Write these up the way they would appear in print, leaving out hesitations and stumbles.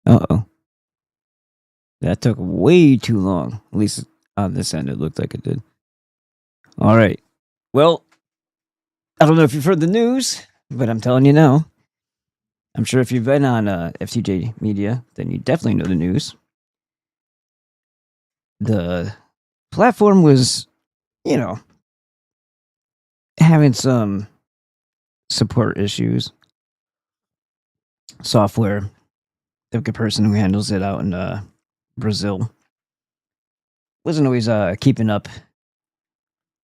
Uh-oh. That took way too long. At least on this end, it looked like it did. All right. Well, I don't know if you've heard the news, but I'm telling you now. I'm sure if you've been on FTJMedia, then you definitely know the news. The platform was, having some support issues. Software, the person who handles it out in Brazil wasn't always keeping up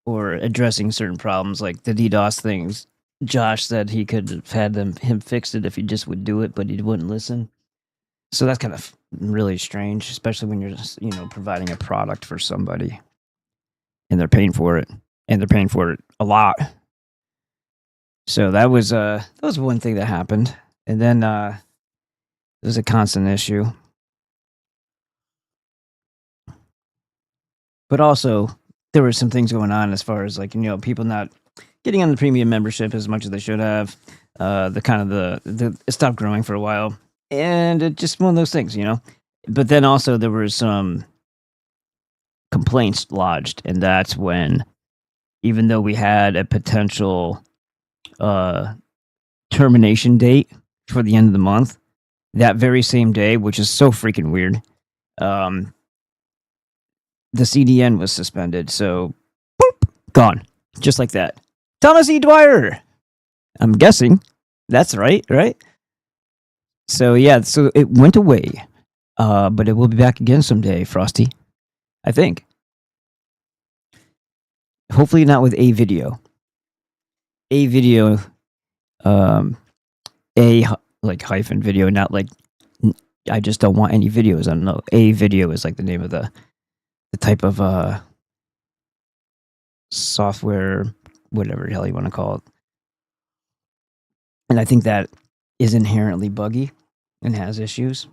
or addressing certain problems, like the DDoS things. Josh said he could have had him fix it if he just would do it, but he wouldn't listen. So that's kind of really strange, especially when you're just, providing a product for somebody and they're paying for it, and they're paying for it a lot. So that was one thing that happened. And then there's a constant issue. But also there were some things going on as far as people not getting on the premium membership as much as they should have. It stopped growing for a while. And it just one of those things, But then also there were some complaints lodged, and that's when, even though we had a potential termination date for the end of the month, that very same day, which is so freaking weird, the CDN was suspended. So, boop, gone. Just like that. Thomas E. Dwyer! I'm guessing. That's right? So, yeah, so it went away. But it will be back again someday, Frosty. I think. Hopefully not with a video. A video, hyphen video, not like I just don't want any videos. I don't know. A video is like the name of the type of software, whatever the hell you want to call it. And I think that is inherently buggy and has issues.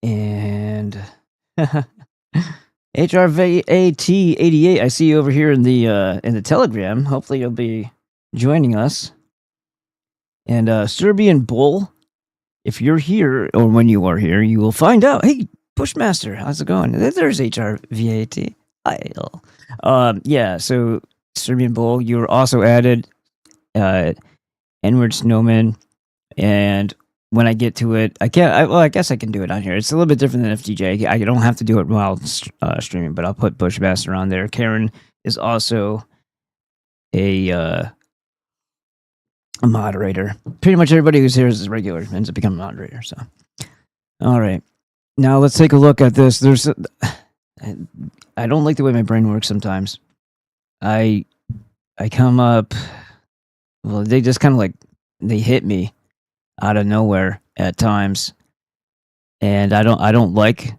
And HRVAT88, I see you over here in the Telegram. Hopefully you'll be joining us. And Serbian Bull, if you're here, or when you are here, you will find out. Hey, Bushmaster, how's it going? There's HRVAT. Yeah, so Serbian Bull, you were also added. Edward Snowman, and when I get to it, I guess I can do it on here. It's a little bit different than FTJ. I don't have to do it while streaming, but I'll put Bushmaster on there. Karen is also a moderator. Pretty much everybody who's here is a regular ends up becoming a moderator. So, all right, now let's take a look at this. I don't like the way my brain works sometimes. I come up. Well, they just kind of they hit me out of nowhere at times, and I don't like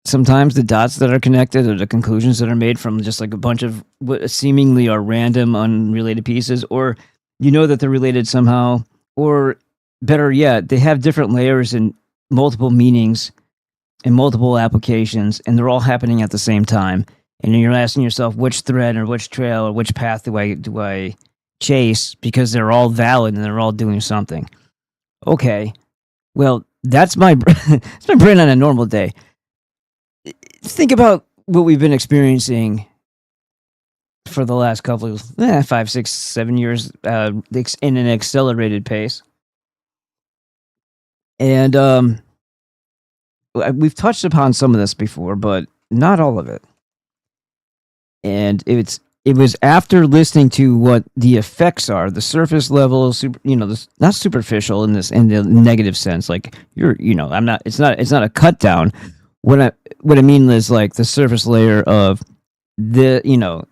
sometimes the dots that are connected or the conclusions that are made from just like a bunch of what seemingly are random, unrelated pieces, or that they're related somehow, or better yet, they have different layers and multiple meanings and multiple applications, and they're all happening at the same time. And you're asking yourself, which thread or which trail or which path do I chase, because they're all valid and they're all doing something. Okay, well, that's my brain on a normal day. Think about what we've been experiencing for the last couple of 5, 6, 7 years in an accelerated pace. And we've touched upon some of this before, but not all of it. And it was after listening to what the effects are, the surface level, not superficial in the negative sense. Like I'm not. It's not a cut down. What I mean is like the surface layer of the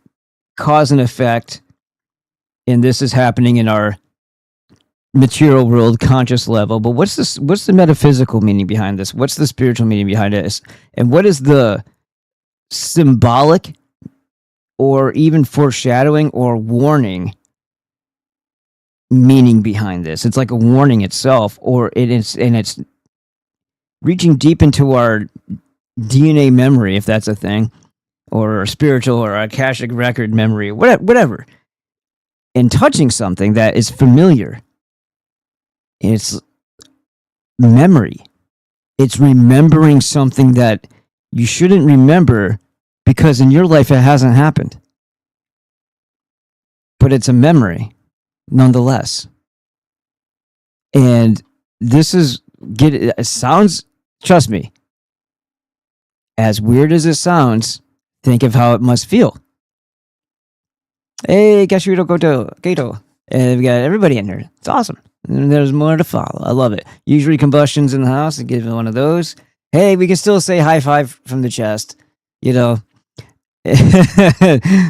cause and effect, and this is happening in our material world, conscious level. But what's the metaphysical meaning behind this? What's the spiritual meaning behind it? And what is the symbolic, or even foreshadowing or warning meaning behind this? It's like a warning itself, or it's reaching deep into our DNA memory, if that's a thing, or spiritual or Akashic record memory, whatever, and touching something that is familiar. It's memory. It's remembering something that you shouldn't remember because in your life it hasn't happened. But it's a memory nonetheless. And this is it sounds, trust me, as weird as it sounds, think of how it must feel. Hey, Gashudo Gato. And we got everybody in here. It's awesome. And there's more to follow. I love it. Usually combustions in the house. I give it one of those. Hey, we can still say high five from the chest. You know,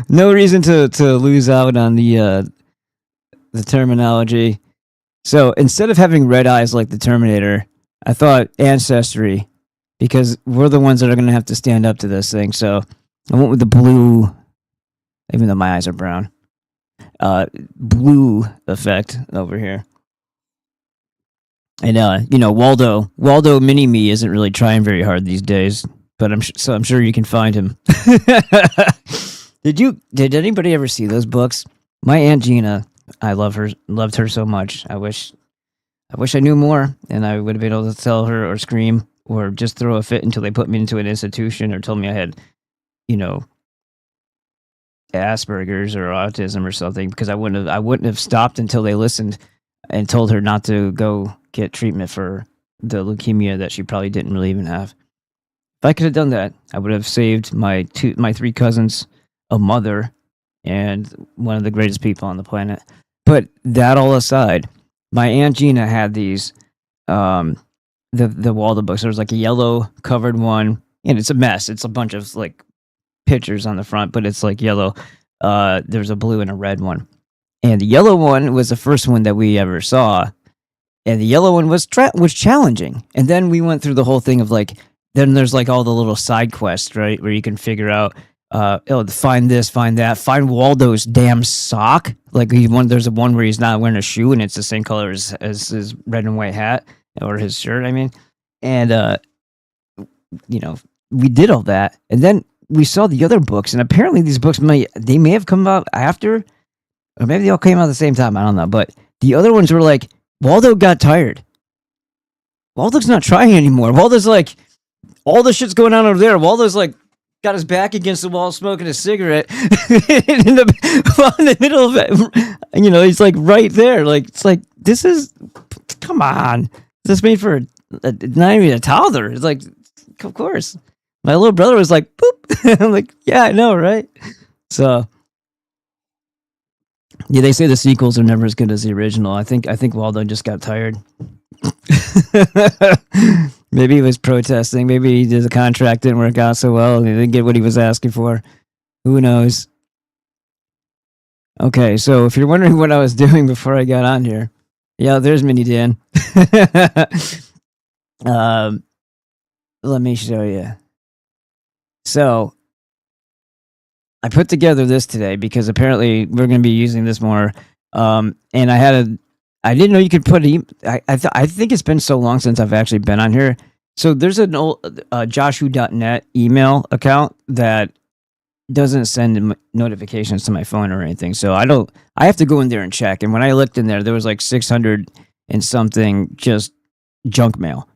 no reason to lose out on the terminology. So instead of having red eyes like the Terminator, I thought ancestry, because we're the ones that are going to have to stand up to this thing. So I went with the blue, even though my eyes are brown. Blue effect over here. And Waldo Mini-Me isn't really trying very hard these days, but I'm sure you can find him. Did anybody ever see those books? My Aunt Gina, I loved her so much. I wish I knew more, and I would have been able to tell her or scream or just throw a fit until they put me into an institution or told me I had, Asperger's or autism or something, because I wouldn't have stopped until they listened and told her not to go get treatment for the leukemia that she probably didn't really even have. If I could have done that, I would have saved my 3 cousins, a mother, and one of the greatest people on the planet. But that all aside, my Aunt Gina had these the Waldo books. There was like a yellow covered one, and it's a mess. It's a bunch of like pictures on the front, but it's like yellow. There's a blue and a red one. And the yellow one was the first one that we ever saw. And the yellow one was challenging. And then we went through the whole thing of like, then there's like all the little side quests, right? Where you can figure out, find this, find that, find Waldo's damn sock. Like there's a one where he's not wearing a shoe and it's the same color as his red and white hat, or his shirt, I mean. And, we did all that. And then we saw the other books, and apparently these books may have come out after, or maybe they all came out at the same time. I don't know. But the other ones were like, Waldo got tired. Waldo's not trying anymore. Waldo's like, all the shit's going on over there. Waldo's like, got his back against the wall, smoking a cigarette in the middle of it. He's like right there. Like, it's like, this is, come on. This is made for not even a toddler. It's like, of course. My little brother was like, boop. I'm like, yeah, I know, right? So, yeah, they say the sequels are never as good as the original. I think Waldo just got tired. Maybe he was protesting. Maybe the contract didn't work out so well and he didn't get what he was asking for. Who knows? Okay, so if you're wondering what I was doing before I got on here, yeah, there's Mini Dan. Let me show you. So, I put together this today because apparently we're going to be using this more. And I didn't know you could put I think it's been so long since I've actually been on here. So there's an old joshu.net email account that doesn't send notifications to my phone or anything. So I have to go in there and check. And when I looked in there was like 600 and something just junk mail.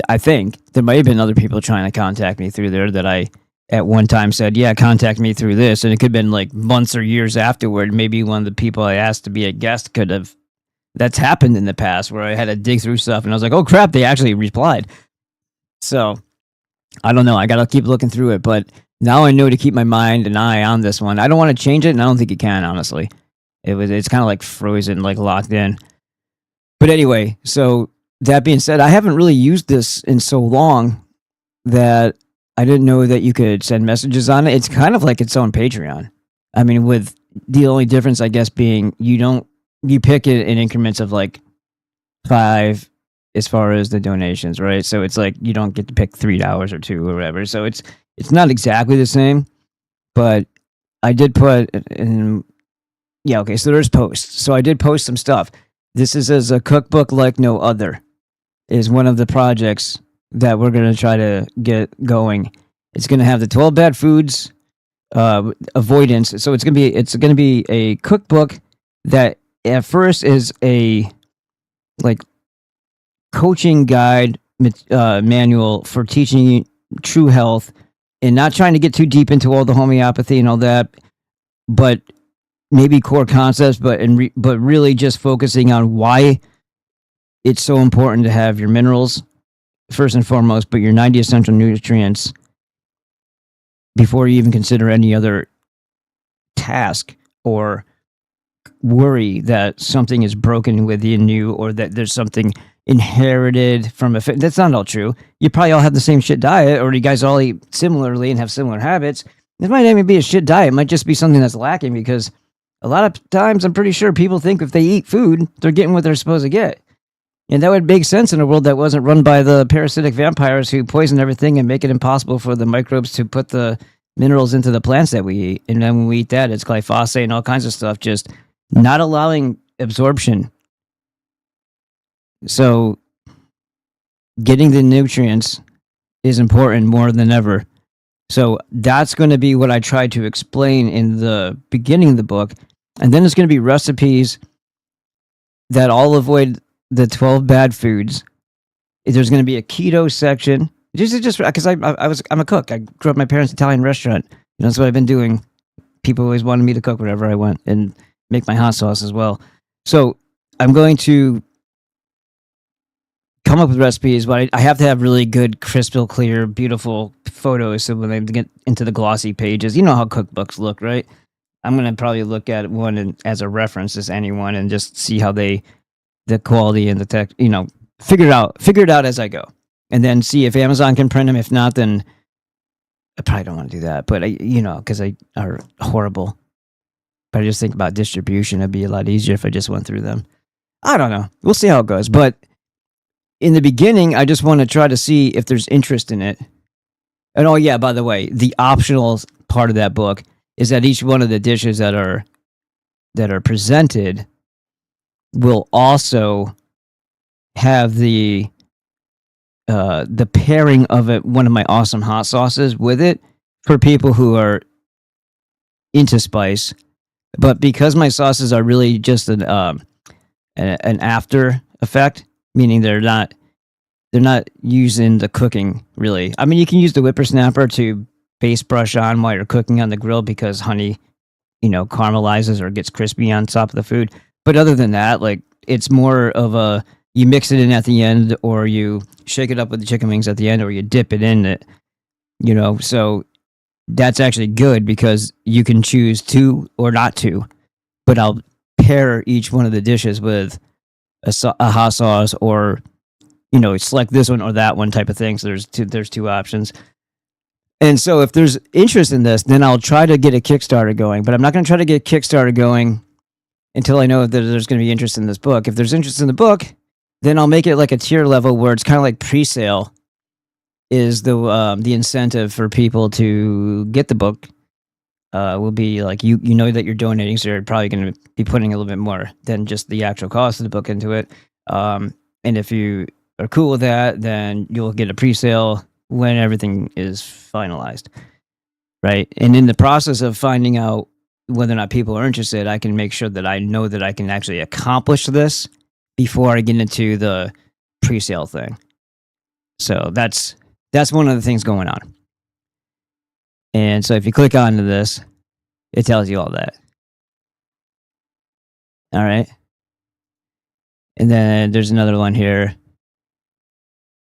I think there might have been other people trying to contact me through there that I at one time said, yeah, contact me through this. And it could have been like months or years afterward. Maybe one of the people I asked to be a guest could have. That's happened in the past where I had to dig through stuff and I was like, oh crap, they actually replied. So I don't know. I got to keep looking through it. But now I know to keep my mind and eye on this one. I don't want to change it. And I don't think you can, honestly. It's kind of like frozen, like locked in. But anyway, so that being said, I haven't really used this in so long that I didn't know that you could send messages on it. It's kind of like its own Patreon. I mean, with the only difference, I guess, being you pick it in increments of like 5 as far as the donations, right? So it's like you don't get to pick $3 or $2 or whatever. So it's not exactly the same, but I did put in. Yeah, okay. So there's posts. So I did post some stuff. This is as a cookbook like no other. Is one of the projects that we're going to try to get going. It's going to have the 12 bad foods avoidance. So it's going to be a cookbook that at first is a like coaching guide manual for teaching true health, and not trying to get too deep into all the homeopathy and all that, but maybe core concepts, but really just focusing on why it's so important to have your minerals first and foremost, but your 90 essential nutrients before you even consider any other task or worry that something is broken within you or that there's something inherited from a that's not all true. You probably all have the same shit diet, or you guys all eat similarly and have similar habits. This might not even be a shit diet. It might just be something that's lacking, because a lot of times I'm pretty sure people think if they eat food, they're getting what they're supposed to get. And that would make sense in a world that wasn't run by the parasitic vampires who poison everything and make it impossible for the microbes to put the minerals into the plants that we eat. And then when we eat that, it's glyphosate and all kinds of stuff, just not allowing absorption. So getting the nutrients is important more than ever. So that's going to be what I try to explain in the beginning of the book. And then it's going to be recipes that all avoid the 12 bad foods. There's going to be a keto section. Just because I'm a cook. I grew up in my parents' Italian restaurant. That's what I've been doing. People always wanted me to cook wherever I went and make my hot sauce as well. So I'm going to come up with recipes, but I have to have really good, crystal clear, beautiful photos. So when I get into the glossy pages, you know how cookbooks look, right? I'm going to probably look at one as a reference as anyone and just see how the quality and the tech, figure it out as I go. And then see if Amazon can print them. If not, then I probably don't want to do that. But, because they are horrible. But I just think about distribution. It'd be a lot easier if I just went through them. I don't know. We'll see how it goes. But in the beginning, I just want to try to see if there's interest in it. And oh yeah, by the way, the optional part of that book is that each one of the dishes that are presented will also have the pairing of it, one of my awesome hot sauces with it, for people who are into spice. But because my sauces are really just an after effect, meaning they're not using the cooking really. I mean, you can use the whippersnapper to base brush on while you're cooking on the grill because honey, caramelizes or gets crispy on top of the food. But other than that, like, it's more of you mix it in at the end, or you shake it up with the chicken wings at the end, or you dip it in it, so that's actually good because you can choose to or not to, but I'll pair each one of the dishes with a hot sauce, or select this one or that one type of thing. So there's two options. And so if there's interest in this, then I'll try to get a Kickstarter going, but I'm not going to try to get Kickstarter going until I know that there's going to be interest in this book. If there's interest in the book, then I'll make it like a tier level where it's kind of like pre-sale is the incentive for people to get the book. Will be like, you know that you're donating, so you're probably going to be putting a little bit more than just the actual cost of the book into it. And if you are cool with that, then you'll get a pre-sale when everything is finalized, right? And in the process of finding out whether or not people are interested, I can make sure that I know that I can actually accomplish this before I get into the pre-sale thing. So that's one of the things going on. And so if you click onto this, it tells you all that. All right. And then there's another one here.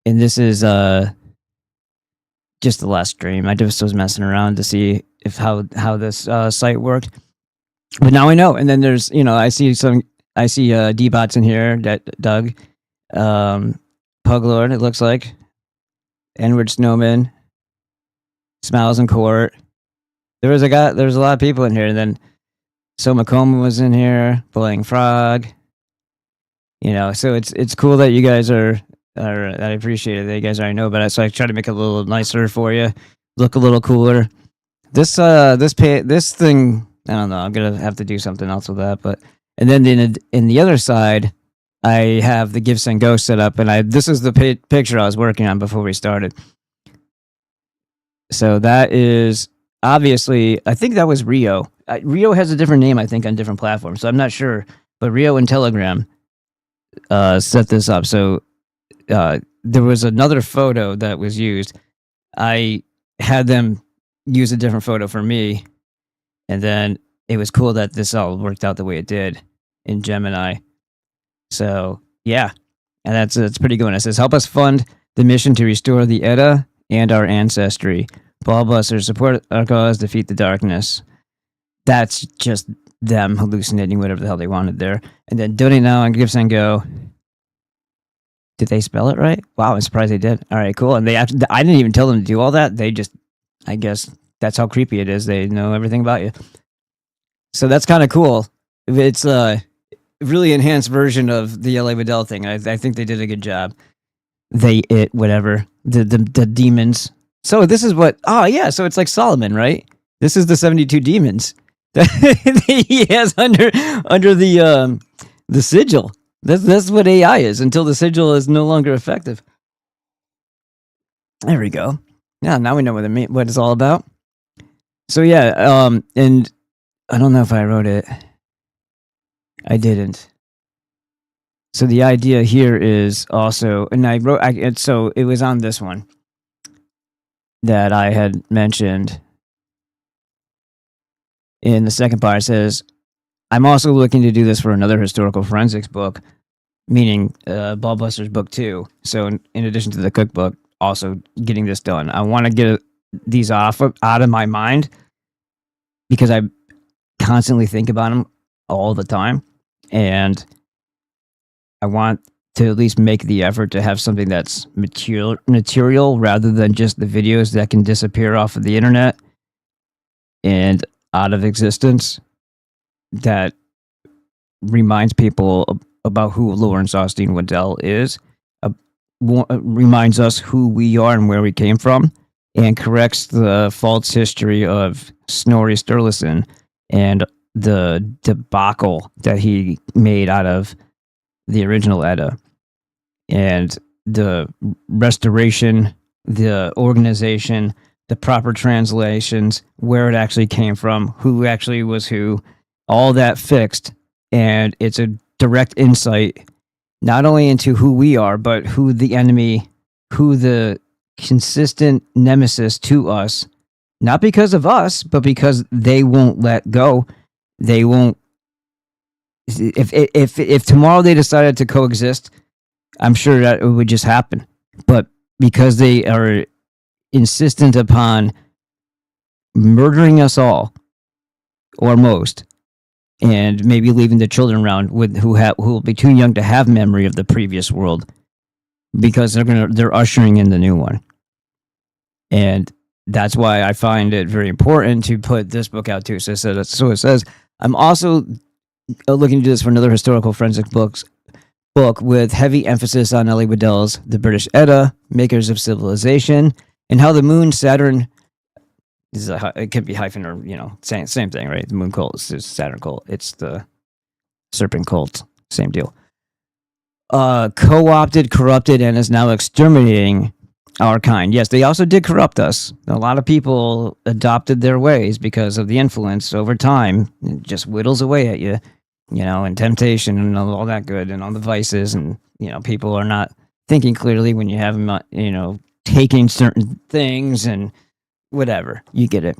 And this is just the last stream. I just was messing around to see if how this site worked. But now I know. And then there's, I see D-Bots in here, Doug, Puglord, it looks like, Edward Snowman, Smiles in Court. There's a lot of people in here. And then So Macomb was in here, Boiling Frog. So it's cool that you guys are I appreciate it that you guys already know about it. So I try to make it a little nicer for you, look a little cooler. This thing, I don't know. I'm gonna have to do something else with that. But and then in the other side, I have the Give Send Go set up, and this is the picture I was working on before we started. So that is obviously, I think that was Rio. Rio has a different name, I think, on different platforms. So I'm not sure, but Rio and Telegram set this up. So there was another photo that was used. I had them use a different photo for me, and then it was cool that this all worked out the way it did in Gemini. So yeah, and that's pretty good. It says, help us fund the mission to restore the Edda and our ancestry. Ballbusters, support our cause, defeat the darkness. That's just them hallucinating whatever the hell they wanted there. And then donate now on Give Send Go. Did they spell it right? Wow, I'm surprised they did. All right, cool. And I didn't even tell them to do all that. They just, I guess that's how creepy it is. They know everything about you. So that's kind of cool. It's a really enhanced version of the LA Vidal thing. I think they did a good job. Whatever. The demons. So this is what, so it's like Solomon, right? This is the 72 demons that he has under the sigil. That's what AI is until the sigil is no longer effective. There we go. Yeah, now we know what it's all about. So yeah, and I don't know if I wrote it. I didn't. So the idea here is also, and so it was on this one that I had mentioned. In the second part, it says, I'm also looking to do this for another historical forensics book, meaning Ballbusters Book 2. So in addition to the cookbook, also getting this done. I want to get these out of my mind because I constantly think about them all the time. And I want to at least make the effort to have something that's material rather than just the videos that can disappear off of the internet and out of existence, that reminds people about who Lawrence Austin Waddell is, reminds us who we are and where we came from, and corrects the false history of Snorri Sturluson and the debacle that he made out of the original Edda, and the restoration, the organization, the proper translations, where it actually came from, who actually was who, all that fixed. And it's a direct insight, not only into who we are, but who the enemy, who the consistent nemesis to us, not because of us, but because they won't let go. They won't. If tomorrow they decided to coexist, I'm sure that it would just happen. But because they are insistent upon murdering us all, or most, and maybe leaving the children around who will be too young to have memory of the previous world, because they're ushering in the new one. And that's why I find it very important to put this book out too. So it says, I'm also looking to do this for another historical forensic book with heavy emphasis on L.A. Waddell's The British Edda, Makers of Civilization, and how the moon, Saturn, it could be hyphen or, same thing, right? The moon cult is Saturn cult. It's the serpent cult. Same deal. Co-opted, corrupted, and is now exterminating our kind. Yes, they also did corrupt us. A lot of people adopted their ways because of the influence over time. It just whittles away at you, and temptation and all that good and all the vices. And, people are not thinking clearly when you have them, taking certain things and whatever. You get it.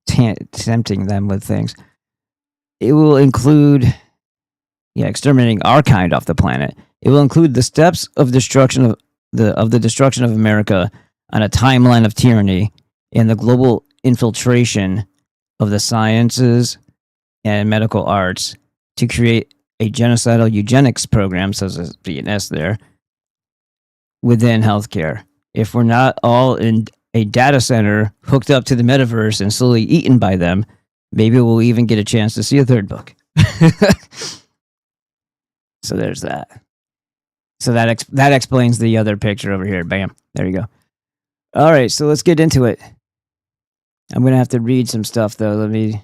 Tempting them with things. It will include, exterminating our kind off the planet. It will include the steps of destruction of the destruction of America on a timeline of tyranny and the global infiltration of the sciences and medical arts to create a genocidal eugenics program, says a BNS there, within healthcare. If we're not all in a data center hooked up to the metaverse and slowly eaten by them, maybe we'll even get a chance to see a third book. So there's that. So that explains the other picture over here. Bam. There you go. All right, so let's get into it. I'm going to have to read some stuff, though. Let me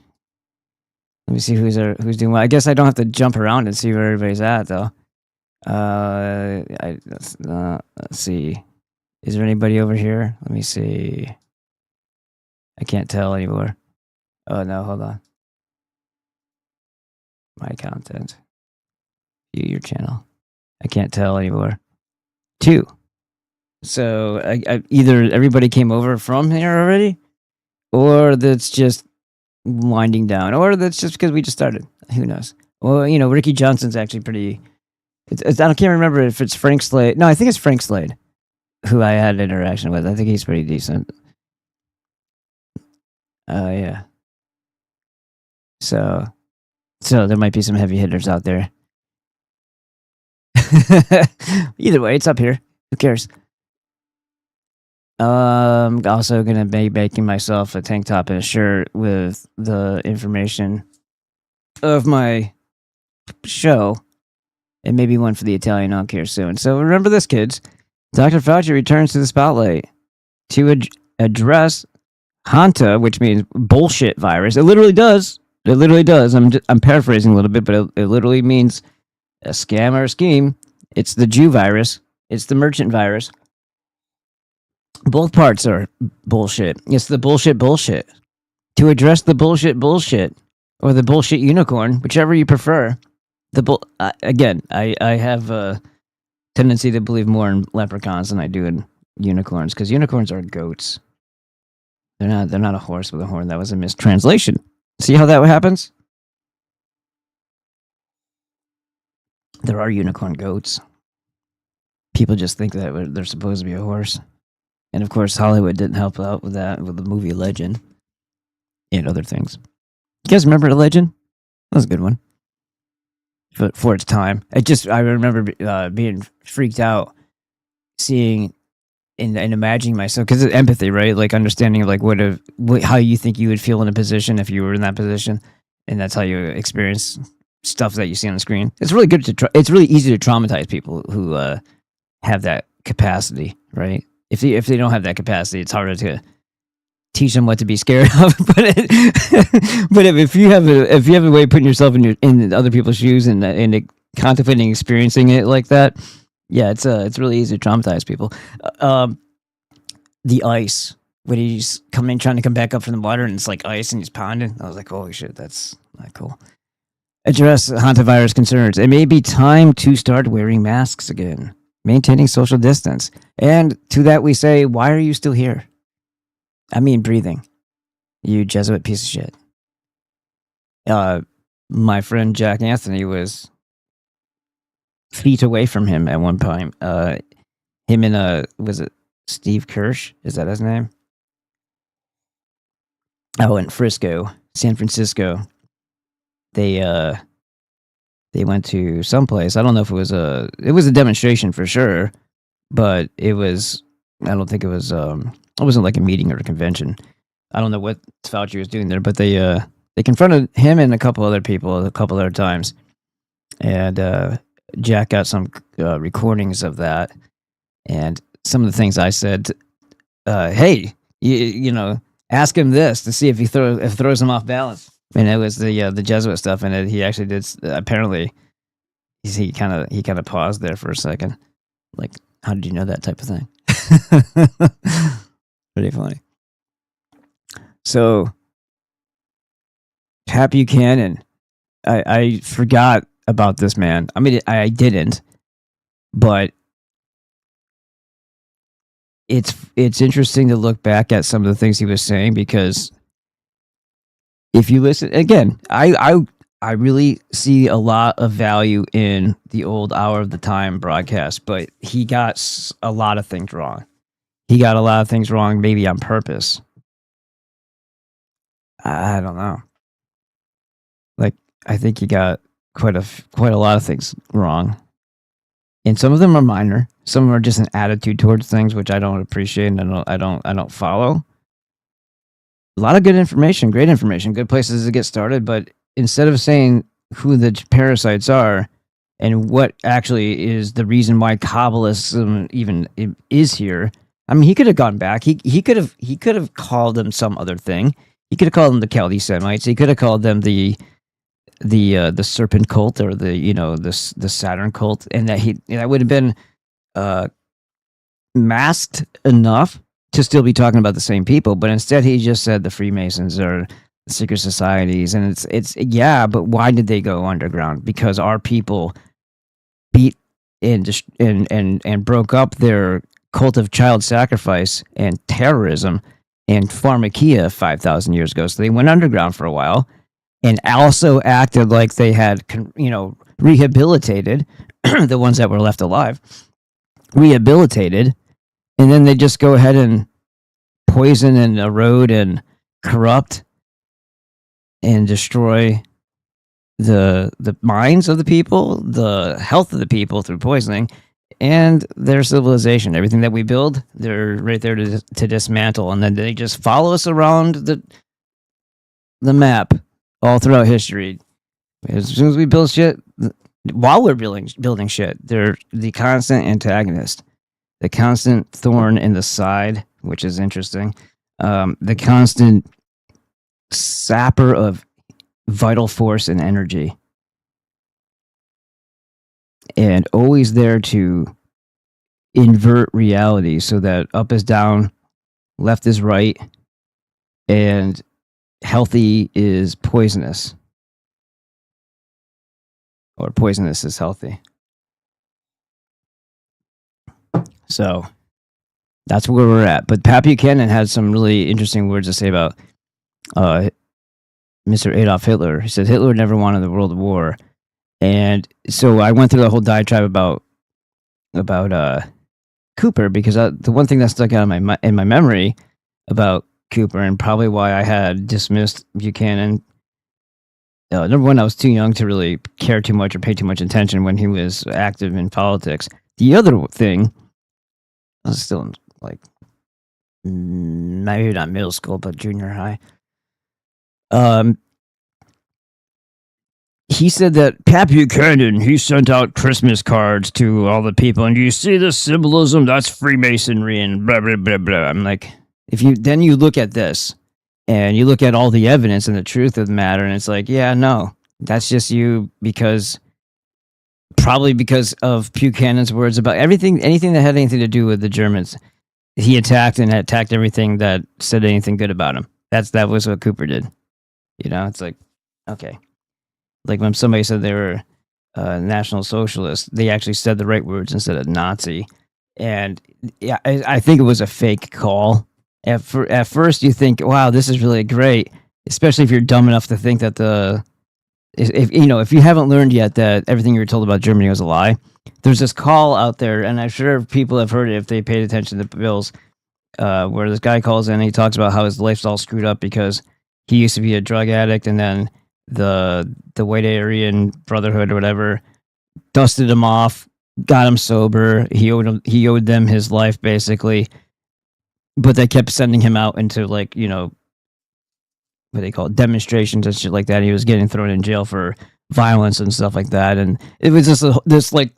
see who's doing well. I guess I don't have to jump around and see where everybody's at, though. Let's see. Is there anybody over here? Let me see. I can't tell anymore. Oh, no, hold on. My content. View your channel. I can't tell anymore. 2. So either everybody came over from here already, or that's just winding down, or that's just because we just started. Who knows? Well, Ricky Johnson's actually pretty. I can't remember if it's Frank Slade. No, I think it's Frank Slade, who I had an interaction with. I think he's pretty decent. Yeah. So there might be some heavy hitters out there. Either way, it's up here. Who cares? Also gonna be making myself a tank top and a shirt with the information of my show, and maybe one for the Italian Unk here soon. So remember this, kids. Dr. Fauci returns to the spotlight to address Hanta, which means bullshit virus. It literally does. It literally does. I'm paraphrasing a little bit, but it literally means a scam or a scheme. It's the Jew virus. It's the merchant virus. Both parts are bullshit. It's the bullshit. To address the bullshit, or the bullshit unicorn, whichever you prefer. Again, I have a tendency to believe more in leprechauns than I do in unicorns, because unicorns are goats. They're not a horse with a horn. That was a mistranslation. See how that happens? There are unicorn goats. People just think that they're supposed to be a horse. And of course, Hollywood didn't help out with that with the movie Legend and other things. You guys remember Legend? That was a good one. For its time. I remember being freaked out seeing and imagining myself, because it's empathy, right? Like understanding like how you think you would feel in a position if you were in that position, and that's how you experience stuff that you see on the screen. It's really good it's really easy to traumatize people who have that capacity, right? If they don't have that capacity, it's harder to teach them what to be scared of. But if you have a way of putting yourself in other people's shoes and contemplating experiencing it like that, yeah, it's really easy to traumatize people. The ice, when he's trying to come back up from the water, and it's like ice, and he's pounding. I was like, holy shit, that's not cool. Address hantavirus concerns. It may be time to start wearing masks again, maintaining social distance. And to that we say, why are you still here? I mean, breathing. You Jesuit piece of shit. My friend Jack Anthony was feet away from him at one point. Him and was it Steve Kirsch? Is that his name? Oh, in Frisco, San Francisco. They went to someplace. I don't know if it was a demonstration for sure, but I don't think it was it wasn't like a meeting or a convention. I don't know what Fauci was doing there, but they confronted him and a couple other people a couple other times, and Jack got some recordings of that, and some of the things I said. Hey, you ask him this to see if it throws him off balance. And it was the Jesuit stuff, and he actually did. Apparently, he kind of paused there for a second, like, how did you know that type of thing? Pretty funny. So, Pat Buchanan, I forgot about this man. I mean, I didn't, but it's interesting to look back at some of the things he was saying, because if you listen again, I really see a lot of value in the old Hour of the Time broadcast, but he got a lot of things wrong. He got a lot of things wrong, maybe on purpose. I don't know. Like, I think he got quite a lot of things wrong, and some of them are minor. Some of them are just an attitude towards things, which I don't appreciate, and I don't follow. A lot of good information, great information, good places to get started. But instead of saying who the parasites are and what actually is the reason why Kabbalism even is here, I mean, he could have gone back. He could have called them some other thing. He could have called them the Chaldean Semites. He could have called them the serpent cult, or the Saturn cult, and that would have been masked enough to still be talking about the same people. But instead, he just said the Freemasons or the secret societies, and it's yeah. But why did they go underground? Because our people beat and broke up their cult of child sacrifice and terrorism and pharmakia 5,000 years ago. So they went underground for a while and also acted like they had, rehabilitated the ones that were left alive, rehabilitated, and then they just go ahead and poison and erode and corrupt and destroy the minds of the people, the health of the people through poisoning, and their civilization. Everything that we build, they're right there to dismantle, and then they just follow us around the map all throughout history. As soon as we build shit, while we're building shit, they're the constant antagonist, the constant thorn in the side, which is interesting, the constant sapper of vital force and energy, and always there to invert reality so that up is down, left is right, and healthy is poisonous, or poisonous is healthy. So that's where we're at. But Pat Buchanan had some really interesting words to say about Mr. Adolf Hitler. He said Hitler never wanted the world war. And so I went through the whole diatribe about Cooper, because the one thing that stuck out in my memory about Cooper, and probably why I had dismissed Buchanan, number one, I was too young to really care too much or pay too much attention when he was active in politics. The other thing, I was still in, like, maybe not middle school, but junior high. He said that Pat Buchanan, he sent out Christmas cards to all the people, and you see the symbolism, that's Freemasonry and blah, blah, blah, blah. I'm like, then you look at this, and you look at all the evidence and the truth of the matter, and it's like, yeah, no, that's just you probably because of Buchanan's words about anything that had anything to do with the Germans. He attacked everything that said anything good about him. That was what Cooper did. It's like, okay. Like when somebody said they were National Socialist, they actually said the right words instead of Nazi. And yeah, I think it was a fake call. At first, you think, "Wow, this is really great," especially if you're dumb enough to think that if you haven't learned yet that everything you were told about Germany was a lie. There's this call out there, and I'm sure people have heard it if they paid attention to the bills, where this guy calls in and he talks about how his life's all screwed up because he used to be a drug addict, and then the White Aryan Brotherhood or whatever dusted him off, got him sober. He owed them his life basically, but they kept sending him out into what they call it, demonstrations and shit like that. He was getting thrown in jail for violence and stuff like that, and it was just this like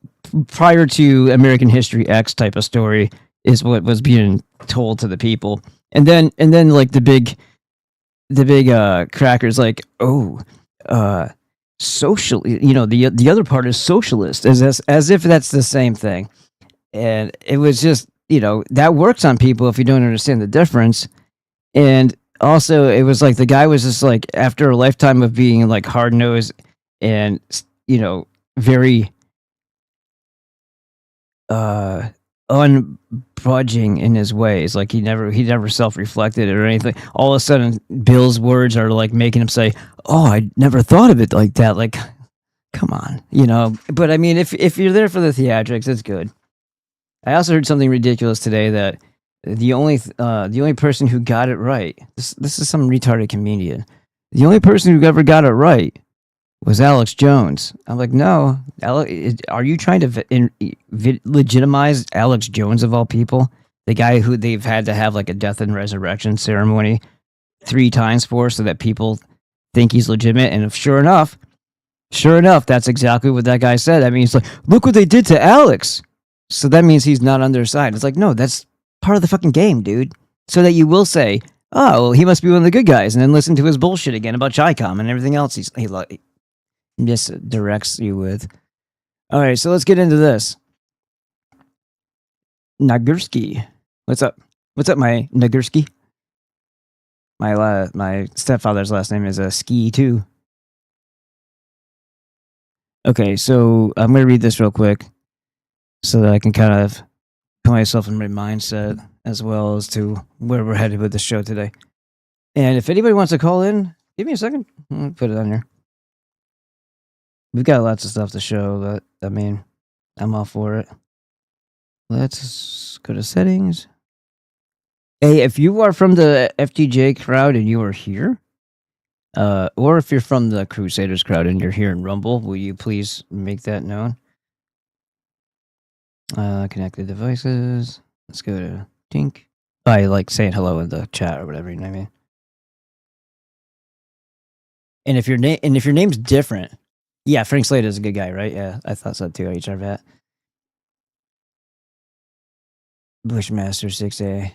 prior to American History X type of story is what was being told to the people, and then like the big crackers like, social, the other part is socialist, as if that's the same thing. And it was just, that works on people if you don't understand the difference. And also it was like the guy was just like, after a lifetime of being like hard-nosed and very unbudging in his ways, like he never self-reflected or anything. All of a sudden Bill's words are like making him say, "Oh, I never thought of it like that." Like, come on, but I mean, if you're there for the theatrics, it's good. I also heard something ridiculous today, that the only person who got it right, this is some retarded comedian, the only person who ever got it right was Alex Jones. I'm like, no, are you trying to legitimize Alex Jones of all people? The guy who they've had to have like a death and resurrection ceremony 3 times for, so that people think he's legitimate. And sure enough, that's exactly what that guy said. I mean, he's like, look what they did to Alex. So that means he's not on their side. It's like, no, that's part of the fucking game, dude. So that you will say, oh, well, he must be one of the good guys, and then listen to his bullshit again about Chi-Com and everything else he just directs you with. All right, so let's get into this. Nagurski. What's up? What's up, my Nagurski? My stepfather's last name is Ski too. Okay, so I'm going to read this real quick so that I can kind of put myself in my mindset as well as to where we're headed with the show today. And if anybody wants to call in, give me a second. I'll put it on here. We've got lots of stuff to show, but I mean, I'm all for it. Let's go to settings. Hey, if you are from the FTJ crowd and you are here, or if you're from the Crusaders crowd and you're here in Rumble, will you please make that known? Connected devices. Let's go to Tink. I like saying hello in the chat or whatever, you know what I mean? And if your name's different, yeah, Frank Slade is a good guy, right? Yeah, I thought so too. HR Vat. Bushmaster 6A.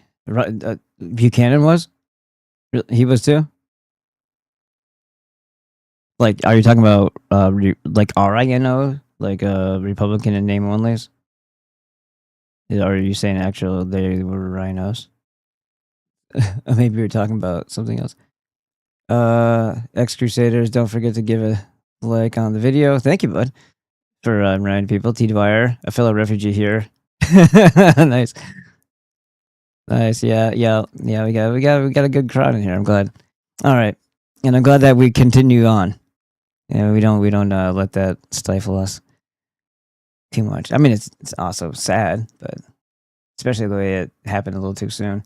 Buchanan was? He was too? Like, are you talking about like RINO? Like Republican in name onlys? Or are you saying actual they were rhinos? Maybe you're talking about something else. Ex-Crusaders, don't forget to give a like on the video. Thank you, bud, for reminding people. T. Dwyer, a fellow refugee here. Nice. Nice, yeah. We got a good crowd in here. I'm glad. All right, and I'm glad that we continue on. Yeah, we don't let that stifle us too much. I mean, it's also sad, but especially the way it happened a little too soon.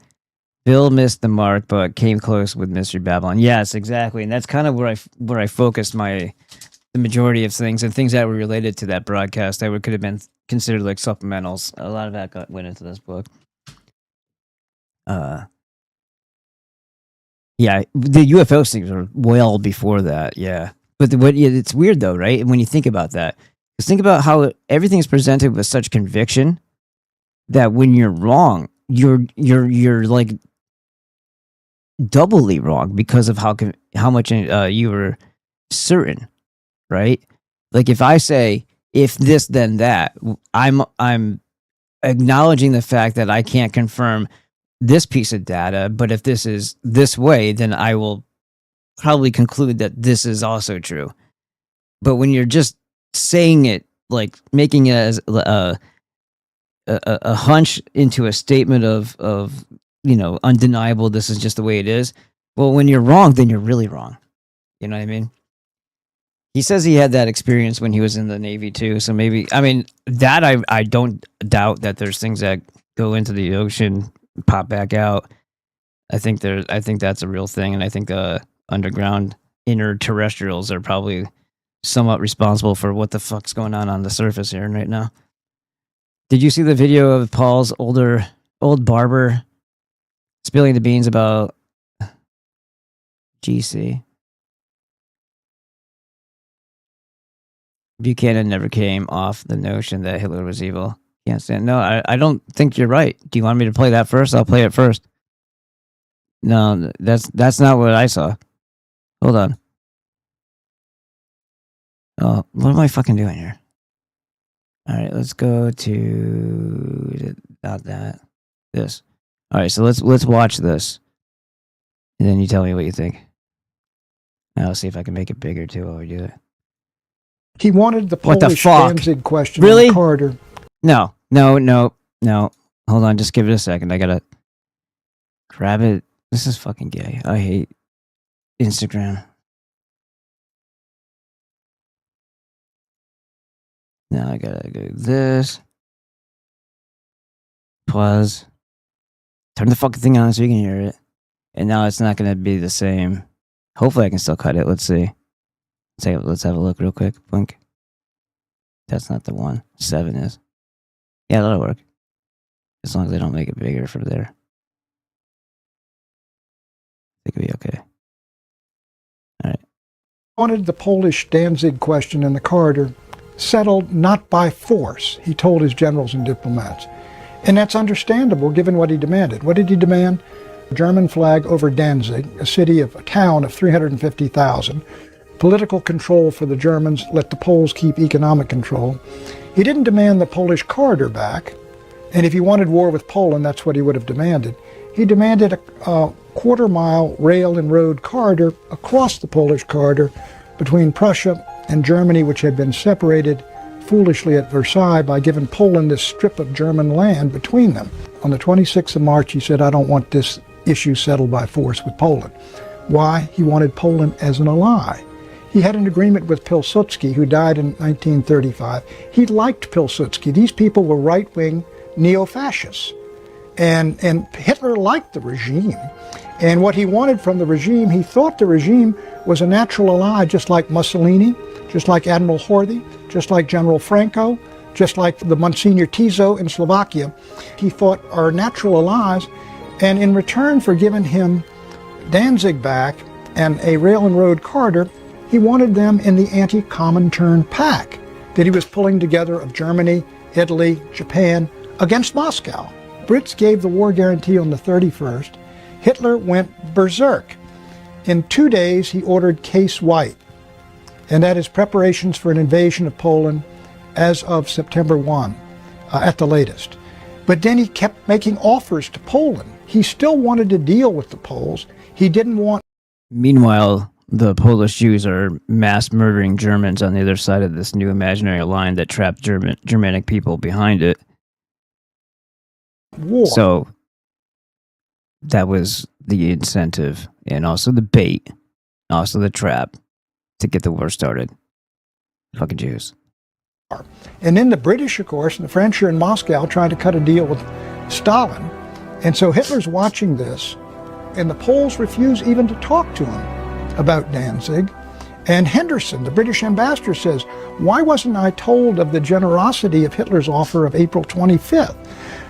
Bill missed the mark, but came close with Mystery Babylon. Yes, exactly, and that's kind of where I focused the majority of things and things that were related to that broadcast that could have been considered like supplementals. A lot of that went into this book. Yeah, the UFO things were well before that. Yeah, but it's weird though, right? When you think about that, just think about how everything's presented with such conviction that when you're wrong, you're like doubly wrong because of how much you were certain, right? Like if I say if this then that, I'm acknowledging the fact that I can't confirm this piece of data, but if this is this way, then I will probably conclude that this is also true. But when you're just saying it, like making it as a hunch into a statement of undeniable, this is just the way it is. Well, when you're wrong, then you're really wrong. You know what I mean? He says he had that experience when he was in the Navy too. So maybe, I mean, that I don't doubt that there's things that go into the ocean, pop back out. I think that's a real thing, and I think underground inner terrestrials are probably somewhat responsible for what the fuck's going on the surface here right now. Did you see the video of Paul's old barber spilling the beans about GC? Buchanan never came off the notion that Hitler was evil. Can't stand. No, I don't think you're right. Do you want me to play that first? I'll play it first. No, that's not what I saw. Hold on. Oh, what am I fucking doing here? All right, let's go to not that. This. All right, so let's watch this, and then you tell me what you think. I'll see if I can make it bigger too while we do it. He wanted the Polish Danzig question really? On the corridor. No. Hold on, just give it a second. I gotta grab it. This is fucking gay. I hate Instagram. Now I gotta go this. Pause. Turn the fucking thing on so you can hear it. And now it's not gonna be the same. Hopefully I can still cut it. Let's see. Let's have a look real quick. Blink. That's not the one. 7 is. Yeah, that'll work. As long as they don't make it bigger for there. It could be okay. All right. Wanted the Polish Danzig question in the corridor settled not by force, he told his generals and diplomats. And that's understandable given what he demanded. What did he demand? A German flag over Danzig, a town of 350,000. Political control for the Germans, let the Poles keep economic control. He didn't demand the Polish corridor back, and if he wanted war with Poland, that's what he would have demanded. He demanded a quarter-mile rail and road corridor across the Polish corridor between Prussia and Germany, which had been separated foolishly at Versailles by giving Poland this strip of German land between them. On the 26th of March, he said, I don't want this issue settled by force with Poland. Why? He wanted Poland as an ally. He had an agreement with Pilsudski, who died in 1935. He liked Pilsudski. These people were right-wing neo-fascists. And Hitler liked the regime. And what he wanted from the regime, he thought the regime was a natural ally, just like Mussolini, just like Admiral Horthy, just like General Franco, just like the Monsignor Tiso in Slovakia. He thought are natural allies, and in return for giving him Danzig back and a rail and road corridor, he wanted them in the anti-Comintern pact that he was pulling together of Germany, Italy, Japan against Moscow. Brits gave the war guarantee on the 31st. Hitler went berserk. In 2 days, he ordered Case White, and that is preparations for an invasion of Poland as of September 1 at the latest. But then he kept making offers to Poland. He still wanted to deal with the Poles. He didn't want... Meanwhile, the Polish Jews are mass murdering Germans on the other side of this new imaginary line that trapped Germanic people behind it. War. So that was the incentive, and also the bait, also the trap to get the war started. Fucking Jews. And then the British, of course, and the French are in Moscow trying to cut a deal with Stalin. And so Hitler's watching this, and the Poles refuse even to talk to him about Danzig. And Henderson, the British ambassador, says, why wasn't I told of the generosity of Hitler's offer of April 25th?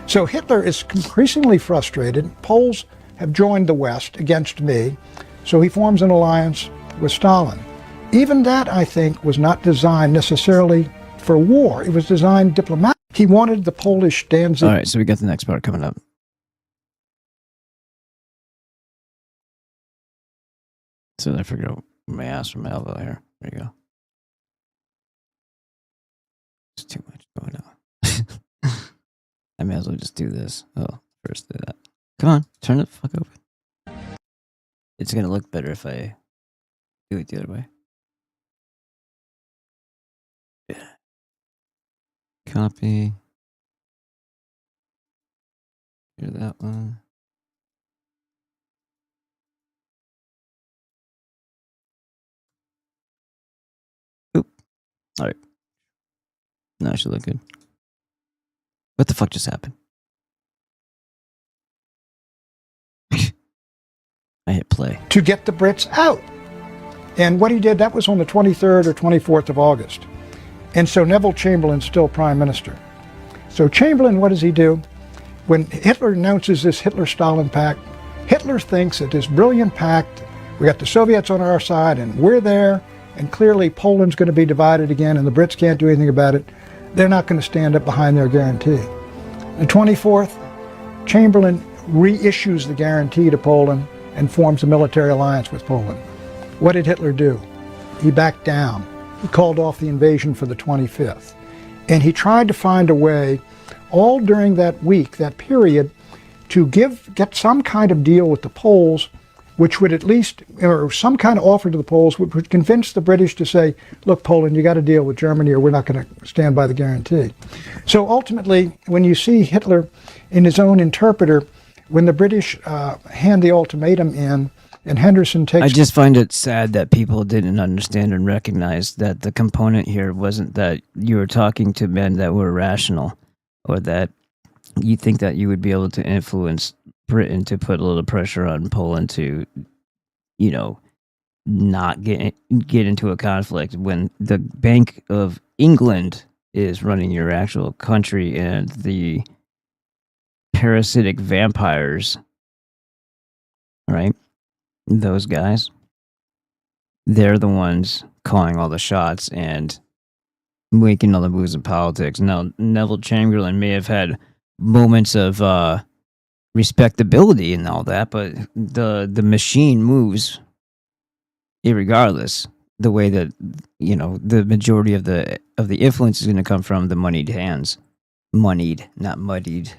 So Hitler is increasingly frustrated. Poles have joined the West against me, so he forms an alliance with Stalin. Even that, I think, was not designed necessarily for war. It was designed diplomatically. He wanted the Polish Danzig... All right, so we got the next part coming up. So I figured out my ass from my elbow here. There you go. It's too much going on. I may as well just do this. Oh, first do that. Come on, turn it the fuck open. It's gonna look better if I do it the other way. Yeah. Copy. Here's that one. Oop. Alright. Now it should look good. What the fuck just happened? I hit play. To get the Brits out. And what he did, that was on the 23rd or 24th of August. And so Neville Chamberlain's still prime minister. So Chamberlain, what does he do? When Hitler announces this Hitler-Stalin pact, Hitler thinks that this brilliant pact, we got the Soviets on our side and we're there, and clearly Poland's going to be divided again and the Brits can't do anything about it. They're not going to stand up behind their guarantee. The 24th, Chamberlain reissues the guarantee to Poland and forms a military alliance with Poland. What did Hitler do? He backed down. He called off the invasion for the 25th. And he tried to find a way, all during that week, that period, to get some kind of deal with the Poles, which would at least, or some kind of offer to the Poles, which would convince the British to say, look, Poland, you got to deal with Germany or we're not going to stand by the guarantee. So ultimately, when you see Hitler in his own interpreter, when the British hand the ultimatum in, and Henderson takes... I just find it sad that people didn't understand and recognize that the component here wasn't that you were talking to men that were rational, or that you think that you would be able to influence Britain to put a little pressure on Poland to, you know, not get into a conflict when the Bank of England is running your actual country and the parasitic vampires, right? Those guys, they're the ones calling all the shots and making all the moves in politics. Now, Neville Chamberlain may have had moments of respectability and all that, but the machine moves irregardless. The way that, you know, the majority of the influence is going to come from the moneyed hands. Moneyed, not muddied.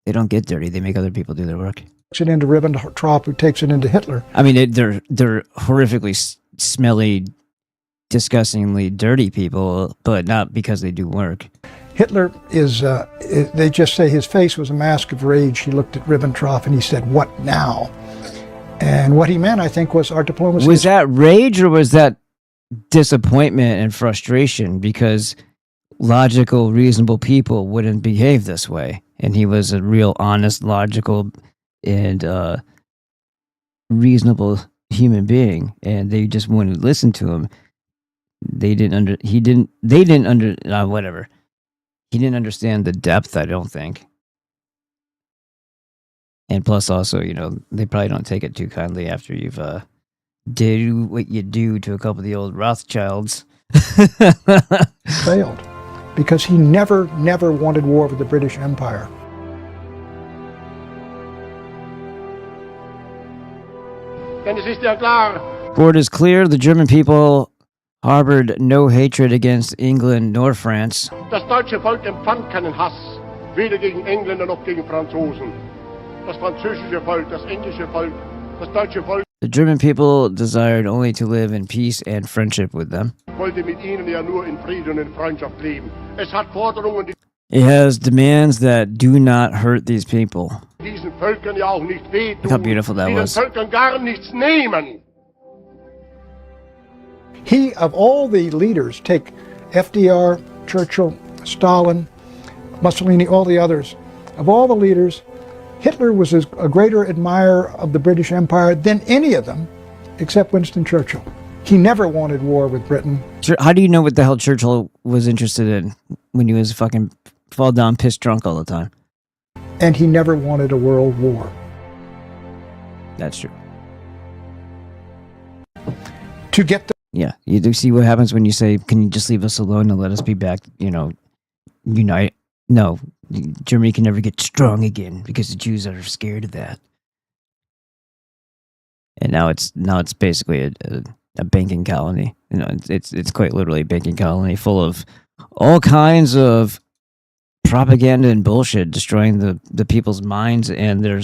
They don't get dirty. They make other people do their work. Takes it into Ribbentrop, who takes it into Hitler. I mean, they're horrifically smelly, disgustingly dirty people, but not because they do work. Hitler is, they just say his face was a mask of rage. He looked at Ribbentrop and he said, "What now?" And what he meant, I think, was our diplomacy. Was that rage or was that disappointment and frustration? Because logical, reasonable people wouldn't behave this way. And he was a real honest, logical, and reasonable human being. And they just wouldn't listen to him. They didn't understand the depth, I don't think. And plus also, they probably don't take it too kindly after you've did what you do to a couple of the old Rothschilds. Failed. Because he never wanted war with the British Empire. For it is clear the German people harbored no hatred against England nor France. Das deutsche Volk empfand keinen Hass, weder gegen Engländer noch gegen Franzosen. Das französische Volk, das englische Volk, das deutsche Volk. The German people desired only to live in peace and friendship with them. Wollte mit ihnen ja nur in Frieden und in Freundschaft leben. Es hat Forderungen, die it has demands that do not hurt these people. Diesen Völkern ja auch nicht wehtun. Look how beautiful that was. Den Völkern gar nichts nehmen. He, of all the leaders, take FDR, Churchill, Stalin, Mussolini, all the others, of all the leaders, Hitler was a greater admirer of the British Empire than any of them, except Winston Churchill. He never wanted war with Britain. How do you know what the hell Churchill was interested in when he was fucking fall down pissed drunk all the time? And he never wanted a world war. That's true. To get the... Yeah, you do see what happens when you say, can you just leave us alone and let us be back, unite? No, Germany can never get strong again because the Jews are scared of that. And now it's basically a banking colony. It's quite literally a banking colony full of all kinds of propaganda and bullshit, destroying the people's minds and their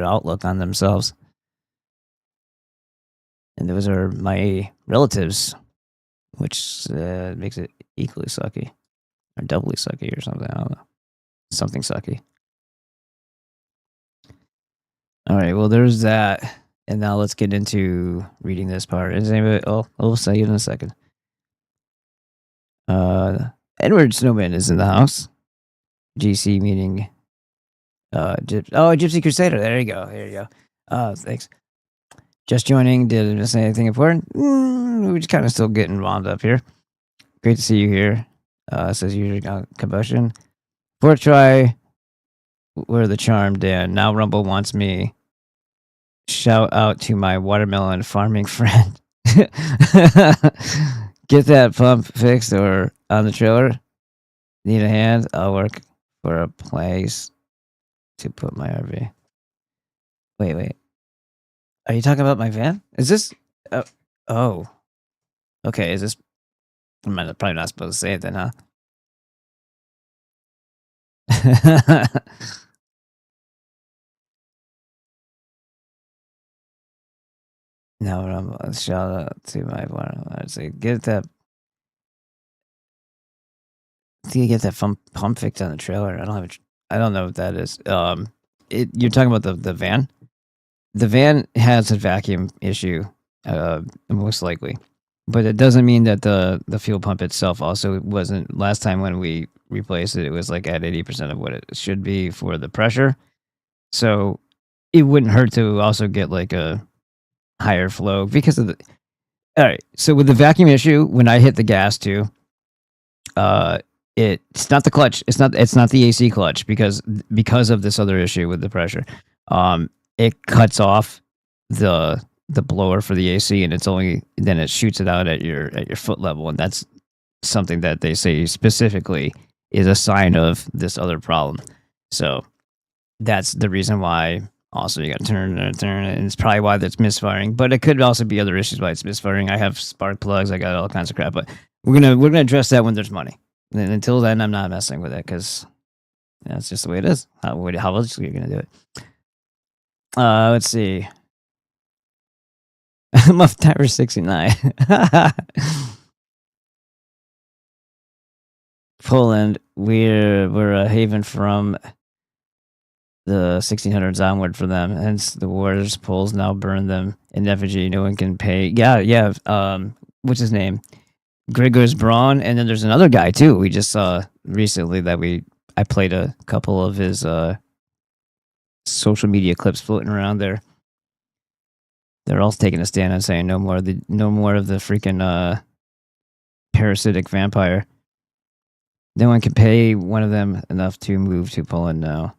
outlook on themselves. And those are my relatives, which makes it equally sucky. Or doubly sucky or something. I don't know. Something sucky. All right, well, there's that. And now let's get into reading this part. Is anybody... I'll say it in a second. Edward Snowman is in the house. GC meaning... Gypsy Crusader. There you go. Thanks. Just joining. Did I miss anything important? We're just kind of still getting wound up here. Great to see you here. Says usual combustion. Fourth try. We're the charm, Dan. Now Rumble wants me. Shout out to my watermelon farming friend. Get that pump fixed or on the trailer. Need a hand? I'll work for a place to put my RV. Wait. Are you talking about my van? Is this... oh. Okay, is this... I'm probably not supposed to say it then, huh? No, shout out to my one. I'd say get that pump fixed on the trailer. I don't know what that is. You're talking about the van? The van has a vacuum issue, most likely. But it doesn't mean that the fuel pump itself also wasn't. Last time when we replaced it, it was like at 80% of what it should be for the pressure. So it wouldn't hurt to also get like a higher flow because of the... All right, so with the vacuum issue, when I hit the gas too, it's not the clutch. It's not the AC clutch because of this other issue with the pressure. It cuts off the blower for the AC, and then it shoots it out at your foot level, and that's something that they say specifically is a sign of this other problem. So that's the reason why. Also, you got to turn, and it's probably why that's misfiring. But it could also be other issues why it's misfiring. I have spark plugs. I got all kinds of crap. But we're gonna address that when there's money. And until then, I'm not messing with it because that's just the way it is. How else are you gonna do it? Let's see. Muff Timer 69. Poland, we're a haven from the 1600s onward for them. Hence, the wars. Poles now burn them in effigy. No one can pay. Yeah. What's his name? Gregor's Braun, and then there's another guy too. We just saw recently that I played a couple of his social media clips floating around there. They're all taking a stand and saying no more of the freaking parasitic vampire. No one can pay one of them enough to move to Poland now.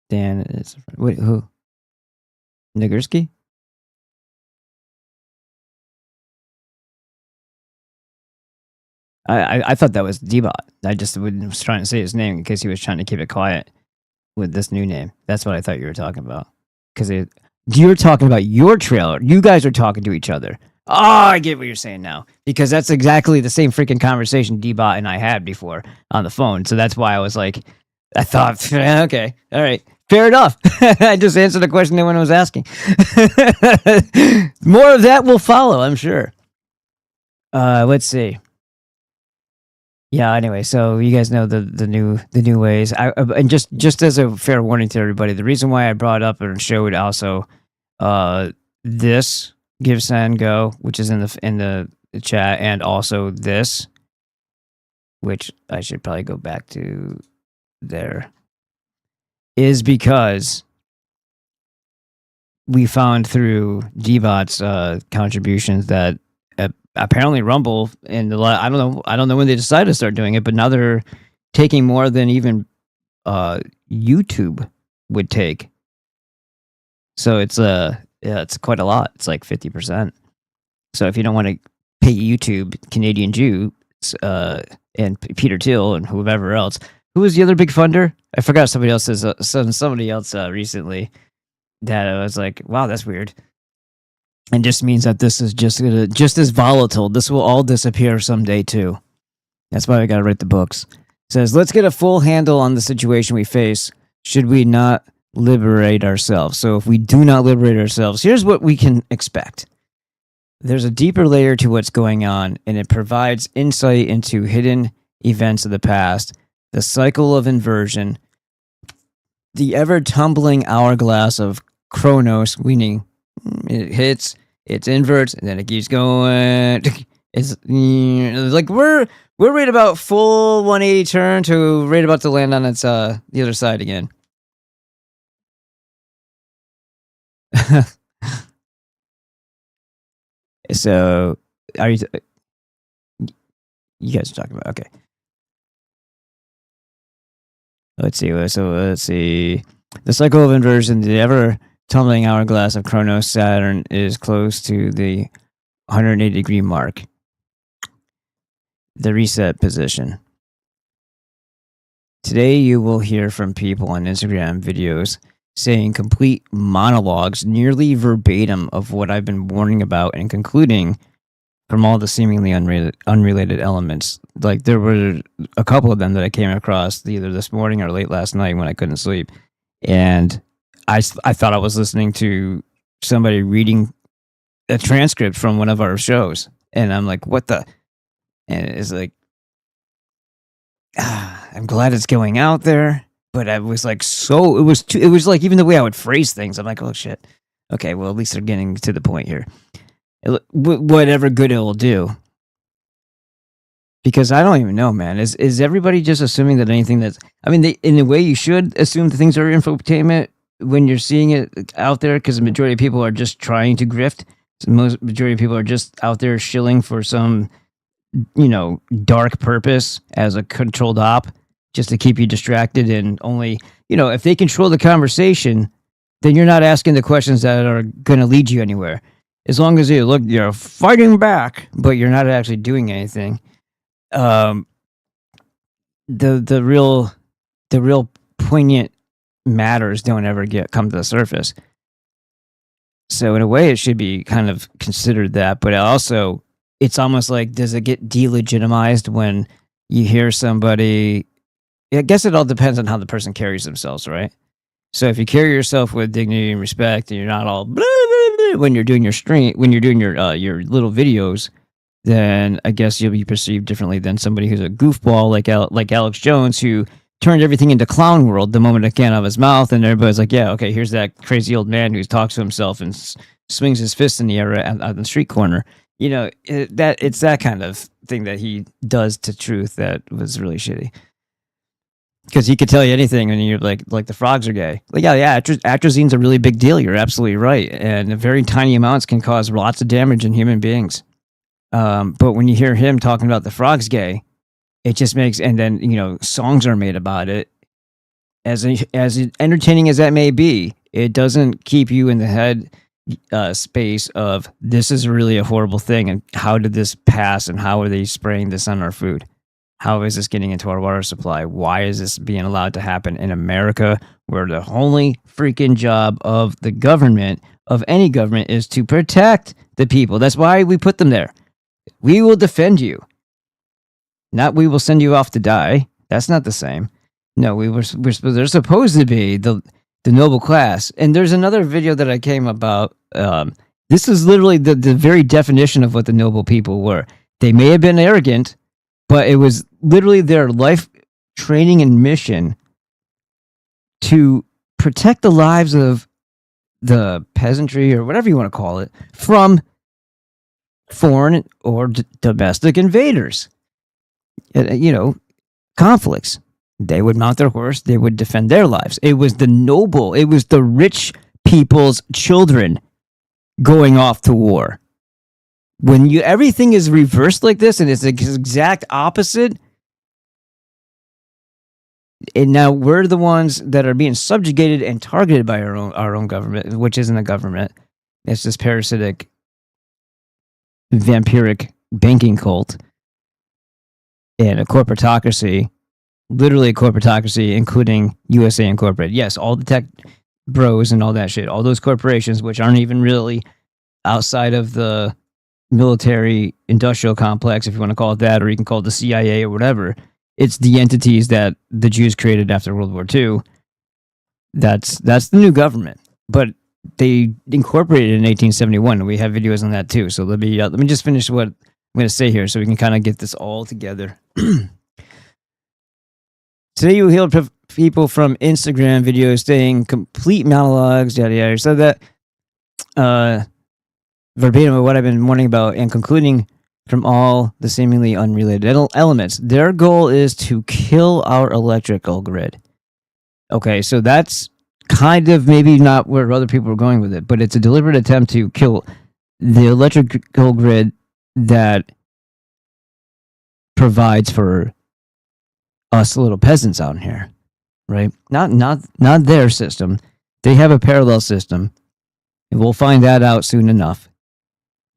Dan is wait, who? Nagurski? I thought that was D-Bot. I just was trying to say his name in case he was trying to keep it quiet with this new name. That's what I thought you were talking about. Because you're talking about your trailer. You guys are talking to each other. Oh, I get what you're saying now. Because that's exactly the same freaking conversation D-Bot and I had before on the phone. So that's why I was like, I thought, okay, all right. Fair enough. I just answered the question no one was asking. More of that will follow, I'm sure. Let's see. Yeah. Anyway, so you guys know the new ways. And just as a fair warning to everybody, the reason why I brought up and showed also this Give Send Go, which is in the chat, and also this, which I should probably go back to there, is because we found through D-Bot's contributions that apparently Rumble and I don't know when they decided to start doing it, but now they're taking more than even YouTube would take. So it's quite a lot. It's like 50%. So if you don't want to pay YouTube, Canadian Jew, and Peter Thiel and whoever else, who was the other big funder? I forgot somebody else recently that I was like, wow, that's weird. And just means that this is just as volatile. This will all disappear someday too. That's why I got to write the books. It says, let's get a full handle on the situation we face. Should we not liberate ourselves? So if we do not liberate ourselves, here's what we can expect. There's a deeper layer to what's going on, and it provides insight into hidden events of the past, the cycle of inversion, the ever-tumbling hourglass of Chronos, meaning it hits, it inverts, and then it keeps going. It's like we're right about full 180 turn to right about to land on its the other side again. So, are you guys are talking about? Okay. Let's see. The cycle of inversion, the ever tumbling hourglass of Chronos Saturn, is close to the 180-degree mark. The reset position. Today, you will hear from people on Instagram videos saying complete monologues, nearly verbatim, of what I've been warning about and concluding from all the seemingly unrelated elements. Like, there were a couple of them that I came across either this morning or late last night when I couldn't sleep. And I thought I was listening to somebody reading a transcript from one of our shows. And I'm like, what the? And it's like, I'm glad it's going out there. But I was like, it was like, even the way I would phrase things, I'm like, oh shit. Okay, well, at least they're getting to the point here. Whatever good it will do. Because I don't even know, man. Is everybody just assuming that anything that's... I mean, in a way, you should assume that things are infotainment when you're seeing it out there, because the majority of people are just trying to grift. The majority of people are just out there shilling for some, dark purpose as a controlled op, just to keep you distracted. And only, if they control the conversation, then you're not asking the questions that are going to lead you anywhere. As long as you're fighting back, but you're not actually doing anything. The real poignant matters don't ever come to the surface. So in a way, it should be kind of considered that, but also it's almost like, does it get delegitimized when you hear somebody? I guess it all depends on how the person carries themselves, right? So if you carry yourself with dignity and respect, and you're not all blah, blah, blah, when you're doing your stream, when you're doing your little videos, then I guess you'll be perceived differently than somebody who's a goofball like Alex Jones, who turned everything into clown world the moment it came out of his mouth, and everybody's like, yeah, okay, here's that crazy old man who talks to himself and swings his fist in the air on the street corner. You know, it's that kind of thing that he does to truth that was really shitty. Because he could tell you anything, and you're like the frogs are gay. Like, yeah, atrazine's a really big deal. You're absolutely right, and very tiny amounts can cause lots of damage in human beings. But when you hear him talking about the frogs gay, it just makes, and then songs are made about it. As entertaining as that may be, it doesn't keep you in the head space of this is really a horrible thing, and how did this pass, and how are they spraying this on our food? How is this getting into our water supply? Why is this being allowed to happen in America, where the only freaking job of the government, of any government, is to protect the people? That's why we put them there. We will defend you. Not we will send you off to die. That's not the same. No, they're supposed to be the noble class. And there's another video that I came about. This is literally the very definition of what the noble people were. They may have been arrogant, but it was literally their life training and mission to protect the lives of the peasantry, or whatever you want to call it, from foreign or domestic invaders. Conflicts. They would mount their horse. They would defend their lives. It was the noble. It was the rich people's children going off to war. When everything is reversed like this, and it's the exact opposite, and now we're the ones that are being subjugated and targeted by our own government, which isn't a government. It's this parasitic, vampiric banking cult and a corporatocracy, literally a corporatocracy, including USA Incorporated. Yes, all the tech bros and all that shit, all those corporations, which aren't even really outside of the military industrial complex, if you want to call it that, or you can call it the CIA or whatever. It's the entities that the Jews created after World War II. That's the new government, but they incorporated it in 1871, and we have videos on that too. So let me just finish what I'm going to say here, so we can kind of get this all together. Today you healed people from Instagram videos saying complete monologues, yada yada. So that verbatim of what I've been warning about, and concluding from all the seemingly unrelated elements. Their goal is to kill our electrical grid. Okay, so that's kind of maybe not where other people are going with it, but it's a deliberate attempt to kill the electrical grid that provides for us little peasants out here, right? Not their system. They have a parallel system, and we'll find that out soon enough.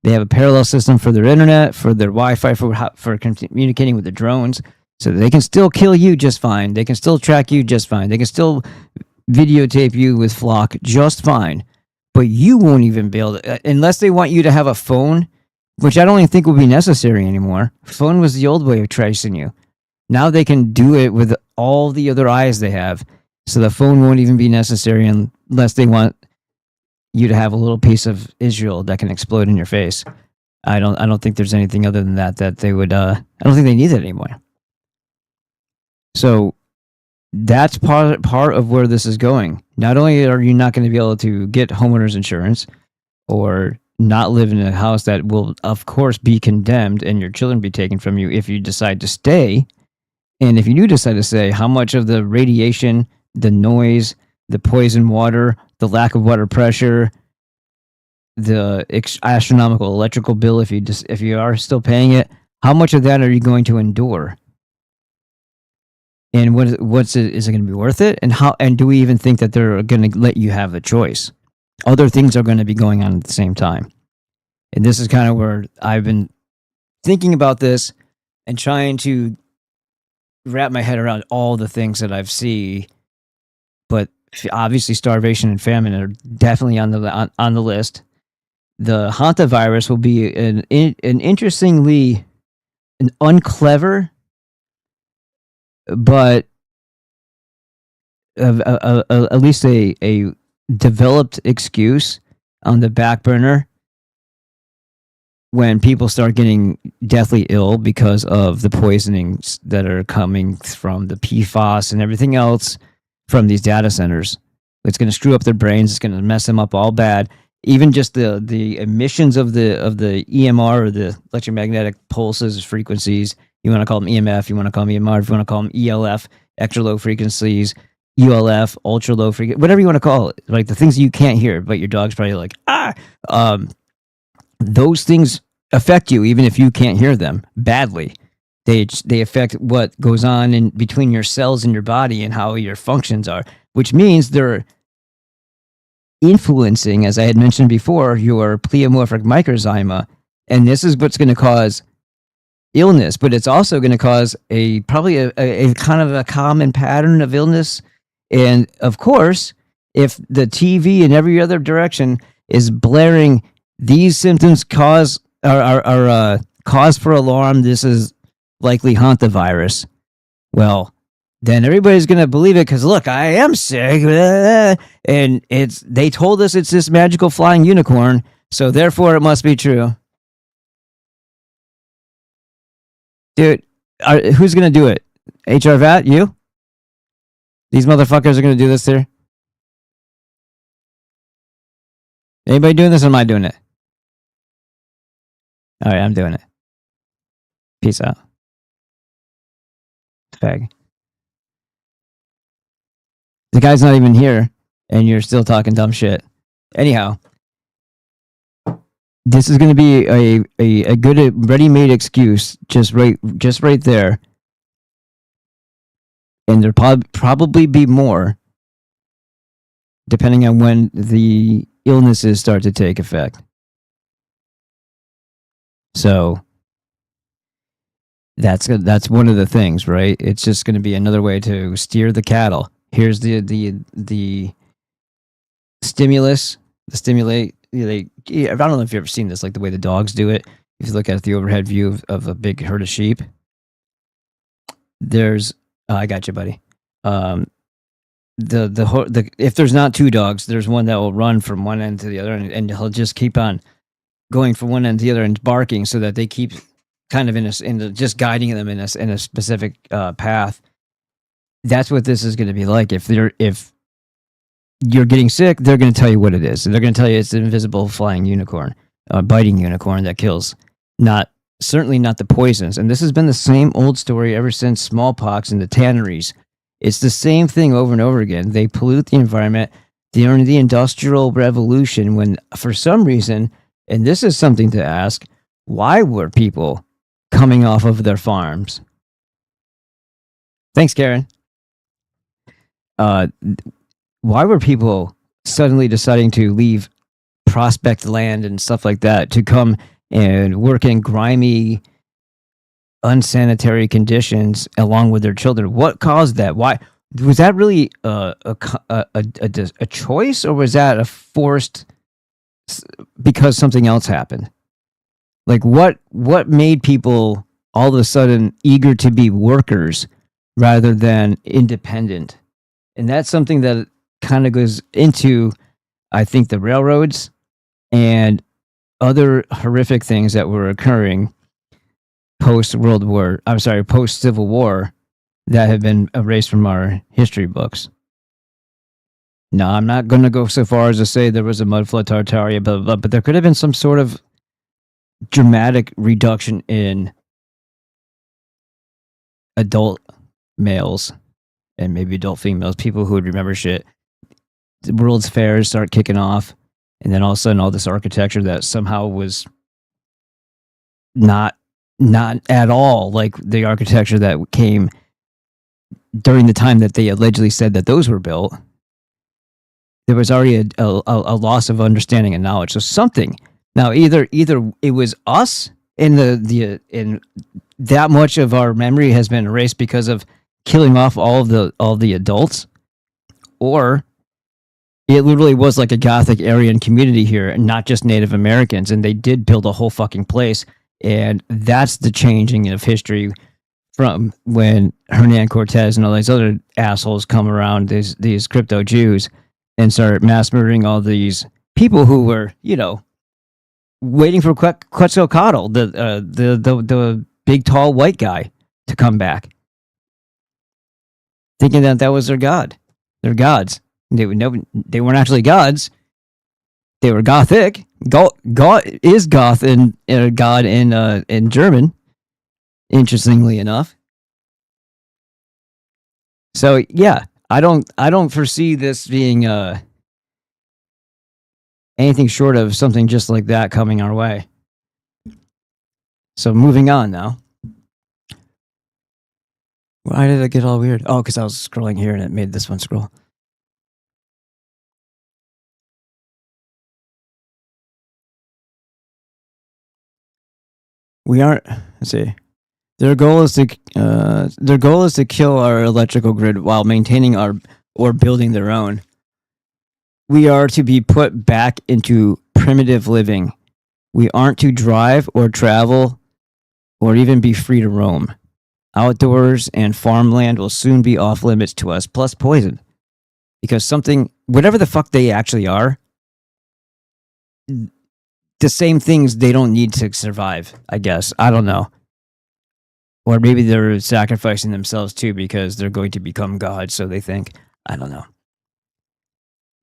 They have a parallel system for their internet, for their Wi-Fi, for communicating with the drones, so they can still kill you just fine. They can still track you just fine. They can still videotape you with Flock just fine. But you won't even be able to, unless they want you to have a phone, which I don't even think will be necessary anymore. Phone was the old way of tracing you. Now they can do it with all the other eyes they have, so the phone won't even be necessary unless they want you to have a little piece of Israel that can explode in your face. I don't think there's anything other than that they would. I don't think they need it anymore. So that's part of where this is going. Not only are you not going to be able to get homeowners insurance, or not live in a house that will, of course, be condemned and your children be taken from you if you decide to stay. And if you do decide to stay, how much of the radiation, the noise, the poison water, the lack of water pressure, the astronomical electrical bill, if you are still paying it, how much of that are you going to endure? And is it going to be worth it? And do we even think that they're going to let you have a choice? Other things are going to be going on at the same time. And this is kind of where I've been thinking about this and trying to wrap my head around all the things that I've seen. But obviously starvation and famine are definitely on the list. The hantavirus will be an unclever but at least a developed excuse on the back burner when people start getting deathly ill because of the poisonings that are coming from the PFAS and everything else from these data centers. It's going to screw up their brains. It's going to mess them up all bad. Even just the emissions of the EMR, or the electromagnetic pulses, frequencies. You want to call them EMF, you want to call them EMR, if you want to call them ELF, extra low frequencies, ULF, ultra low frequency, whatever you want to call it. Like the things you can't hear, but your dog's probably like, those things affect you even if you can't hear them badly. They affect what goes on in between your cells in your body and how your functions are, which means they're influencing, as I had mentioned before, your pleomorphic microzyma. And this is what's going to cause illness, but it's also going to cause probably a kind of a common pattern of illness. And of course, if the TV in every other direction is blaring these symptoms cause cause for alarm, this is likely hantavirus, well, then everybody's going to believe it because, look, I am sick. And they told us it's this magical flying unicorn, so therefore it must be true. Dude, who's going to do it? HR VAT? You? These motherfuckers are going to do this here? Anybody doing this or am I doing it? All right, I'm doing it. Peace out. Fag. The guy's not even here, and you're still talking dumb shit. Anyhow, this is going to be a good ready-made excuse, just right there, and there'll probably be more, depending on when the illnesses start to take effect. So that's one of the things, right? It's just going to be another way to steer the cattle. Here's the stimulus, the stimulate. I don't know if you've ever seen this, like the way the dogs do it. If you look at the overhead view of a big herd of sheep, there's I got you, buddy. If there's not two dogs, there's one that will run from one end to the other, and he'll just keep on going from one end to the other and barking so that they keep kind of just guiding them in a specific path. That's what this is going to be like. If you're getting sick, they're going to tell you what it is. They're going to tell you it's an invisible flying unicorn, biting unicorn that kills. Certainly not the poisons. And this has been the same old story ever since smallpox and the tanneries. It's the same thing over and over again. They pollute the environment during the Industrial Revolution when, for some reason, and this is something to ask, why were people coming off of their farms? Thanks, Karen. Why were people suddenly deciding to leave prospect land and stuff like that to come and work in grimy, unsanitary conditions along with their children? What caused that? Why was that really a choice, or was that a forced because something else happened? Like what made people all of a sudden eager to be workers rather than independent? And that's something that kind of goes into, I think, the railroads and other horrific things that were occurring post-Civil War that have been erased from our history books. Now, I'm not going to go so far as to say there was a mud flood, Tartaria, blah, blah, blah, but there could have been some sort of dramatic reduction in adult males and maybe adult females, people who would remember shit. The World's Fairs start kicking off, and then all of a sudden all this architecture that somehow was not at all like the architecture that came during the time that they allegedly said that those were built. There was already a loss of understanding and knowledge. So something. Now, either it was us in in that much of our memory has been erased because of killing off all the adults, or it literally was like a Gothic Aryan community here, and not just Native Americans, and they did build a whole fucking place, and that's the changing of history from when Hernan Cortez and all these other assholes come around, these crypto Jews, and start mass murdering all these people who were, waiting for Quetzalcoatl, the big tall white guy, to come back, thinking that was their god, their gods. They weren't actually gods. They were Gothic. God is goth and God in German. Interestingly enough. So yeah, I don't foresee this being anything short of something just like that coming our way. So moving on now. Why did it get all weird? Oh, because I was scrolling here and it made this one scroll. We aren't. Let's see. Their goal is to kill our electrical grid while maintaining or building their own. We are to be put back into primitive living. We aren't to drive or travel or even be free to roam. Outdoors and farmland will soon be off limits to us, plus poison. Because whatever the fuck they actually are, the same things they don't need to survive, I guess. I don't know. Or maybe they're sacrificing themselves too because they're going to become gods, so they think. I don't know.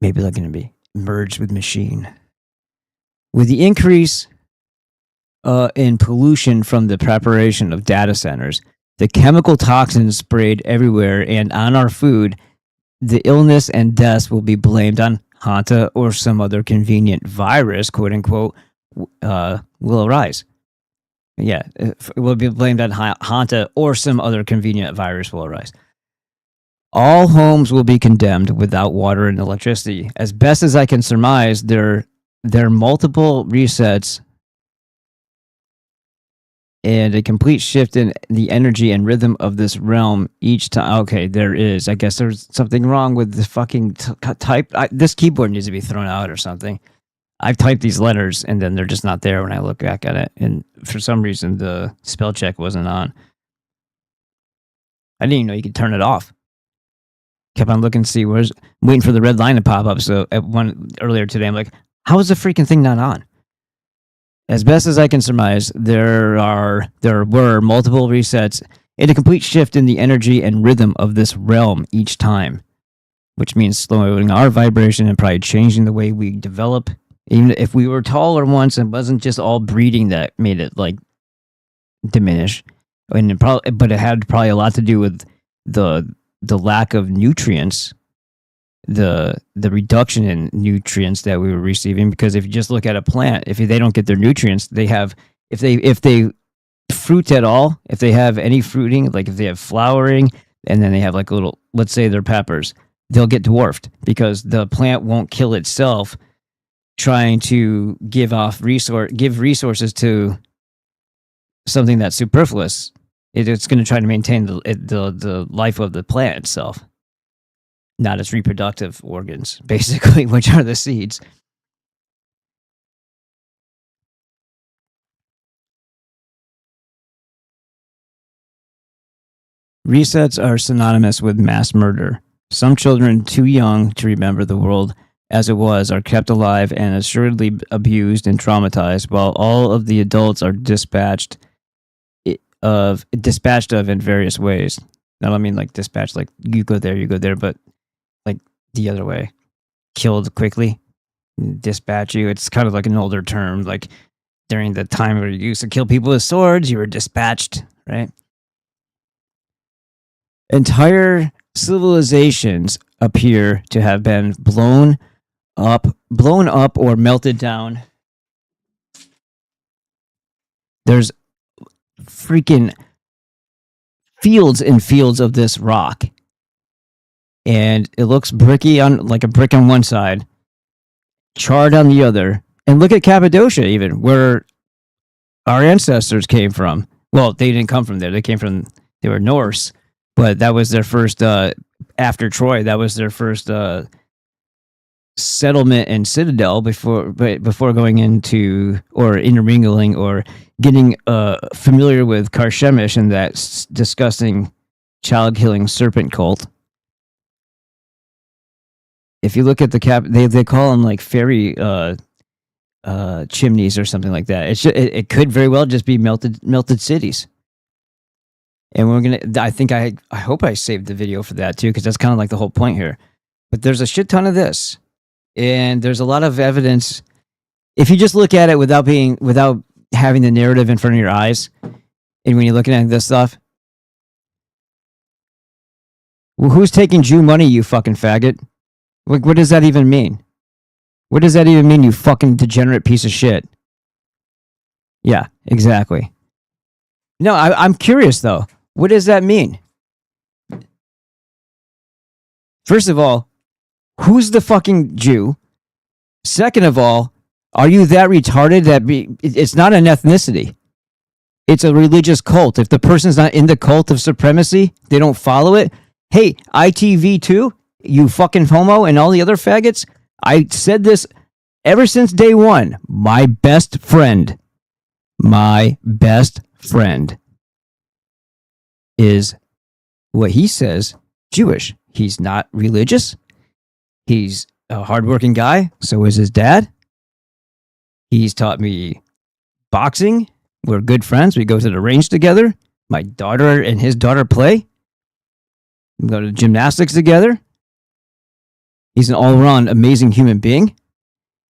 Maybe they're going to be merged with machine. With the increase in pollution from the preparation of data centers, the chemical toxins sprayed everywhere and on our food, the illness and deaths will be blamed on Hanta or some other convenient virus, quote unquote, will arise. Yeah, it will be blamed on Hanta or some other convenient virus will arise. All homes will be condemned without water and electricity. As best as I can surmise, there are multiple resets and a complete shift in the energy and rhythm of this realm each time. Okay, there is. I guess there's something wrong with the fucking type. This keyboard needs to be thrown out or something. I've typed these letters and then they're just not there when I look back at it. And for some reason, the spell check wasn't on. I didn't even know you could turn it off. Kept on looking to see waiting for the red line to pop up. So at one earlier today, I'm like, how is the freaking thing not on? As best as I can surmise, there were multiple resets and a complete shift in the energy and rhythm of this realm each time, which means slowing our vibration and probably changing the way we develop. Even if we were taller once, it wasn't just all breeding that made it like diminish, but it had probably a lot to do with the lack of nutrients, the reduction in nutrients that we were receiving. Because if you just look at a plant, if they don't get their nutrients, if they fruit at all, if they have any fruiting, like if they have flowering, and then they have like a little, let's say they're peppers, they'll get dwarfed because the plant won't kill itself trying to give resources to something that's superfluous. It's going to try to maintain the life of the plant itself, not its reproductive organs, basically, which are the seeds. Resets are synonymous with mass murder. Some children too young to remember the world as it was are kept alive and assuredly abused and traumatized, while all of the adults are dispatched of in various ways. Now, I mean like dispatched, like you go there, but like the other way, killed quickly, dispatch you. It's kind of like an older term, like during the time where you used to kill people with swords, you were dispatched, right? Entire civilizations appear to have been blown up or melted down. There's freaking fields and fields of this rock, and it looks bricky on like a brick on one side, charred on the other. And look at Cappadocia, even where our ancestors came from. Well, they didn't come from there. They were Norse, but that was their first after Troy. That was their first settlement and Citadel before going into or intermingling or getting familiar with Karshemish and that disgusting child-killing serpent cult. If you look at the they call them like fairy chimneys or something like that. It could very well just be melted cities. And we're gonna. I hope I saved the video for that too, because that's kind of like the whole point here. But there's a shit ton of this, and there's a lot of evidence. If you just look at it without having the narrative in front of your eyes, and when you're looking at this stuff, well, who's taking Jew money? You fucking faggot! Like, what does that even mean? What does that even mean? You fucking degenerate piece of shit! Yeah, exactly. No, I'm curious though. What does that mean? First of all, who's the fucking Jew? Second of all, are you that retarded that it's not an ethnicity? It's a religious cult. If the person's not in the cult of supremacy, they don't follow it. Hey, ITV2, you fucking homo and all the other faggots, I said this ever since day one. My best friend is what he says Jewish. He's not religious. He's a hardworking guy. So is his dad. He's taught me boxing. We're good friends. We go to the range together. My daughter and his daughter play. We go to gymnastics together. He's an all-around amazing human being.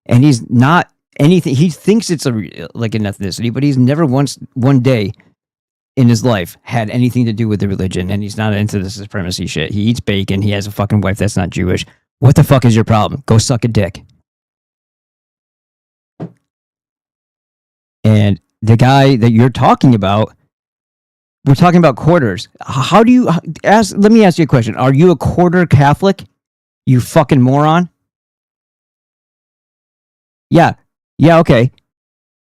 And he's not anything. He thinks it's like an ethnicity, but he's never once one day in his life had anything to do with the religion, and he's not into the supremacy shit. He eats bacon. He has a fucking wife that's not Jewish. What the fuck is your problem? Go suck a dick. And the guy that you're talking about, we're talking about quarters. How do you let me ask you a question. Are you a quarter Catholic? You fucking moron? Yeah, okay.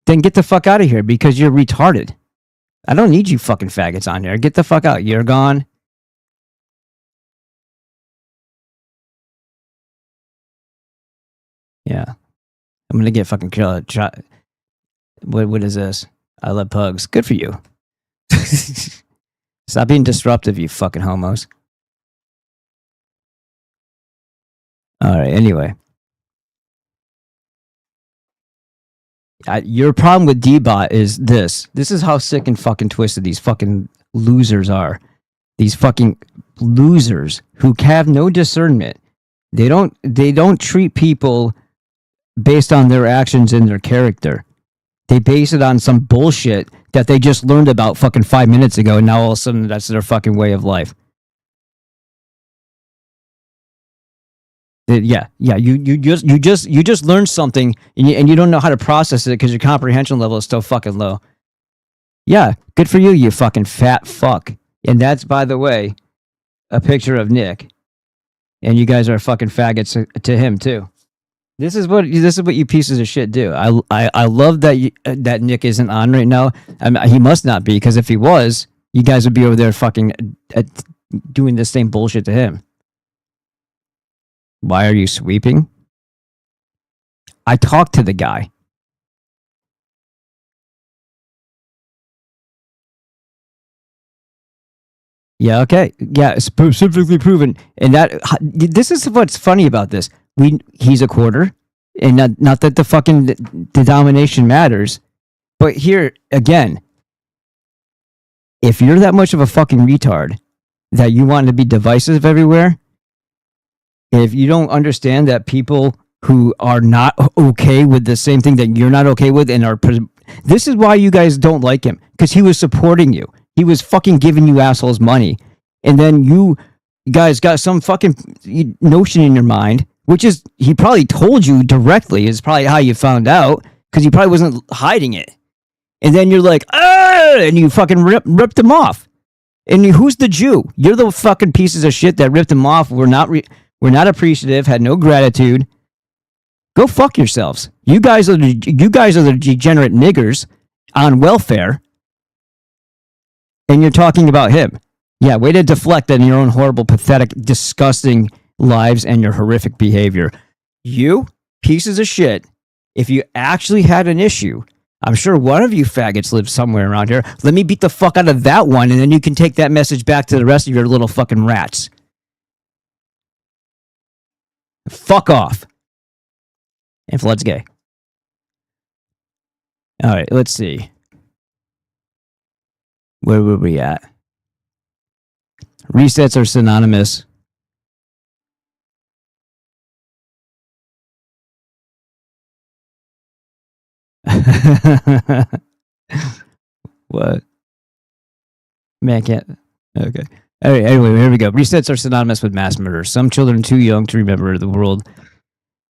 Then get the fuck out of here because you're retarded. I don't need you fucking faggots on here. Get the fuck out. You're gone. Yeah. I'm going to get fucking killed. What is this? I love pugs. Good for you. Stop being disruptive, you fucking homos. All right, anyway. Your problem with D-Bot is this. This is how sick and fucking twisted these fucking losers are. These fucking losers who have no discernment. They don't treat people based on their actions and their character. They base it on some bullshit that they just learned about fucking 5 minutes ago, and now all of a sudden that's their fucking way of life. Yeah. You just learned something, and you don't know how to process it because your comprehension level is so fucking low. Yeah, good for you, you fucking fat fuck. And that's, by the way, a picture of Nick. And you guys are fucking faggots to him too. This is what you pieces of shit do. I love that that Nick isn't on right now. He must not be, because if he was, you guys would be over there fucking doing the same bullshit to him. Why are you sweeping? I talked to the guy. Yeah, okay. Yeah, it's specifically proven. And this is what's funny about this. He's a quarter, and not that the fucking denomination matters, but here again, if you're that much of a fucking retard that you want to be divisive everywhere, if you don't understand that people who are not okay with the same thing that you're not okay with this is why you guys don't like him, because he was supporting you. He was fucking giving you assholes money, and then you guys got some fucking notion in your mind, which is, he probably told you directly, is probably how you found out, because he probably wasn't hiding it. And then you're like, and you fucking ripped him off. And who's the Jew? You're the fucking pieces of shit that ripped him off. We're not appreciative, had no gratitude. Go fuck yourselves. You guys are the degenerate niggers on welfare, and you're talking about him. Yeah, way to deflect on your own horrible, pathetic, disgusting lives and your horrific behavior. You pieces of shit, if you actually had an issue, I'm sure one of you faggots lives somewhere around here. Let me beat the fuck out of that one, and then you can take that message back to the rest of your little fucking rats. Fuck off. And Flood's gay. All right, let's see. Where were we at? Resets are synonymous. What? Man can't. Okay. All right, anyway, here we go. Resets are synonymous with mass murder. Some children too young to remember the world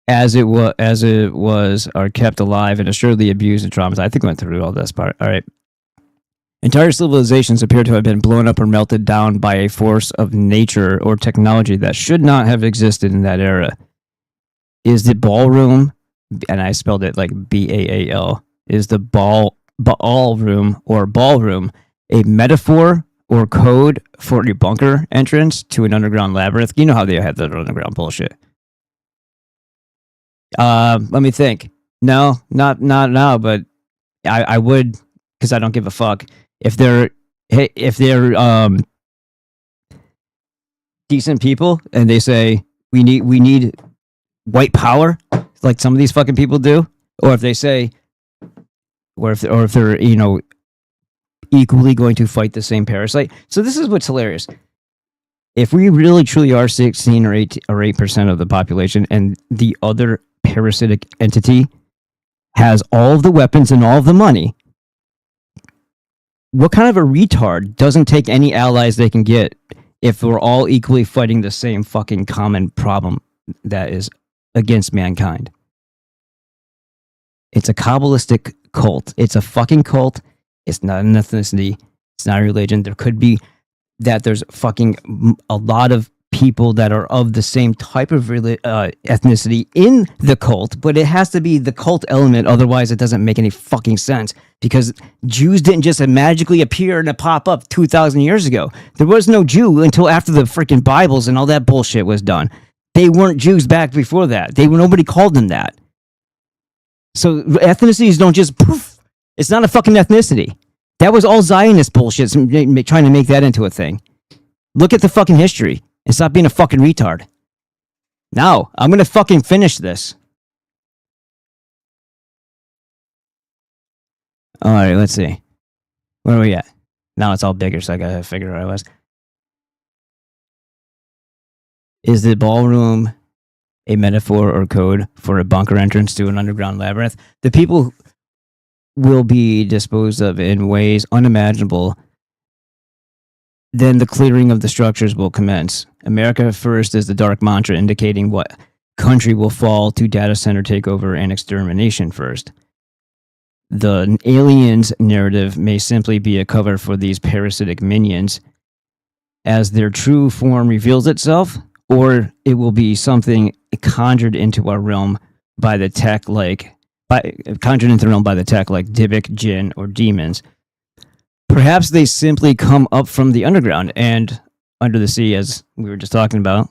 as it was are kept alive and assuredly abused and traumatized. I think I went through all this part. All right. Entire civilizations appear to have been blown up or melted down by a force of nature or technology that should not have existed in that era. Is the ballroom, and I spelled it like B-A-A-L, is the ballroom or ballroom a metaphor or code for a bunker entrance to an underground labyrinth? You know how they had that underground bullshit. Let me think. No, not now, but I would, because I don't give a fuck. If they're decent people and they say we need white power, like some of these fucking people do, or if they say, or if they're equally going to fight the same parasite. So this is what's hilarious. If we really truly are 16 or 8% of the population, and the other parasitic entity has all of the weapons and all of the money, what kind of a retard doesn't take any allies they can get if we're all equally fighting the same fucking common problem that is against mankind? It's a Kabbalistic cult. It's a fucking cult. It's not an ethnicity. It's not a religion. There could be that there's fucking a lot of people that are of the same type of ethnicity in the cult, but it has to be the cult element. Otherwise, it doesn't make any fucking sense, because Jews didn't just magically appear and pop up 2,000 years ago. There was no Jew until after the freaking Bibles and all that bullshit was done. They weren't Jews back before that. Nobody called them that. So ethnicities don't just poof. It's not a fucking ethnicity. That was all Zionist bullshit, trying to make that into a thing. Look at the fucking history and stop being a fucking retard. Now, I'm going to fucking finish this. All right, let's see. Where are we at? Now it's all bigger, so I got to figure out where I was. Is the ballroom a metaphor or code for a bunker entrance to an underground labyrinth? The people will be disposed of in ways unimaginable. Then the clearing of the structures will commence. America first is the dark mantra indicating what country will fall to data center takeover and extermination first. The aliens narrative may simply be a cover for these parasitic minions as their true form reveals itself, or it will be something conjured into our realm by the tech like Dybbuk, Jinn, or demons. Perhaps they simply come up from the underground and under the sea, as we were just talking about.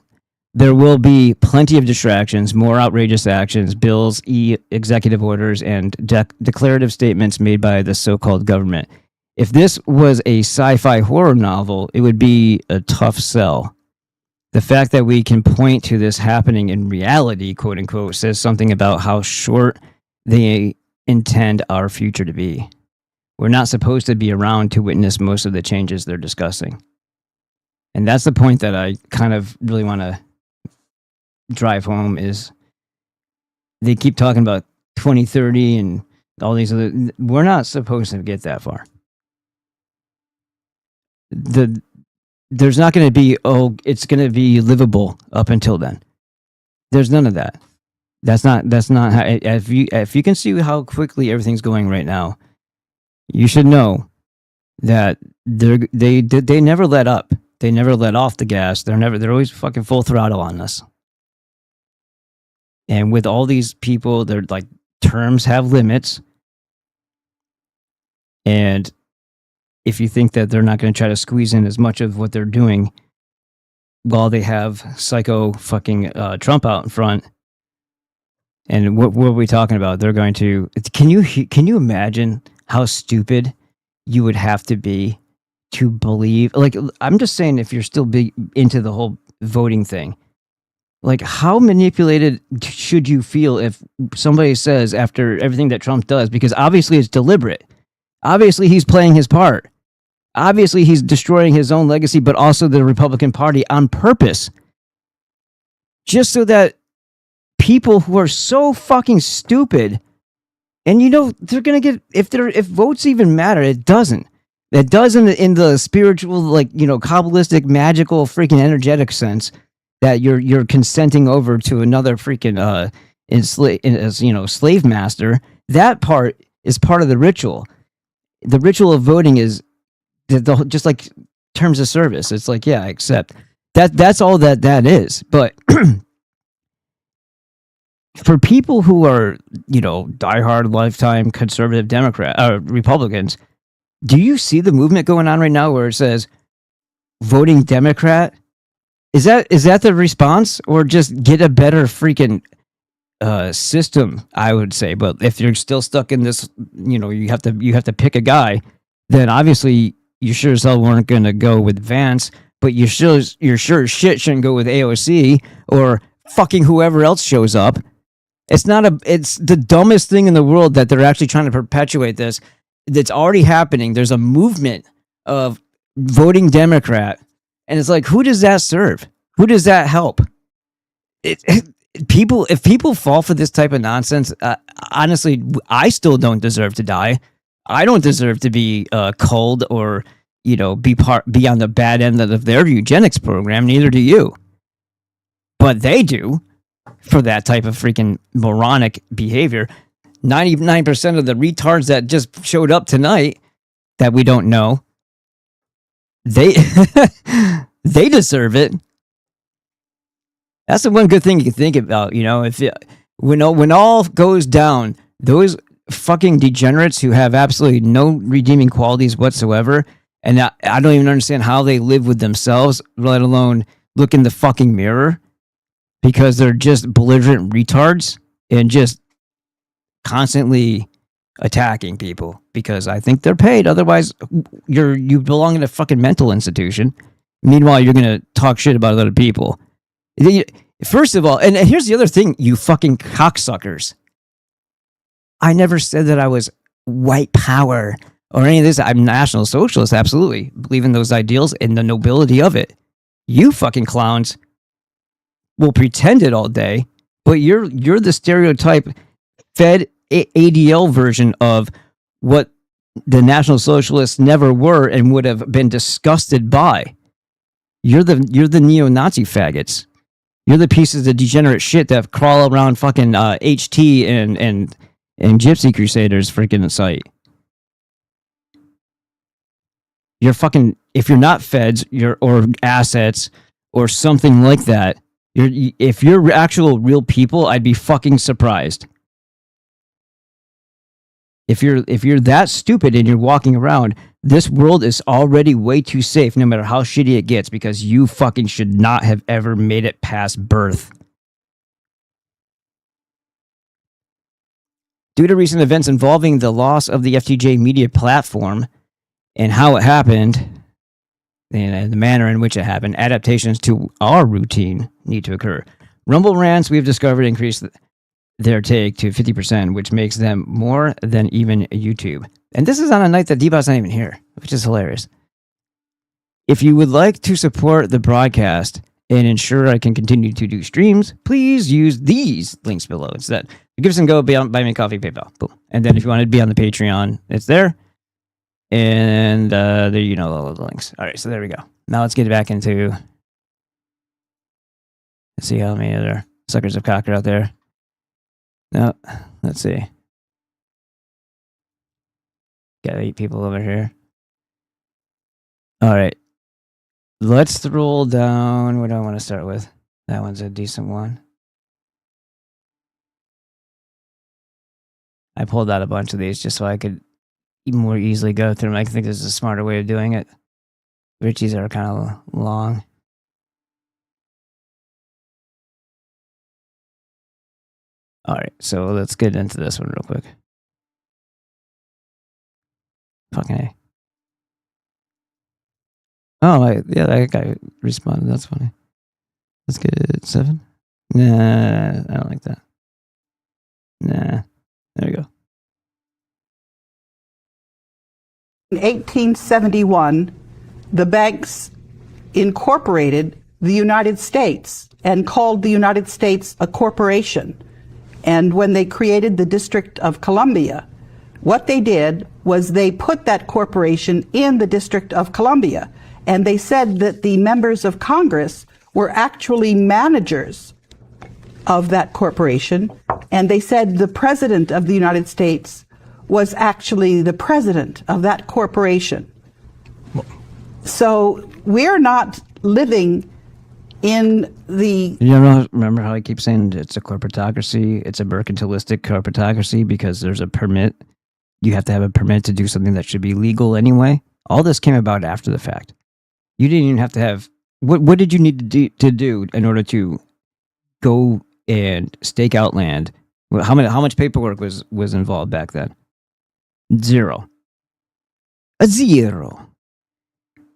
There will be plenty of distractions, more outrageous actions, bills, executive orders, and declarative statements made by the so-called government. If this was a sci-fi horror novel, it would be a tough sell. The fact that we can point to this happening in reality, quote unquote, says something about how short they intend our future to be. We're not supposed to be around to witness most of the changes they're discussing. And that's the point that I kind of really want to drive home, is they keep talking about 2030 and all these other... We're not supposed to get that far. There's not going to be, it's going to be livable up until then. There's none of that. That's not how... If you can see how quickly everything's going right now, you should know that they never let up. They never let off the gas. They're always fucking full throttle on us. And with all these people, they're like, terms have limits. And if you think that they're not going to try to squeeze in as much of what they're doing while they have psycho fucking Trump out in front, And what are we talking about? They're going to. Can you imagine how stupid you would have to be to believe? Like, I'm just saying, if you're still big into the whole voting thing, like, how manipulated should you feel if somebody says after everything that Trump does? Because obviously it's deliberate. Obviously he's playing his part. Obviously he's destroying his own legacy, but also the Republican Party on purpose, just so that people who are so fucking stupid, and they're gonna get, if votes even matter, it doesn't. It doesn't in the spiritual, like, Kabbalistic, magical, freaking energetic sense that you're consenting over to another freaking slave master. That part is part of the ritual. The ritual of voting is just like terms of service. It's like, yeah, I accept that. That's all that is. But for people who are, diehard, lifetime conservative Republicans, do you see the movement going on right now where it says voting Democrat? Is that the response, or just get a better freaking system? I would say, but if you're still stuck in this, you have to pick a guy, then obviously you sure as hell weren't going to go with Vance, but you're sure as shit shouldn't go with AOC or fucking whoever else shows up. It's the dumbest thing in the world that they're actually trying to perpetuate this. That's already happening. There's a movement of voting Democrat, and it's like, who does that serve? Who does that help? If people fall for this type of nonsense, honestly, I still don't deserve to die. I don't deserve to be culled or be on the bad end of their eugenics program. Neither do you. But they do, for that type of freaking moronic behavior. 99% of the retards that just showed up tonight that we don't know, they they deserve it. That's the one good thing you can think about, when all goes down, those fucking degenerates who have absolutely no redeeming qualities whatsoever, and I don't even understand how they live with themselves, let alone look in the fucking mirror, because they're just belligerent retards and just constantly attacking people because I think they're paid. Otherwise, you belong in a fucking mental institution. Meanwhile, you're going to talk shit about other people. First of all, and here's the other thing, you fucking cocksuckers. I never said that I was white power or any of this. I'm National Socialist, absolutely. Believe in those ideals and the nobility of it. You fucking clowns will pretend it all day, but you're the stereotype Fed ADL version of what the National Socialists never were and would have been disgusted by. You're the neo-Nazi faggots. You're the pieces of degenerate shit that crawl around fucking HT and Gypsy Crusaders freaking site. You're fucking, if you're not feds, or assets or something like that. If you're actual real people, I'd be fucking surprised. If you're that stupid and you're walking around, this world is already way too safe, no matter how shitty it gets, because you fucking should not have ever made it past birth. Due to recent events involving the loss of the FTJMedia platform and how it happened, and the manner in which it happened, adaptations to our routine need to occur. Rumble Rants, we have discovered, increased their take to 50%, which makes them more than even YouTube. And this is on a night that Deebot's not even here, which is hilarious. If you would like to support the broadcast and ensure I can continue to do streams, please use these links below instead. Give us a go, buy me coffee, PayPal. Boom. And then if you want to be on the Patreon, it's there. And there, all of the links. All right, so there we go. Now let's get back into. Let's see how many other suckers of cock are out there. No, let's see. Got 8 people over here. All right. Let's scroll down. What do I want to start with? That one's a decent one. I pulled out a bunch of these just so I could more easily go through them. I think this is a smarter way of doing it. Richie's are kind of long. All right, so let's get into this one real quick. Fucking A. Oh, yeah, that guy responded. That's funny. Let's get it 7. Nah, I don't like that. Nah, there you go. In 1871, the banks incorporated the United States and called the United States a corporation. And when they created the District of Columbia, what they did was they put that corporation in the District of Columbia. And they said that the members of Congress were actually managers of that corporation. And they said the President of the United States was actually the president of that corporation. So we're not living in the... You remember how I keep saying it's a corporatocracy? It's a mercantilistic corporatocracy because there's a permit. You have to have a permit to do something that should be legal anyway. All this came about after the fact. You didn't even have to have... What did you need to do in order to go and stake out land? How much paperwork was involved back then? Zero. A zero.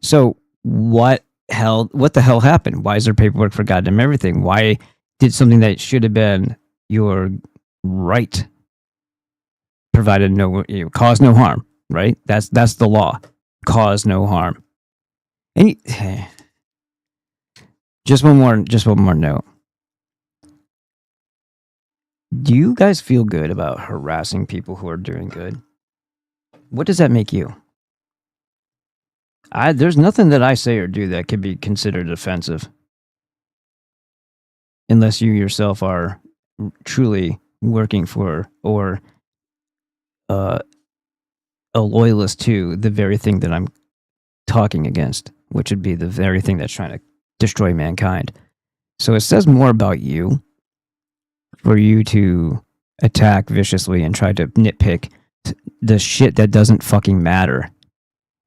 So what the hell happened? Why is there paperwork for goddamn everything? Why did something that should have been your right provided cause no harm, right? That's the law. Cause no harm. And just one more note. Do you guys feel good about harassing people who are doing good? What does that make you? There's nothing that I say or do that could be considered offensive. Unless you yourself are truly working for or a loyalist to the very thing that I'm talking against, which would be the very thing that's trying to destroy mankind. So it says more about you for you to attack viciously and try to nitpick the shit that doesn't fucking matter.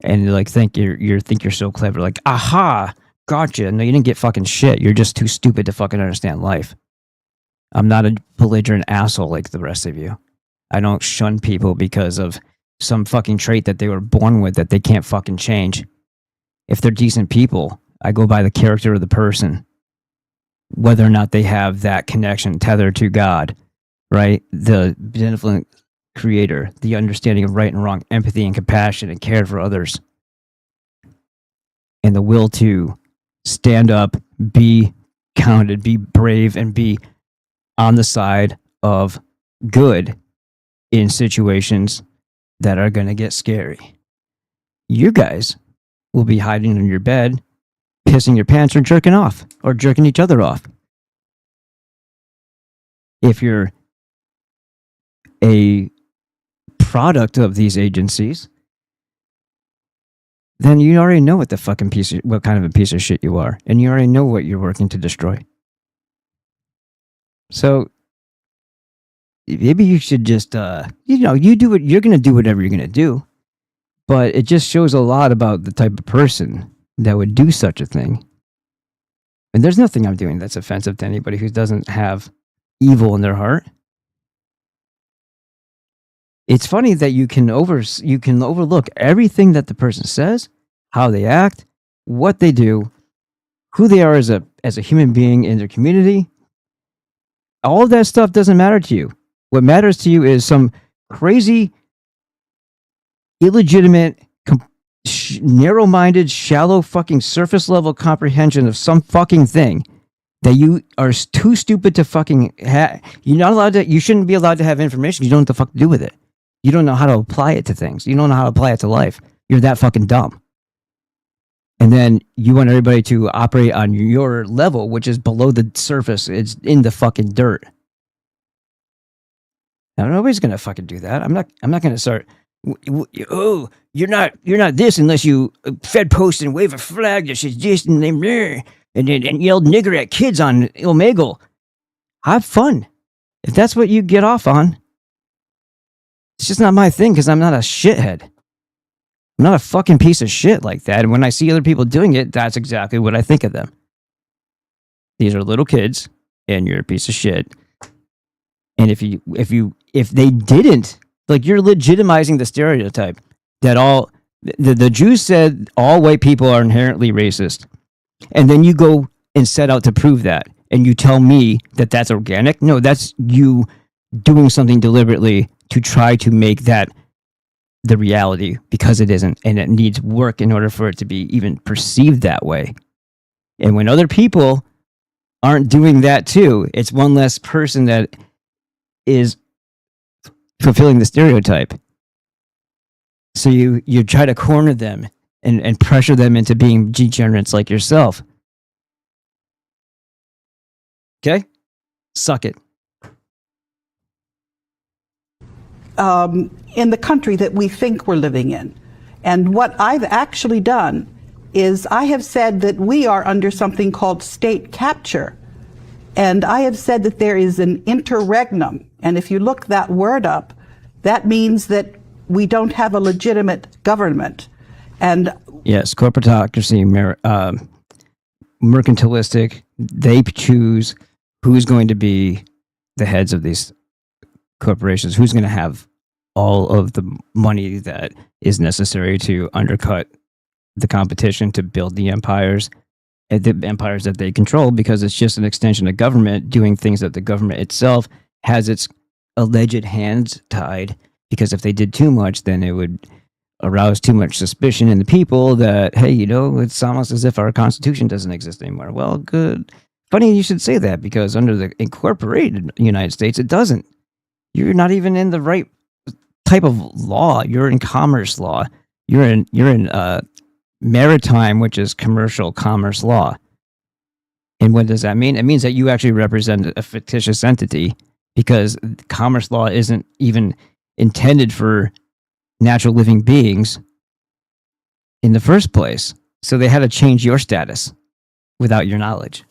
And like think you're so clever, like, aha, gotcha. No, you didn't get fucking shit. You're just too stupid to fucking understand life. I'm not a belligerent asshole like the rest of you. I don't shun people because of some fucking trait that they were born with that they can't fucking change. If they're decent people, I go by the character of the person, whether or not they have that connection tethered to God, right? The benevolent creator, the understanding of right and wrong, empathy and compassion and care for others, and the will to stand up, be counted, be brave, and be on the side of good in situations that are going to get scary. You guys will be hiding in your bed, pissing your pants or jerking off, or jerking each other off. If you're a product of these agencies, then you already know what kind of a piece of shit you are, and you already know what you're working to destroy. So maybe you should just, you do it. You're going to do whatever you're going to do, but it just shows a lot about the type of person that would do such a thing. And there's nothing I'm doing that's offensive to anybody who doesn't have evil in their heart. It's funny that you can overlook everything that the person says, how they act, what they do, who they are as a human being in their community. All of that stuff doesn't matter to you. What matters to you is some crazy, illegitimate, narrow-minded, shallow, fucking surface-level comprehension of some fucking thing that you are too stupid to fucking have. You shouldn't be allowed to have information. You don't know what the fuck to do with it. You don't know how to apply it to things. You don't know how to apply it to life. You're that fucking dumb. And then you want everybody to operate on your level, which is below the surface. It's in the fucking dirt. Now, nobody's gonna fucking do that. I'm not gonna start. Oh, you're not this unless you Fed post and wave a flag that says this and yell nigger at kids on Omegle. Have fun. If that's what you get off on. It's just not my thing because I'm not a shithead. I'm not a fucking piece of shit like that. And when I see other people doing it, that's exactly what I think of them. These are little kids, and you're a piece of shit. And if they didn't, like, you're legitimizing the stereotype that all the Jews said all white people are inherently racist, and then you go and set out to prove that, and you tell me that that's organic. No, that's you doing something deliberately to try to make that the reality, because it isn't, and it needs work in order for it to be even perceived that way. And when other people aren't doing that too, it's one less person that is fulfilling the stereotype. So you try to corner them and pressure them into being degenerates like yourself. Okay? Suck it. In the country that we think we're living in. And what I've actually done is I have said that we are under something called state capture. And I have said that there is an interregnum. And if you look that word up, that means that we don't have a legitimate government. And yes, corporatocracy, mercantilistic. They choose who's going to be the heads of these corporations, who's going to have all of the money that is necessary to undercut the competition to build the empires that they control, because it's just an extension of government doing things that the government itself has its alleged hands tied, because if they did too much, then it would arouse too much suspicion in the people that, hey, it's almost as if our Constitution doesn't exist anymore. Well, good. Funny you should say that, because under the incorporated United States, it doesn't. You're not even in the right type of law. You're in commerce law. You're in maritime, which is commercial commerce law. And what does that mean? It means that you actually represent a fictitious entity, because commerce law isn't even intended for natural living beings in the first place. So they had to change your status without your knowledge.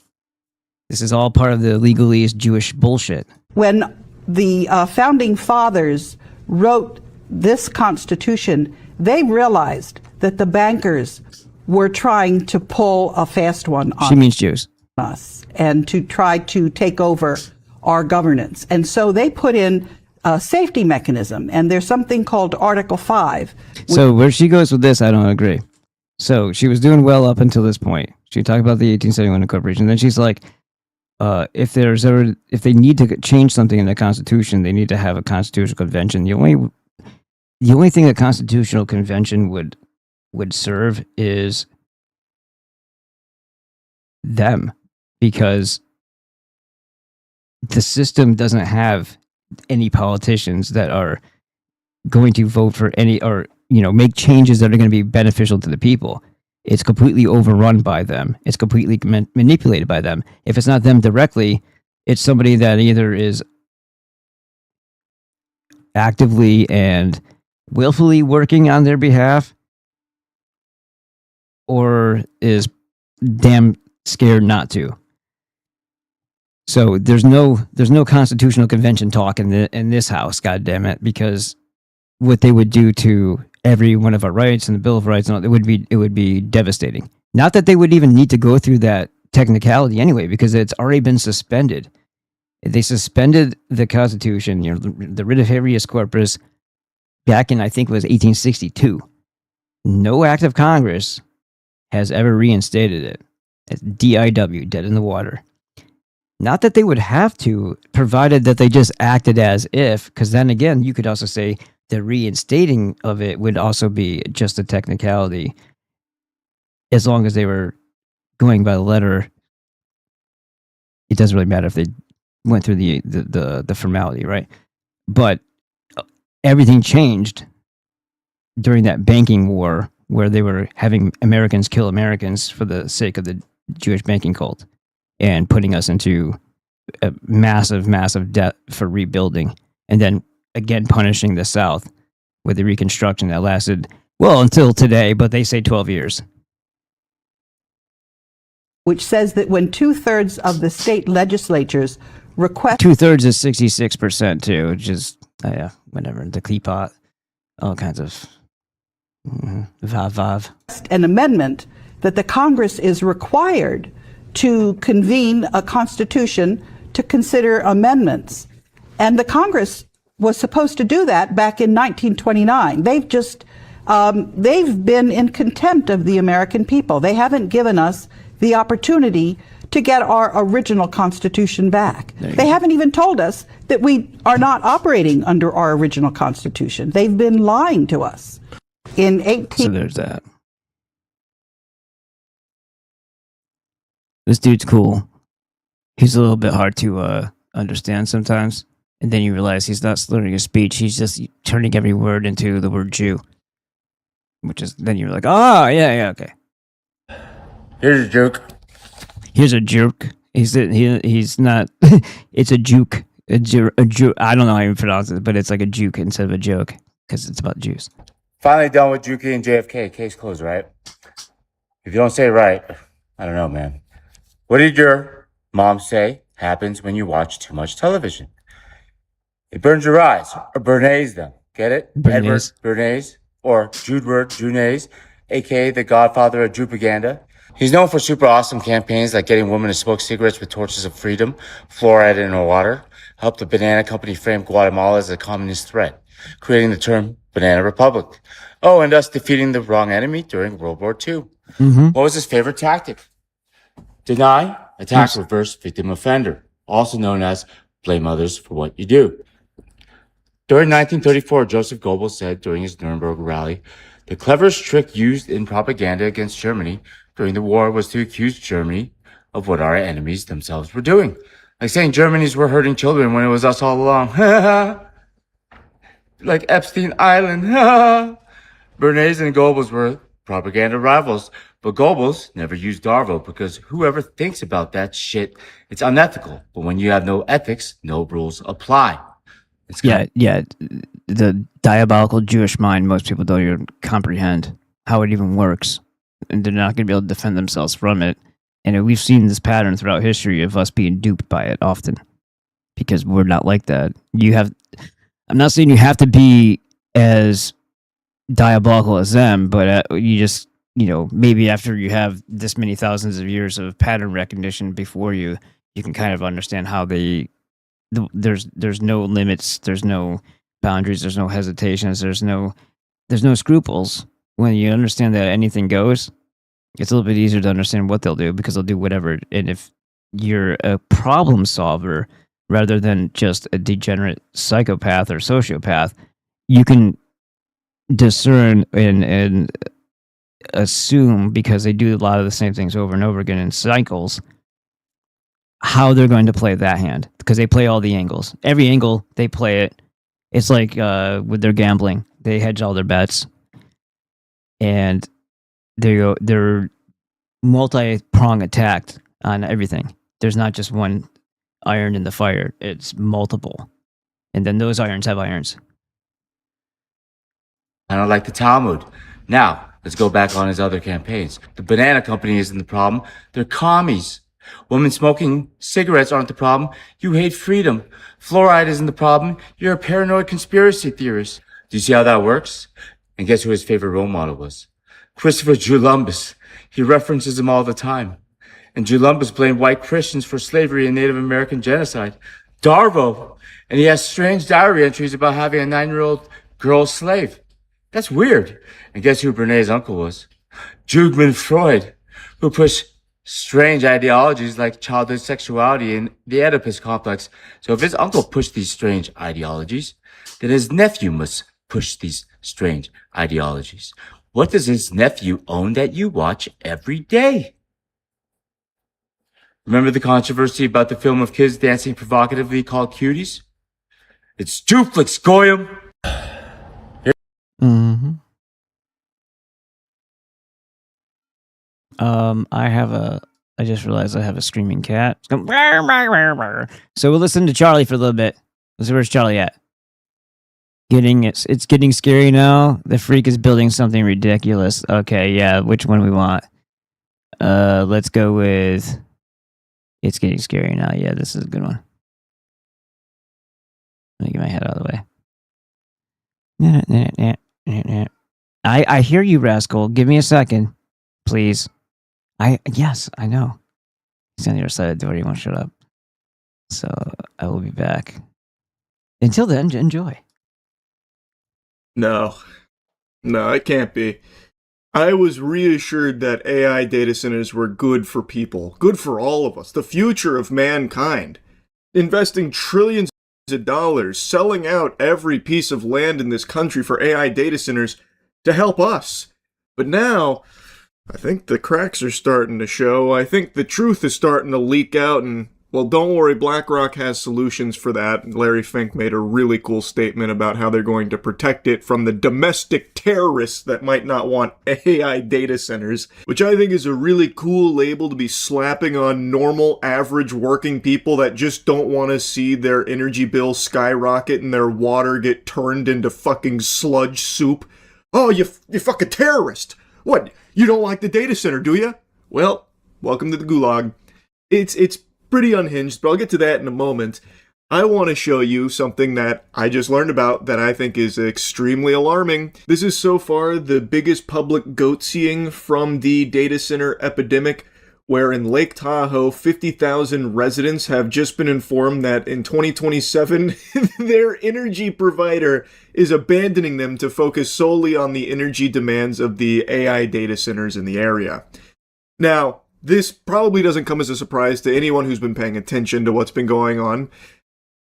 This is all part of the legalese Jewish bullshit. When the founding fathers wrote this Constitution, they realized that the bankers were trying to pull a fast one on She means Jews. us and to try to take over our governance. And so they put in a safety mechanism, and there's something called Article 5. So where she goes with this, I don't agree. So she was doing well up until this point. She talked about the 1871 incorporation. Then she's like, if they need to change something in the Constitution, they need to have a constitutional convention. The only thing a constitutional convention would serve is them, because the system doesn't have any politicians that are going to vote for any, or make changes that are going to be beneficial to the people. It's completely overrun by them. It's completely manipulated by them. If it's not them directly, it's somebody that either is actively and willfully working on their behalf, or is damn scared not to. So there's no constitutional convention talk in this house, God damn it, because what they would do to every one of our rights and the Bill of Rights, and all, it would be devastating. Not that they would even need to go through that technicality anyway, because it's already been suspended. They suspended the Constitution, the writ of habeas corpus, back in, I think it was 1862. No act of Congress has ever reinstated it. It's DIW, dead in the water. Not that they would have to, provided that they just acted as if, because then again, you could also say the reinstating of it would also be just a technicality, as long as they were going by the letter. It doesn't really matter if they went through the formality, right? But everything changed during that banking war, where they were having Americans kill Americans for the sake of the Jewish banking cult, and putting us into a massive, massive debt for rebuilding, and then again punishing the South with the Reconstruction that lasted, well, until today, but they say 12 years. Which says that when 2/3 of the state legislatures request 2/3 is 66% too, which is whatever, the Kleepot, all kinds of vav. an amendment, that the Congress is required to convene a constitution to consider amendments. And the Congress was supposed to do that back in 1929. They've been in contempt of the American people. They haven't given us the opportunity to get our original Constitution back. They haven't even told us that we are not operating under our original Constitution. They've been lying to us. So there's that. This dude's cool. He's a little bit hard to understand sometimes. And then you realize he's not slurring his speech. He's just turning every word into the word Jew. Which is, then you're like, oh, yeah, okay. Here's a joke. Here's a jerk. He's not, it's a juke. A juke. I don't know how you pronounce it, but it's like a juke instead of a joke. Because it's about Jews. Finally done with Juki and JFK. Case closed, right? If you don't say it right, I don't know, man. What did your mom say happens when you watch too much television? It burns your eyes, or Bernays them. Get it? Bernays. Edward Bernays, or Judeward Junays, a.k.a. the godfather of Drupaganda. He's known for super awesome campaigns like getting women to smoke cigarettes with torches of freedom, fluoride in her water, helped the banana company frame Guatemala as a communist threat, creating the term Banana Republic. Oh, and us defeating the wrong enemy during World War II. Mm-hmm. What was his favorite tactic? Deny, attack, reverse, victim, offender, also known as blame others for what you do. During 1934, Joseph Goebbels said during his Nuremberg rally, the cleverest trick used in propaganda against Germany during the war was to accuse Germany of what our enemies themselves were doing. Like saying Germans were hurting children when it was us all along. Like Epstein Island. Bernays and Goebbels were propaganda rivals, but Goebbels never used Darvo because whoever thinks about that shit, it's unethical. But when you have no ethics, no rules apply. Yeah. The diabolical Jewish mind, most people don't even comprehend how it even works. And they're not going to be able to defend themselves from it. And we've seen this pattern throughout history of us being duped by it often. Because we're not like that. I'm not saying you have to be as diabolical as them, but you just, maybe after you have this many thousands of years of pattern recognition before you can kind of understand how there's no limits, there's no boundaries, there's no hesitations, there's no scruples. When you understand that anything goes, it's a little bit easier to understand what they'll do because they'll do whatever. And if you're a problem solver rather than just a degenerate psychopath or sociopath, you can discern and assume, because they do a lot of the same things over and over again in cycles, how they're going to play that hand, because they play all the angles. Every angle, they play it. It's like with their gambling. They hedge all their bets. And they're multi-prong attacked on everything. There's not just one iron in the fire. It's multiple. And then those irons have irons. I don't like the Talmud. Now, let's go back on his other campaigns. The banana company isn't the problem. They're commies. Women smoking cigarettes aren't the problem. You hate freedom. Fluoride isn't the problem. You're a paranoid conspiracy theorist. Do you see how that works? And guess who his favorite role model was? Christopher Columbus. He references him all the time. And Columbus blamed white Christians for slavery and Native American genocide. Darvo. And he has strange diary entries about having a 9-year-old girl slave. That's weird. And guess who Bernays' uncle was? Jugman Freud, who pushed strange ideologies like childhood sexuality and the Oedipus complex. So if his uncle pushed these strange ideologies, then his nephew must push these strange ideologies. What does his nephew own that you watch every day? Remember the controversy about the film of kids dancing provocatively called Cuties? It's Juflix, Goyim! Mm-hmm. I just realized I have a screaming cat. It's going, "Rawr, rawr, rawr, rawr." So we'll listen to Charlie for a little bit. Let's see, where's Charlie at? It's getting scary now. The freak is building something ridiculous. Okay, yeah, which one we want? Let's go with it's getting scary now. Yeah, this is a good one. Let me get my head out of the way. I hear you, rascal. Give me a second, please. Yes, I know. He's on the other side of the door. He won't shut up. So I will be back. Until then, enjoy. No, it can't be. I was reassured that AI data centers were good for people, good for all of us, the future of mankind. Investing trillions of dollars, selling out every piece of land in this country for AI data centers to help us. But now, I think the cracks are starting to show. I think the truth is starting to leak out, and, well, don't worry, BlackRock has solutions for that. Larry Fink made a really cool statement about how they're going to protect it from the domestic terrorists that might not want AI data centers, which I think is a really cool label to be slapping on normal, average working people that just don't want to see their energy bill skyrocket and their water get turned into fucking sludge soup. Oh, you fucking terrorist! What, you don't like the data center, do you? Well, welcome to the gulag. It's pretty unhinged, but I'll get to that in a moment. I want to show you something that I just learned about that I think is extremely alarming. This is so far the biggest public goat-seeing from the data center epidemic, where in Lake Tahoe, 50,000 residents have just been informed that in 2027, their energy provider is abandoning them to focus solely on the energy demands of the AI data centers in the area. Now, this probably doesn't come as a surprise to anyone who's been paying attention to what's been going on.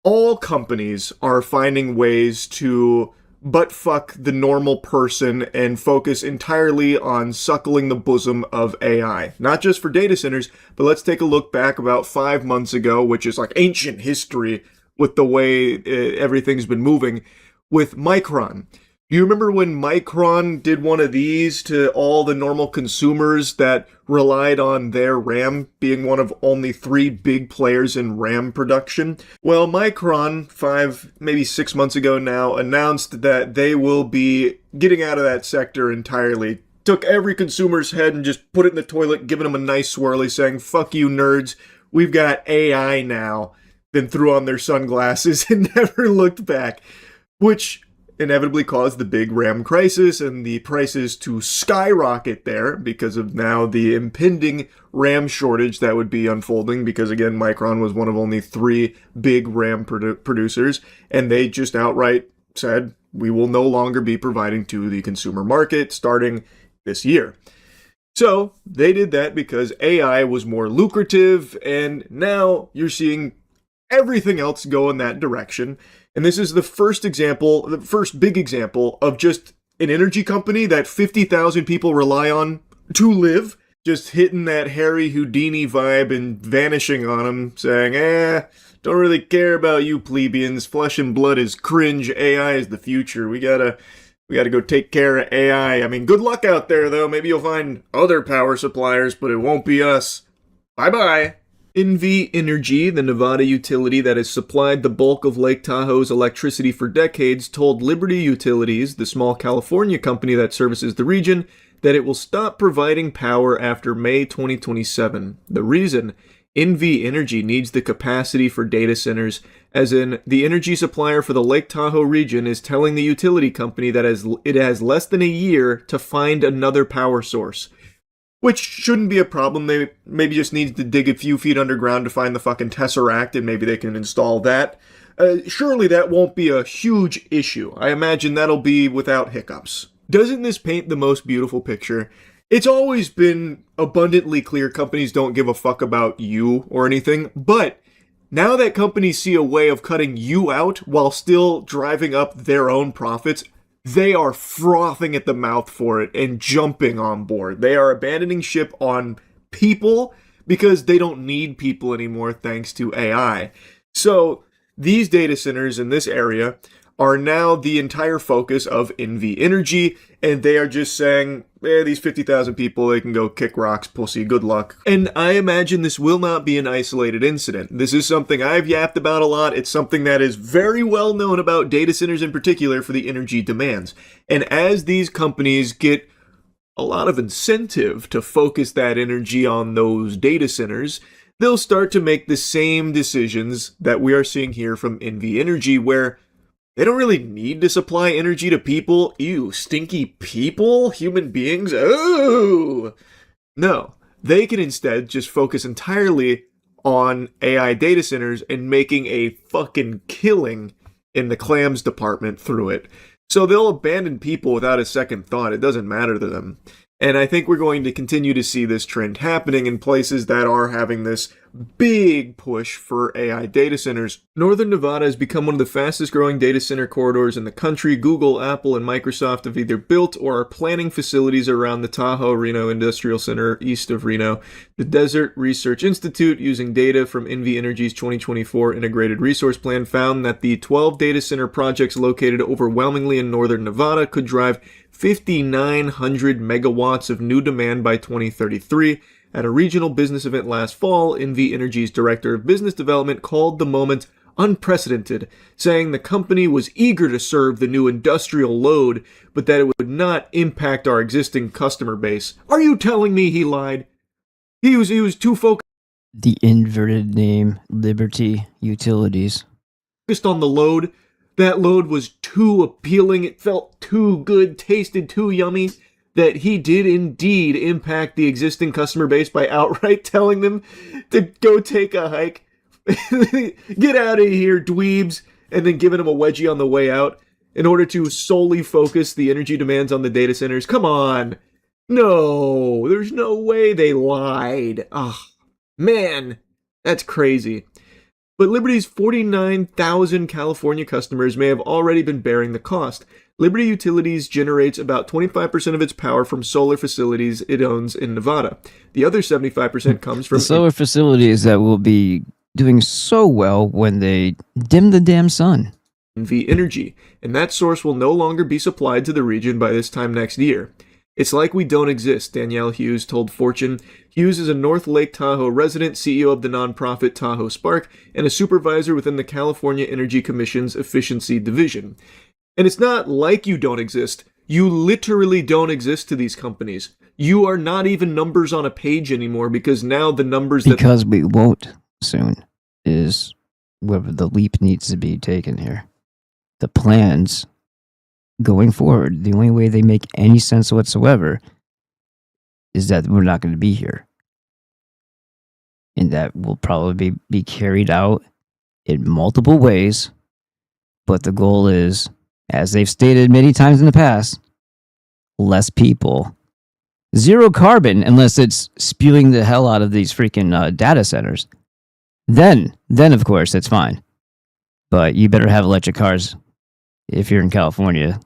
All companies are finding ways to butt-fuck the normal person and focus entirely on suckling the bosom of AI. Not just for data centers, but let's take a look back about 5 months ago, which is like ancient history with the way everything's been moving, with Micron. You remember when Micron did one of these to all the normal consumers that relied on their RAM being one of only 3 big players in RAM production? Well, Micron, 5, maybe 6 months ago now, announced that they will be getting out of that sector entirely. Took every consumer's head and just put it in the toilet, giving them a nice swirly, saying, "Fuck you nerds, we've got AI now." Then threw on their sunglasses and never looked back. Which inevitably caused the big RAM crisis and the prices to skyrocket there because of now the impending RAM shortage that would be unfolding, because again, Micron was one of only 3 big RAM producers, and they just outright said, we will no longer be providing to the consumer market starting this year. So they did that because AI was more lucrative, and now you're seeing everything else go in that direction. And this is the first big example of just an energy company that 50,000 people rely on to live, just hitting that Harry Houdini vibe and vanishing on them, saying, don't really care about you plebeians, flesh and blood is cringe, AI is the future, we gotta go take care of AI. I mean, good luck out there though, maybe you'll find other power suppliers, but it won't be us. Bye-bye. NV Energy, the Nevada utility that has supplied the bulk of Lake Tahoe's electricity for decades, told Liberty Utilities, the small California company that services the region, that it will stop providing power after May 2027. The reason? NV Energy needs the capacity for data centers, as in, the energy supplier for the Lake Tahoe region is telling the utility company that it has less than a year to find another power source. Which shouldn't be a problem. They maybe just need to dig a few feet underground to find the fucking Tesseract, and maybe they can install that. Surely that won't be a huge issue. I imagine that'll be without hiccups. Doesn't this paint the most beautiful picture? It's always been abundantly clear companies don't give a fuck about you or anything, but now that companies see a way of cutting you out while still driving up their own profits, they are frothing at the mouth for it and jumping on board. They are abandoning ship on people because they don't need people anymore thanks to AI. So these data centers in this area are now the entire focus of NV Energy, and they are just saying, these 50,000 people, they can go kick rocks, pussy, good luck. And I imagine this will not be an isolated incident. This is something I've yapped about a lot. It's something that is very well known about data centers in particular for the energy demands. And as these companies get a lot of incentive to focus that energy on those data centers, they'll start to make the same decisions that we are seeing here from NV Energy, where they don't really need to supply energy to people. Ew, stinky people? Human beings? Oh! No, they can instead just focus entirely on AI data centers and making a fucking killing in the clams department through it. So they'll abandon people without a second thought. It doesn't matter to them. And I think we're going to continue to see this trend happening in places that are having this big push for AI data centers. Northern Nevada has become one of the fastest growing data center corridors in the country. Google, Apple, and Microsoft have either built or are planning facilities around the Tahoe Reno Industrial Center east of Reno. The Desert Research Institute, using data from NV Energy's 2024 Integrated Resource Plan, found that the 12 data center projects located overwhelmingly in northern Nevada could drive 5,900 megawatts of new demand by 2033. At a regional business event last fall, NV Energy's director of business development called the moment unprecedented, saying the company was eager to serve the new industrial load, but that it would not impact our existing customer base. Are you telling me he lied? He was too focused The inverted name, Liberty Utilities. on the load. That load was too appealing. It felt too good, tasted too yummy, that he did indeed impact the existing customer base by outright telling them to go take a hike. Get out of here, dweebs, and then giving them a wedgie on the way out in order to solely focus the energy demands on the data centers. Come on. No, there's no way they lied. Ah, man, that's crazy. But Liberty's 49,000 California customers may have already been bearing the cost. Liberty Utilities generates about 25% of its power from solar facilities it owns in Nevada. The other 75% comes from the solar facilities that will be doing so well when they dim the damn sun. NV Energy, and that source will no longer be supplied to the region by this time next year. It's like we don't exist, Danielle Hughes told Fortune. Hughes is a North Lake Tahoe resident, CEO of the nonprofit Tahoe Spark, and a supervisor within the California Energy Commission's Efficiency Division. And it's not like you don't exist. You literally don't exist to these companies. You are not even numbers on a page anymore, because now the numbers because we won't soon is where the leap needs to be taken here. The plans going forward, the only way they make any sense whatsoever is that we're not going to be here. And that will probably be carried out in multiple ways. But the goal is, as they've stated many times in the past, less people. Zero carbon, unless it's spewing the hell out of these freaking data centers. Then of course, it's fine. But you better have electric cars if you're in California.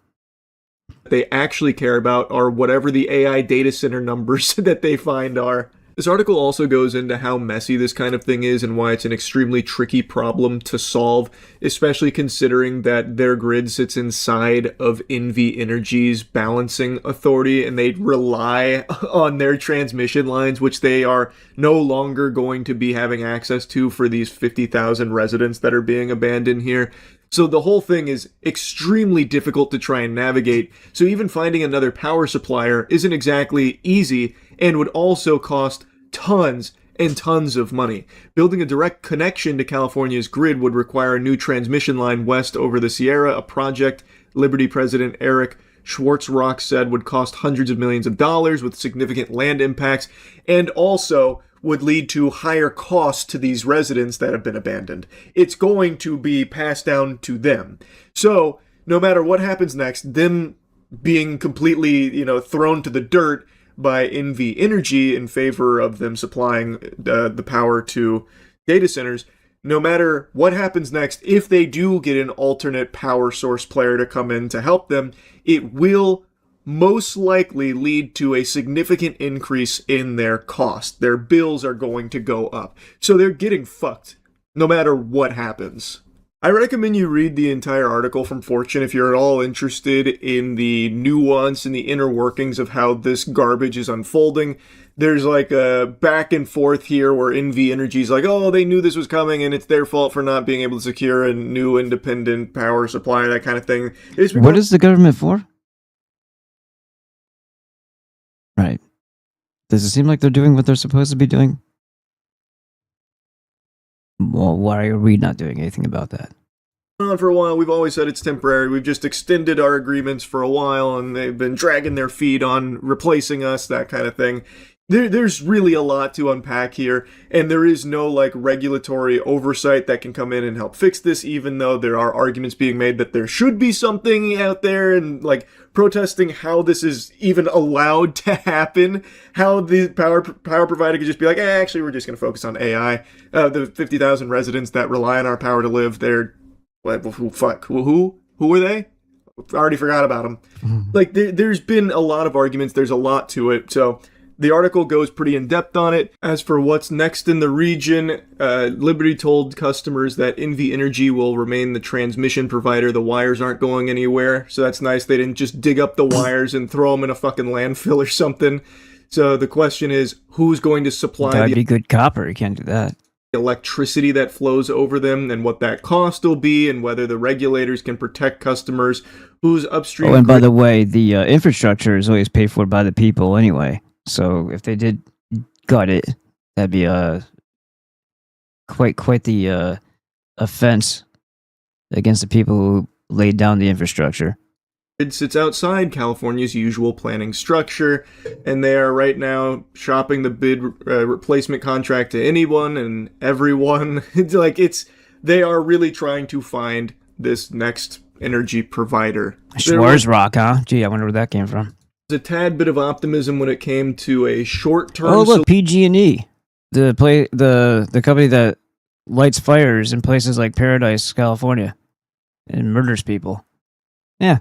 they actually care about are whatever the AI data center numbers that they find are. This article also goes into how messy this kind of thing is and why it's an extremely tricky problem to solve, especially considering that their grid sits inside of NV Energy's balancing authority and they rely on their transmission lines, which they are no longer going to be having access to for these 50,000 residents that are being abandoned here. So the whole thing is extremely difficult to try and navigate. So even finding another power supplier isn't exactly easy and would also cost tons and tons of money. Building a direct connection to California's grid would require a new transmission line west over the Sierra, a project Liberty President Eric Schwartzrock said would cost hundreds of millions of dollars with significant land impacts, and also would lead to higher costs to these residents that have been abandoned. It's going to be passed down to them. So no matter what happens next, them being completely, thrown to the dirt by NV Energy in favor of them supplying the power to data centers, no matter what happens next, if they do get an alternate power source player to come in to help them, it will most likely lead to a significant increase in their cost. Their bills are going to go up. So they're getting fucked no matter what happens. I recommend you read the entire article from Fortune if you're at all interested in the nuance and the inner workings of how this garbage is unfolding. There's like a back and forth here where NV Energy's like, oh, they knew this was coming and it's their fault for not being able to secure a new independent power supply, that kind of thing. What is the government for? Right. Does it seem like they're doing what they're supposed to be doing? Well, why are we not doing anything about that? For a while, we've always said it's temporary. We've just extended our agreements for a while, and they've been dragging their feet on replacing us, that kind of thing. There's really a lot to unpack here, and there is no like regulatory oversight that can come in and help fix this, even though there are arguments being made that there should be something out there and like protesting how this is even allowed to happen, how the power provider could just be like, actually, we're just going to focus on AI. The 50,000 residents that rely on our power to live, they're, who are they? I already forgot about them. Mm-hmm. Like, there's been a lot of arguments, there's a lot to it, so the article goes pretty in-depth on it. As for what's next in the region, Liberty told customers that NV Energy will remain the transmission provider. The wires aren't going anywhere, so that's nice. They didn't just dig up the wires and throw them in a fucking landfill or something. So the question is, who's going to supply That'd be good copper. You can't do that. Electricity that flows over them, and what that cost will be, and whether the regulators can protect customers, who's upstream. Oh, and by the way, the infrastructure is always paid for by the people anyway. So if they did gut it, that'd be quite the offense against the people who laid down the infrastructure. It sits outside California's usual planning structure, and they are right now shopping the bid replacement contract to anyone and everyone. They are really trying to find this next energy provider. Schwarzrock, huh? Gee, I wonder where that came from. A tad bit of optimism when it came to a short-term. Oh, look, PG&E, the company that lights fires in places like Paradise, California, and murders people. Yeah.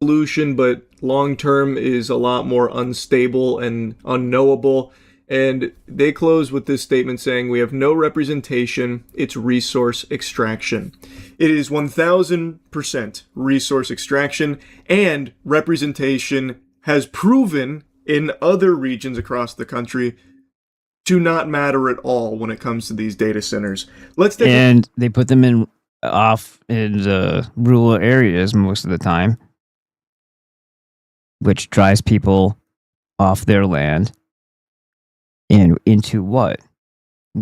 Solution, but long-term is a lot more unstable and unknowable. And they close with this statement saying, "We have no representation. It's resource extraction." It is 1,000% resource extraction, and representation has proven in other regions across the country to not matter at all when it comes to these data centers. They put them in rural areas most of the time, which drives people off their land and into what?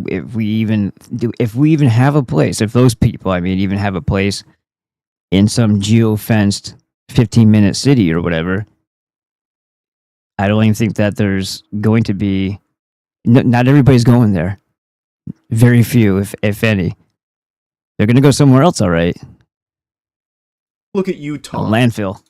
If we even have a place, if those people, even have a place in some geo-fenced 15-minute city or whatever, I don't even think that there's going to be... not everybody's going there. Very few, if any. They're going to go somewhere else, all right. Look at Utah. A landfill.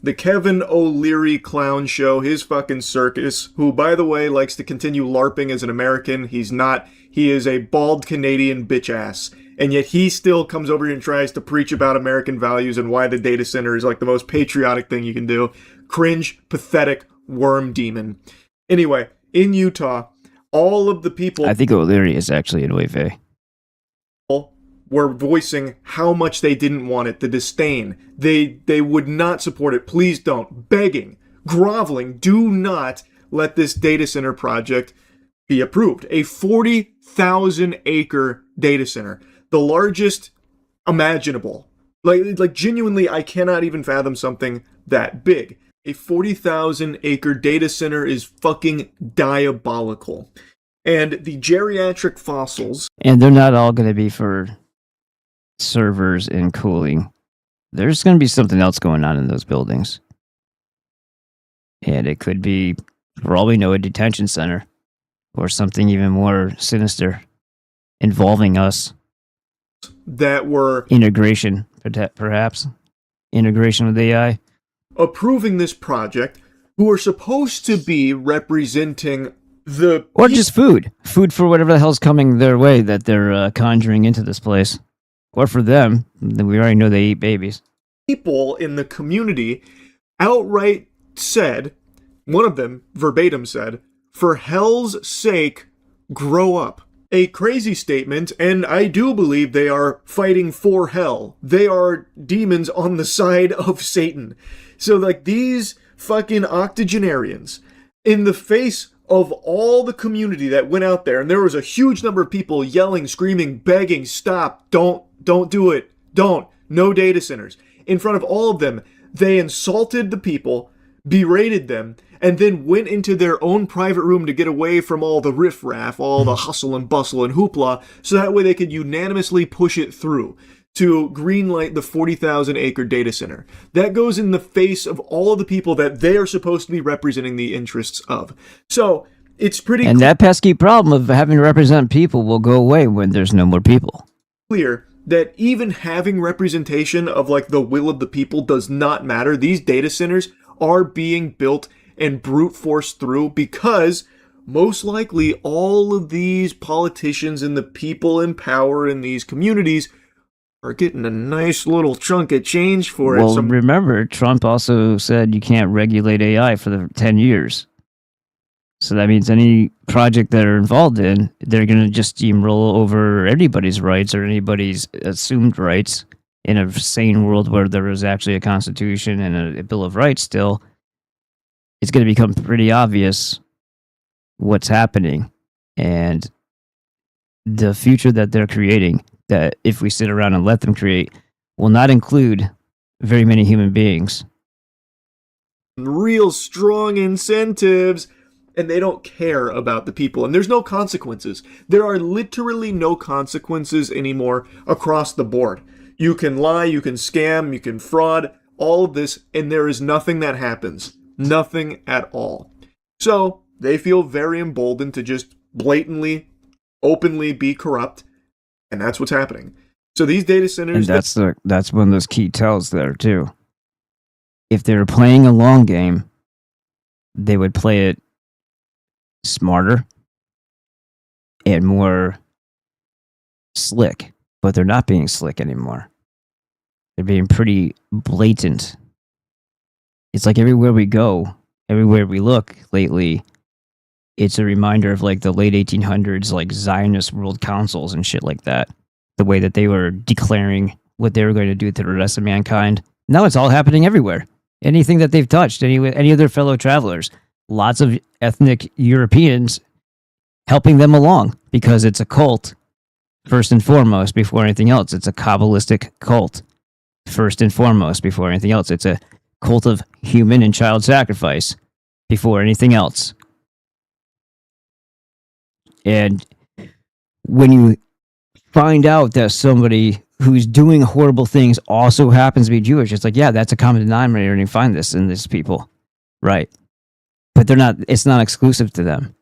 The Kevin O'Leary clown show, his fucking circus, who, by the way, likes to continue LARPing as an American. He's not. He is a bald Canadian bitch ass. And yet he still comes over here and tries to preach about American values and why the data center is like the most patriotic thing you can do. Cringe, pathetic, worm demon. Anyway, in Utah, all of the people... I think O'Leary is actually in Wayfay. Were voicing how much they didn't want it, the disdain. They would not support it. Please don't. Begging, groveling, do not let this data center project be approved. A 40,000 acre data center. The largest imaginable. Like genuinely, I cannot even fathom something that big. A 40,000 acre data center is fucking diabolical. And the geriatric fossils... And they're not all going to be for servers and cooling. There's going to be something else going on in those buildings. And it could be, for all we know, a detention center. Or something even more sinister. Involving us. That were... Integration, perhaps. Integration with AI. Approving this project, who are supposed to be representing the... Or just food. Food for whatever the hell's coming their way that they're conjuring into this place. Or for them, we already know they eat babies. People in the community outright said, one of them verbatim said, "For hell's sake, grow up." A crazy statement, and I do believe they are fighting for hell. They are demons on the side of Satan. So, these fucking octogenarians, in the face of all the community that went out there, and there was a huge number of people yelling, screaming, begging, "Stop, don't do it, don't, no data centers." In front of all of them, they insulted the people, berated them, and then went into their own private room to get away from all the riffraff, all the hustle and bustle and hoopla, so that way they could unanimously push it through to greenlight the 40,000 acre data center. That goes in the face of all of the people that they are supposed to be representing the interests of. So, It's pretty And that pesky problem of having to represent people will go away when there's no more people. clear that even having representation of like the will of the people does not matter. These data centers are being built and brute forced through because most likely all of these politicians and the people in power in these communities are getting a nice little chunk of change for it. Well, remember, Trump also said you can't regulate AI for the 10 years. So that means any project that are involved in, they're going to just steamroll over anybody's rights or anybody's assumed rights in a sane world where there is actually a constitution and a Bill of Rights still. It's going to become pretty obvious what's happening. And the future that they're creating, that if we sit around and let them create, will not include very many human beings. Real strong incentives, and they don't care about the people. And there's no consequences. There are literally no consequences anymore across the board. You can lie, you can scam, you can fraud, all of this, and there is nothing that happens. Nothing at all. So they feel very emboldened to just blatantly, openly be corrupt, and that's what's happening. So these data centers... And that's one of those key tells there, too. If they were playing a long game, they would play it smarter and more slick, but they're not being slick anymore. They're being pretty blatant. It's like everywhere we go, everywhere we look lately, it's a reminder of like the late 1800s, like Zionist world councils and shit like that. The way that they were declaring what they were going to do to the rest of mankind. Now it's all happening everywhere. Anything that they've touched, any of their fellow travelers, lots of ethnic Europeans helping them along because it's a cult, first and foremost, before anything else. It's a Kabbalistic cult, first and foremost, before anything else. It's a cult of human and child sacrifice before anything else. And when you find out that somebody who's doing horrible things also happens to be Jewish, it's like, yeah, that's a common denominator, and you find this in these people. Right. But it's not exclusive to them.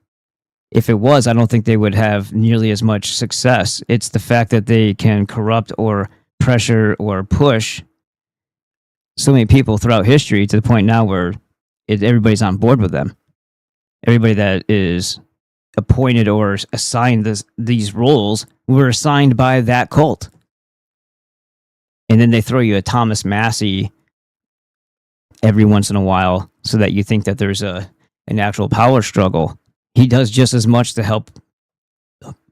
If it was, I don't think they would have nearly as much success. It's the fact that they can corrupt or pressure or push so many people throughout history to the point now where everybody's on board with them. Everybody that is appointed or assigned these roles were assigned by that cult. And then they throw you a Thomas Massey every once in a while so that you think that there's an actual power struggle. He does just as much to help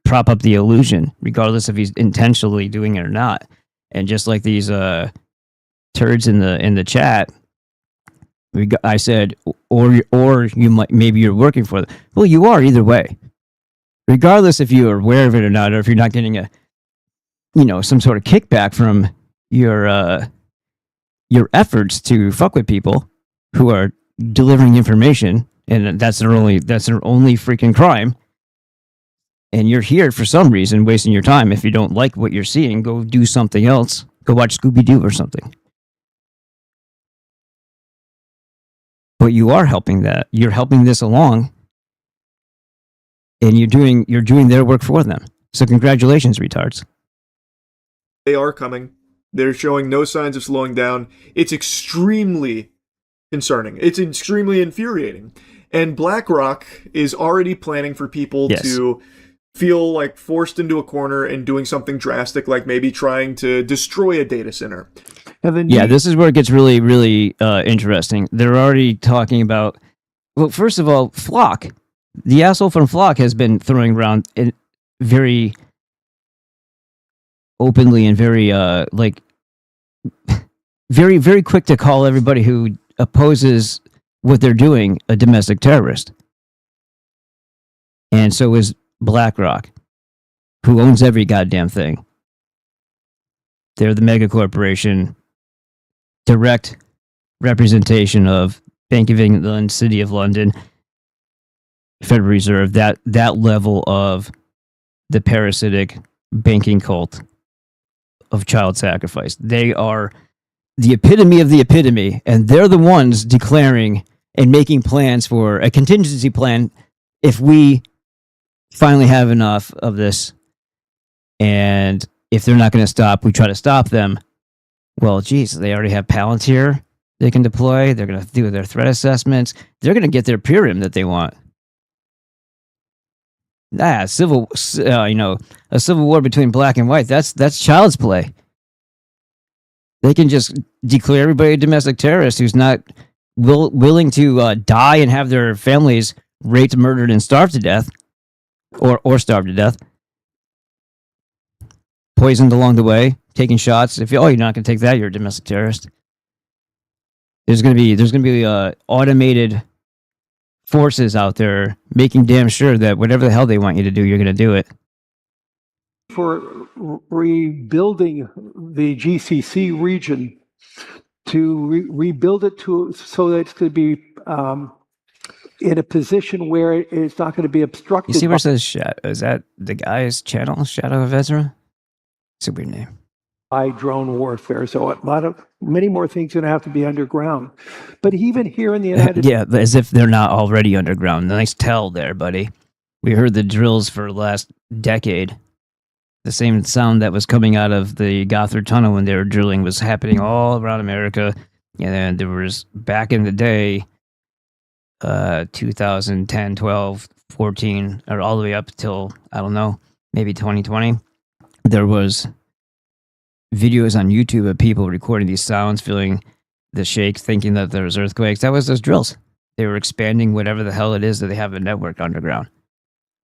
prop up the illusion, regardless if he's intentionally doing it or not. And just like these turds in the chat, I said, or you might, maybe you're working for them. Well, you are either way. Regardless if you are aware of it or not, or if you're not getting some sort of kickback from your efforts to fuck with people who are delivering information, and that's their only freaking crime. And you're here for some reason, wasting your time. If you don't like what you're seeing, go do something else. Go watch Scooby-Doo or something. But you are helping that. You're helping this along, and you're doing their work for them. So congratulations, retards. They are coming. They're showing no signs of slowing down. It's extremely concerning. It's extremely infuriating. And BlackRock is already planning for people to feel like forced into a corner and doing something drastic, like maybe trying to destroy a data center. And then this is where it gets really, really interesting. They're already talking about, well, first of all, Flock. The asshole from Flock has been throwing around very openly and very, very, very quick to call everybody who opposes what they're doing a domestic terrorist. And so is BlackRock, who owns every goddamn thing. They're the mega corporation, direct representation of Bank of England, City of London, Federal Reserve, that level of the parasitic banking cult of child sacrifice. They are the epitome of the epitome, and they're the ones declaring and making plans for a contingency plan if we finally have enough of this, and if they're not going to stop, we try to stop them. Well, geez, they already have Palantir they can deploy. They're going to do their threat assessments. They're going to get their Purium that they want. A civil war between black and white. That's child's play. They can just declare everybody a domestic terrorist who's not willing to die and have their families raped, murdered, and starved to death, or starved to death, poisoned along the way, taking shots. If you're not going to take that, you're a domestic terrorist. There's going to be automated forces out there making damn sure that whatever the hell they want you to do, you're going to do it. For rebuilding the GCC region, to rebuild it so that it's going to be in a position where it's not going to be obstructed. You see where it says is that the guy's channel, Shadow of Ezra? It's a weird name. By drone warfare, so many more things going to have to be underground. But even here in the United yeah, as if they're not already underground. Nice tell there, buddy. We heard the drills for the last decade. The same sound that was coming out of the Gothard Tunnel when they were drilling was happening all around America. And there was, back in the day, 2010, 12, 14, or all the way up till, I don't know, maybe 2020, there was videos on YouTube of people recording these sounds, feeling the shake, thinking that there was earthquakes. That was those drills. They were expanding whatever the hell it is that they have a network underground,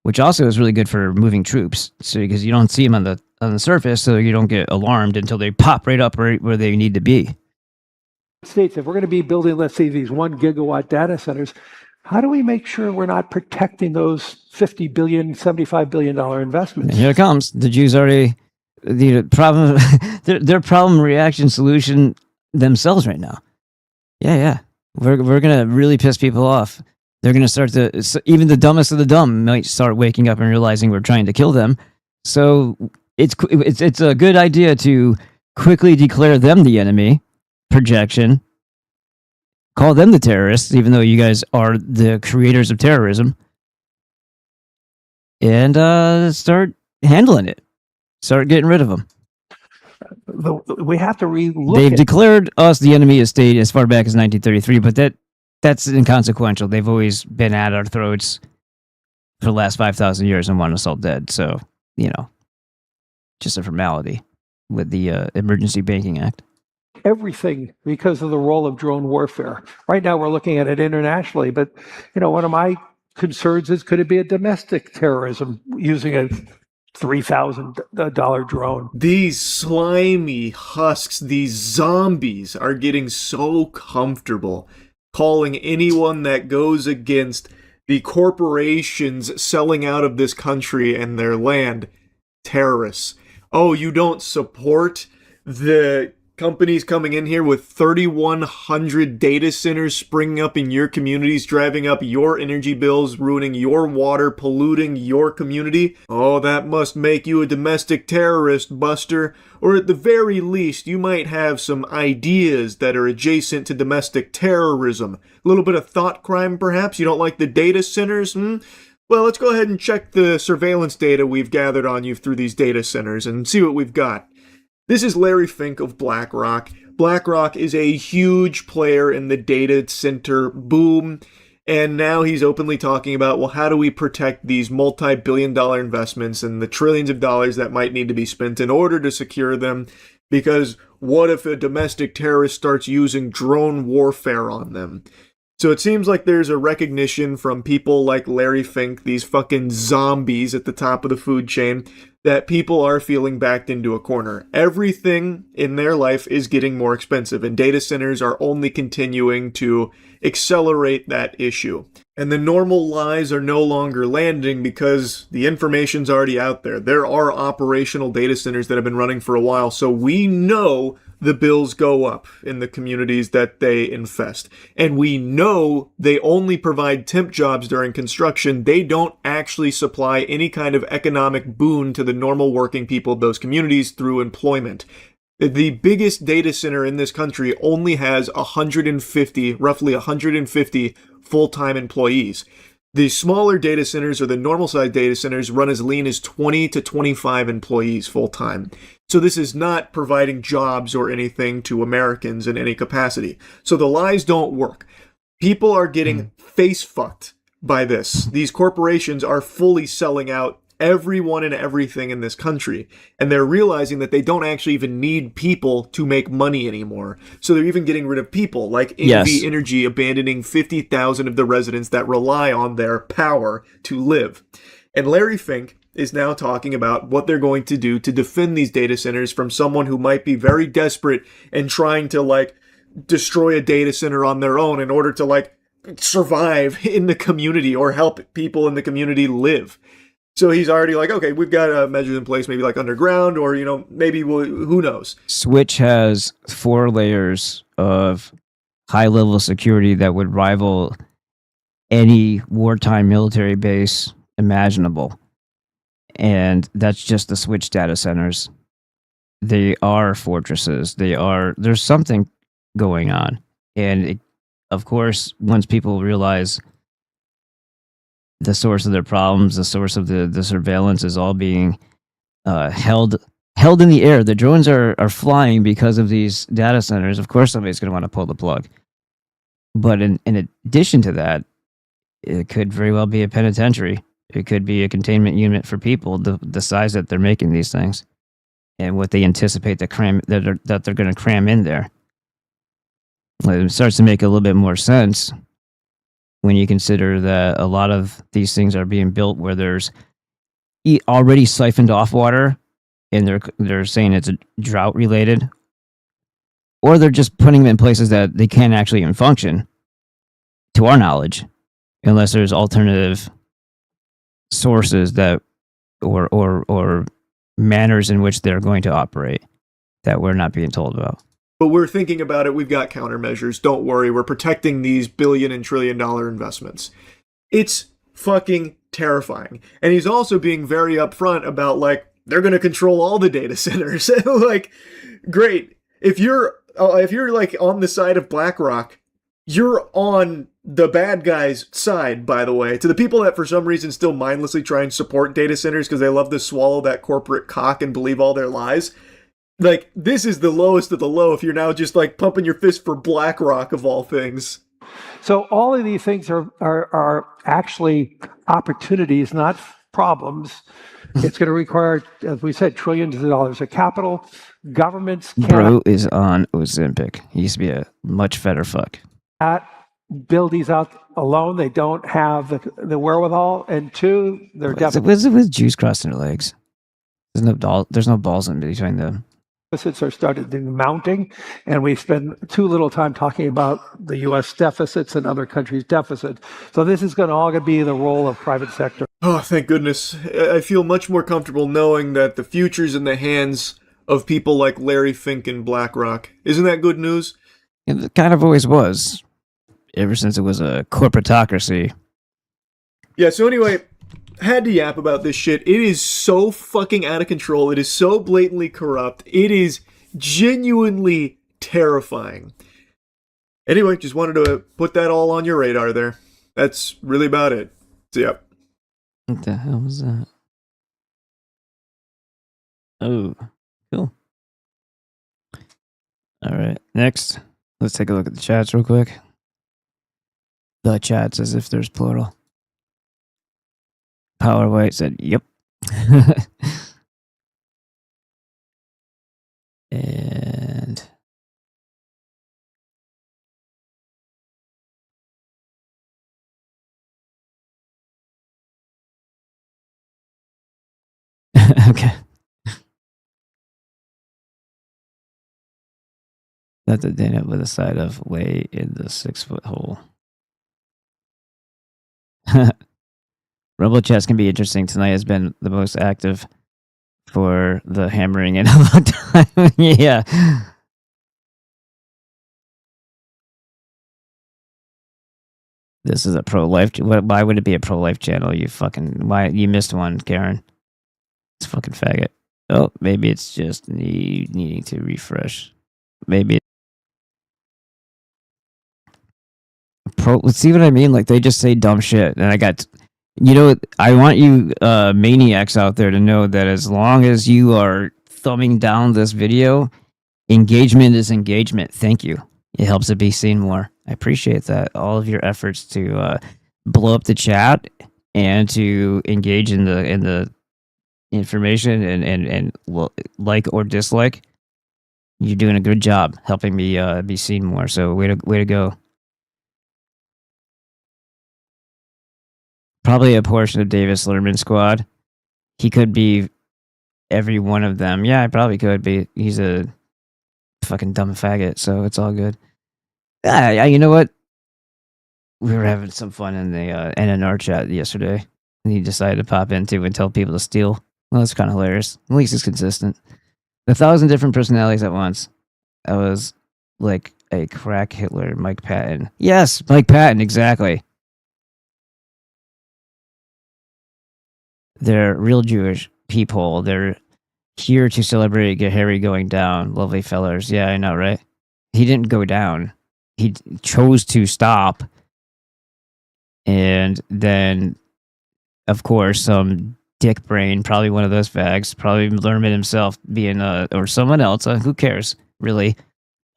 which also is really good for moving troops. So because you don't see them on the surface, so you don't get alarmed until they pop right up right where they need to be. States, if we're going to be building, let's say, these 1 gigawatt data centers, how do we make sure we're not protecting those $50 billion, $75 billion investments? And here it comes. The Jews already the problem their problem reaction solution themselves right now. Yeah. We're gonna really piss people off. They're gonna start to, even the dumbest of the dumb might start waking up and realizing we're trying to kill them. So it's a good idea to quickly declare them the enemy. Projection. Call them the terrorists, even though you guys are the creators of terrorism. And start handling it. Start getting rid of them. We have to relook. They've declared us the enemy of state as far back as 1933, but that's inconsequential. They've always been at our throats for the last 5,000 years and want us all dead. So, just a formality with the Emergency Banking Act. Everything because of the role of drone warfare. Right now, we're looking at it internationally, but one of my concerns is, could it be a domestic terrorism using a $3,000 drone? These slimy husks, these zombies, are getting so comfortable calling anyone that goes against the corporations selling out of this country and their land terrorists. Oh, you don't support the companies coming in here with 3,100 data centers springing up in your communities, driving up your energy bills, ruining your water, polluting your community? Oh, that must make you a domestic terrorist, Buster. Or at the very least, you might have some ideas that are adjacent to domestic terrorism. A little bit of thought crime, perhaps? You don't like the data centers? Well, let's go ahead and check the surveillance data we've gathered on you through these data centers and see what we've got. This is Larry Fink of BlackRock. BlackRock is a huge player in the data center boom, and now he's openly talking about, well, how do we protect these multi-billion-dollar investments and the trillions of dollars that might need to be spent in order to secure them? Because what if a domestic terrorist starts using drone warfare on them? So it seems like there's a recognition from people like Larry Fink, these fucking zombies at the top of the food chain, that people are feeling backed into a corner. Everything in their life is getting more expensive, and data centers are only continuing to accelerate that issue. And the normal lies are no longer landing because the information's already out there. There are operational data centers that have been running for a while, so we know the bills go up in the communities that they infest. And we know they only provide temp jobs during construction. They don't actually supply any kind of economic boon to the normal working people of those communities through employment. The biggest data center in this country only has roughly 150 full-time employees. The smaller data centers or the normal size data centers run as lean as 20 to 25 employees full time. So this is not providing jobs or anything to Americans in any capacity. So the lies don't work. People are getting face fucked by this. These corporations are fully selling out everyone and everything in this country, and they're realizing that they don't actually even need people to make money anymore. So they're even getting rid of people, like NV Energy abandoning 50,000 of the residents that rely on their power to live. And Larry Fink is now talking about what they're going to do to defend these data centers from someone who might be very desperate and trying to like destroy a data center on their own in order to like survive in the community or help people in the community live. So he's already like, okay, we've got measures in place, maybe like underground, or, you know, maybe who knows? Switch has 4 layers of high-level security that would rival any wartime military base imaginable. And that's just the Switch data centers. They are fortresses. There's something going on. And of course, once people realize the source of their problems, the source of the surveillance is all being held in the air. The drones are flying because of these data centers. Of course, somebody's going to want to pull the plug. But in addition to that, it could very well be a penitentiary. It could be a containment unit for people, the size that they're making these things, and what they anticipate that they're going to cram in there. It starts to make a little bit more sense when you consider that a lot of these things are being built where there's already siphoned off water, and they're saying it's drought related, or they're just putting them in places that they can't actually even function, to our knowledge, unless there's alternative sources that or manners in which they're going to operate that we're not being told about. But we're thinking about it. We've got countermeasures. Don't worry. We're protecting these billion and trillion dollar investments. It's fucking terrifying. And he's also being very upfront about, like, they're going to control all the data centers. Like, great. If you're like on the side of BlackRock, you're on the bad guy's side, by the way. To the people that for some reason still mindlessly try and support data centers because they love to swallow that corporate cock and believe all their lies, like, this is the lowest of the low if you're now just like pumping your fist for BlackRock of all things. So all of these things are actually opportunities, not problems. It's going to require, as we said, trillions of dollars of capital. Governments can't Bro is on Ozempic. He used to be a much fatter fuck. build these out alone. They don't have the wherewithal. And 2, they're definitely... What's it with juice crossing their legs? There's no balls in between them. Deficits are started mounting, and we spend too little time talking about the U.S. deficits and other countries' deficits. So this is going to all be the role of private sector. Oh, thank goodness. I feel much more comfortable knowing that the future's in the hands of people like Larry Fink and BlackRock. Isn't that good news? It kind of always was, ever since it was a corporatocracy. Yeah, so anyway, had to yap about this shit. It is so fucking out of control. It is so blatantly corrupt. It is genuinely terrifying. Anyway, just wanted to put that all on your radar there. That's really about it. So, yep. What the hell was that? Oh, cool. All right, next, let's take a look at the chats real quick. The chats as if there's plural. Power White said, yep. And okay. That's a Dana with a side of way in the 6-foot hole. Rumble chats can be interesting. Tonight has been the most active for the hammering in a long time. Yeah. This is a pro-life. Why would it be a pro-life channel? Why you missed one, Karen? It's fucking faggot. Oh, maybe it's just needing to refresh. Maybe see what I mean? Like they just say dumb shit, and I got, I want you maniacs out there to know that as long as you are thumbing down this video, engagement is engagement. Thank you. It helps it be seen more. I appreciate that. All of your efforts to blow up the chat and to engage in the information and like or dislike. You're doing a good job helping me be seen more. So way to go. Probably a portion of Davis Lerman squad. He could be every one of them. Yeah, I probably could be. He's a fucking dumb faggot, so it's all good. You know what? We were having some fun in the NNR chat yesterday, and he decided to pop into and tell people to steal. Well, that's kind of hilarious. At least it's consistent. 1,000 different personalities at once. I was like a crack Hitler, Mike Patton. Yes, Mike Patton, exactly. They're real Jewish people. They're here to celebrate Harry going down. Lovely fellers. Yeah, I know, right? He didn't go down. He chose to stop. And then, of course, some dick brain, probably one of those fags, probably Lerman himself being, or someone else, who cares, really,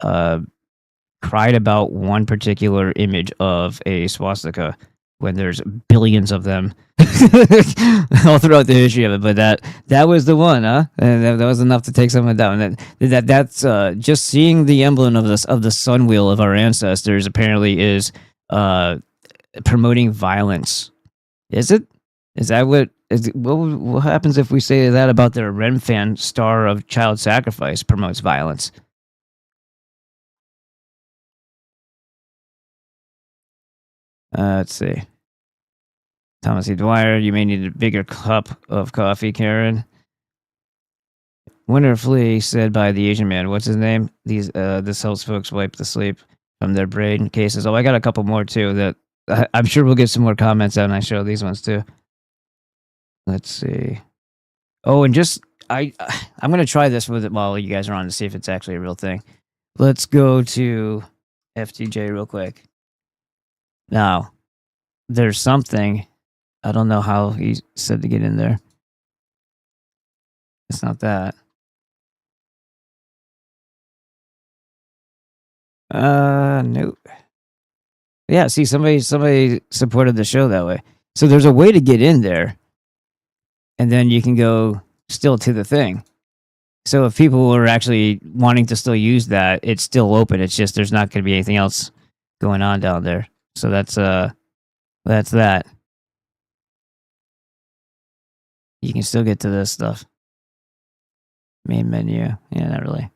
cried about one particular image of a swastika when there's billions of them all throughout the history of it. But that was the one, huh? And that was enough to take someone down. That's just seeing the emblem of the sun wheel of our ancestors apparently is promoting violence. Is it? Is that what happens if we say that about their Ren fan star of child sacrifice promotes violence? Let's see. Thomas E. Dwyer, you may need a bigger cup of coffee, Karen. Wonderfully said by the Asian man. What's his name? This helps folks wipe the sleep from their brain cases. Oh, I got a couple more too that I'm sure we'll get some more comments out, and I show these ones too. Let's see. Oh, and I'm gonna try this with it while you guys are on to see if it's actually a real thing. Let's go to FTJ real quick. Now, there's something. I don't know how he said to get in there. It's not that. Nope. Yeah, see, somebody supported the show that way. So there's a way to get in there, and then you can go still to the thing. So if people are actually wanting to still use that, it's still open. It's just there's not going to be anything else going on down there. So that's that. You can still get to this stuff. Main menu. Yeah, not really.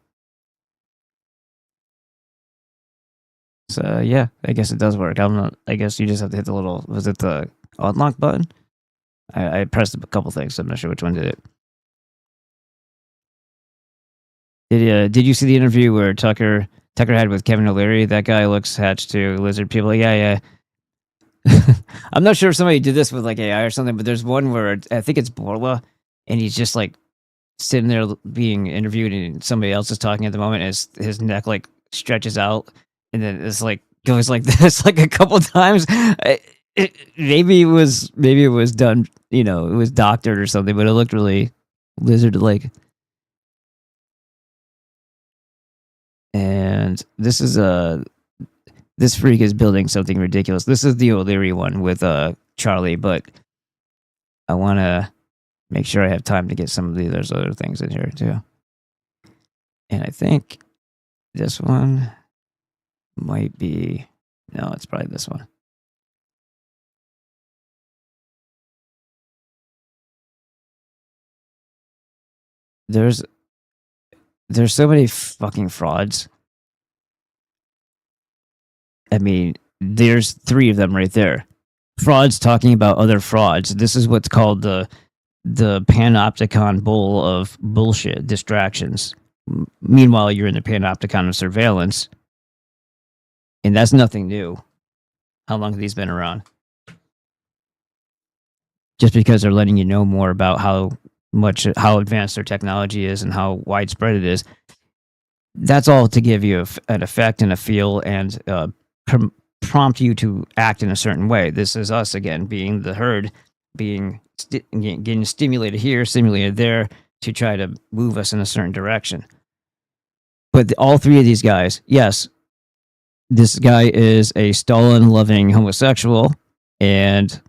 So yeah, I guess it does work. I guess you just have to hit the little. Was it the unlock button? I pressed a couple things. So I'm not sure which one did it. Did you see the interview where Tucker had with Kevin O'Leary? That guy looks hatched to lizard people. Yeah. I'm not sure if somebody did this with like AI or something, but there's one where I think it's Borla, and he's just like sitting there being interviewed, and somebody else is talking at the moment. And his neck like stretches out, and then it's like goes like this like a couple times. Maybe it was done, it was doctored or something, but it looked really lizard-like. And this is this freak is building something ridiculous. This is the O'Leary one with Charlie, but I want to make sure I have time to get some of these other things in here too. And I think this one might be, no, it's probably this one. There's so many fucking frauds. I mean, there's 3 of them right there. Frauds talking about other frauds. This is what's called the panopticon bowl of bullshit distractions. Meanwhile, you're in the panopticon of surveillance, and that's nothing new. How long have these been around? Just because they're letting you know more about how advanced their technology is and how widespread it is. That's all to give you an effect and a feel and prompt you to act in a certain way. This is us again, being the herd, getting stimulated here, stimulated there to try to move us in a certain direction. But all three of these guys, yes, this guy is a Stalin-loving homosexual and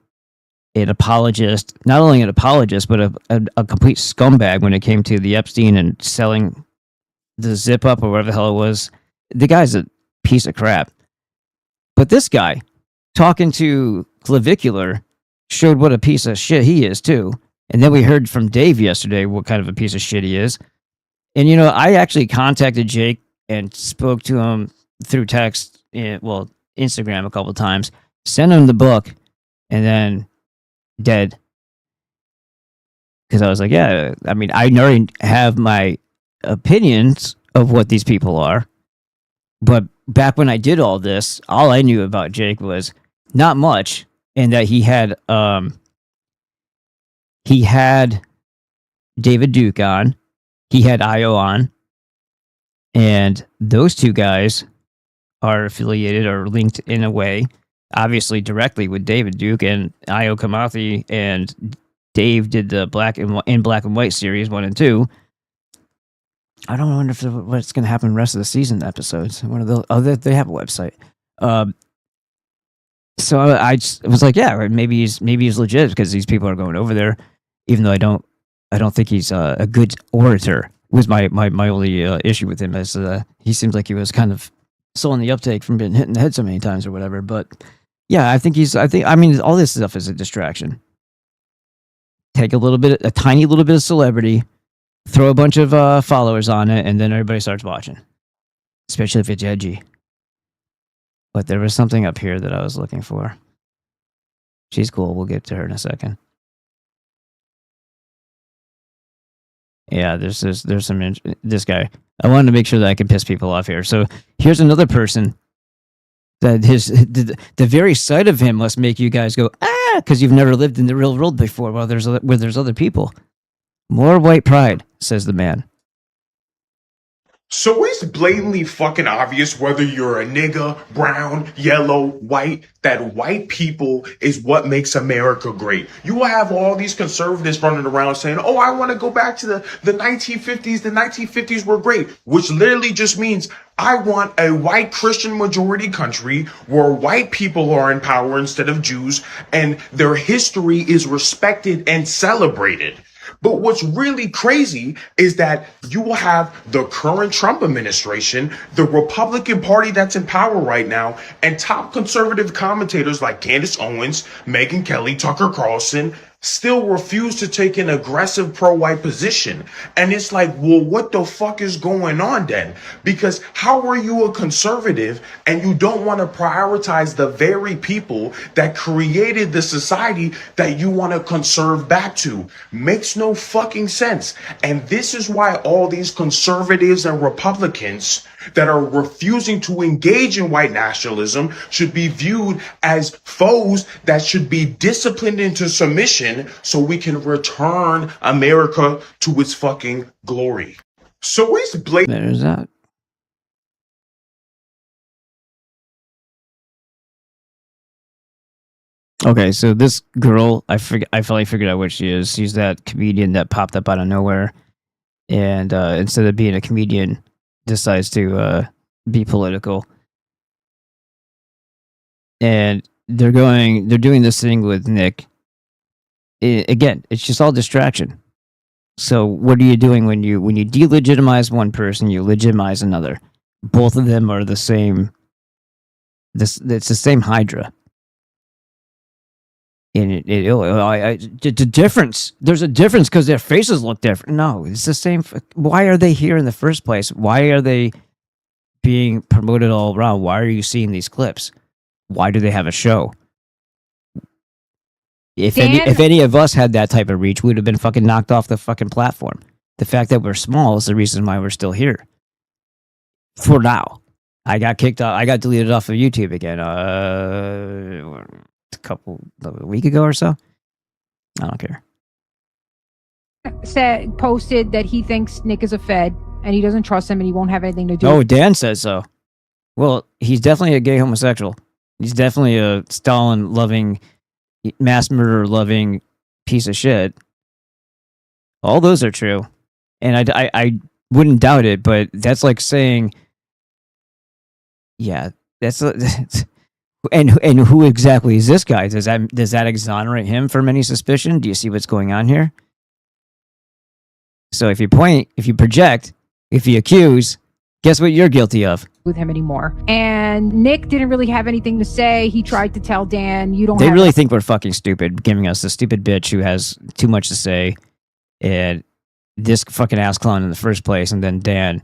an apologist, not only an apologist, but a complete scumbag when it came to the Epstein and selling the zip up or whatever the hell it was. The guy's a piece of crap. But this guy, talking to Clavicular, showed what a piece of shit he is, too. And then we heard from Dave yesterday what kind of a piece of shit he is. And, you know, I actually contacted Jake and spoke to him through text, Instagram a couple of times, sent him the book, and then dead. Because I was like, yeah, I mean, I already have my opinions of what these people are. But back when I did all this, all I knew about Jake was not much, and that he had David Duke on, he had IO on, and those two guys are affiliated or linked in a way, obviously directly with David Duke and IO Kamathi, and Dave did the Black and White series 1 and 2. I don't wonder if what's going to happen in the rest of the season episodes. One of the they have a website. So I just was like, yeah, maybe he's legit because these people are going over there, even though I don't think he's a good orator. Was my only issue with him, as he seems like he was kind of still on the uptake from being hit in the head so many times or whatever. But yeah, I mean all this stuff is a distraction. Take a tiny little bit of celebrity, throw a bunch of followers on it, and then everybody starts watching, especially if it's edgy. But there was something up here that I was looking for. She's cool. We'll get to her in a second. Yeah, there's this guy. I wanted to make sure that I can piss people off here. So here's another person that the very sight of him must make you guys go, ah, because you've never lived in the real world before. Well, there's other people. More white pride, says the man. So it's blatantly fucking obvious, whether you're a nigga, brown, yellow, white, that white people is what makes America great. You will have all these conservatives running around saying, oh, I want to go back to the 1950s. The 1950s were great, which literally just means I want a white Christian majority country where white people are in power instead of Jews, and their history is respected and celebrated. But what's really crazy is that you will have the current Trump administration, the Republican Party that's in power right now, and top conservative commentators like Candace Owens, Megyn Kelly, Tucker Carlson, still refuse to take an aggressive pro-white position. And it's like, well, what the fuck is going on then? Because how are you a conservative and you don't want to prioritize the very people that created the society that you want to conserve back to? Makes no fucking sense. And this is why all these conservatives and Republicans that are refusing to engage in white nationalism should be viewed as foes that should be disciplined into submission so we can return America to its fucking glory. So it's blatant. There's that. Okay, so this girl, I finally figured out what she is. She's that comedian that popped up out of nowhere, and instead of being a comedian, decides to be political. And they're doing this thing with Nick. Again, it's just all distraction. So what are you doing when you delegitimize one person, you legitimize another? Both of them are the same. It's the same Hydra. And the difference. There's a difference because their faces look different. No, it's the same. Why are they here in the first place? Why are they being promoted all around? Why are you seeing these clips? Why do they have a show? If any of us had that type of reach, we would have been fucking knocked off the fucking platform. The fact that we're small is the reason why we're still here. For now. I got kicked off. I got deleted off of YouTube again. A week ago or so. I don't care. Posted that he thinks Nick is a Fed and he doesn't trust him and he won't have anything to do. Oh, Dan says so. Well, he's definitely a gay homosexual. He's definitely a Stalin-loving, mass murder-loving piece of shit. All those are true. And I wouldn't doubt it, but that's like saying, yeah, that's and who exactly is this guy? Does that exonerate him from any suspicion? Do you see what's going on here? So if you point, if you project, if you accuse, guess what you're guilty of? With him anymore. And Nick didn't really have anything to say. He tried to tell Dan, you don't They have really think we're fucking stupid, giving us the stupid bitch who has too much to say, and this fucking ass clown in the first place, and then Dan,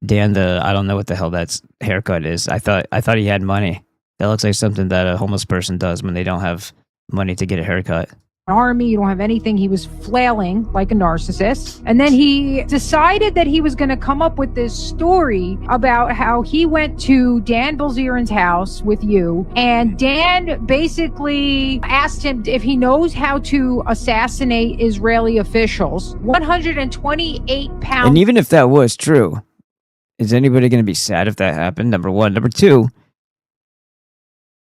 I don't know what the hell that haircut is. I thought he had money. That looks like something that a homeless person does when they don't have money to get a haircut. army, you don't have anything. He was flailing like a narcissist. And then he decided that he was going to come up with this story about how he went to Dan Bilzerian's house with you, and Dan basically asked him if he knows how to assassinate Israeli officials. 128 pounds. And even if that was true, is anybody going to be sad if that happened? Number one. Number two,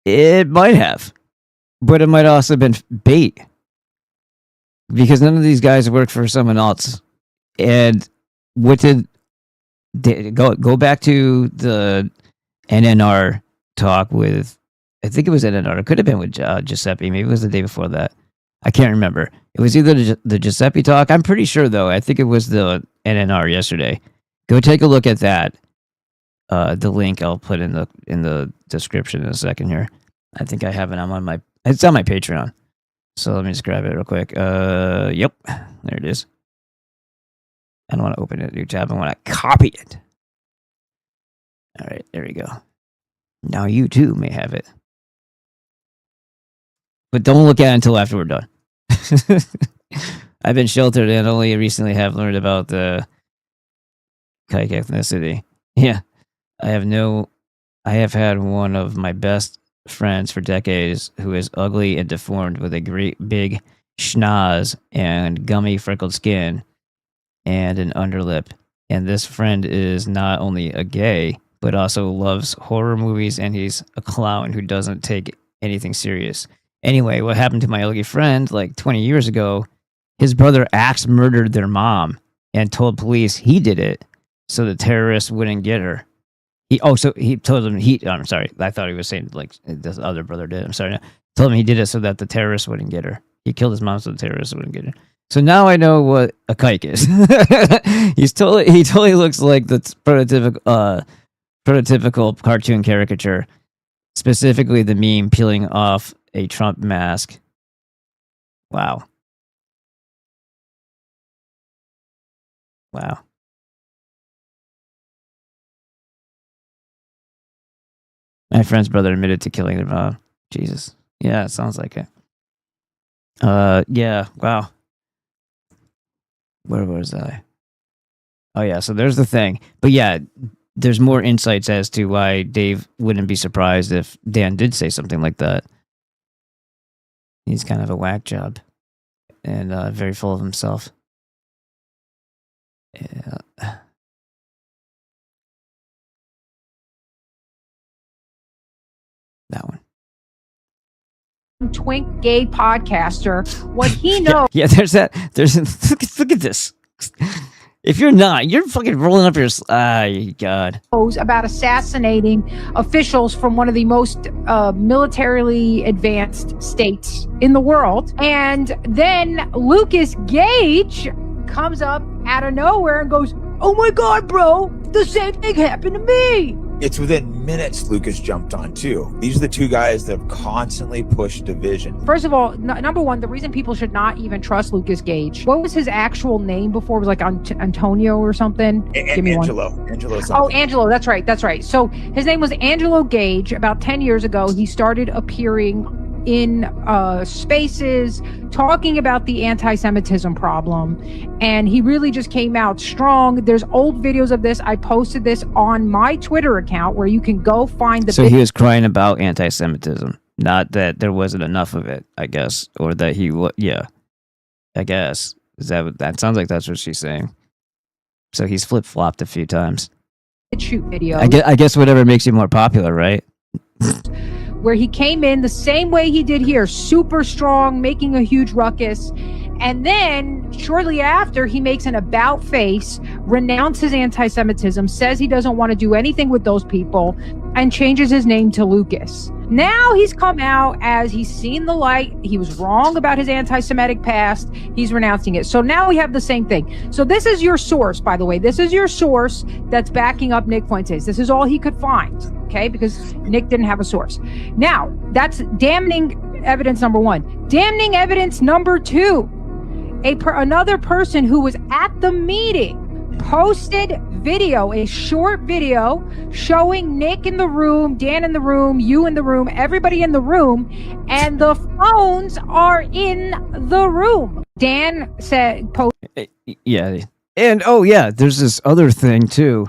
it might have, but it might also have been bait, because none of these guys worked for someone else. And what did go back to the NNR talk with? I think it was NNR. It could have been with Giuseppe. Maybe it was the day before that. I can't remember. It was either the Giuseppe talk. I'm pretty sure though. I think it was the NNR yesterday. Go take a look at that. The link I'll put in the description in a second here. I think I have it. It's on my Patreon. So let me just grab it real quick. Yep, there it is. I don't want to open a new tab. I want to copy it. All right, there we go. Now you too may have it, but don't look at it until after we're done. I've been sheltered and only recently have learned about the Kaik ethnicity. Yeah, I have had one of my best friends for decades who is ugly and deformed with a great big schnoz and gummy freckled skin and an underlip. And this friend is not only a gay, but also loves horror movies, and he's a clown who doesn't take anything serious. Anyway, what happened to my ugly friend like 20 years ago, his brother axe murdered their mom and told police he did it so the terrorists wouldn't get her. He told him I'm sorry. I thought he was saying like this other brother did. I'm sorry. No. Told him he did it so that the terrorists wouldn't get her. He killed his mom so the terrorists wouldn't get her. So now I know what a kike is. He totally looks like the prototypical cartoon caricature, specifically the meme peeling off a Trump mask. Wow. My friend's brother admitted to killing their mom. Jesus. Yeah, it sounds like it. Yeah, wow. Where was I? Oh, yeah, so there's the thing. But yeah, there's more insights as to why Dave wouldn't be surprised if Dan did say something like that. He's kind of a whack job and very full of himself. Yeah. That one. Twink gay podcaster, what he knows. Yeah, there's look at this. If you're not, you're fucking rolling up your God. About assassinating officials from one of the most militarily advanced states in the world. And then Lucas Gage comes up out of nowhere and goes, "Oh my God, bro, the same thing happened to me." It's within minutes Lucas jumped on too. These are the two guys that have constantly pushed division. First of all, number one, the reason people should not even trust Lucas Gage. What was his actual name before? It was like Antonio or something? Give me Angelo. one. Angelo something. Oh, Angelo. That's right. So his name was Angelo Gage. About 10 years ago, he started appearing in spaces talking about the anti-Semitism problem, and he really just came out strong. There's old videos of this. I posted this on my Twitter account where you can go find the So he was crying about anti-Semitism, not that there wasn't enough of it, I guess, or that I guess. That sounds like that's what she's saying. So he's flip-flopped a few times. shoot video. I guess whatever makes you more popular, right? where he came in the same way he did here, super strong, making a huge ruckus. And then shortly after, he makes an about face, renounces anti-Semitism, says he doesn't want to do anything with those people, and changes his name to Lucas. Now he's come out as he's seen the light. He was wrong about his anti-Semitic past. He's renouncing it. So now we have the same thing. So this is your source, by the way. This is your source that's backing up Nick Fuentes. This is all he could find, okay? Because Nick didn't have a source. Now, that's damning evidence number one. Damning evidence number two. Another person who was at the meeting posted video, a short video showing Nick in the room, Dan in the room, you in the room, everybody in the room, and the phones are in the room. Dan said, yeah. And oh yeah, there's this other thing too.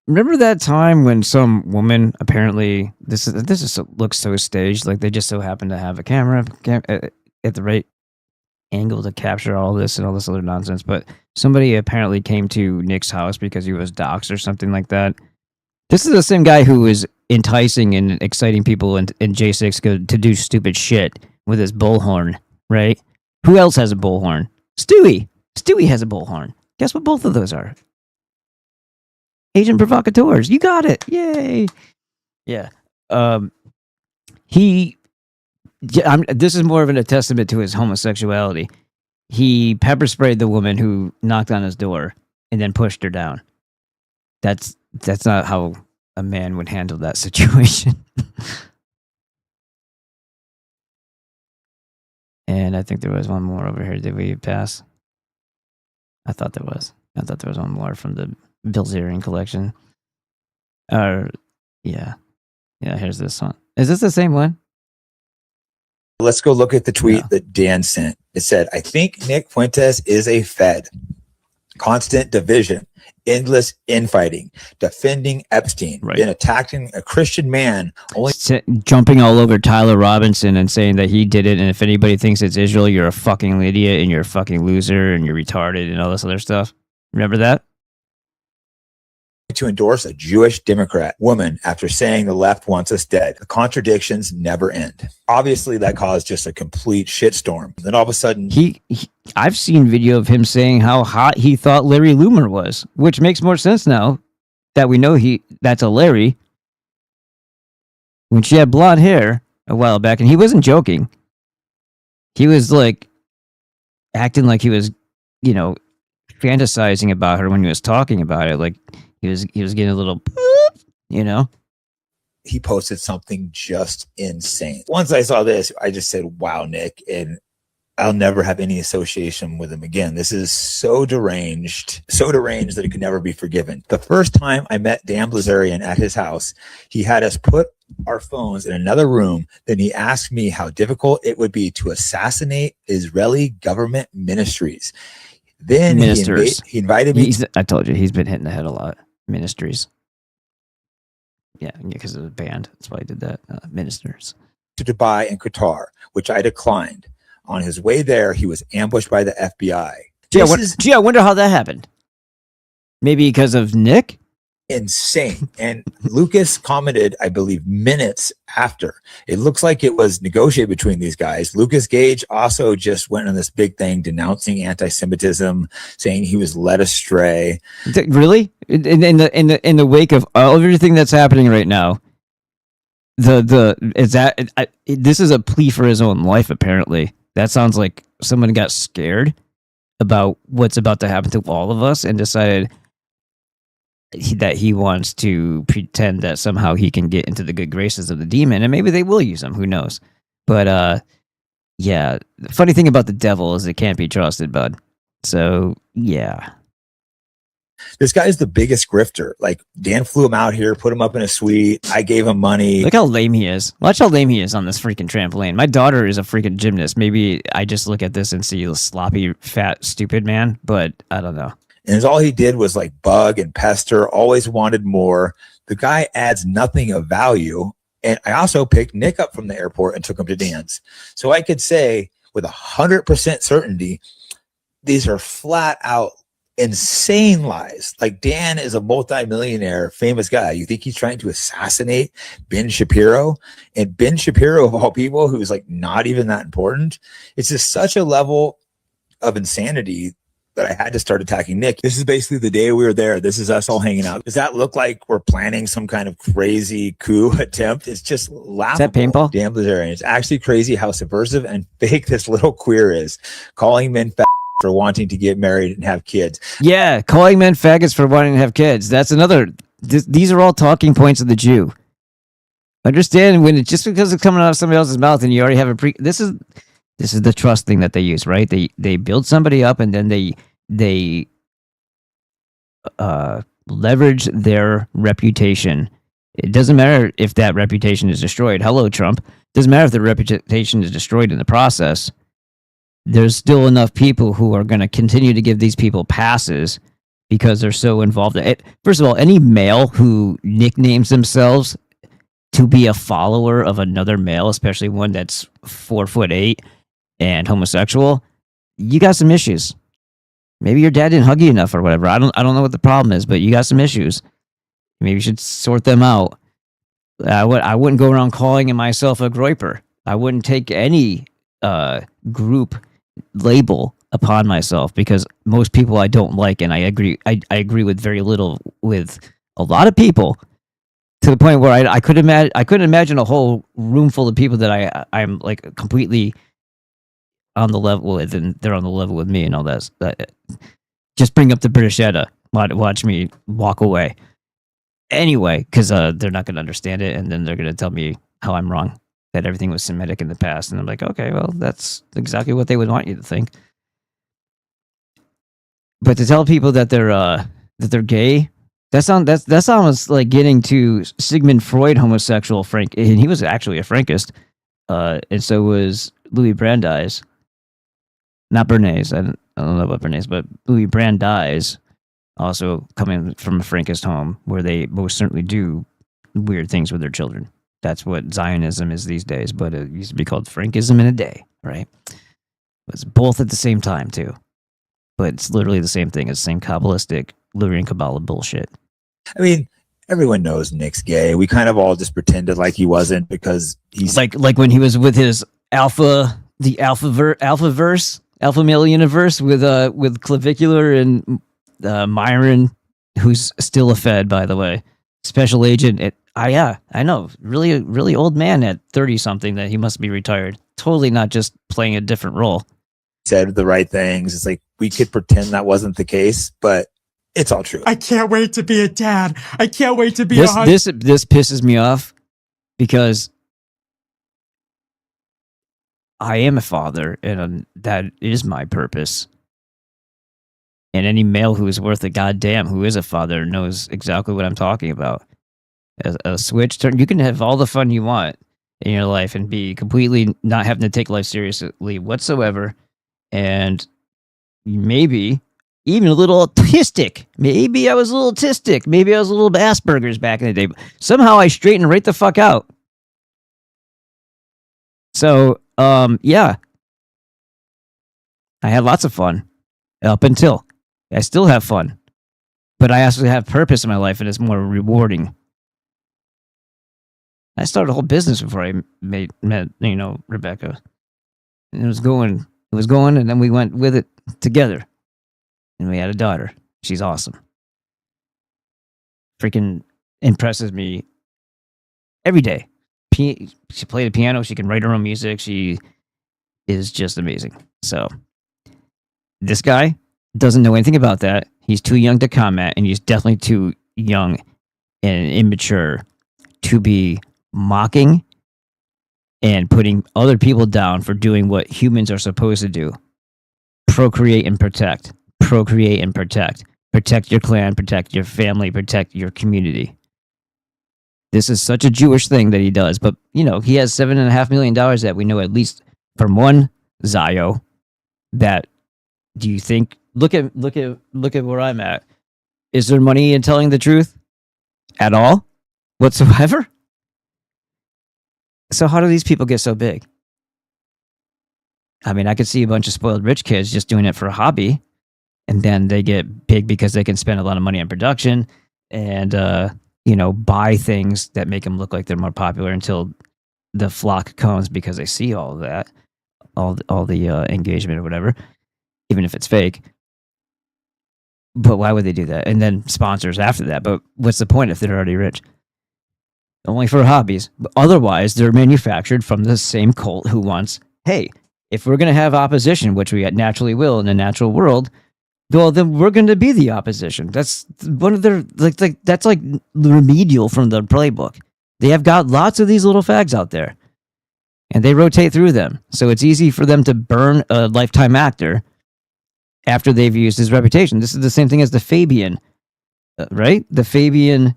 Remember that time when some woman, apparently looks so staged, like they just so happen to have a camera at the right angle to capture all this and all this other nonsense, but somebody apparently came to Nick's house because he was doxxed or something like that. This is the same guy who was enticing and exciting people in J6 to do stupid shit with his bullhorn, right? Who else has a bullhorn? Stewie has a bullhorn. Guess what both of those are? Agent provocateurs. You got it. Yay. Yeah. This is more of a testament to his homosexuality. He pepper sprayed the woman who knocked on his door and then pushed her down. That's not how a man would handle that situation. And I think there was one more over here. Did we pass? I thought there was one more from the Bilzerian collection. Yeah, here's this one. Is this the same one? Let's go look at the tweet that Dan sent. It said, I think Nick Fuentes is a Fed. Constant division, endless infighting, defending Epstein, been attacking a Christian man, only jumping all over Tyler Robinson and saying that he did it. And if anybody thinks it's Israel, you're a fucking idiot and you're a fucking loser and you're retarded and all this other stuff. Remember that? To endorse a Jewish Democrat woman after saying the left wants us dead. The contradictions never end. Obviously, that caused just a complete shitstorm. Then all of a sudden, I've seen video of him saying how hot he thought Larry Loomer was, which makes more sense now that we know that's a Larry. When she had blonde hair a while back, and he wasn't joking. He was like acting like he was, fantasizing about her when he was talking about it, like. He was getting a little, He posted something just insane. Once I saw this, I just said, wow, Nick, and I'll never have any association with him again. This is so deranged that it could never be forgiven. The first time I met Dan Bilzerian at his house, he had us put our phones in another room. Then he asked me how difficult it would be to assassinate Israeli government ministries. Then he invited me. I told you, he's been hitting the head a lot. Ministries. Yeah, because of the band. That's why he did that. Ministers. To Dubai and Qatar, which I declined. On his way there, he was ambushed by the FBI. Gee, I wonder how that happened. Maybe because of Nick? Insane. And Lucas commented, I believe, minutes after. It looks like it was negotiated between these guys. Lucas Gage also just went on this big thing denouncing anti-Semitism, saying he was led astray. Really? In the wake of everything that's happening right now, this is a plea for his own life, apparently. That sounds like someone got scared about what's about to happen to all of us and decided that he wants to pretend that somehow he can get into the good graces of the demon, and maybe they will use him. Who knows? But yeah. The funny thing about the devil is it can't be trusted, bud. So yeah. This guy is the biggest grifter. Like, Dan flew him out here, put him up in a suite. I gave him money. Look how lame he is. Watch how lame he is on this freaking trampoline. My daughter is a freaking gymnast. Maybe I just look at this and see a sloppy, fat, stupid man, but I don't know. And all he did was like bug and pester, always wanted more. The guy adds nothing of value. And I also picked Nick up from the airport and took him to Dan's. So I could say with 100% certainty, these are flat out insane lies. Like Dan is a multimillionaire, famous guy. You think he's trying to assassinate Ben Shapiro? And Ben Shapiro, of all people, who's like not even that important. It's just such a level of insanity that I had to start attacking Nick. This is basically the day we were there. This is us all hanging out. Does that look like we're planning some kind of crazy coup attempt? It's just laughable. Is that paintball? Dan Blazarian. It's actually crazy how subversive and fake this little queer is, calling men fat for wanting to get married and have kids. Yeah, calling men faggots for wanting to have kids. That's another. These are all talking points of the Jew. Understand when just because it's coming out of somebody else's mouth and you already have a this is the trust thing that they use, right? They build somebody up and then they leverage their reputation. It doesn't matter if that reputation is destroyed. Hello, Trump. It doesn't matter if the reputation is destroyed in the process. There's still enough people who are going to continue to give these people passes because they're so involved. First of all, any male who nicknames themselves to be a follower of another male, especially one that's 4'8" and homosexual, you got some issues. Maybe your dad didn't hug you enough or whatever. I don't know what the problem is, but you got some issues. Maybe you should sort them out. I wouldn't go around calling myself a groiper. I wouldn't take any group label upon myself because most people I don't like, and I agree with very little with a lot of people, to the point where I couldn't imagine a whole room full of people that I'm like completely on the level with, and they're on the level with me and all that. Just bring up the British Edda. Watch me walk away. Anyway, because they're not going to understand it, and then they're going to tell me how I'm wrong, that everything was Semitic in the past, and I'm like, okay, well, that's exactly what they would want you to think. But to tell people that they're gay, that's almost like getting to Sigmund Freud homosexual Frank, and he was actually a Frankist, and so was Louis Brandeis. Not Bernays. I don't know about Bernays, but Louis Brandeis, also coming from a Frankist home, where they most certainly do weird things with their children. That's what Zionism is these days, but it used to be called Frankism in a day, right? It was both at the same time, too. But it's literally the same thing. It's the same Kabbalistic, Lyrian Kabbalah bullshit. I mean, everyone knows Nick's gay. We kind of all just pretended like he wasn't because he's... Like when he was with his alpha male universe with Clavicular and Myron, who's still a Fed, by the way. Special agent. I know. Really old man at 30-something that he must be retired. Totally not just playing a different role. Said the right things. It's like we could pretend that wasn't the case, but it's all true. I can't wait to be a dad. I can't wait to be this pisses me off because I am a father, and that is my purpose. And any male who is worth a goddamn who is a father knows exactly what I'm talking about. A switch turn. You can have all the fun you want in your life and be completely not having to take life seriously whatsoever. And maybe even a little autistic. Maybe I was a little autistic. Maybe I was a little Asperger's back in the day. But somehow I straightened right the fuck out. So, yeah. I had lots of fun up until. I still have fun. But I actually have purpose in my life, and it's more rewarding. I started a whole business before I met Rebecca. And it was going, and then we went with it together. And we had a daughter. She's awesome. Freaking impresses me every day. She played the piano. She can write her own music. She is just amazing. So this guy doesn't know anything about that. He's too young to comment, and he's definitely too young and immature to be mocking and putting other people down for doing what humans are supposed to do. Procreate and protect. Procreate and protect. Protect your clan, protect your family, protect your community. This is such a Jewish thing that he does, but he has $7.5 million that we know at least from one Zio. That do you think? Look at where I'm at. Is there money in telling the truth at all, whatsoever? So how do these people get so big? I mean, I could see a bunch of spoiled rich kids just doing it for a hobby, and then they get big because they can spend a lot of money on production and buy things that make them look like they're more popular until the flock comes because they see all of that, all the engagement or whatever, even if it's fake. But why would they do that? And then sponsors after that. But what's the point if they're already rich? Only for hobbies. But otherwise, they're manufactured from the same cult who wants, hey, if we're going to have opposition, which we naturally will in the natural world, well, then we're going to be the opposition. That's one of their, that's like remedial from the playbook. They have got lots of these little fags out there, and they rotate through them. So it's easy for them to burn a lifetime actor after they've used his reputation. This is the same thing as the Fabian, right? The Fabian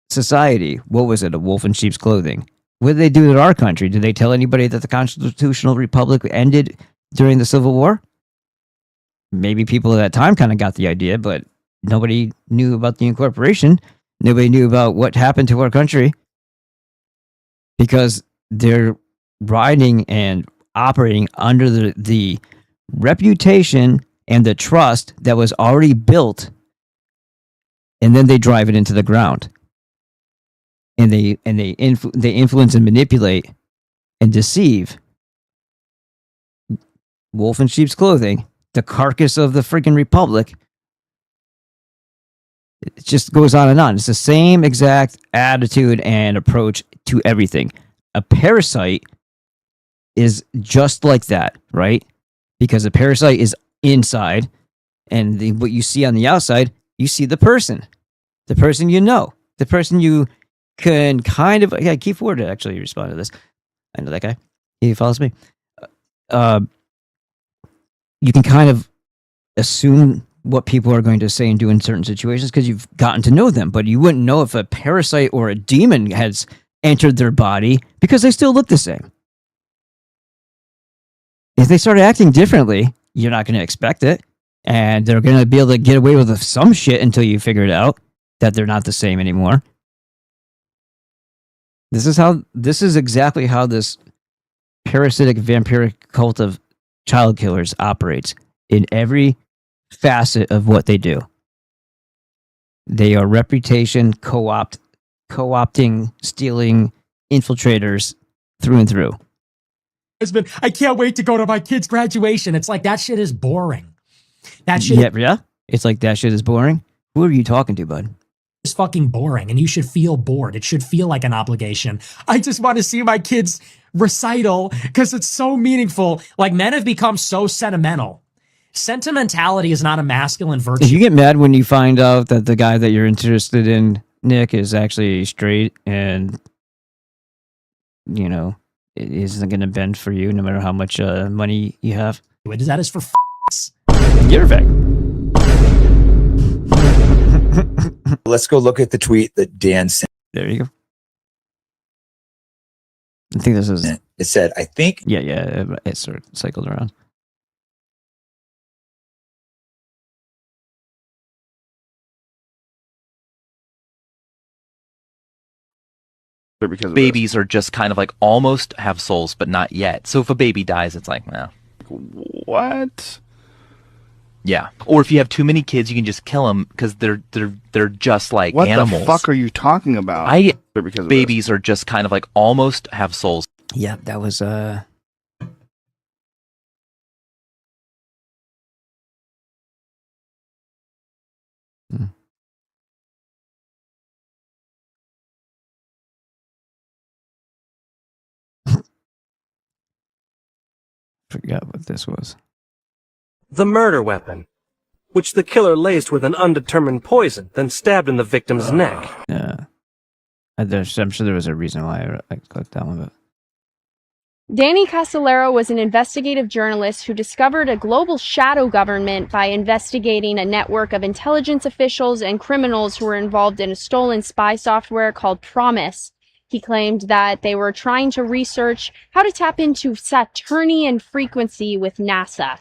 Society. What was it? A wolf in sheep's clothing. What did they do to our country? Did they tell anybody that the constitutional republic ended during the Civil War? Maybe people at that time kind of got the idea, but nobody knew about the incorporation. Nobody knew about what happened to our country because they're riding and operating under the reputation and the trust that was already built, and then they drive it into the ground. And they influence and manipulate and deceive. Wolf in sheep's clothing, the carcass of the freaking republic. It just goes on and on. It's the same exact attitude and approach to everything. A parasite is just like that, right? Because a parasite is inside, and what you see on the outside, you see the person you know, the person you can kind of, yeah, Keith Ford actually responded to this. I know that guy. He follows me. You can kind of assume what people are going to say and do in certain situations because you've gotten to know them, but you wouldn't know if a parasite or a demon has entered their body because they still look the same. If they start acting differently, you're not going to expect it, and they're going to be able to get away with some shit until you figure it out that they're not the same anymore. This is exactly how this parasitic vampiric cult of child killers operates in every facet of what they do. They are reputation co-opting, stealing infiltrators through and through. I can't wait to go to my kid's graduation. It's like, that shit is boring. That shit Yeah. It's like, that shit is boring. Who are you talking to, bud? is fucking boring, and you should feel bored. It should feel like an obligation. I just want to see my kid's recital because it's so meaningful. Like, men have become so sentimental. Sentimentality is not a masculine virtue. If you get mad when you find out that the guy that you're interested in, Nick, is actually straight and, it isn't going to bend for you no matter how much money you have. That is for You're back. Let's go look at the tweet that Dan sent. There you go. I think this is... It said, I think... Yeah, it sort of cycled around. Because babies are just kind of like almost have souls, but not yet. So if a baby dies, it's like, nah. What? Yeah. Or if you have too many kids, you can just kill them because they're just like what animals. What the fuck are you talking about? Because babies are just kind of like almost have souls. Yeah, that was Forgot what this was. The murder weapon, which the killer laced with an undetermined poison, then stabbed in the victim's neck. Yeah. I'm sure there was a reason why I clicked that one, but... Danny Castellero was an investigative journalist who discovered a global shadow government by investigating a network of intelligence officials and criminals who were involved in a stolen spy software called Promise. He claimed that they were trying to research how to tap into Saturnian frequency with NASA.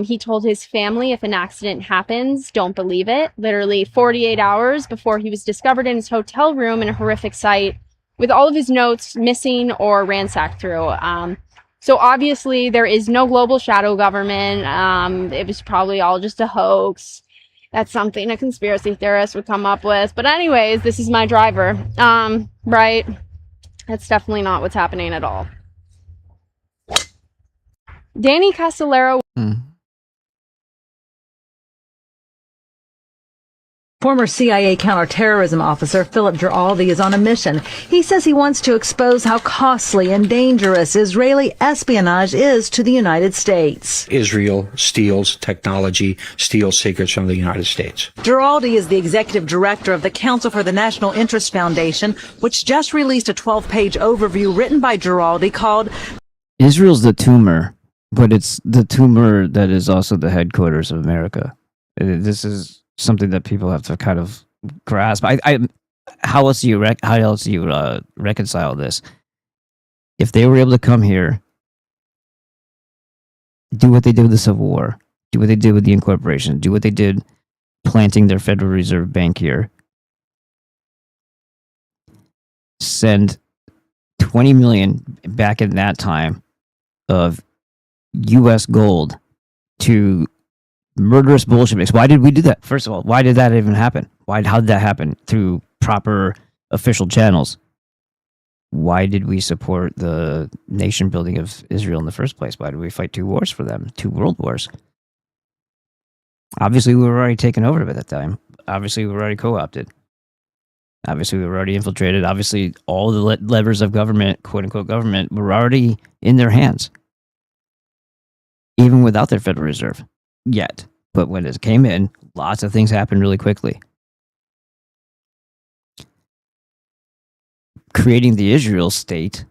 He told his family if an accident happens, don't believe it. Literally 48 hours before he was discovered in his hotel room in a horrific site with all of his notes missing or ransacked through. So obviously there is no global shadow government. It was probably all just a hoax. That's something a conspiracy theorist would come up with. But anyways, this is my driver. Right? That's definitely not what's happening at all. Danny Castellero. Former CIA counterterrorism officer Philip Giraldi is on a mission. He says he wants to expose how costly and dangerous Israeli espionage is to the United States. Israel steals technology, steals secrets from the United States. Giraldi is the executive director of the Council for the National Interest Foundation, which just released a 12-page overview written by Giraldi called Israel's the tumor, but it's the tumor that is also the headquarters of America. This is something that people have to kind of grasp. How else do you reconcile this? If they were able to come here, do what they did with the Civil War, do what they did with the incorporation, do what they did planting their Federal Reserve Bank here, send 20 million back in that time of U.S. gold to murderous Bolsheviks. Why did we do that? First of all, why did that even happen? How did that happen? Through proper official channels. Why did we support the nation building of Israel in the first place? Why did we fight 2 wars for them? 2 world wars. Obviously, we were already taken over by that time. Obviously, we were already co-opted. Obviously, we were already infiltrated. Obviously, all the levers of government, quote-unquote government, were already in their hands. Even without their Federal Reserve. Yet. But when it came in, lots of things happened really quickly. Creating the Israel state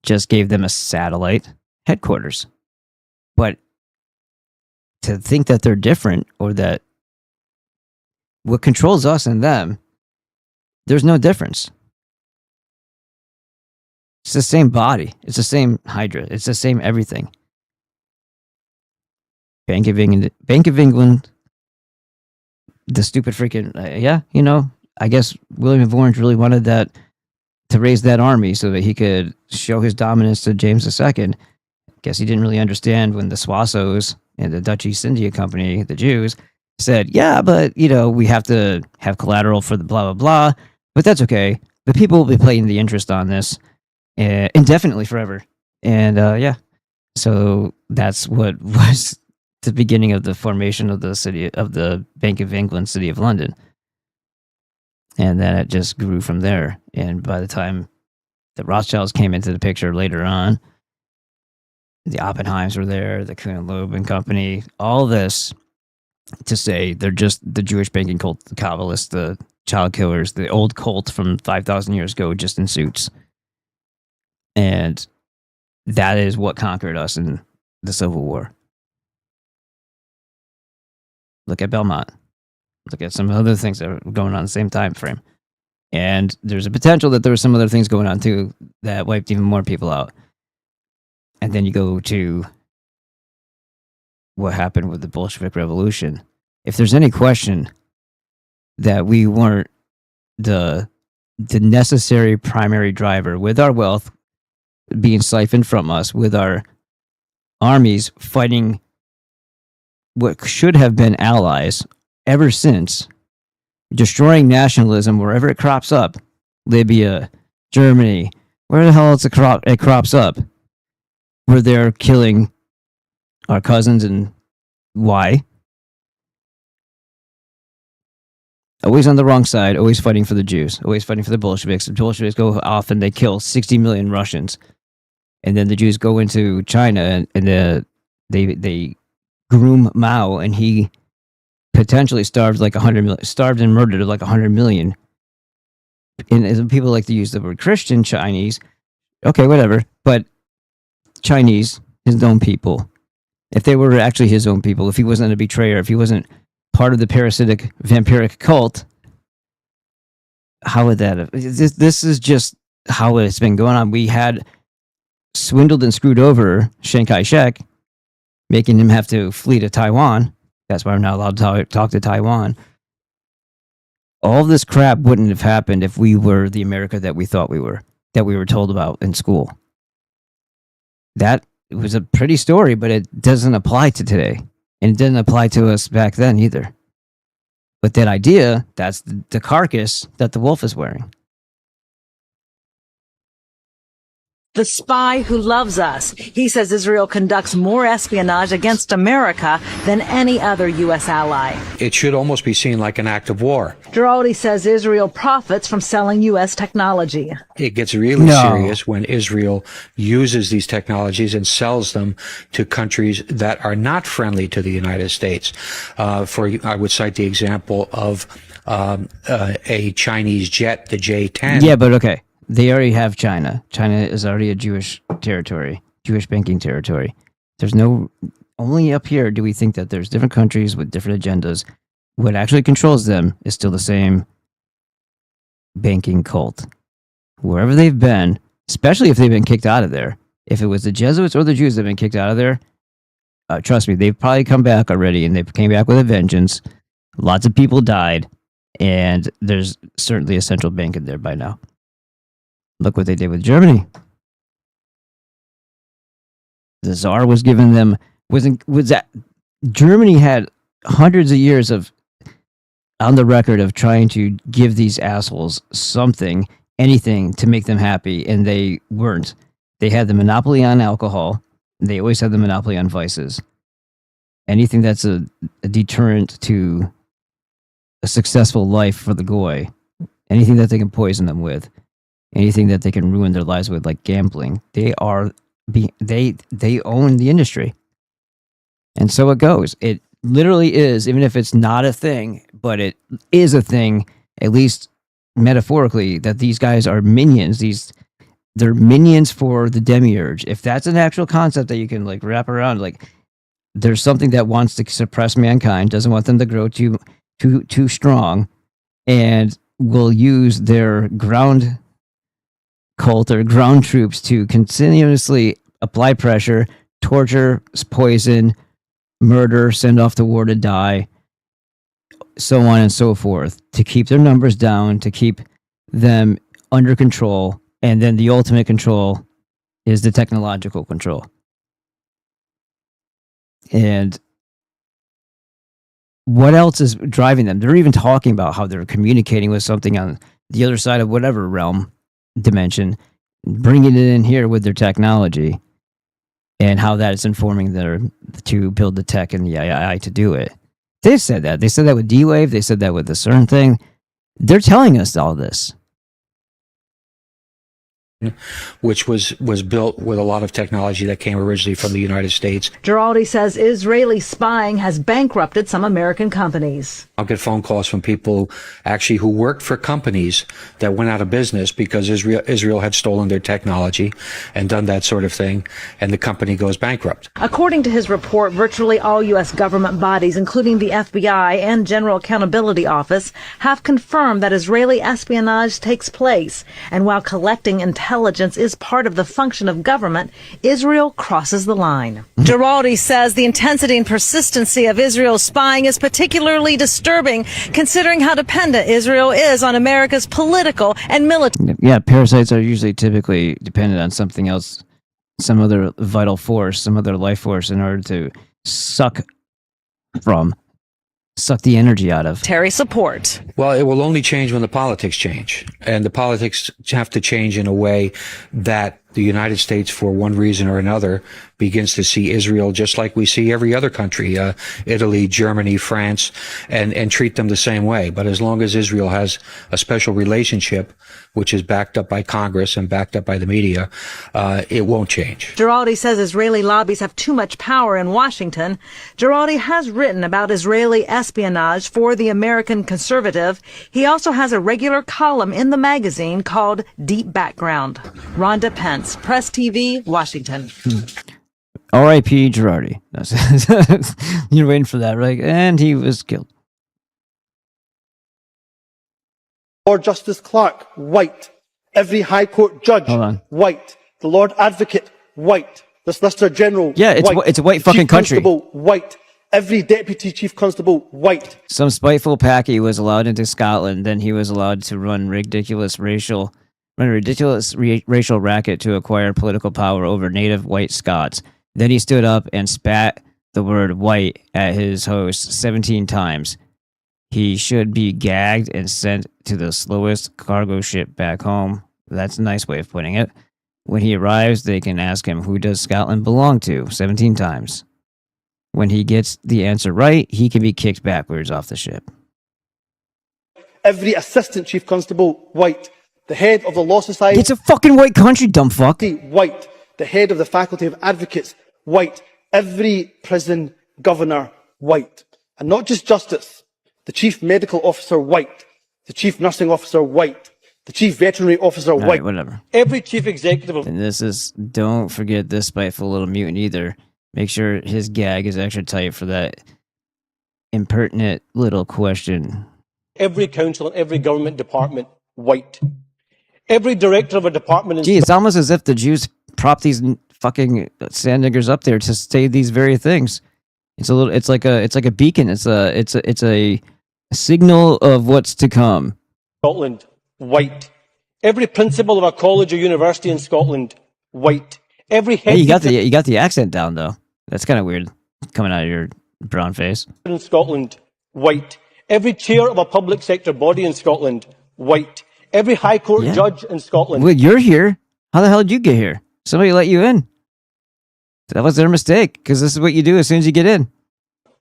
just gave them a satellite headquarters. But to think that they're different, or that what controls us and them, there's no difference. It's the same body. It's the same Hydra. It's the same everything. Bank of England, the stupid freaking, I guess William of Orange really wanted that, to raise that army so that he could show his dominance to James II. Guess he didn't really understand when the Swassos and the Dutch East India Company, the Jews, said, yeah, but, we have to have collateral for the blah, blah, blah, but that's okay. The people will be paying the interest on this indefinitely forever. And, so that's what was the beginning of the formation of the Bank of England, City of London. And then it just grew from there. And by the time the Rothschilds came into the picture later on, the Oppenheims were there, the Kuhn and Loeb and Company, all this to say they're just the Jewish banking cult, the Kabbalists, the child killers, the old cult from 5,000 years ago, just in suits. And that is what conquered us in the Civil War. Look at Belmont. Look at some other things that are going on the same time frame. And there's a potential that there were some other things going on too that wiped even more people out. And then you go to what happened with the Bolshevik Revolution. If there's any question that we weren't the necessary primary driver, with our wealth being siphoned from us, with our armies fighting what should have been allies ever since, destroying nationalism wherever it crops up, Libya, Germany, where the hell else it crops up, where they're killing our cousins. And why? Always on the wrong side, always fighting for the Jews, always fighting for the Bolsheviks. The Bolsheviks go off and they kill 60 million Russians. And then the Jews go into China and they groom Mao, and he potentially starved and murdered like 100 million. And people like to use the word Christian Chinese. Okay, whatever. But Chinese, his own people. If they were actually his own people, if he wasn't a betrayer, if he wasn't part of the parasitic vampiric cult, how would that have... This is just how it's been going on. We had swindled and screwed over Chiang Kai-shek, making him have to flee to Taiwan. That's why we're not allowed to talk to Taiwan. All this crap wouldn't have happened if we were the America that we thought we were, that we were told about in school. That it was a pretty story, but it doesn't apply to today. And it didn't apply to us back then either. But that idea, that's the carcass that the wolf is wearing. The spy who loves us. He says Israel conducts more espionage against America than any other U.S. ally. It should almost be seen like an act of war. Giraldi says Israel profits from selling U.S. technology. It gets really serious when Israel uses these technologies and sells them to countries that are not friendly to the United States. I would cite the example of a Chinese jet, the J-10. Yeah, but okay. They already have China. China is already a Jewish territory, Jewish banking territory. There's only up here do we think that there's different countries with different agendas. What actually controls them is still the same banking cult. Wherever they've been, especially if they've been kicked out of there, if it was the Jesuits or the Jews that have been kicked out of there, trust me, they've probably come back already, and they came back with a vengeance. Lots of people died, and there's certainly a central bank in there by now. Look what they did with Germany. The Tsar was giving them Germany had hundreds of years of on the record of trying to give these assholes something, anything to make them happy, and they weren't. They had the monopoly on alcohol. They always had the monopoly on vices. Anything that's a deterrent to a successful life for the goy, anything that they can poison them with, anything that they can ruin their lives with, like gambling, they own the industry. And so it goes. It literally is, even if it's not a thing, but it is a thing, at least metaphorically, that these guys are minions. They're minions for the demiurge. If that's an actual concept that you can like wrap around, like there's something that wants to suppress mankind, doesn't want them to grow too strong, and will use their ground cult or ground troops to continuously apply pressure, torture, poison, murder, send off to war to die, so on and so forth, to keep their numbers down, to keep them under control. And then the ultimate control is the technological control. And what else is driving them? They're even talking about how they're communicating with something on the other side of whatever realm, dimension, bringing it in here with their technology, and how that is informing to build the tech and the AI to do it. They've said that. They said that with D-Wave. They said that with the CERN thing. They're telling us all this. Which was built with a lot of technology that came originally from the United States. Giraldi says Israeli spying has bankrupted some American companies. I'll get phone calls from people actually who worked for companies that went out of business because Israel had stolen their technology and done that sort of thing, and the company goes bankrupt. According to his report, virtually all U.S. government bodies, including the FBI and General Accountability Office, have confirmed that Israeli espionage takes place, and while collecting intelligence is part of the function of government, Israel crosses the line. Giraldi says the intensity and persistency of Israel's spying is particularly disturbing, considering how dependent Israel is on America's political and military. Yeah, parasites are usually typically dependent on something else, some other vital force, some other life force, in order to suck the energy out of. Terry support. Well, it will only change when the politics change. And the politics have to change in a way that the United States, for one reason or another, begins to see Israel just like we see every other country, Italy, Germany, France, and treat them the same way. But as long as Israel has a special relationship, which is backed up by Congress and backed up by the media, it won't change. Giraldi says Israeli lobbies have too much power in Washington. Giraldi has written about Israeli espionage for the American Conservative. He also has a regular column in the magazine called Deep Background. Rhonda Pence, Press TV, Washington. R.I.P. Girardi. You're waiting for that, right? And he was killed. Lord Justice Clark, white. Every High Court judge, white. The Lord Advocate, white. The Solicitor General, yeah, it's a white fucking Chief country. Constable, white. Every Deputy Chief Constable, white. Some spiteful packy was allowed into Scotland, then he was allowed to run ridiculous racial racket to acquire political power over native white Scots. Then he stood up and spat the word white at his host 17 times. He should be gagged and sent to the slowest cargo ship back home. That's a nice way of putting it. When he arrives, they can ask him, who does Scotland belong to? 17 times. When he gets the answer right, he can be kicked backwards off the ship. Every assistant chief constable, white. The head of the law society. It's a fucking white country, dumb fuck. White. The head of the faculty of advocates, white. Every prison governor, white. And not just justice. The chief medical officer, white. The chief nursing officer, white. The chief veterinary officer, white. Right, whatever. Every chief executive of... And this is, don't forget this spiteful little mutant either. Make sure his gag is extra tight for that impertinent little question. Every council and every government department, white. Every director of a department... Gee, it's almost as if the Jews prop these fucking sand niggers up there to say these very things. It's a little, it's like a beacon. It's a signal of what's to come. Scotland, white. Every principal of a college or university in Scotland, white. Every head... Hey, you got the accent down though. That's kind of weird coming out of your brown face. In Scotland, white. Every chair of a public sector body in Scotland, white. Every high court judge in Scotland. Well, you're here. How the hell did you get here? Somebody let you in. That was their mistake, because this is what you do as soon as you get in.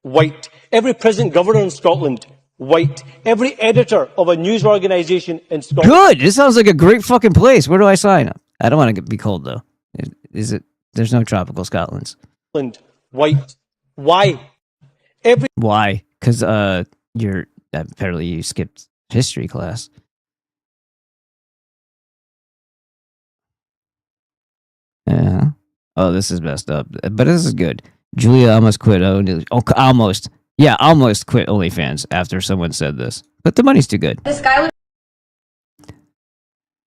White. Every prison governor in Scotland, white. Every editor of a news organisation in Scotland. Good! This sounds like a great fucking place. Where do I sign up? I don't want to be cold, though. Is it? There's no tropical Scotlands. White. Why? Why? Because you're apparently you skipped history class. Yeah. Oh, this is messed up, but this is good. Julia almost quit. Almost. Yeah, almost quit OnlyFans after someone said this, but the money's too good. This guy.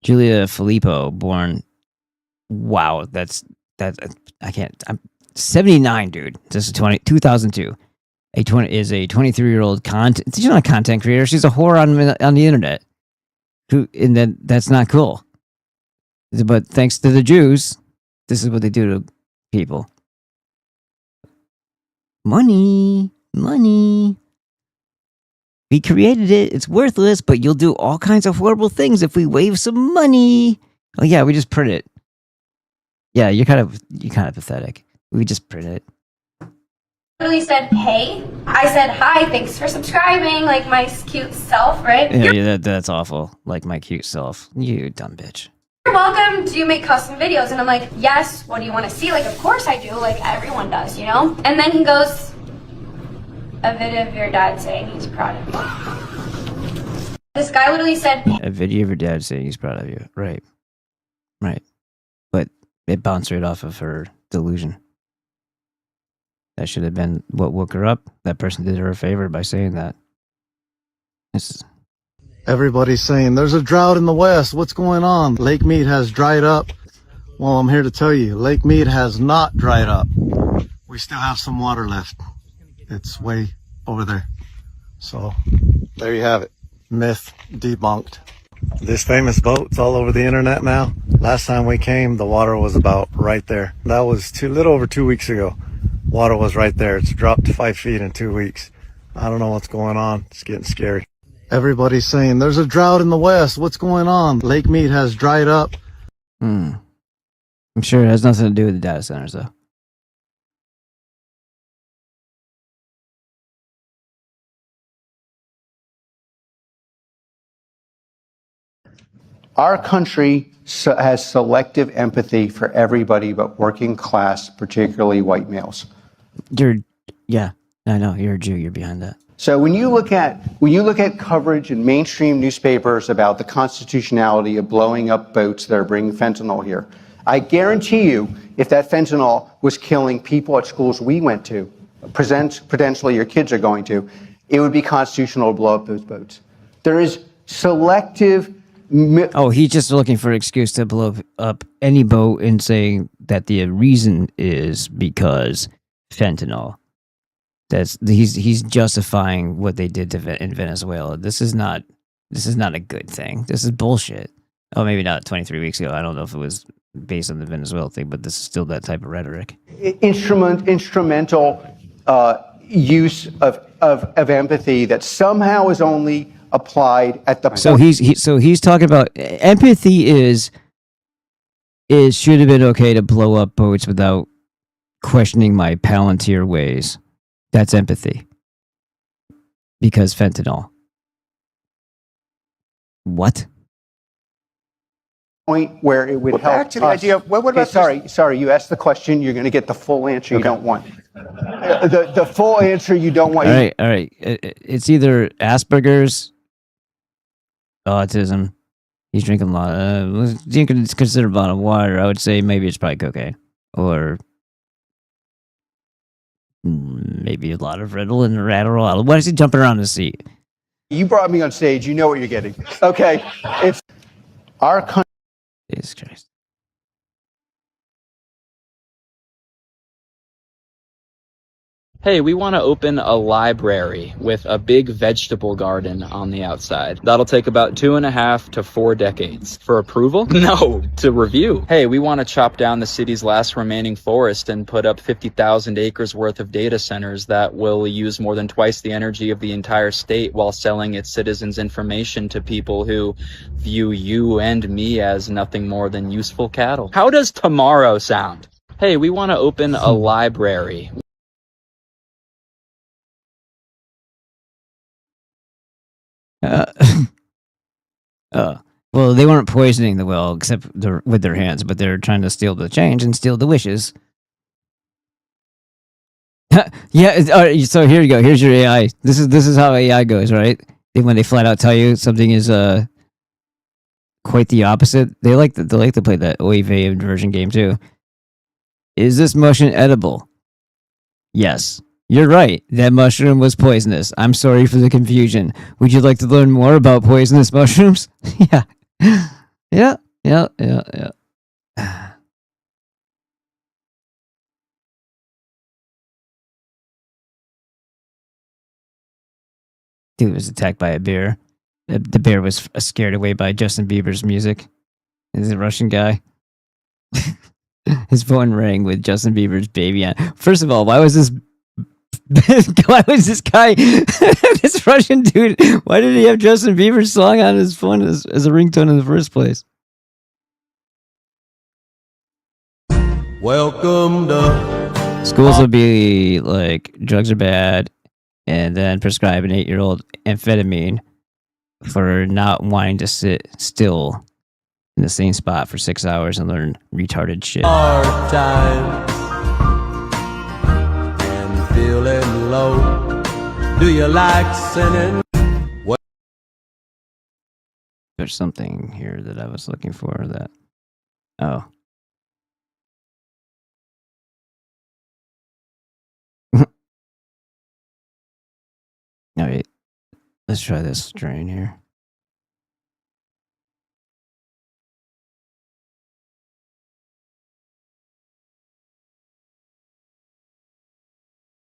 Julia Filippo, born. Wow, that's I can't. I'm 79, dude. This is 2002. Is a 23-year-old content. She's not a content creator. She's a whore on the internet. And then that's not cool. But thanks to the Jews, this is what they do to people. Money. We created it. It's worthless, but you'll do all kinds of horrible things if we wave some money. Oh yeah, we just print it. Yeah, you're kind of pathetic. We just print it. Literally said, hey. I said, hi, thanks for subscribing, like my cute self, right? Yeah, that's awful. Like my cute self. You dumb bitch. You're welcome. Do you make custom videos? And I'm like, yes. What do you want to see? Like, of course I do. Like, everyone does, you know? And then he goes, a video of your dad saying he's proud of you. This guy literally said, a video of your dad saying he's proud of you. Right. But it bounced right off of her delusion. That should have been what woke her up. That person did her a favor by saying that. Everybody's saying, there's a drought in the West. What's going on? Lake Mead has dried up. Well, I'm here to tell you, Lake Mead has not dried up. We still have some water left. It's way over there. So, there you have it. Myth debunked. This famous boat's all over the internet now. Last time we came, the water was about right there. That was little over 2 weeks ago. Water was right there. It's dropped 5 feet in 2 weeks. I don't know what's going on. It's getting scary. Everybody's saying, there's a drought in the West. What's going on? Lake Mead has dried up. I'm sure it has nothing to do with the data centers, though. Our country has selective empathy for everybody but working class, particularly white males. Yeah, I know, you're a Jew, you're behind that. So when you look at coverage in mainstream newspapers about the constitutionality of blowing up boats that are bringing fentanyl here, I guarantee you, if that fentanyl was killing people at schools we went to, potentially your kids are going to, it would be constitutional to blow up those boats. There is selective... he's just looking for an excuse to blow up any boat and saying that the reason is because fentanyl. He's justifying what they did in Venezuela. This is not a good thing. This is bullshit. Oh, maybe not 23 weeks ago. I don't know if it was based on the Venezuela thing, but this is still that type of rhetoric. Instrumental use of empathy that somehow is only applied at the So point. he's talking about empathy is it should have been okay to blow up boats without questioning my Palantir ways. That's empathy. Because fentanyl. What? Point where it would Well, help back to the us. idea of- what about sorry, you asked the question, you're going to get the full answer you don't want. The full answer you don't want. All right. It's either Asperger's, autism. He's drinking a lot. You can consider a bottle of water. I would say maybe it's probably cocaine, or maybe a lot of Ritalin or Adderall. Why is he jumping around the seat? You brought me on stage. You know what you're getting. Okay, it's our country. Jesus Christ. Hey, we want to open a library with a big vegetable garden on the outside. That'll take about 2.5 to 4 decades. For approval? No, to review. Hey, we want to chop down the city's last remaining forest and put up 50,000 acres worth of data centers that will use more than twice the energy of the entire state while selling its citizens information to people who view you and me as nothing more than useful cattle. How does tomorrow sound? Hey, we want to open a library. Well, they weren't poisoning the well except with their hands, but they're trying to steal the change and steal the wishes. Yeah. So here you go. Here's your AI. This is how AI goes, right? When they flat out tell you something is quite the opposite, they like to play that OEV inversion game too. Is this mushroom edible? Yes. You're right. That mushroom was poisonous. I'm sorry for the confusion. Would you like to learn more about poisonous mushrooms? Yeah. Yeah. Dude was attacked by a bear. The bear was scared away by Justin Bieber's music. He's a Russian guy. His phone rang with Justin Bieber's Baby on. First of all, why was this guy, this Russian dude, why did he have Justin Bieber's song on his phone as a ringtone in the first place? Welcome to Schools will be like, drugs are bad, and then prescribe an 8-year-old amphetamine for not wanting to sit still in the same spot for 6 hours and learn retarded shit. hard time and feeling low. Do you like sinning? What? There's something here that I was looking for that. Oh. All right. Let's try this strain here.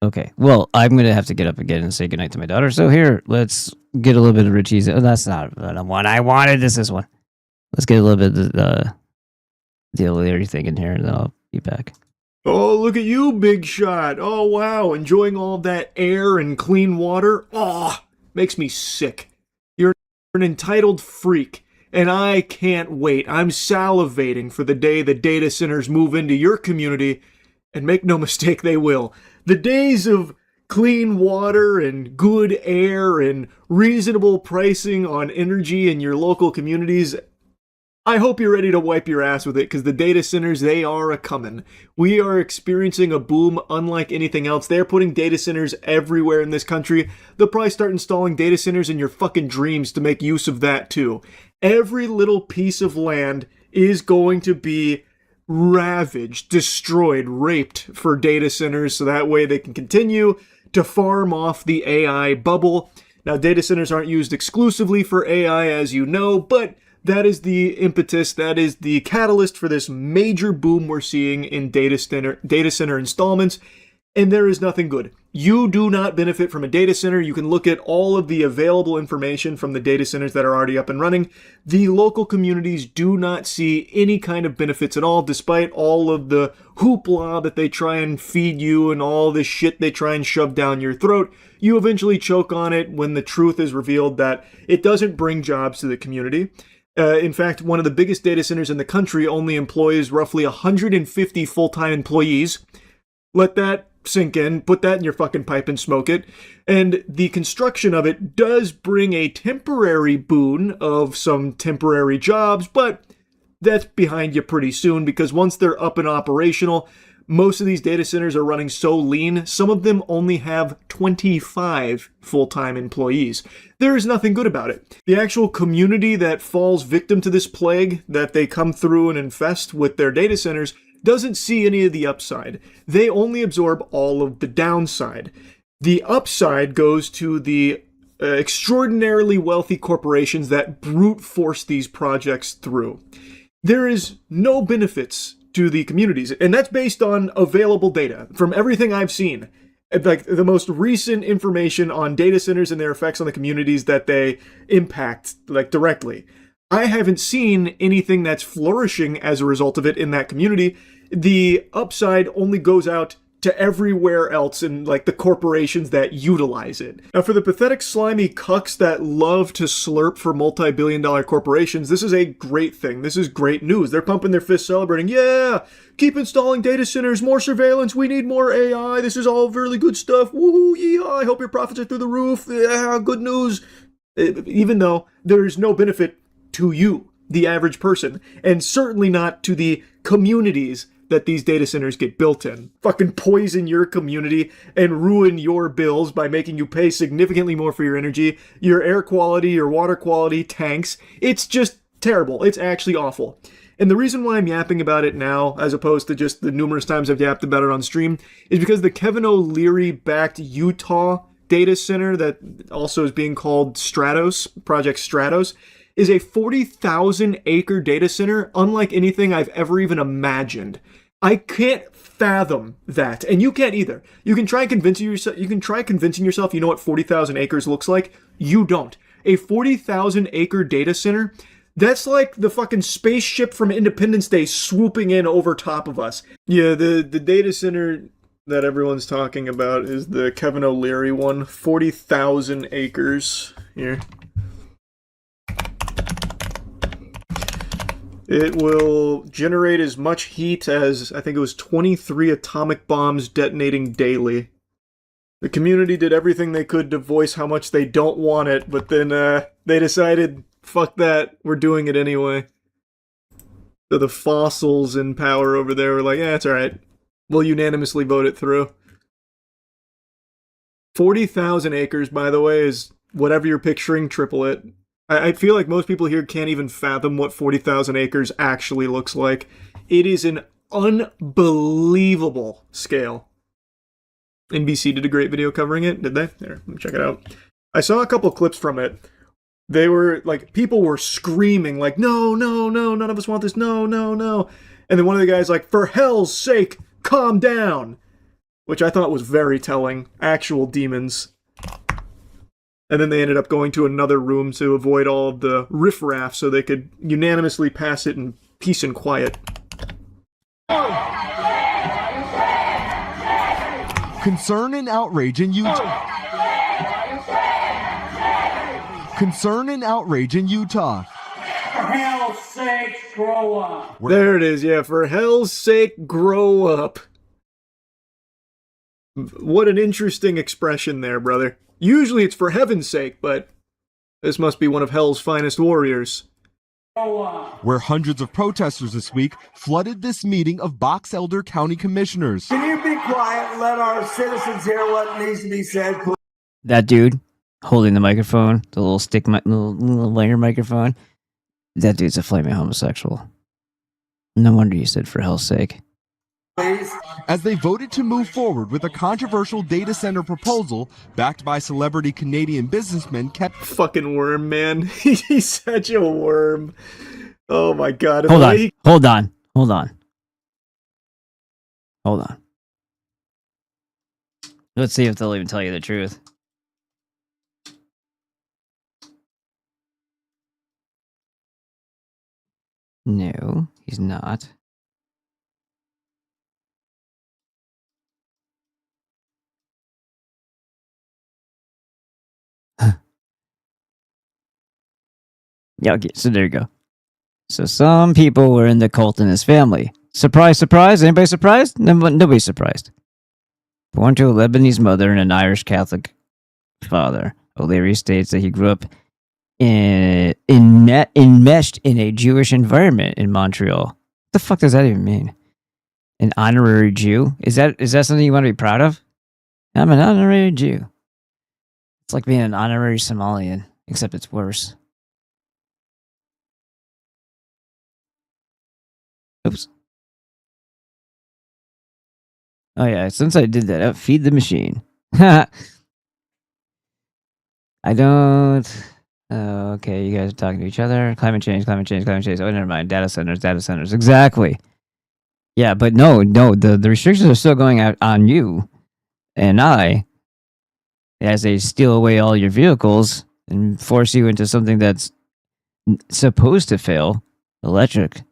Okay. Well, I'm going to have to get up again and say goodnight to my daughter. So here, let's get a little bit of Richie's. Oh, that's not the one I wanted. This is one. Let's get a little bit of the O'Leary thing in here, and then I'll be back. Oh, look at you, big shot. Oh, wow. Enjoying all that air and clean water. Oh, makes me sick. You're an entitled freak, and I can't wait. I'm salivating for the day the data centers move into your community, and make no mistake, they will. The days of clean water and good air and reasonable pricing on energy in your local communities, I hope you're ready to wipe your ass with it, because the data centers, they are a-coming. We are experiencing a boom unlike anything else. They're putting data centers everywhere in this country. They'll probably start installing data centers in your fucking dreams to make use of that too. Every little piece of land is going to be ravaged, destroyed, raped for data centers, so that way they can continue to farm off the AI bubble. Now, data centers aren't used exclusively for AI, as you know, but that is the impetus, that is the catalyst for this major boom we're seeing in data center installments, and there is nothing good. you do not benefit from a data center. You can look at all of the available information from the data centers that are already up and running. The local communities do not see any kind of benefits at all, despite all of the hoopla that they try and feed you and all the shit they try and shove down your throat. You eventually choke on it when the truth is revealed that it doesn't bring jobs to the community. In fact, one of the biggest data centers in the country only employs roughly 150 full-time employees. Let that sink in, put that in your fucking pipe and smoke it. And the construction of it does bring a temporary boon of some temporary jobs, but that's behind you pretty soon, because once they're up and operational, most of these data centers are running so lean, some of them only have 25 full-time employees. There is nothing good about it. The actual community that falls victim to this plague that they come through and infest with their data centers doesn't see any of the upside. They only absorb all of the downside. The upside goes to the extraordinarily wealthy corporations that brute force these projects through. There is no benefits to the communities, and that's based on available data. From everything I've seen, like the most recent information on data centers and their effects on the communities that they impact, like directly, I haven't seen anything that's flourishing as a result of it in that community. The upside only goes out to everywhere else and like the corporations that utilize it. Now, for the pathetic, slimy cucks that love to slurp for multi-billion-dollar corporations, this is a great thing. This is great news. They're pumping their fists celebrating. Yeah, keep installing data centers, more surveillance. We need more AI. This is all really good stuff. Woohoo, yeehaw. I hope your profits are through the roof. Yeah, good news. Even though there's no benefit to you, the average person, and certainly not to the communities that these data centers get built in. Fucking poison your community and ruin your bills by making you pay significantly more for your energy, your air quality, your water quality tanks. It's just terrible. It's actually awful. And the reason why I'm yapping about it now, as opposed to just the numerous times I've yapped about it on stream, is because the Kevin O'Leary-backed Utah data center that also is being called Stratos, Project Stratos, is a 40,000 acre data center unlike anything I've ever even imagined. I can't fathom that, and you can't either. You can try convincing yourself. You know what 40,000 acres looks like. You don't. A 40,000 acre data center. That's like the fucking spaceship from Independence Day swooping in over top of us. Yeah, the data center that everyone's talking about is the Kevin O'Leary one. 40,000 acres. Here. It will generate as much heat as, I think it was 23 atomic bombs detonating daily. The community did everything they could to voice how much they don't want it, but then they decided, fuck that, we're doing it anyway. So the fossils in power over there were like, yeah, it's alright. We'll unanimously vote it through. 40,000 acres, by the way, is whatever you're picturing, triple it. I feel like most people here can't even fathom what 40,000 acres actually looks like. It is an unbelievable scale. NBC did a great video covering it, did they? There, let me check it out. I saw a couple clips from it. They were, like, people were screaming, like, no, no, no, none of us want this, no, no, no. And then one of the guys like, for hell's sake, calm down. Which I thought was very telling. Actual demons. And then they ended up going to another room to avoid all of the riffraff so they could unanimously pass it in peace and quiet. Concern and outrage in Utah. Concern and outrage in Utah. For hell's sake, grow up. There it is, yeah, for hell's sake, grow up. What an interesting expression there, brother. Usually it's for heaven's sake, but this must be one of hell's finest warriors. Where hundreds of protesters this week flooded this meeting of Box Elder County Commissioners. Can you be quiet and let our citizens hear what needs to be said, please? That dude holding the microphone, the little stick, little lighter microphone, that dude's a flaming homosexual. No wonder you said for hell's sake. As they voted to move forward with a controversial data center proposal backed by celebrity Canadian businessmen kept... Fucking worm, man. He's such a worm. Oh my god. Hold on. Let's see if they'll even tell you the truth. No, he's not. Yeah, okay, so there you go. So some people were in the cult in his family. Surprise, surprise. Anybody surprised? Nobody's surprised. Born to a Lebanese mother and an Irish Catholic father, O'Leary states that he grew up enmeshed in a Jewish environment in Montreal. What the fuck does that even mean? An honorary Jew? Is that something you want to be proud of? I'm an honorary Jew. It's like being an honorary Somalian, except it's worse. Oops. Oh yeah, since I did that, feed the machine. I don't... Oh, okay, you guys are talking to each other. Climate change, climate change, climate change. Oh, never mind. Data centers, data centers. Exactly. Yeah, but no, the restrictions are still going out on you and I as they steal away all your vehicles and force you into something that's supposed to fail, electric.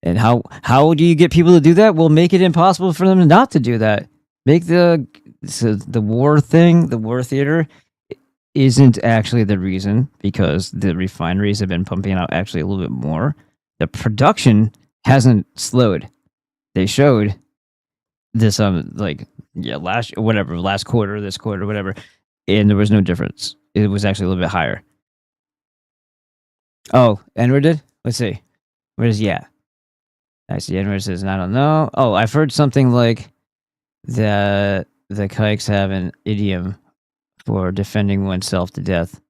And how do you get people to do that? Well, make it impossible for them not to do that. Make the war thing, the war theater, isn't actually the reason, because the refineries have been pumping out actually a little bit more. The production hasn't slowed. They showed this last quarter, this quarter, whatever, and there was no difference. It was actually a little bit higher. Oh, Edward did? Let's see. Where's I see Edward says, I don't know. Oh, I've heard something like the kikes have an idiom for defending oneself to death.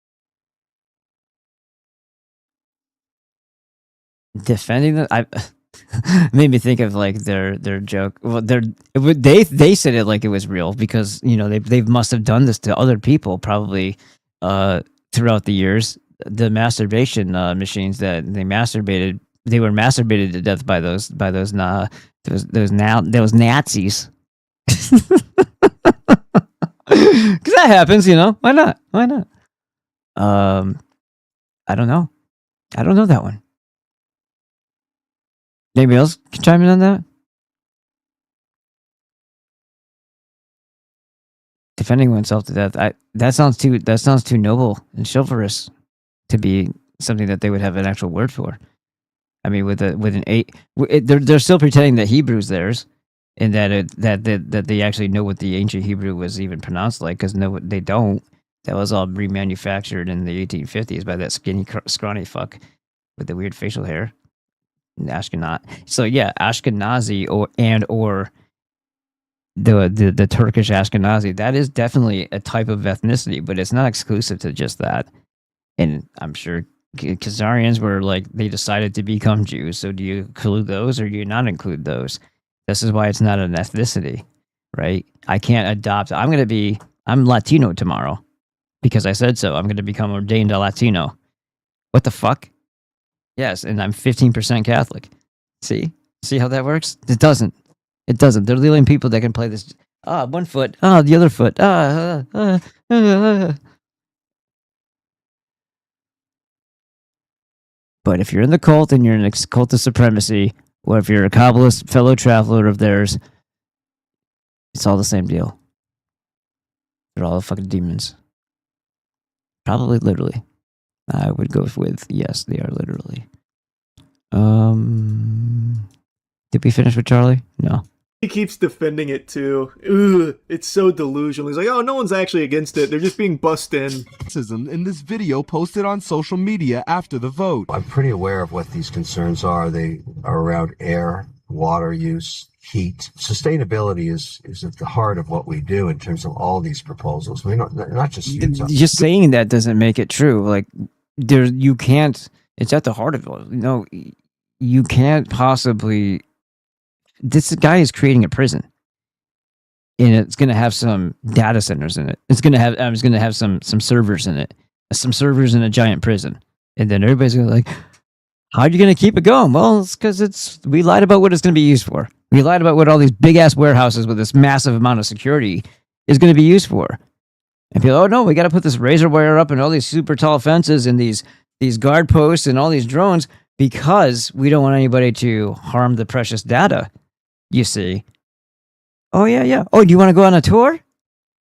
Defending them? Made me think of like their joke. Well, they said it like it was real because they must have done this to other people probably throughout the years. The masturbation machines that they were masturbated to death by those Nazis. Because that happens, Why not? I don't know. I don't know that one. Anybody else can chime in on that? Defending oneself to death. That sounds too noble and chivalrous to be something that they would have an actual word for. I mean, with an 8, they're still pretending that Hebrew's theirs, and that they actually know what the ancient Hebrew was even pronounced like, because no, they don't. That was all remanufactured in the 1850s by that skinny, scrawny fuck with the weird facial hair. Ashkenazi. So yeah, Ashkenazi or the Turkish Ashkenazi. That is definitely a type of ethnicity, but it's not exclusive to just that. And I'm sure Khazarians were like, they decided to become Jews. So do you include those or do you not include those? This is why it's not an ethnicity, right? I can't adopt. I'm Latino tomorrow because I said so. I'm going to become ordained a Latino. What the fuck? Yes, and I'm 15% Catholic. See how that works? It doesn't. They're the only people that can play this. One foot. The other foot. But if you're in the cult and you're in a cult of supremacy, or if you're a Kabbalist fellow traveler of theirs, it's all the same deal. They're all fucking demons. Probably literally. I would go with yes, they are literally. Did we finish with Charlie? No. He keeps defending it too. Ugh, it's so delusional. He's like, oh, no one's actually against it. They're just being bussed in. In this video posted on social media after the vote. I'm pretty aware of what these concerns are. They are around air, water use, heat. Sustainability is at the heart of what we do in terms of all these proposals. We're not just saying that doesn't make it true. Like you can't. It's at the heart of it. You can't possibly. This guy is creating a prison, and it's going to have some data centers in it. It's going to have some servers in it, some servers in a giant prison, and then everybody's going to like, how are you going to keep it going? Well, it's because we lied about what it's going to be used for. We lied about what all these big ass warehouses with this massive amount of security is going to be used for. And people, oh no, we got to put this razor wire up and all these super tall fences and these guard posts and all these drones because we don't want anybody to harm the precious data. You see? Oh yeah. Oh, do you want to go on a tour?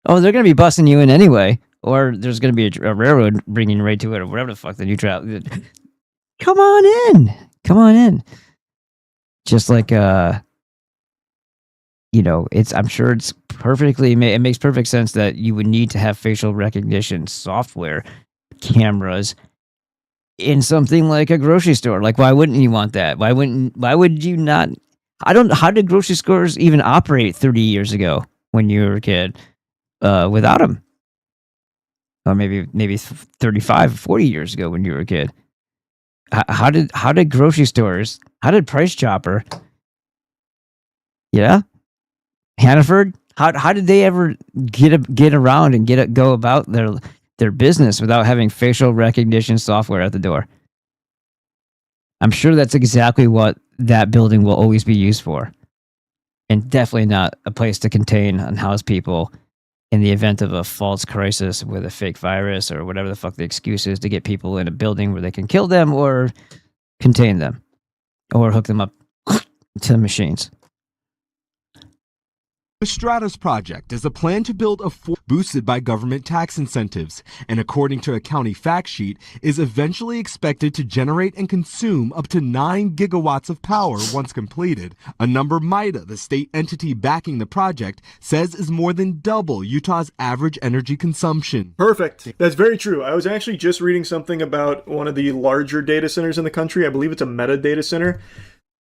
Oh, they're going to be busting you in anyway, or there's going to be a railroad bringing you right to it, or whatever the fuck that you travel. Come on in. Just like I'm sure it's it makes perfect sense that you would need to have facial recognition software cameras in something like a grocery store. Like, why wouldn't you want that? Why would you not? How did grocery stores even operate 30 years ago when you were a kid without them? Or maybe 35, 40 years ago when you were a kid. How did grocery stores, how did Price Chopper, yeah, Hannaford, how did they ever get around and go about their business without having facial recognition software at the door? I'm sure that's exactly what that building will always be used for, and definitely not a place to contain and house people in the event of a false crisis with a fake virus or whatever the fuck the excuse is to get people in a building where they can kill them or contain them or hook them up to machines. The Stratus project is a plan to build a fort boosted by government tax incentives, and according to a county fact sheet, is eventually expected to generate and consume up to 9 gigawatts of power once completed, a number MIDA, the state entity backing the project, says is more than double Utah's average energy consumption. Perfect. That's very true. I was actually just reading something about one of the larger data centers in the country. I believe it's a Meta data center.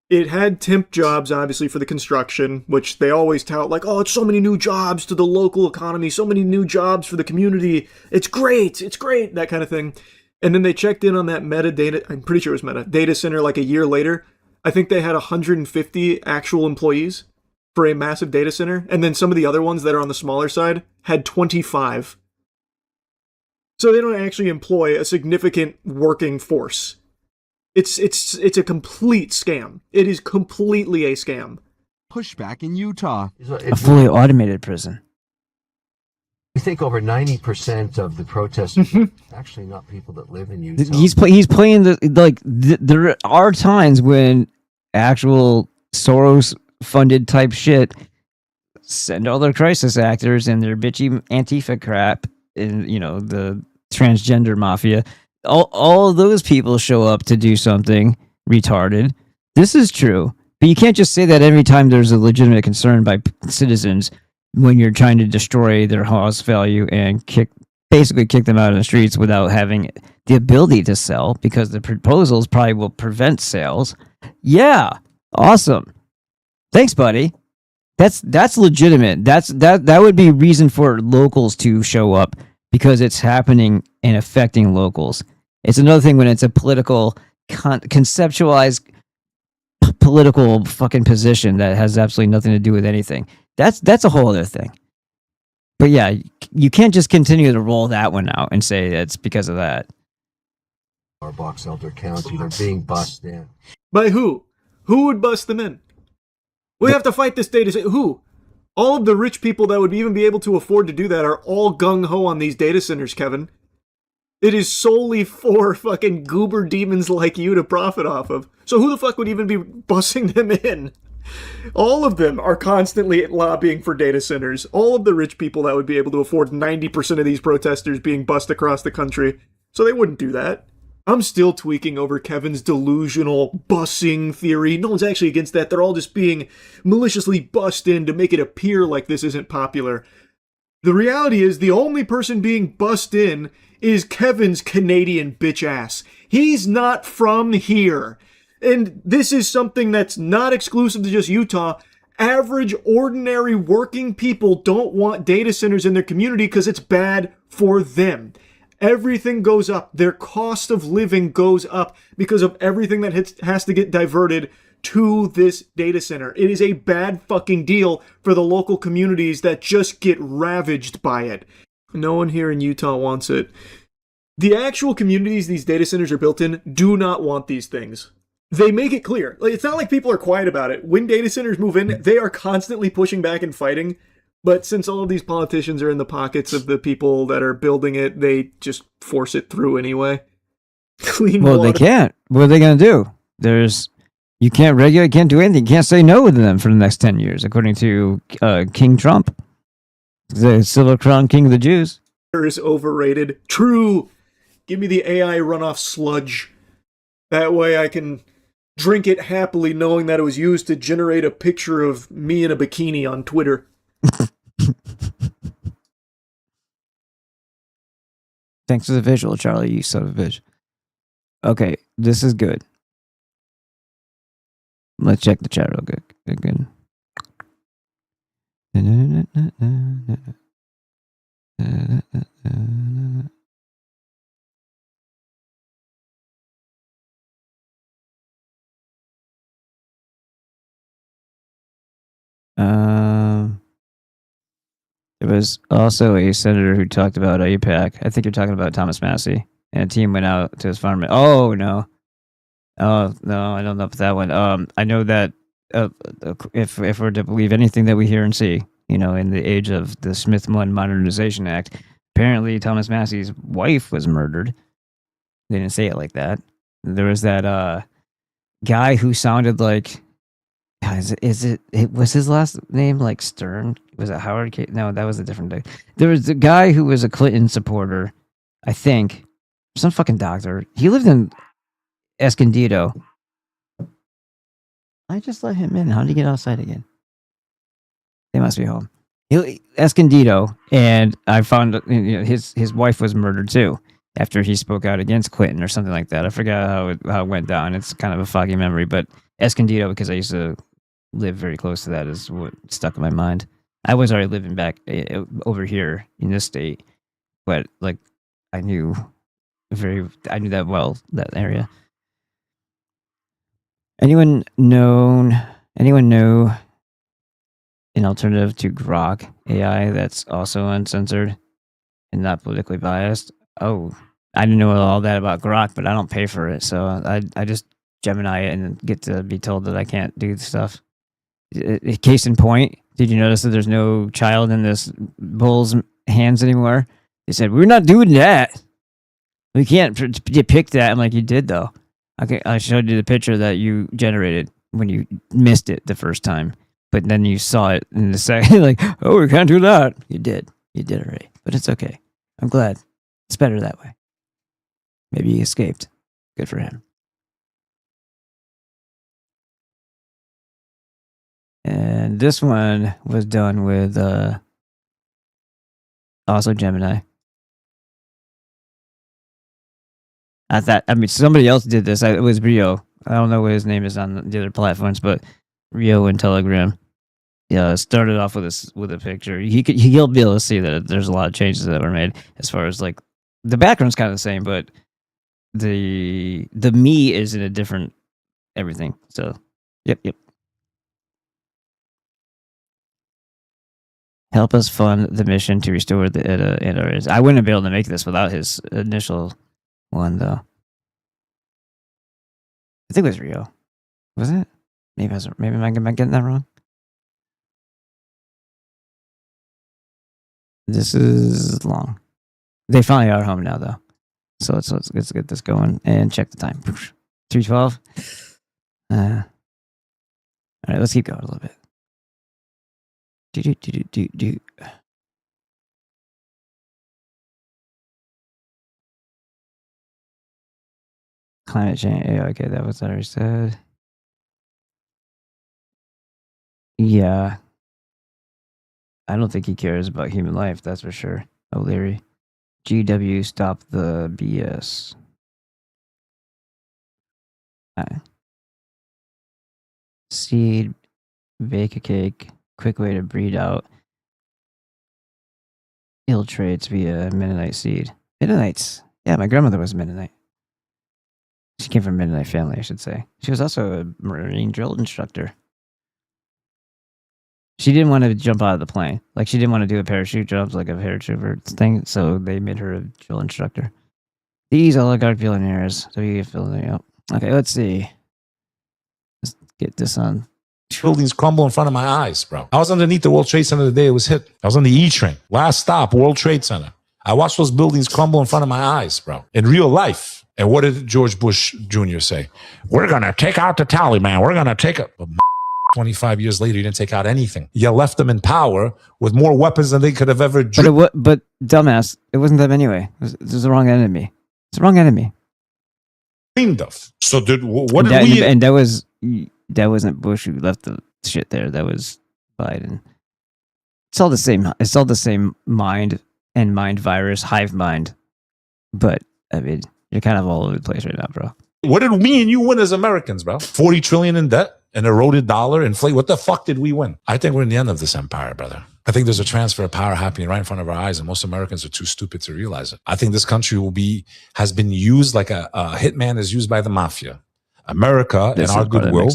It had temp jobs, obviously, for the construction, which they always tout like, oh, it's so many new jobs to the local economy, so many new jobs for the community. It's great, that kind of thing. And then they checked in on that Meta data, I'm pretty sure it was Meta, data center like a year later. I think they had 150 actual employees for a massive data center. And then some of the other ones that are on the smaller side had 25. So they don't actually employ a significant working force. It's a complete scam. It is completely a scam. Pushback in Utah. A fully automated prison. I think over 90% of the protesters are actually not people that live in Utah. He's playing there are times when actual Soros-funded type shit send all their crisis actors and their bitchy Antifa crap and, the transgender mafia. All those people show up to do something retarded. This is true. But you can't just say that every time there's a legitimate concern by citizens when you're trying to destroy their house value and basically kick them out of the streets without having the ability to sell, because the proposals probably will prevent sales. Yeah. Awesome. Thanks, buddy. That's legitimate. That would be reason for locals to show up, because it's happening and affecting locals. It's another thing when it's a political, conceptualized political fucking position that has absolutely nothing to do with anything. That's a whole other thing. But yeah, you can't just continue to roll that one out and say it's because of that. Our Box Elder County, they're being bussed in. By who? Who would bust them in? We have to fight this data set. Who? All of the rich people that would even be able to afford to do that are all gung-ho on these data centers, Kevin. It is solely for fucking goober demons like you to profit off of. So who the fuck would even be bussing them in? All of them are constantly lobbying for data centers. All of the rich people that would be able to afford 90% of these protesters being bussed across the country. So they wouldn't do that. I'm still tweaking over Kevin's delusional busing theory. No one's actually against that. They're all just being maliciously bussed in to make it appear like this isn't popular. The reality is the only person being bussed in is Kevin's Canadian bitch ass. He's not from here. And this is something that's not exclusive to just Utah. Average, ordinary, working people don't want data centers in their community because it's bad for them. Everything goes up. Their cost of living goes up because of everything that has to get diverted to this data center. It is a bad fucking deal for the local communities that just get ravaged by it. No one here in Utah wants it. The actual communities these data centers are built in do not want these things. They make it clear. Like, it's not like people are quiet about it. When data centers move in, they are constantly pushing back and fighting. But since all of these politicians are in the pockets of the people that are building it, they just force it through anyway. Clean Well, water. they can't. What are they going to do? You can't regulate, you can't do anything. You can't say no to them for the next 10 years, according to King Trump, the Silver Crown King of the Jews. Is overrated. True. Give me the AI runoff sludge. That way I can drink it happily knowing that it was used to generate a picture of me in a bikini on Twitter. Thanks for the visual, Charlie, you son of a bitch. Okay, this is good. Let's check the chat real quick. Again. There was also a senator who talked about AIPAC. I think you're talking about Thomas Massey. And a team went out to his farm. Oh, no. Oh, no, I don't know about that one. I know that if we're to believe anything that we hear and see, in the age of the Smith-Munn Modernization Act, apparently Thomas Massey's wife was murdered. They didn't say it like that. There was that guy who sounded like, was his last name like Stern? Was it Howard K? No, that was a different day. There was a guy who was a Clinton supporter, I think. Some fucking doctor. He lived in Escondido. I just let him in. How did he get outside again? They must be home. Escondido, and I found his wife was murdered too after he spoke out against Clinton or something like that. I forgot how it went down. It's kind of a foggy memory, but Escondido, because I used to live very close to that, is what stuck in my mind. I was already living back over here in this state, but like I knew that well, that area. Anyone know an alternative to Grok AI that's also uncensored and not politically biased? Oh, I didn't know all that about Grok, but I don't pay for it, so I just Gemini it and get to be told that I can't do stuff. Case in point, did you notice that there's no child in this bull's hands anymore? They said, we're not doing that. We can't depict that. I'm like, you did though. Okay, I showed you the picture that you generated when you missed it the first time, but then you saw it in the second, like, oh, we can't do that. You did already, but it's okay. I'm glad. It's better that way. Maybe he escaped. Good for him. And this one was done with also Gemini. Somebody else did this. It was Rio. I don't know what his name is on the other platforms, but Rio and Telegram. Yeah, started off with a picture. He'll be able to see that there's a lot of changes that were made as far as like the background's kind of the same, but the me is in a different everything. So, yep. Help us fund the mission to restore the areas. I wouldn't be able to make this without his initial one, though. I think it was Rio. Was it? Maybe am I getting that wrong? This is long. They finally are home now, though. So let's get this going and check the time. 3:12. All right, let's keep going a little bit. Do. Climate change. Yeah, okay, that was already said. Yeah. I don't think he cares about human life, that's for sure. O'Leary. GW, stop the BS. Seed, bake a cake, quick way to breed out ill traits via Mennonite seed. Mennonites. Yeah, my grandmother was Mennonite. She came from a Mennonite family, I should say. She was also a Marine drill instructor. She didn't want to jump out of the plane. Like, she didn't want to do a parachute jump like a paratrooper thing, so they made her a drill instructor. These oligarch billionaires. So you fill it up. Okay, let's see. get this on. Buildings crumble in front of my eyes, bro. I was underneath the World Trade Center the day it was hit. I was on the E train. Last stop, World Trade Center. I watched those buildings crumble in front of my eyes, bro. In real life. And what did George Bush Jr. say? We're going to take out the Taliban. We're going to take it. 25 years later, you didn't take out anything. You left them in power with more weapons than they could have ever dreamed. But dumbass, it wasn't them anyway. It was the wrong enemy. It's the wrong enemy. Dreamed of. So what did that, we... And that wasn't Bush who left the shit there. That was Biden. It's all the same. It's all the same mind and mind virus, hive mind. But I mean, you're kind of all over the place right now, bro. What did me and you win as Americans, bro? 40 trillion in debt, an eroded dollar, inflate. What the fuck did we win? I think we're in the end of this empire, brother. I think there's a transfer of power happening right in front of our eyes, and most Americans are too stupid to realize it. I think this country has been used like a hitman is used by the mafia. America and our goodwill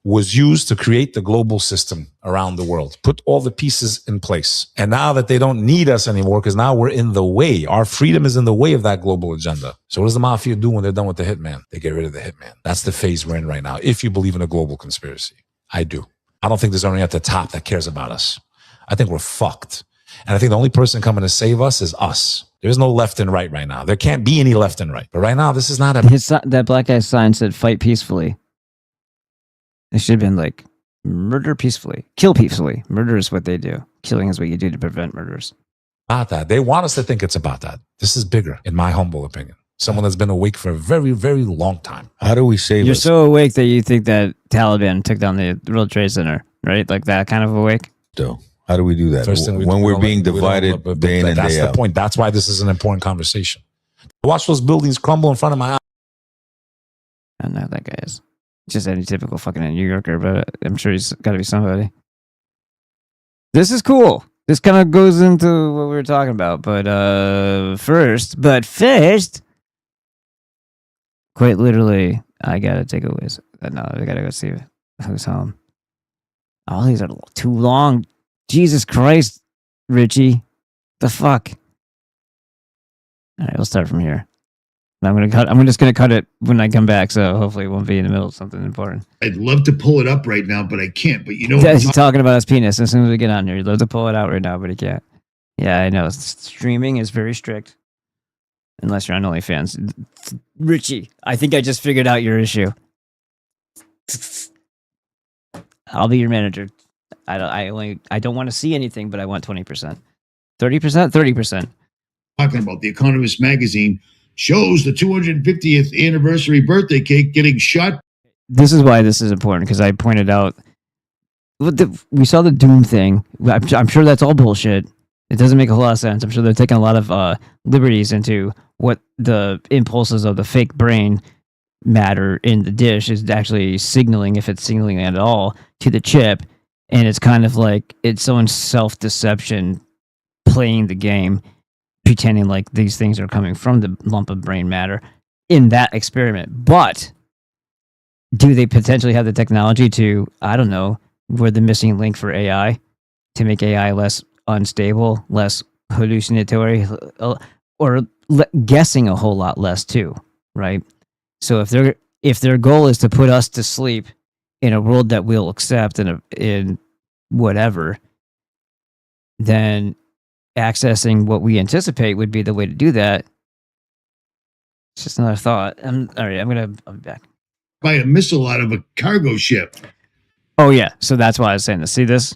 was used to create the global system around the world, put all the pieces in place. And now that they don't need us anymore, because now we're in the way, our freedom is in the way of that global agenda. So what does the mafia do when they're done with the hitman? They get rid of the hitman. That's the phase we're in right now. If you believe in a global conspiracy, I do. I don't think there's anyone at the top that cares about us. I think we're fucked. And I think the only person coming to save us is us. There's no left and right now. There can't be any left and right. But right now, this is not a... That black guy's sign said, fight peacefully. It should have been like, murder peacefully. Kill peacefully. Murder is what they do. Killing is what you do to prevent murders. About that. They want us to think it's about that. This is bigger, in my humble opinion. Someone that's been awake for a very, very long time. How do we save You're so awake that you think that Taliban took down the World Trade Center, right? Like that kind of awake? So, how do we do that? When we're being divided day in and day out. That's the point. That's why this is an important conversation. Watch those buildings crumble in front of my eyes. I don't know who that guy is. Just any typical fucking New Yorker, but I'm sure he's got to be somebody. This is cool. This kind of goes into what we were talking about, but first, quite literally, I gotta take a whiz. No, I gotta go see who's home. All these are too long. Jesus Christ, Richie, the fuck. All right, we'll start from here. I'm just gonna cut it when I come back, so hopefully it won't be in the middle of something important. I'd love to pull it up right now, but I can't. But you know, he's talking about his penis. As soon as we get on here, he'd love to pull it out right now, but he can't. Yeah, I know. Streaming is very strict, unless you're on OnlyFans. Richie, I think I just figured out your issue. I'll be your manager. I don't want to see anything, but I want 20%, 30%, 30%. Talking about The Economist magazine. Shows the 250th anniversary birthday cake getting shot. This is why this is important, because I pointed out we saw the Doom thing. I'm sure that's all bullshit. It doesn't make a whole lot of sense. I'm sure they're taking a lot of liberties into what the impulses of the fake brain matter in the dish is actually signaling, if it's signaling at all, to the chip. And it's kind of like it's someone's self-deception playing the game, pretending like these things are coming from the lump of brain matter in that experiment. But do they potentially have the technology to, I don't know, we're the missing link for AI, to make AI less unstable, less hallucinatory, or guessing a whole lot less too, right? So if their goal is to put us to sleep in a world that we'll accept in whatever, then accessing what we anticipate would be the way to do that. It's just another thought. All right, I'll be back. By a missile out of a cargo ship. Oh yeah, so that's why I was saying this. See this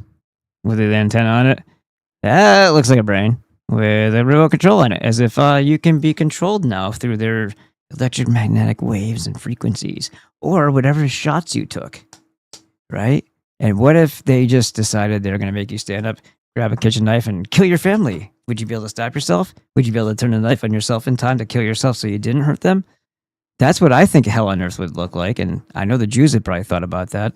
with the antenna on it? That looks like a brain with a remote control on it, as if you can be controlled now through their electromagnetic waves and frequencies, or whatever shots you took, right? And what if they just decided they're going to make you stand up, grab a kitchen knife, and kill your family? Would you be able to stop yourself? Would you be able to turn the knife on yourself in time to kill yourself so you didn't hurt them? That's what I think hell on earth would look like, and I know the Jews had probably thought about that.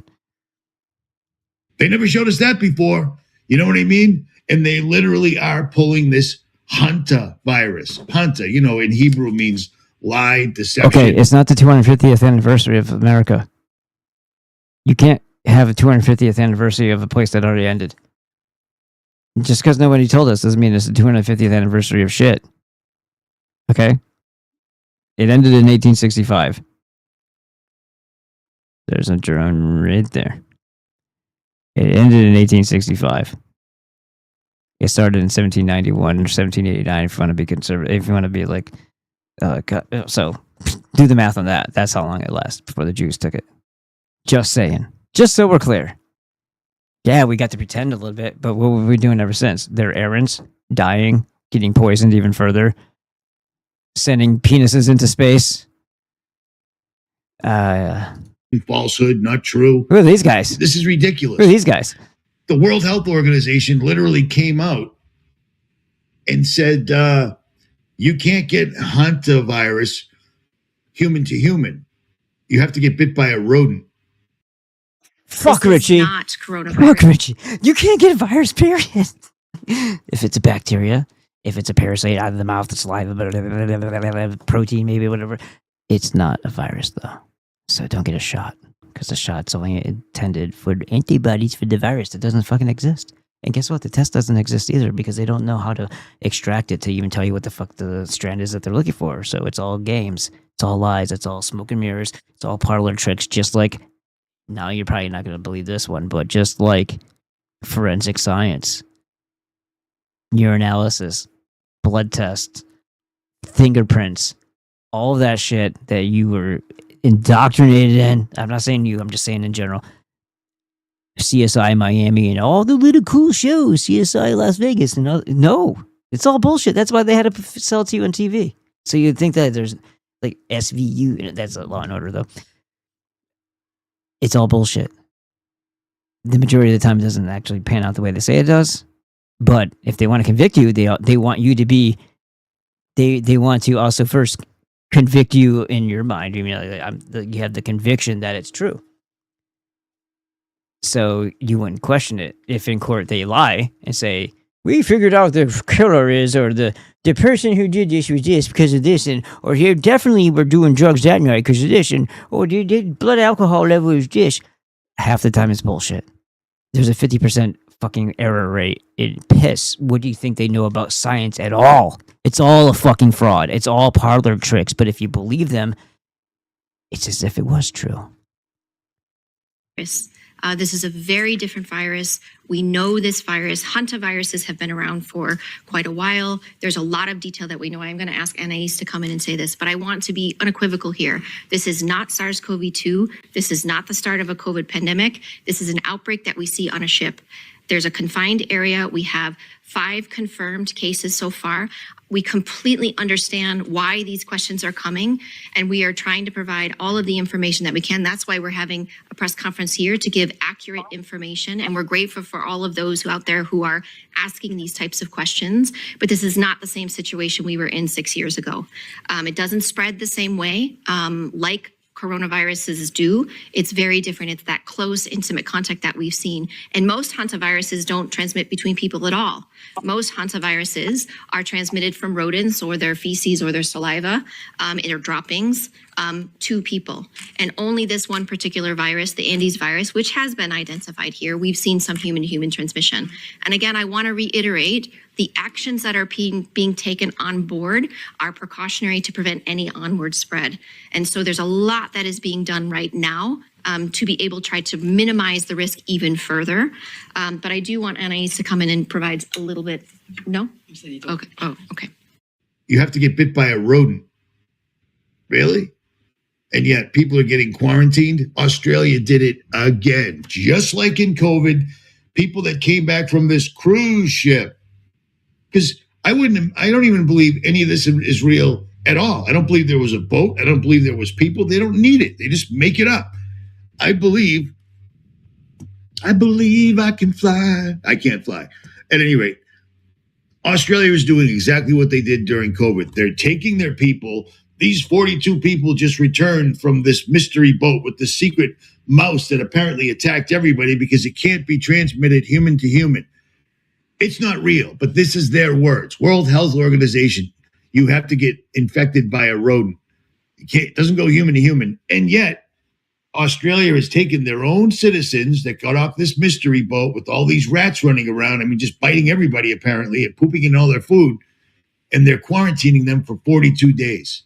They never showed us that before. You know what I mean? And they literally are pulling this Hanta virus. Hanta, in Hebrew means lie, deception. Okay, it's not the 250th anniversary of America. You can't have a 250th anniversary of a place that already ended. Just because nobody told us doesn't mean it's the 250th anniversary of shit. Okay? It ended in 1865. There's a drone right there. It ended in 1865. It started in 1791 or 1789 if you want to be conservative. If you want to be like, so do the math on that. That's how long it lasted before the Jews took it. Just saying. Just so we're clear. Yeah, we got to pretend a little bit, but what have we been doing ever since? Their errands, dying, getting poisoned even further, sending penises into space. Falsehood, not true. Who are these guys? This is ridiculous. Who are these guys? The World Health Organization literally came out and said, you can't get hantavirus human to human. You have to get bit by a rodent. Fuck Richie. Not coronavirus. Fuck Richie. You can't get a virus, period. If it's a bacteria, if it's a parasite out of the mouth, the saliva, protein, maybe, whatever. It's not a virus, though. So don't get a shot. Because the shot's only intended for antibodies for the virus that doesn't fucking exist. And guess what? The test doesn't exist either because they don't know how to extract it to even tell you what the fuck the strand is that they're looking for. So it's all games. It's all lies. It's all smoke and mirrors. It's all parlor tricks. Just like, now you're probably not going to believe this one, but just like forensic science, urinalysis, blood tests, fingerprints, all of that shit that you were indoctrinated in. I'm not saying you, I'm just saying in general. CSI Miami and all the little cool shows, CSI Las Vegas and all. No, it's all bullshit. That's why they had to sell it to you on TV. So you'd think that there's like SVU, that's a Law and Order though. It's all bullshit. The majority of the time it doesn't actually pan out the way they say it does. But if they want to convict you, they want you to be, they want to also first convict you in your mind. You mean, you have the conviction that it's true. So you wouldn't question it if in court they lie and say, we figured out the killer is, or the person who did this was this because of this, and or here definitely we're doing drugs that night because of this, and or the blood alcohol level is this. Half the time it's bullshit. There's a 50% fucking error rate. It piss. What do you think they know about science at all? It's all a fucking fraud. It's all parlor tricks. But if you believe them, it's as if it was true. This is a very different virus. We know this virus. Hantaviruses have been around for quite a while. There's a lot of detail that we know. I'm going to ask Anais to come in and say this, but I want to be unequivocal here. This is not SARS-CoV-2. This is not the start of a COVID pandemic. This is an outbreak that we see on a ship. There's a confined area. We have 5 confirmed cases so far. We completely understand why these questions are coming, and we are trying to provide all of the information that we can. That's why we're having a press conference here to give accurate information, and we're grateful for all of those out there who are asking these types of questions. But this is not the same situation we were in 6 years ago. It doesn't spread the same way like coronaviruses do. It's very different. It's that close, intimate contact that we've seen. And most hantaviruses don't transmit between people at all. Most hantaviruses are transmitted from rodents or their feces or their saliva in their droppings to people. And only this one particular virus, the Andes virus, which has been identified here, we've seen some human-to-human transmission. And again, I want to reiterate, the actions that are being taken on board are precautionary to prevent any onward spread. And so there's a lot that is being done right now to be able to try to minimize the risk even further. But I do want Anais to come in and provide a little bit. No? Okay. Oh, okay. You have to get bit by a rodent. Really? And yet people are getting quarantined. Australia did it again. Just like in COVID, people that came back from this cruise ship. Because I don't even believe any of this is real at all. I don't believe there was a boat. I don't believe there was people. They don't need it. They just make it up. I believe I can fly. I can't fly. At any rate, Australia is doing exactly what they did during COVID. They're taking their people. These 42 people just returned from this mystery boat with the secret mouse that apparently attacked everybody because it can't be transmitted human to human. It's not real, but this is their words. World Health Organization, you have to get infected by a rodent. It doesn't go human to human. And yet, Australia has taken their own citizens that got off this mystery boat with all these rats running around, just biting everybody apparently and pooping in all their food, and they're quarantining them for 42 days.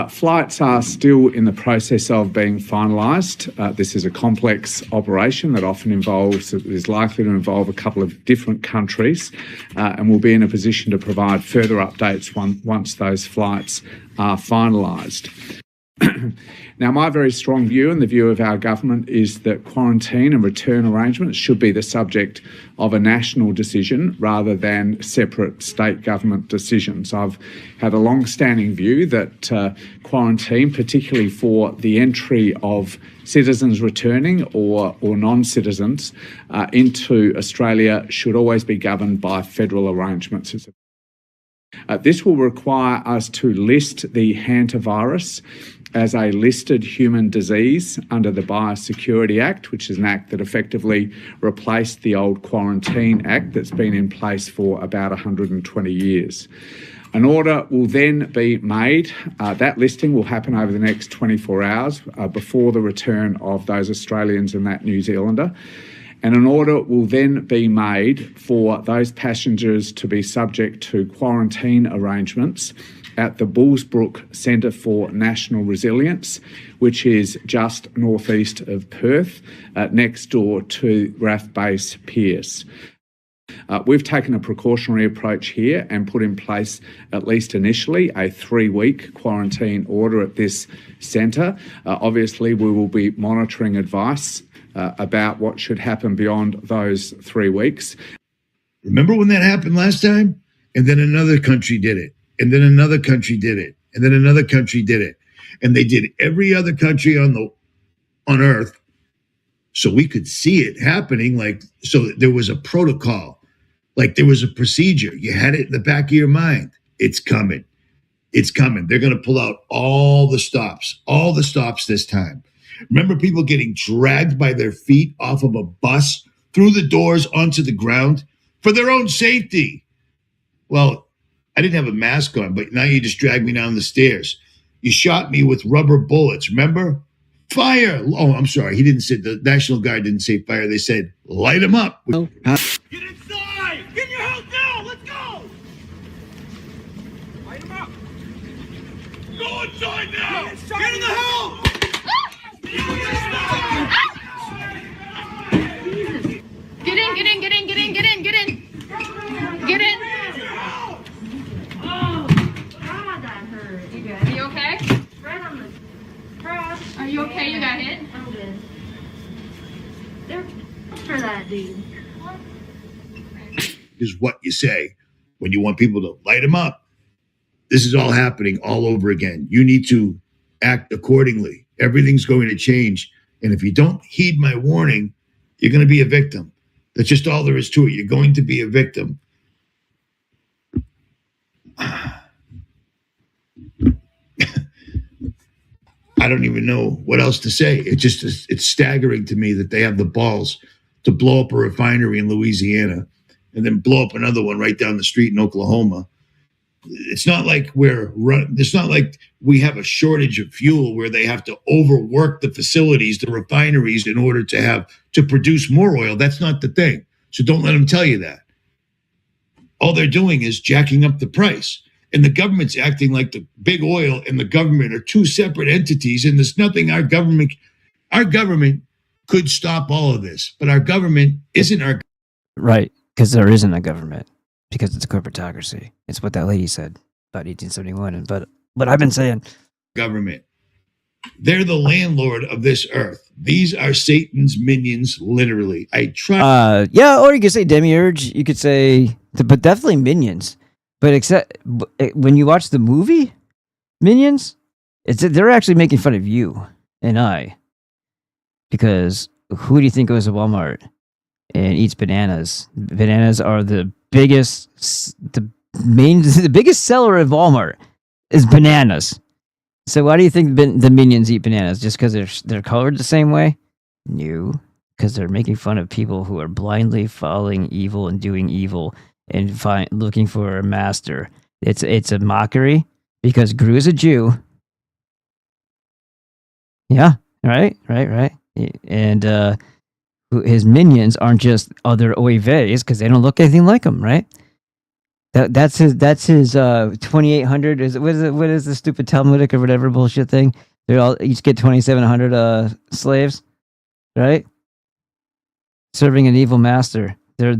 Flights are still in the process of being finalised. This is a complex operation that often is likely to involve a couple of different countries, and we'll be in a position to provide further updates once those flights are finalised. Now, my very strong view and the view of our government is that quarantine and return arrangements should be the subject of a national decision rather than separate state government decisions. I've had a long-standing view that quarantine, particularly for the entry of citizens returning or non-citizens into Australia, should always be governed by federal arrangements. This will require us to list the hantavirus as a listed human disease under the Biosecurity Act, which is an act that effectively replaced the old Quarantine Act that's been in place for about 120 years. An order will then be made. That listing will happen over the next 24 hours before the return of those Australians and that New Zealander. And an order will then be made for those passengers to be subject to quarantine arrangements at the Bullsbrook Centre for National Resilience, which is just northeast of Perth, next door to RAF Base Pearce. We've taken a precautionary approach here and put in place, at least initially, a 3-week quarantine order at this centre. Obviously, we will be monitoring advice about what should happen beyond those 3 weeks. Remember when that happened last time? And then another country did it. And then another country did it. And then another country did it. And they did every other country on Earth, so we could see it happening. Like, so there was a protocol, like there was a procedure. You had it in the back of your mind. It's coming. It's coming. They're going to pull out all the stops this time. Remember people getting dragged by their feet off of a bus through the doors onto the ground for their own safety? Well, I didn't have a mask on, but now you just dragged me down the stairs. You shot me with rubber bullets, remember? Fire! Oh, I'm sorry. He didn't say, the National Guard didn't say fire. They said, light them up. Get inside! Get in your house now! Let's go! Light them up! Go inside now! Get in the house! Get in, get in, get in, get in, get in, get in. Get in. Oh, God, that hurt. You good? Are you okay? Right on the cross. Are you okay? You got hit? I'm good. They're for that, dude. Is what you say when you want people to light them up. This is all happening all over again. You need to act accordingly. Everything's going to change. And if you don't heed my warning, you're going to be a victim. That's just all there is to it. You're going to be a victim. I don't even know what else to say. It's staggering to me that they have the balls to blow up a refinery in Louisiana and then blow up another one right down the street in Oklahoma. It's not like it's not like we have a shortage of fuel where they have to overwork the facilities, the refineries, in order to produce more oil. That's not the thing. So don't let them tell you that. All they're doing is jacking up the price. And the government's acting like the big oil and the government are two separate entities. And there's nothing our government could stop all of this. But our government isn't our. Right. Because there isn't a government. Because it's a corporatocracy. It's what that lady said about 1871. But what I've been saying. Government. They're the landlord of this earth. These are Satan's minions, literally. Yeah, or you could say demiurge. You could say, but definitely minions. But except when you watch the movie Minions, they're actually making fun of you and I. Because who do you think goes to Walmart and eats bananas? Bananas are the biggest seller of Walmart is bananas. So why do you think the minions eat bananas? Just because they're colored the same way? No, because they're making fun of people who are blindly following evil and doing evil and looking for a master. It's a mockery because Gru is a Jew. Yeah, right. And his minions aren't just other oives because they don't look anything like him, right? That's his 2,800. What is the stupid Talmudic or whatever bullshit thing? They all each get 2,700 slaves, right? Serving an evil master. They're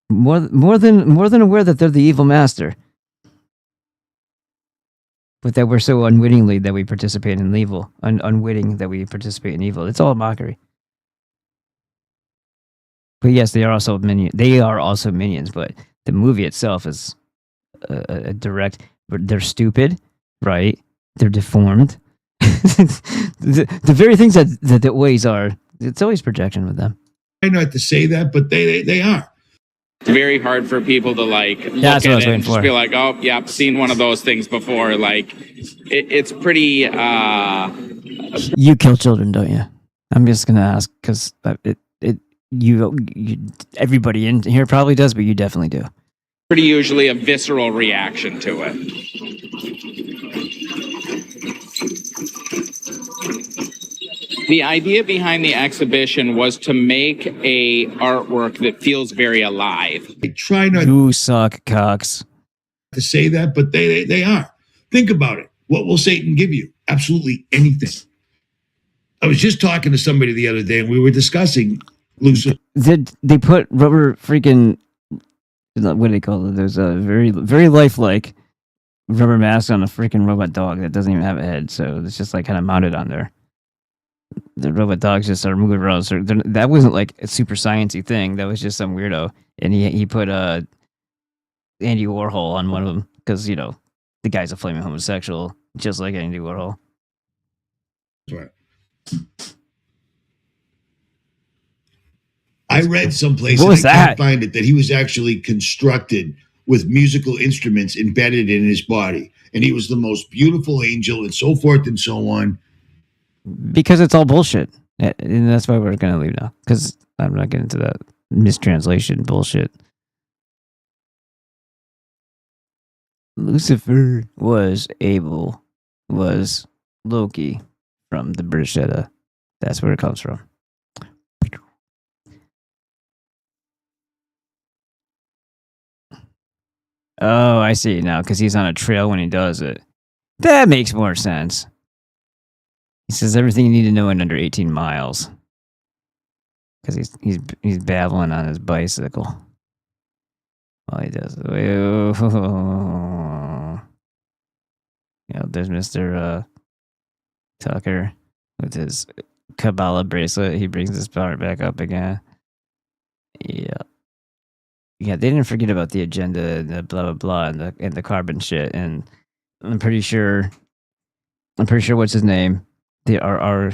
more than aware that they're the evil master, but that we're so unwittingly that we participate in evil, unwitting that we participate in evil. It's all a mockery. But yes, they are also minions. They are also minions, but the movie itself is a direct. They're stupid, right? They're deformed. the very things that always are. It's always projection with them. I not to say that, but they are. It's very hard for people to like look at it and just be like, oh, yeah, I've seen one of those things before. Like, it's pretty. You kill children, don't you? I'm just gonna ask because you everybody in here probably does, but you definitely do. Pretty usually a visceral reaction to it. The idea behind the exhibition was to make a artwork that feels very alive. I try not You suck, Cox. to say that, but they are. Think about it. What will Satan give you? Absolutely anything. I was just talking to somebody the other day, and we were discussing Lucifer. Did they put rubber freaking? What do they call it? There's a very very lifelike rubber mask on a freaking robot dog that doesn't even have a head, so it's just like kind of mounted on there. The robot dogs just are moving around. So that wasn't like a super sciencey thing. That was just some weirdo, and he put Andy Warhol on one of them because the guy's a flaming homosexual, just like Andy Warhol. Right. I read someplace, and I can't find it, that he was actually constructed with musical instruments embedded in his body, and he was the most beautiful angel, and so forth and so on. Because it's all bullshit, and that's why we're gonna leave now. Because I'm not getting into that mistranslation bullshit. Lucifer was Loki from the British Edda. That's where it comes from. Oh, I see now, because he's on a trail when he does it. That makes more sense. He says everything you need to know in under 18 miles. Because he's babbling on his bicycle. While he does it. There's Mr. Tucker with his Kabbalah bracelet. He brings his power back up again. Yeah. Yeah, they didn't forget about the agenda and the blah blah blah and the carbon shit. And I'm pretty sure what's his name? Our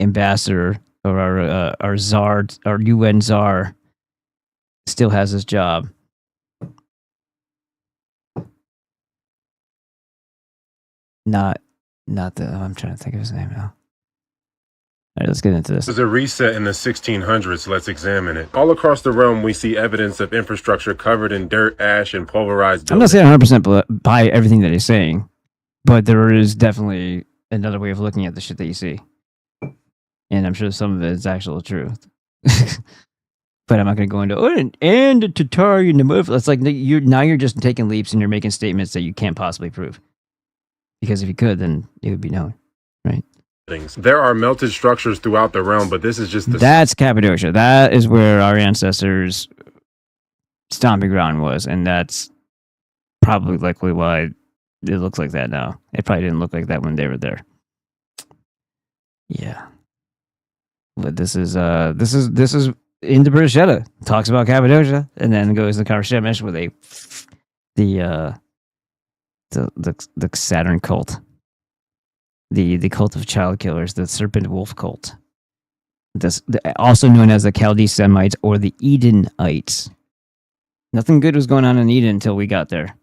ambassador or our czar, our UN czar, still has his job. Not the. I'm trying to think of his name now. All right, let's get into this. There's a reset in the 1600s. Let's examine it. All across the realm, we see evidence of infrastructure covered in dirt, ash, and pulverized buildings. I'm not saying 100% buy everything that he's saying, but there is definitely another way of looking at the shit that you see. And I'm sure some of it is actual truth. But I'm not going to go into, and the Tatar in the movie. It's like you're just taking leaps and you're making statements that you can't possibly prove. Because if you could, then it would be known, right? There are melted structures throughout the realm, but this is just That's Cappadocia. That is where our ancestors' stomping ground was, and that's probably likely why it looks like that now. It probably didn't look like that when they were there. Yeah. But this is in the British Edda. Talks about Cappadocia, and then goes to Karshemish with the Saturn cult. The cult of child killers, the serpent wolf cult. Also known as the Chaldee Semites or the Edenites. Nothing good was going on in Eden until we got there.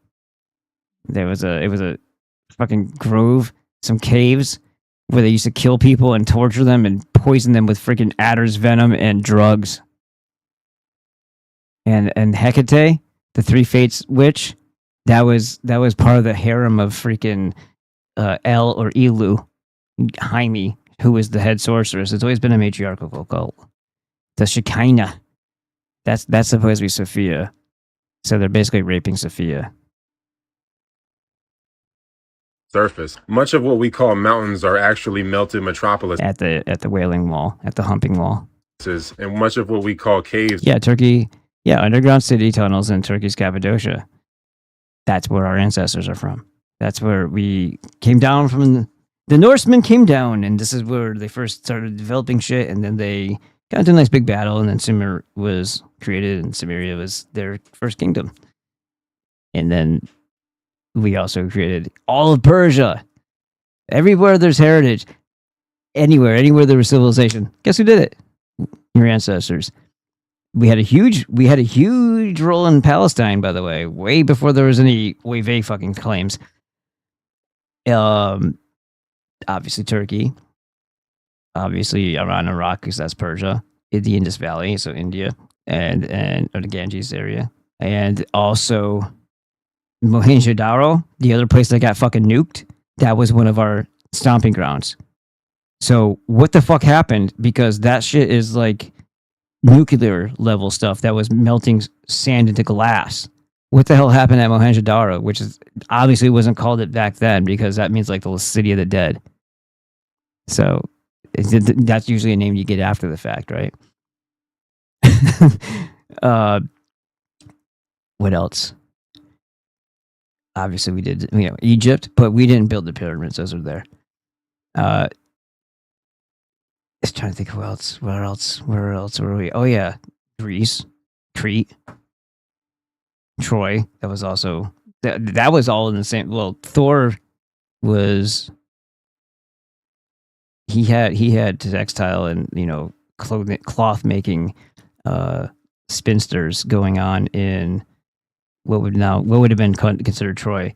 It was a fucking grove, some caves where they used to kill people and torture them and poison them with freaking adder's venom and drugs. And Hecate, the Three Fates witch, that was part of the harem of freaking El or Elu, Jaime, who was the head sorceress. It's always been a matriarchal cult. The Shekinah, That's supposed to be Sophia. So they're basically raping Sophia. Surface. Much of what we call mountains are actually melted metropolis At the Wailing Wall, at the Humping Wall. and much of what we call caves. Yeah, Turkey. Yeah, underground city tunnels in Turkey's Cappadocia. That's where our ancestors are from. That's where we came down from. The Norsemen came down, and this is where they first started developing shit, and then they got into a nice big battle, and then Sumer was created, and Sumeria was their first kingdom. And then we also created all of Persia. Everywhere there's heritage, anywhere there was civilization. Guess who did it? Your ancestors. We had a huge role in Palestine, by the way, way before there was any Wave fucking claims. Obviously Turkey, obviously Iran, Iraq, because that's Persia, in the Indus Valley, so India, and or the Ganges area, and also Mohenjo-Daro, the other place that got fucking nuked. That was one of our stomping grounds. So what the fuck happened? Because that shit is like nuclear level stuff that was melting sand into glass. What the hell happened at Mohenjo-Daro, which is obviously wasn't called it back then because that means like the city of the dead. So that's usually a name you get after the fact, right? What else? Obviously we did, Egypt, but we didn't build the pyramids. Those are there. Just trying to think who else. Where else were we? Oh yeah, Greece, Crete, Troy. That was also that was all in the same. Well, Thor was he had textile and cloth making spinsters going on in what would have been considered Troy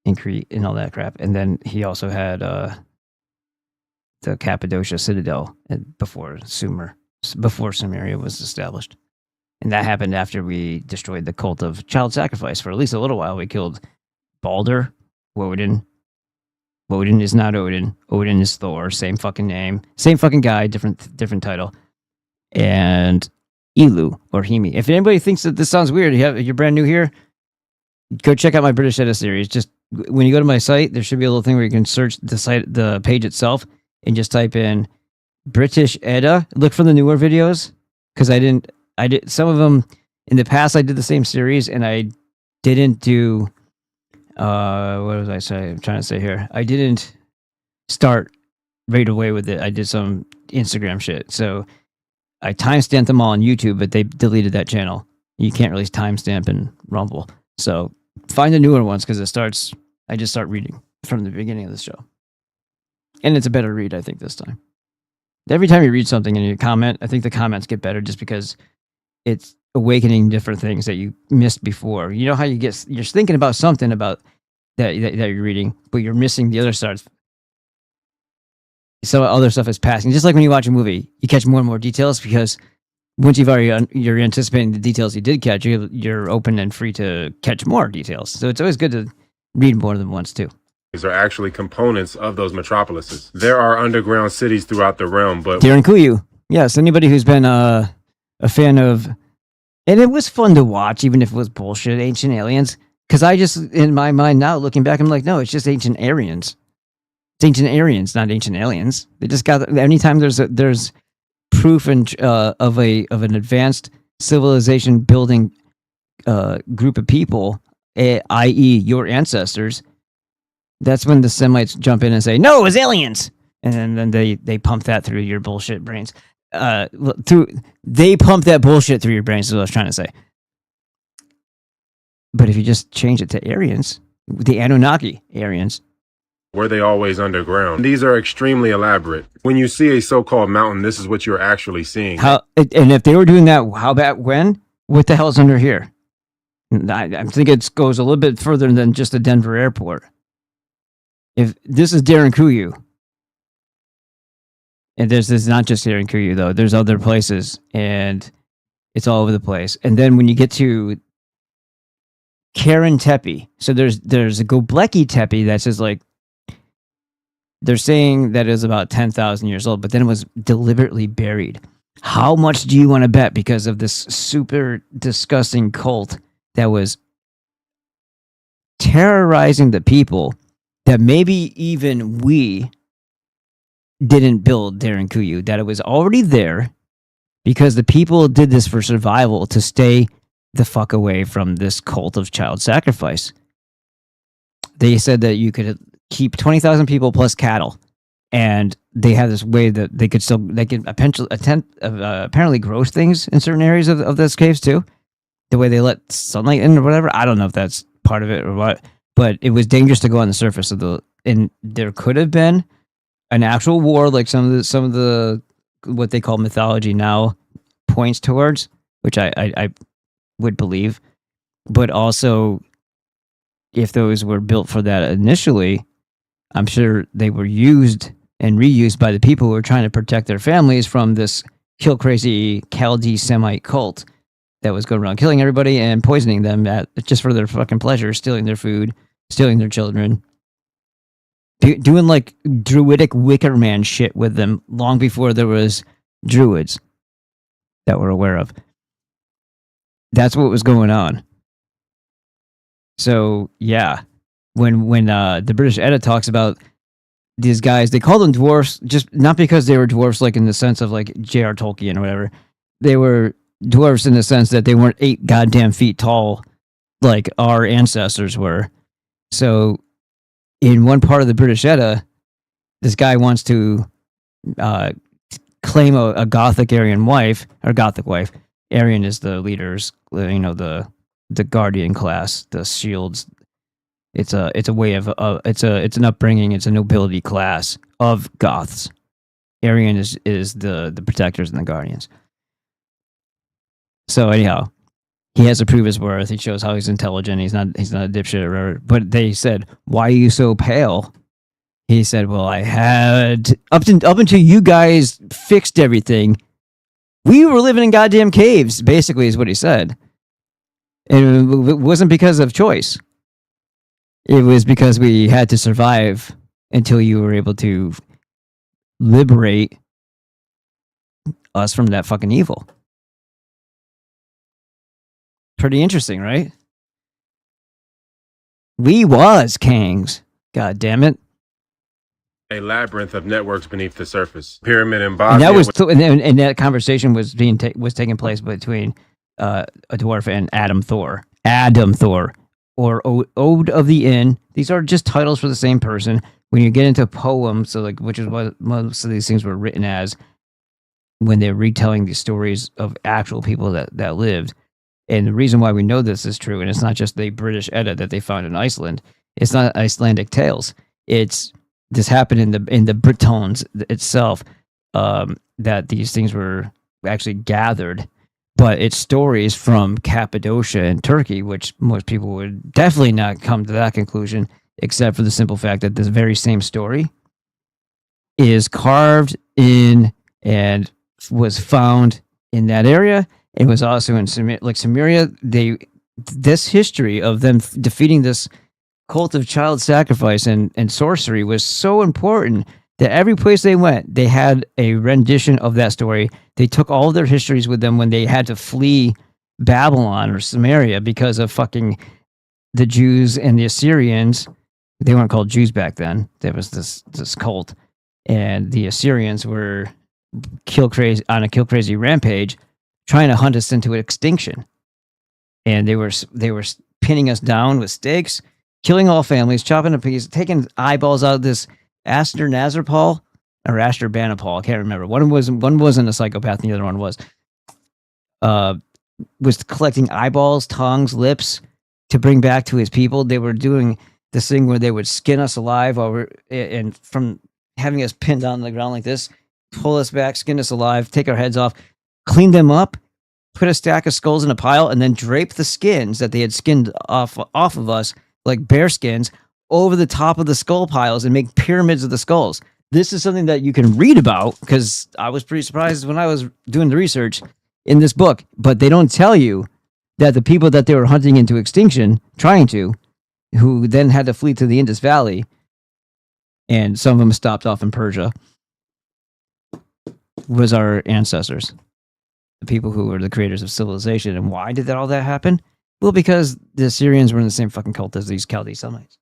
and Crete and all that crap. And then he also had the Cappadocia Citadel before Sumeria was established. And that happened after we destroyed the cult of child sacrifice for at least a little while. We killed Balder, Woden. Woden is not Odin. Odin is Thor. Same fucking name. Same fucking guy. Different title. And Elu or Hemi. If anybody thinks that this sounds weird, you're brand new here, go check out my British Edda series. Just when you go to my site, there should be a little thing where you can search the page itself and just type in British Edda. Look for the newer videos because I did some of them in the past. I did the same series and I didn't do. What was I say? I'm trying to say here. I didn't start right away with it. I did some Instagram shit. So I timestamped them all on YouTube, but they deleted that channel. You can't really timestamp in Rumble. So find the newer ones because I just start reading from the beginning of the show. And it's a better read, I think, this time. Every time you read something and you comment, I think the comments get better just because it's awakening different things that you missed before. You know how you're thinking about something about that you're reading, but you're missing the other stuff. So other stuff is passing. Just like when you watch a movie, you catch more and more details because once you're anticipating the details you did catch, you're open and free to catch more details. So it's always good to read more than once too. These are actually components of those metropolises. There are underground cities throughout the realm, but Darren Kuyu. Yes, anybody who's been a fan of, and it was fun to watch, even if it was bullshit, Ancient Aliens. Because I just, in my mind now, looking back, I'm like, no, it's just Ancient Aryans. It's Ancient Aryans, not Ancient Aliens. They just got, anytime there's proof of an advanced civilization building group of people, i.e. your ancestors, that's when the Semites jump in and say, no, it was aliens. And then they pump that through your bullshit brains. They pump that bullshit through your brains is what I was trying to say. But if you just change it to Aryans, the Anunnaki Aryans, were they always underground? These are extremely elaborate. When you see a so-called mountain, this is what you're actually seeing. And if they were doing that, how back when? What the hell's under here? I think it goes a little bit further than just the Denver airport. If this is Darren Kuyu, and this is not just Darren Kuyu though, there's other places, and it's all over the place. And then when you get to Karen Tepe, so there's a Göbekli Tepe that's just like, they're saying that it was about 10,000 years old, but then it was deliberately buried. How much do you want to bet because of this super disgusting cult that was terrorizing the people that maybe even we didn't build there in Kuyu, that it was already there because the people did this for survival to stay the fuck away from this cult of child sacrifice. They said that you could keep 20,000 people plus cattle, and they have this way that they could apparently grow things in certain areas of those caves too. The way they let sunlight in or whatever. I don't know if that's part of it or what, but it was dangerous to go on the surface of and there could have been an actual war, like some of the what they call mythology now points towards, which I would believe, but also if those were built for that initially, I'm sure they were used and reused by the people who were trying to protect their families from this kill crazy Chaldee Semite cult that was going around killing everybody and poisoning them just for their fucking pleasure, stealing their food, stealing their children, doing like druidic Wicker Man shit with them long before there was druids that we're aware of. That's what was going on. So yeah, when the British Edda talks about these guys, they call them dwarfs, just not because they were dwarfs like in the sense of like J.R. Tolkien or whatever. They were dwarfs in the sense that they weren't 8 goddamn feet tall like our ancestors were. So in one part of the British Edda, this guy wants to claim a Gothic Aryan wife, or Gothic wife. Aryan is the leaders, the guardian class, the shields. It's a way of it's an upbringing. It's a nobility class of Goths. Aryan is the protectors and the guardians. So anyhow, he has to prove his worth. He shows how he's intelligent. He's not a dipshit or whatever. But they said, "Why are you so pale?" He said, "Well, I had up until you guys fixed everything. We were living in goddamn caves." Basically, is what he said. And it wasn't because of choice. It was because we had to survive until you were able to liberate us from that fucking evil. Pretty interesting, right? We was kings. God damn it. A labyrinth of networks beneath the surface. Pyramid and Bosnia. And that was and that conversation was taking place between a dwarf and Adam Thor. Adam Thor, or Ode of the Inn. These are just titles for the same person. When you get into poems, so like, which is what most of these things were written as, when they're retelling these stories of actual people that lived. And the reason why we know this is true, and it's not just the British Edda that they found in Iceland. It's not Icelandic tales. This happened in the Britons itself, that these things were actually gathered. But it's stories from Cappadocia and Turkey, which most people would definitely not come to that conclusion, except for the simple fact that this very same story is carved in and was found in that area. It was also in Sumeria. This history of them defeating this cult of child sacrifice and sorcery was so important that every place they went, they had a rendition of that story. They took all of their histories with them when they had to flee Babylon or Sumeria because of fucking the Jews and the Assyrians. They weren't called Jews back then. There was this cult, and the Assyrians were on a kill crazy rampage, trying to hunt us into extinction. And they were pinning us down with stakes, killing all families, chopping to pieces, taking eyeballs out of this Ashurnazarpal or Ashurbanipal. I can't remember. One wasn't a psychopath, and the other one was collecting eyeballs, tongues, lips to bring back to his people. They were doing this thing where they would skin us alive and from having us pinned down on the ground like this, pull us back, skin us alive, take our heads off, clean them up, put a stack of skulls in a pile, and then drape the skins that they had skinned off of us, like bear skins, over the top of the skull piles and make pyramids of the skulls. This is something that you can read about, because I was pretty surprised when I was doing the research in this book, but they don't tell you that the people that they were hunting into extinction, who then had to flee to the Indus Valley, and some of them stopped off in Persia, was our ancestors. the people who were the creators of civilization. And why did all that happen? Well, because the Assyrians were in the same fucking cult as these Chaldee Semites.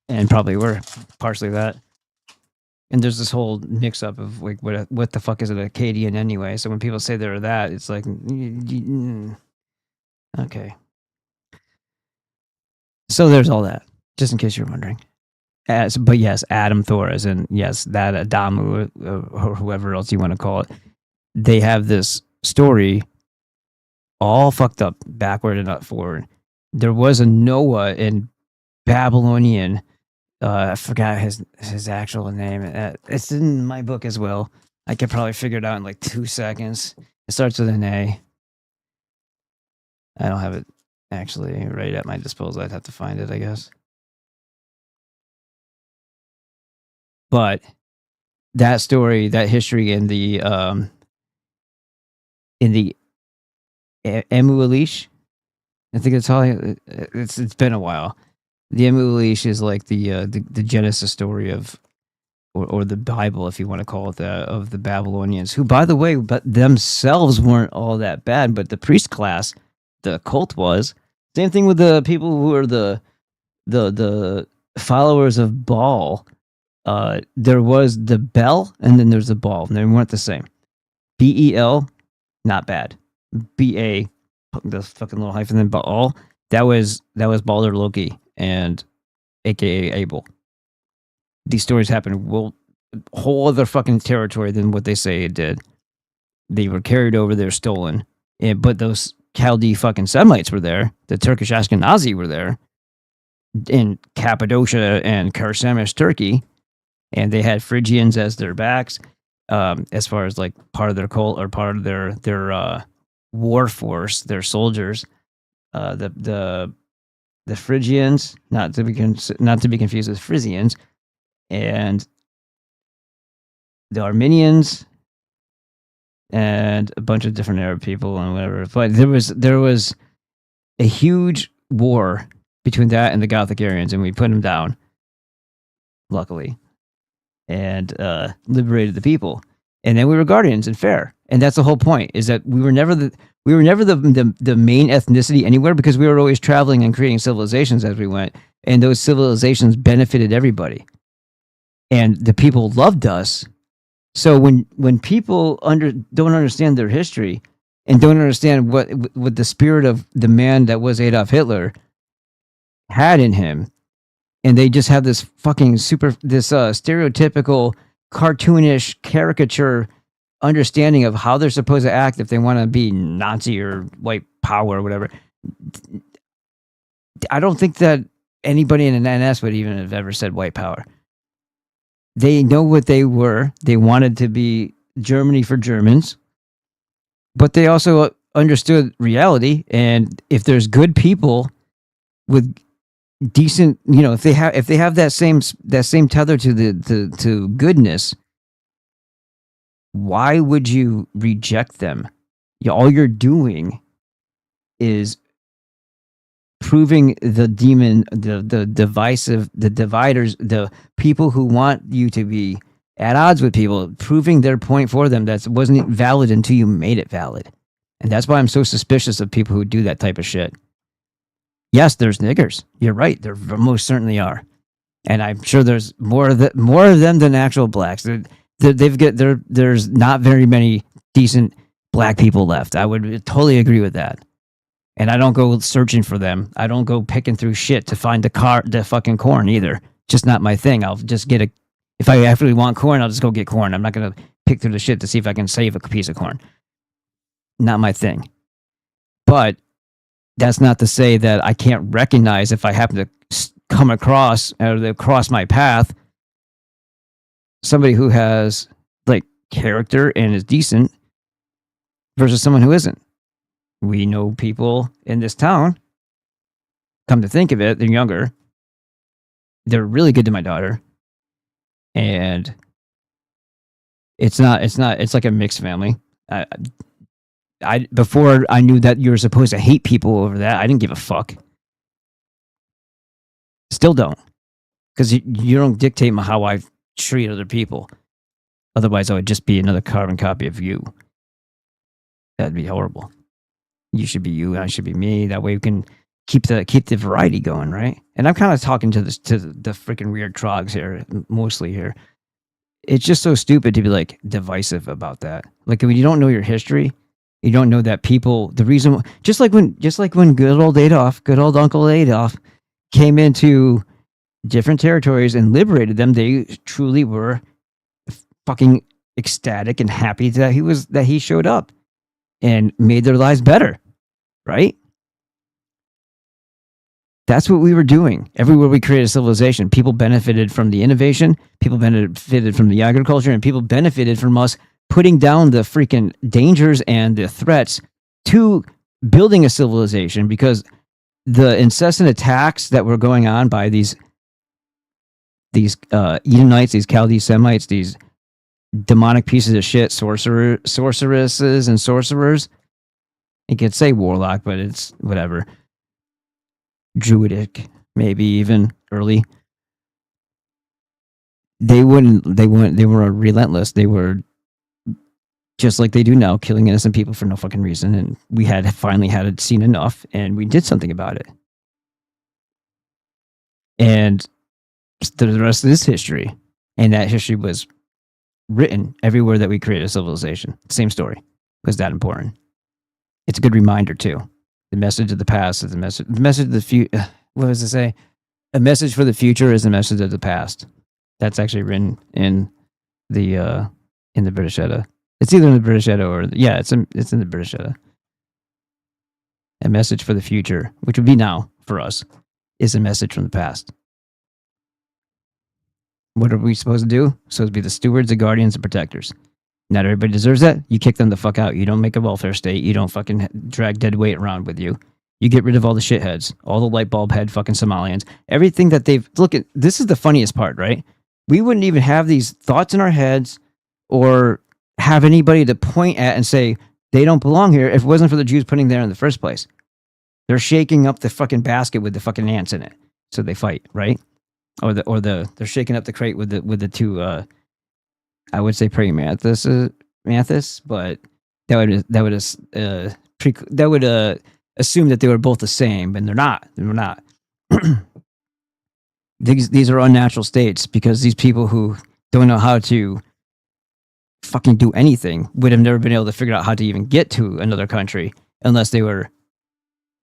And probably were partially that. And there's this whole mix-up of like what the fuck is an Akkadian anyway? So when people say they're that, it's like, okay. So there's all that, just in case you're wondering. But yes, Adam Thor, as in yes, that Adamu or whoever else you want to call it, they have this story all fucked up, backward and not forward. There was a Noah in Babylonian. I forgot his actual name. It's in my book as well. I could probably figure it out in like 2 seconds. It starts with an A. I don't have it actually right at my disposal. I'd have to find it, I guess. But that story, that history in the Emu-Elish, I think it's all. It's been a while. The Emu-Elish is like the Genesis story of, or the Bible, if you want to call it that, of the Babylonians, who, by the way, but themselves weren't all that bad, but the priest class, the cult was. Same thing with the people who are the followers of Baal. There was the Bel, and then there's the Baal, and they weren't the same. Bel, not bad. Ba, the fucking little hyphen, then Baal. That was Balder Loki and AKA Abel. These stories happened a whole other fucking territory than what they say it did. They were carried over, they're stolen. But those Chaldee fucking Semites were there. The Turkish Ashkenazi were there in Cappadocia and Karsemish, Turkey. And they had Phrygians as their backs, as far as like part of their cult or part of their war force, their soldiers. The Phrygians, not to be confused with Frisians, and the Armenians, and a bunch of different Arab people and whatever. But there was a huge war between that and the Gothic Arians, and we put them down, luckily, and liberated the people. And then we were guardians and fair. And that's the whole point, is that we were never the main ethnicity anywhere, because we were always traveling and creating civilizations as we went. And those civilizations benefited everybody. And the people loved us. So when people don't understand their history and don't understand what the spirit of the man that was Adolf Hitler had in him, and they just have this fucking stereotypical cartoonish caricature understanding of how they're supposed to act if they want to be Nazi or white power or whatever. I don't think that anybody in an NS would even have ever said white power. They know what they were. They wanted to be Germany for Germans, but they also understood reality. And if there's good people with decent, if they have that same tether to goodness, why would you reject them? All you're doing is proving the demon, the divisive, the dividers, the people who want you to be at odds with people, proving their point for them that wasn't valid until you made it valid. And that's why I'm so suspicious of people who do that type of shit. Yes, there's niggers. You're right. There most certainly are. And I'm sure there's more of them than actual blacks. There's not very many decent black people left. I would totally agree with that. And I don't go searching for them. I don't go picking through shit to find the fucking corn either. Just not my thing. I'll just get if I actually want corn, I'll just go get corn. I'm not going to pick through the shit to see if I can save a piece of corn. Not my thing. But that's not to say that I can't recognize if I happen to come across or they cross my path somebody who has like character and is decent versus someone who isn't. We know people in this town, come to think of it, they're younger. They're really good to my daughter. And it's like a mixed family. Before I knew that you were supposed to hate people over that, I didn't give a fuck. Still don't. Because you don't dictate how I treat other people. Otherwise, I would just be another carbon copy of you. That'd be horrible. You should be you, and I should be me. That way we can keep the variety going, right? And I'm kind of talking to the freaking weird trogs here, mostly here. It's just so stupid to be like divisive about that. Like when you don't know your history, you don't know that people. The reason, just like when good old Uncle Adolf, came into different territories and liberated them, they truly were fucking ecstatic and happy that he showed up and made their lives better, right? That's what we were doing. Everywhere we created civilization, people benefited from the innovation, people benefited from the agriculture, and people benefited from us putting down the freaking dangers and the threats to building a civilization, because the incessant attacks that were going on by these Edomites, these Chaldees Semites, these demonic pieces of shit, sorceresses and sorcerers. You could say warlock, but it's whatever. Druidic, maybe even early. They were relentless. They were just like they do now, killing innocent people for no fucking reason. And we had finally had seen enough, and we did something about it. And the rest of this history, and that history was written everywhere that we created a civilization. Same story. Was that important? It's a good reminder too. The message of the past is the message. The message of the future. What does it say? A message for the future is the message of the past. That's actually written in the British Edda. It's either in the British Edda or it's in the British Edda. A message for the future, which would be now for us, is a message from the past. What are we supposed to do? Supposed to be the stewards, the guardians, and protectors. Not everybody deserves that. You kick them the fuck out. You don't make a welfare state. You don't fucking drag dead weight around with you. You get rid of all the shitheads, all the light bulb head fucking Somalians, everything that they've... Look, this is the funniest part, right? We wouldn't even have these thoughts in our heads or have anybody to point at and say, they don't belong here if it wasn't for the Jews putting there in the first place. They're shaking up the fucking basket with the fucking ants in it. So they fight, right? Or they're shaking up the crate with the two I would say praying mantis, but that would assume that they were both the same, and they're not. They're not. These are unnatural states, because these people who don't know how to fucking do anything would have never been able to figure out how to even get to another country unless they were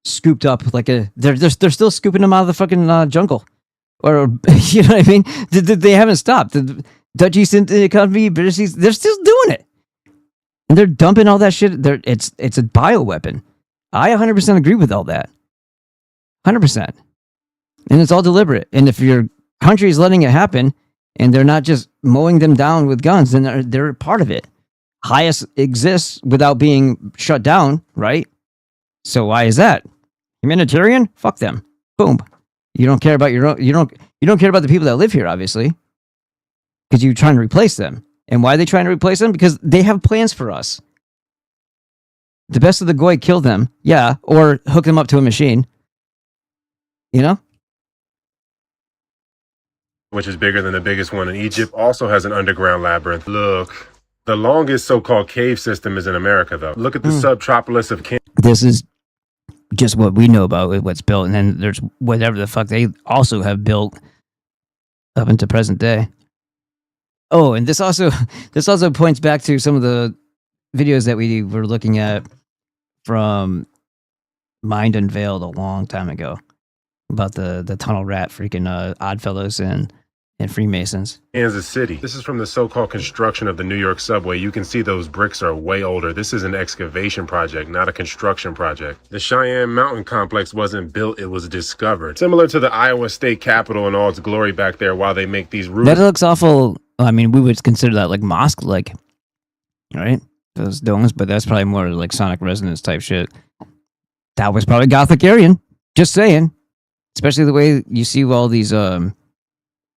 scooped up like they're still scooping them out of the fucking jungle, or you know what I mean? They haven't stopped. The Dutch East India Company, British East, they're still doing it, and they're dumping all that shit. It's a bioweapon. I 100% agree with all that, 100%, and it's all deliberate. And if your country is letting it happen, and they're not just mowing them down with guns, then they're part of it. Highest exists without being shut down, right? So why is that? Humanitarian? Fuck them. Boom. You don't care about your own. You don't care about the people that live here, obviously, because you're trying to replace them. And why are they trying to replace them? Because they have plans for us. The best of the goy kill them, yeah, or hook them up to a machine. You know? Which is bigger than the biggest one in Egypt, also has an underground labyrinth. Look, the longest so-called cave system is in America, though. Look at the subtropolis of Canada. This is just what we know about what's built, and then there's whatever the fuck they also have built up into present day. Oh, and this also points back to some of the videos that we were looking at from Mind Unveiled a long time ago about the tunnel rat freaking Oddfellows and Freemasons. Kansas City. This is from the so-called construction of the New York subway. You can see those bricks are way older. This is an excavation project, not a construction project. The Cheyenne Mountain complex wasn't built, it was discovered. Similar to the Iowa State Capitol in all its glory back there while they make these roofs. That looks awful. I mean, we would consider that like mosque-like, right? Those domes, but that's probably more like sonic resonance type shit. That was probably Gothic Aryan. Just saying. Especially the way you see all these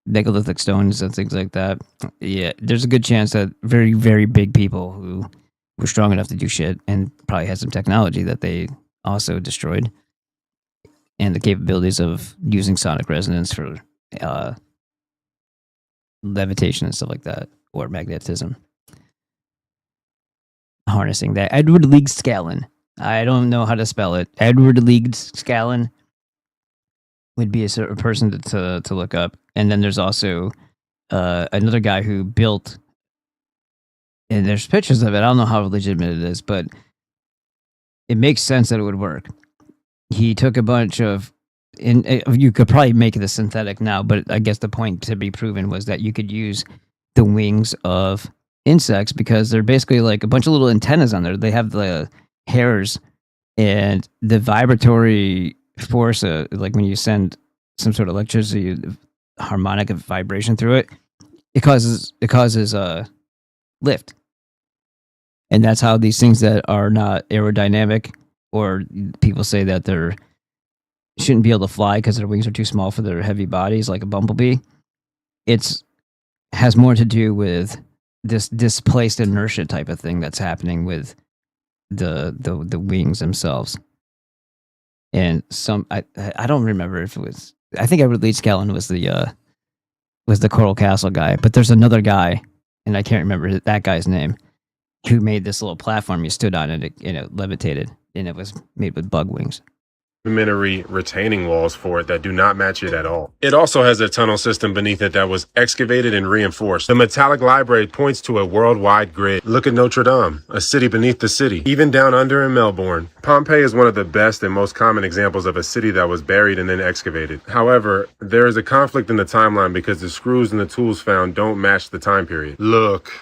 megalithic stones and things like that. Yeah, there's a good chance that very, very big people who were strong enough to do shit and probably had some technology that they also destroyed, and the capabilities of using sonic resonance for levitation and stuff like that, or magnetism. harnessing that. Edward Leedskalnin. I don't know how to spell it. Edward Leedskalnin would be a certain person to look up. And then there's also another guy who built, and there's pictures of it. I don't know how legitimate it is, but it makes sense that it would work. He took a bunch of, you could probably make it a synthetic now, but I guess the point to be proven was that you could use the wings of insects because they're basically like a bunch of little antennas on there. They have the hairs, and the vibratory force, like when you send some sort of electricity, harmonic vibration through it, it causes lift. And that's how these things that are not aerodynamic, or people say that they're shouldn't be able to fly because their wings are too small for their heavy bodies, like a bumblebee. Has more to do with this displaced inertia type of thing that's happening with the wings themselves. And I don't remember if it was, I think Edward Leedskalnin was the Coral Castle guy, but there's another guy, and I can't remember that guy's name, who made this little platform you stood on, and it levitated, and it was made with bug wings. Sedimentary retaining walls for it that do not match it at all. It also has a tunnel system beneath it that was excavated and reinforced. The metallic library points to a worldwide grid. Look at Notre Dame, a city beneath the city. Even down under in Melbourne. Pompeii is one of the best and most common examples of a city that was buried and then excavated. However, there is a conflict in the timeline because the screws and the tools found don't match the time period. Look.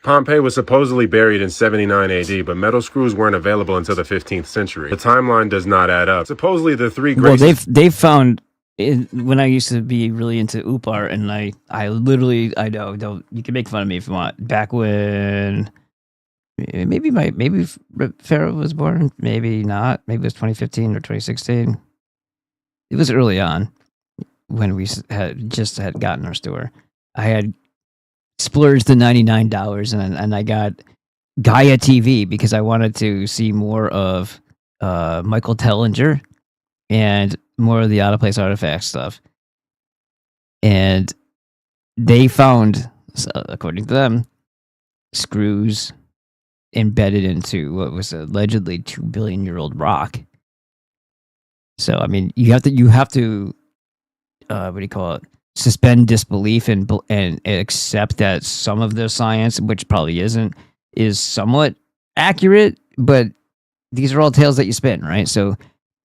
Pompeii was supposedly buried in 79 AD, but metal screws weren't available until the 15th century. The timeline does not add up. Supposedly the three great... Well, they've found, when I used to be really into OOP art, and I literally, I know, don't, you can make fun of me if you want, back when maybe Pharaoh was born, maybe not, maybe it was 2015 or 2016. It was early on when we had gotten our store. I had splurged the $99 and I got Gaia TV because I wanted to see more of Michael Tellinger and more of the Out of Place Artifact stuff. And they found, according to them, screws embedded into what was allegedly 2 billion year old rock. So I mean, you have to what do you call it? Suspend disbelief and accept that some of the science, which probably isn't, is somewhat accurate, but these are all tales that you spin, right? So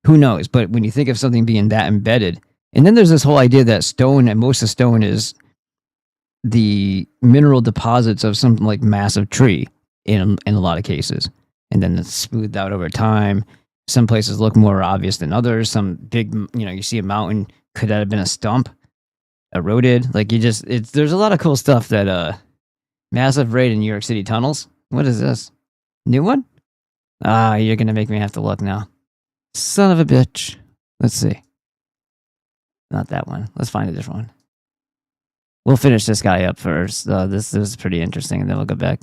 who knows? But when you think of something being that embedded, and then there's this whole idea that stone, and most of stone is the mineral deposits of some like massive tree in a lot of cases, and then it's smoothed out over time. Some places look more obvious than others. Some big, you see a mountain, could that have been a stump? Eroded, like there's a lot of cool stuff that massive raid in New York City tunnels. What is this? New one? You're gonna make me have to look now. Son of a bitch. Let's see. Not that one. Let's find a different one. We'll finish this guy up first. This is pretty interesting, and then we'll go back.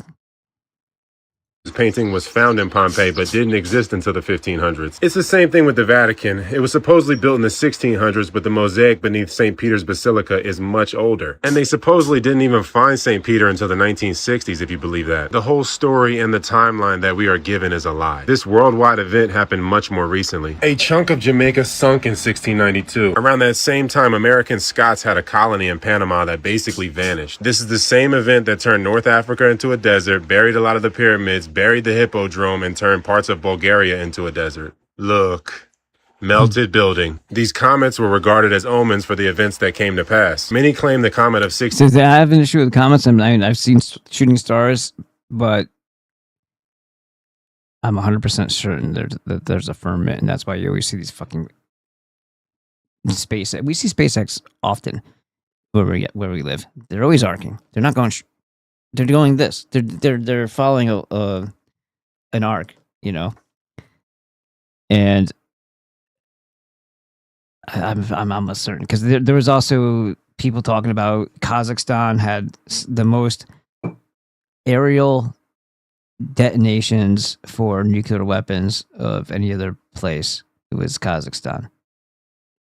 Painting was found in Pompeii but didn't exist until the 1500s. It's the same thing with the Vatican. It was supposedly built in the 1600s, but the mosaic beneath St. Peter's Basilica is much older. And they supposedly didn't even find St. Peter until the 1960s, if you believe that. The whole story and the timeline that we are given is a lie. This worldwide event happened much more recently. A chunk of Jamaica sunk in 1692. Around that same time, American Scots had a colony in Panama that basically vanished. This is the same event that turned North Africa into a desert, buried a lot of the pyramids, buried the Hippodrome, and turned parts of Bulgaria into a desert. Look. Melted building. These comets were regarded as omens for the events that came to pass. Many claim the comet of 16... So I have an issue with comets. I mean, I've seen shooting stars, but I'm 100% certain that there's a firmament, and that's why you always see these fucking space. We see SpaceX often where we live. They're always arcing. They're not going... they're going this. They're following an arc, and I'm almost certain because there was also people talking about Kazakhstan had the most aerial detonations for nuclear weapons of any other place. It was Kazakhstan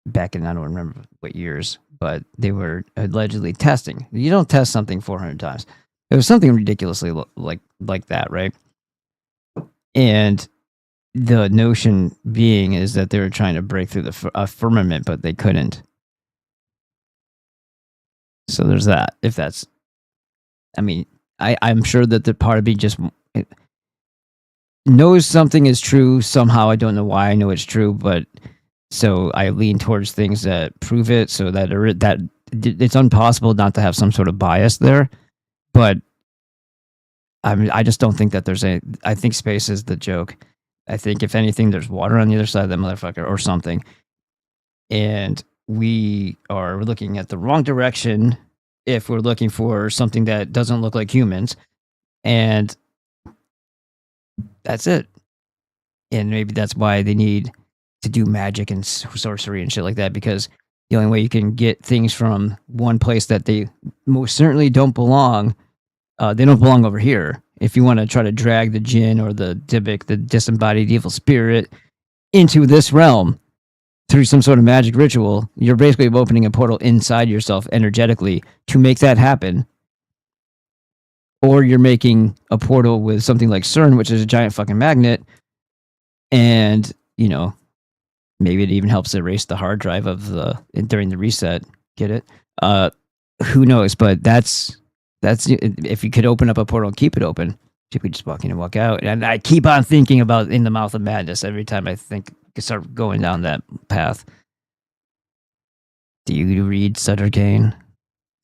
back in, I don't remember what years, but they were allegedly testing. You don't test something 400 times. It was something ridiculously like that, right? And the notion being is that they were trying to break through the firmament, but they couldn't. So there's that. If that's, I mean, I'm sure that the part of me just knows something is true somehow. I don't know why I know it's true, but so I lean towards things that prove it, so that it's impossible not to have some sort of bias there. But I just don't think that there's a. I think space is the joke. I think if anything, there's water on the other side of that motherfucker or something, and we are looking at the wrong direction if we're looking for something that doesn't look like humans, and that's it. And maybe that's why they need to do magic and sorcery and shit like that, because the only way you can get things from one place that they most certainly don't belong, they don't belong over here. If you want to try to drag the djinn or the Dybbuk, the disembodied evil spirit, into this realm through some sort of magic ritual, you're basically opening a portal inside yourself energetically to make that happen. Or you're making a portal with something like CERN, which is a giant fucking magnet, and, you know, maybe it even helps erase the hard drive of during the reset. Get it? Who knows? But that's if you could open up a portal and keep it open, people just walk in and walk out. And I keep on thinking about In the Mouth of Madness every time I start going down that path. Do you read Sutter Kane?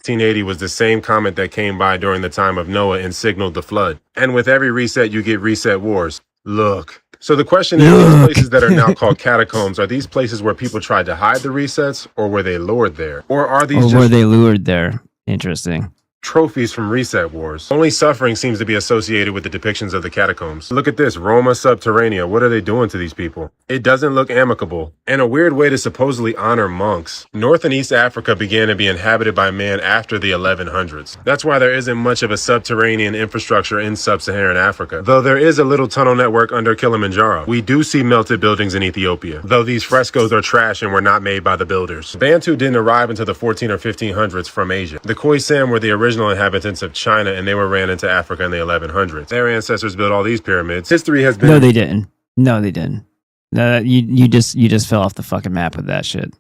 1980 was the same comet that came by during the time of Noah and signaled the flood. And with every reset, you get reset wars. Look. So the question is, these places that are now called catacombs, are these places where people tried to hide the resets, or were they lured there? Or are these were they lured there? Interesting. Trophies from reset wars? Only suffering seems to be associated with the depictions of the catacombs. Look at this, Roma Subterranea. What are they doing to these people? It doesn't look amicable, and a weird way to supposedly honor monks. North and East Africa began to be inhabited by man after the 1100s. That's why there isn't much of a subterranean infrastructure in sub-Saharan Africa, though there is a little tunnel network under Kilimanjaro. We do see melted buildings in Ethiopia, though these frescoes are trash and were not made by the builders. Bantu didn't arrive until the 14 or 1500s from Asia. The Khoisan were the original inhabitants of China, and they were ran into Africa in the 1100s. Their ancestors built all these pyramids. History has been... No, they didn't. No, they didn't. You just fell off the fucking map with that shit.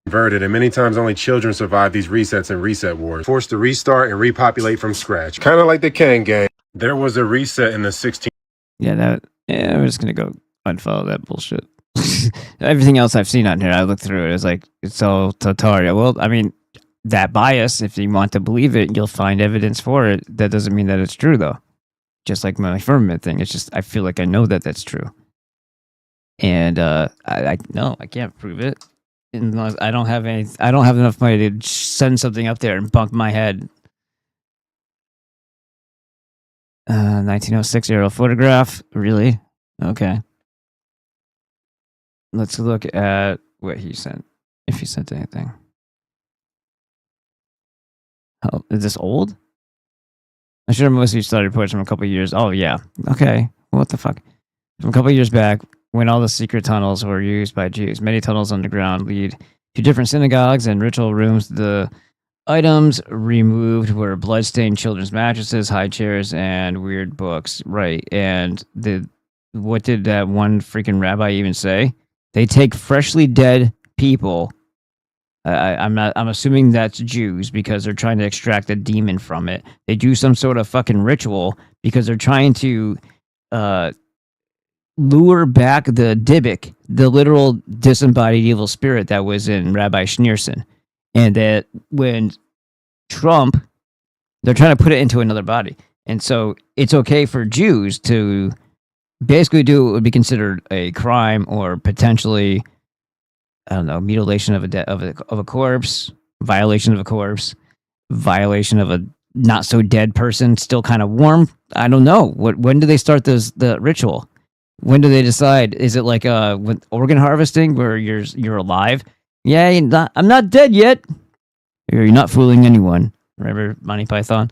Inverted, and many times only children survive these resets and reset wars, forced to restart and repopulate from scratch. Kind of like the Kang gang. There was a reset in the 16... Yeah, I'm just gonna go unfollow that bullshit. Everything else I've seen on here, I looked through it. It's like, it's all Tartaria. Well, I mean, that bias, if you want to believe it, you'll find evidence for it. That doesn't mean that it's true, though. Just like my firmament thing. It's just, I feel like I know that that's true. And I can't prove it. Unless I don't have enough money to send something up there and bunk my head. 1906 aerial photograph. Really? Okay. Let's look at what he sent. If he sent anything. Oh, is this old? I'm sure most of you started reports from a couple of years. Oh, yeah. Okay. What the fuck? From a couple of years back, when all the secret tunnels were used by Jews, many tunnels underground lead to different synagogues and ritual rooms. The items removed were blood-stained children's mattresses, high chairs, and weird books. Right. And what did that one freaking rabbi even say? They take freshly dead people. I'm assuming that's Jews because they're trying to extract a demon from it. They do some sort of fucking ritual because they're trying to lure back the Dybbuk, the literal disembodied evil spirit that was in Rabbi Schneerson. And that when Trump, they're trying to put it into another body. And so it's okay for Jews to basically do what would be considered a crime or potentially, I don't know, mutilation of a corpse, violation of a corpse, violation of a not so dead person, still kind of warm. I don't know. When do they start the ritual? When do they decide? Is it like with organ harvesting where you're alive? Yeah, I'm not dead yet. You're not fooling anyone. Remember Monty Python?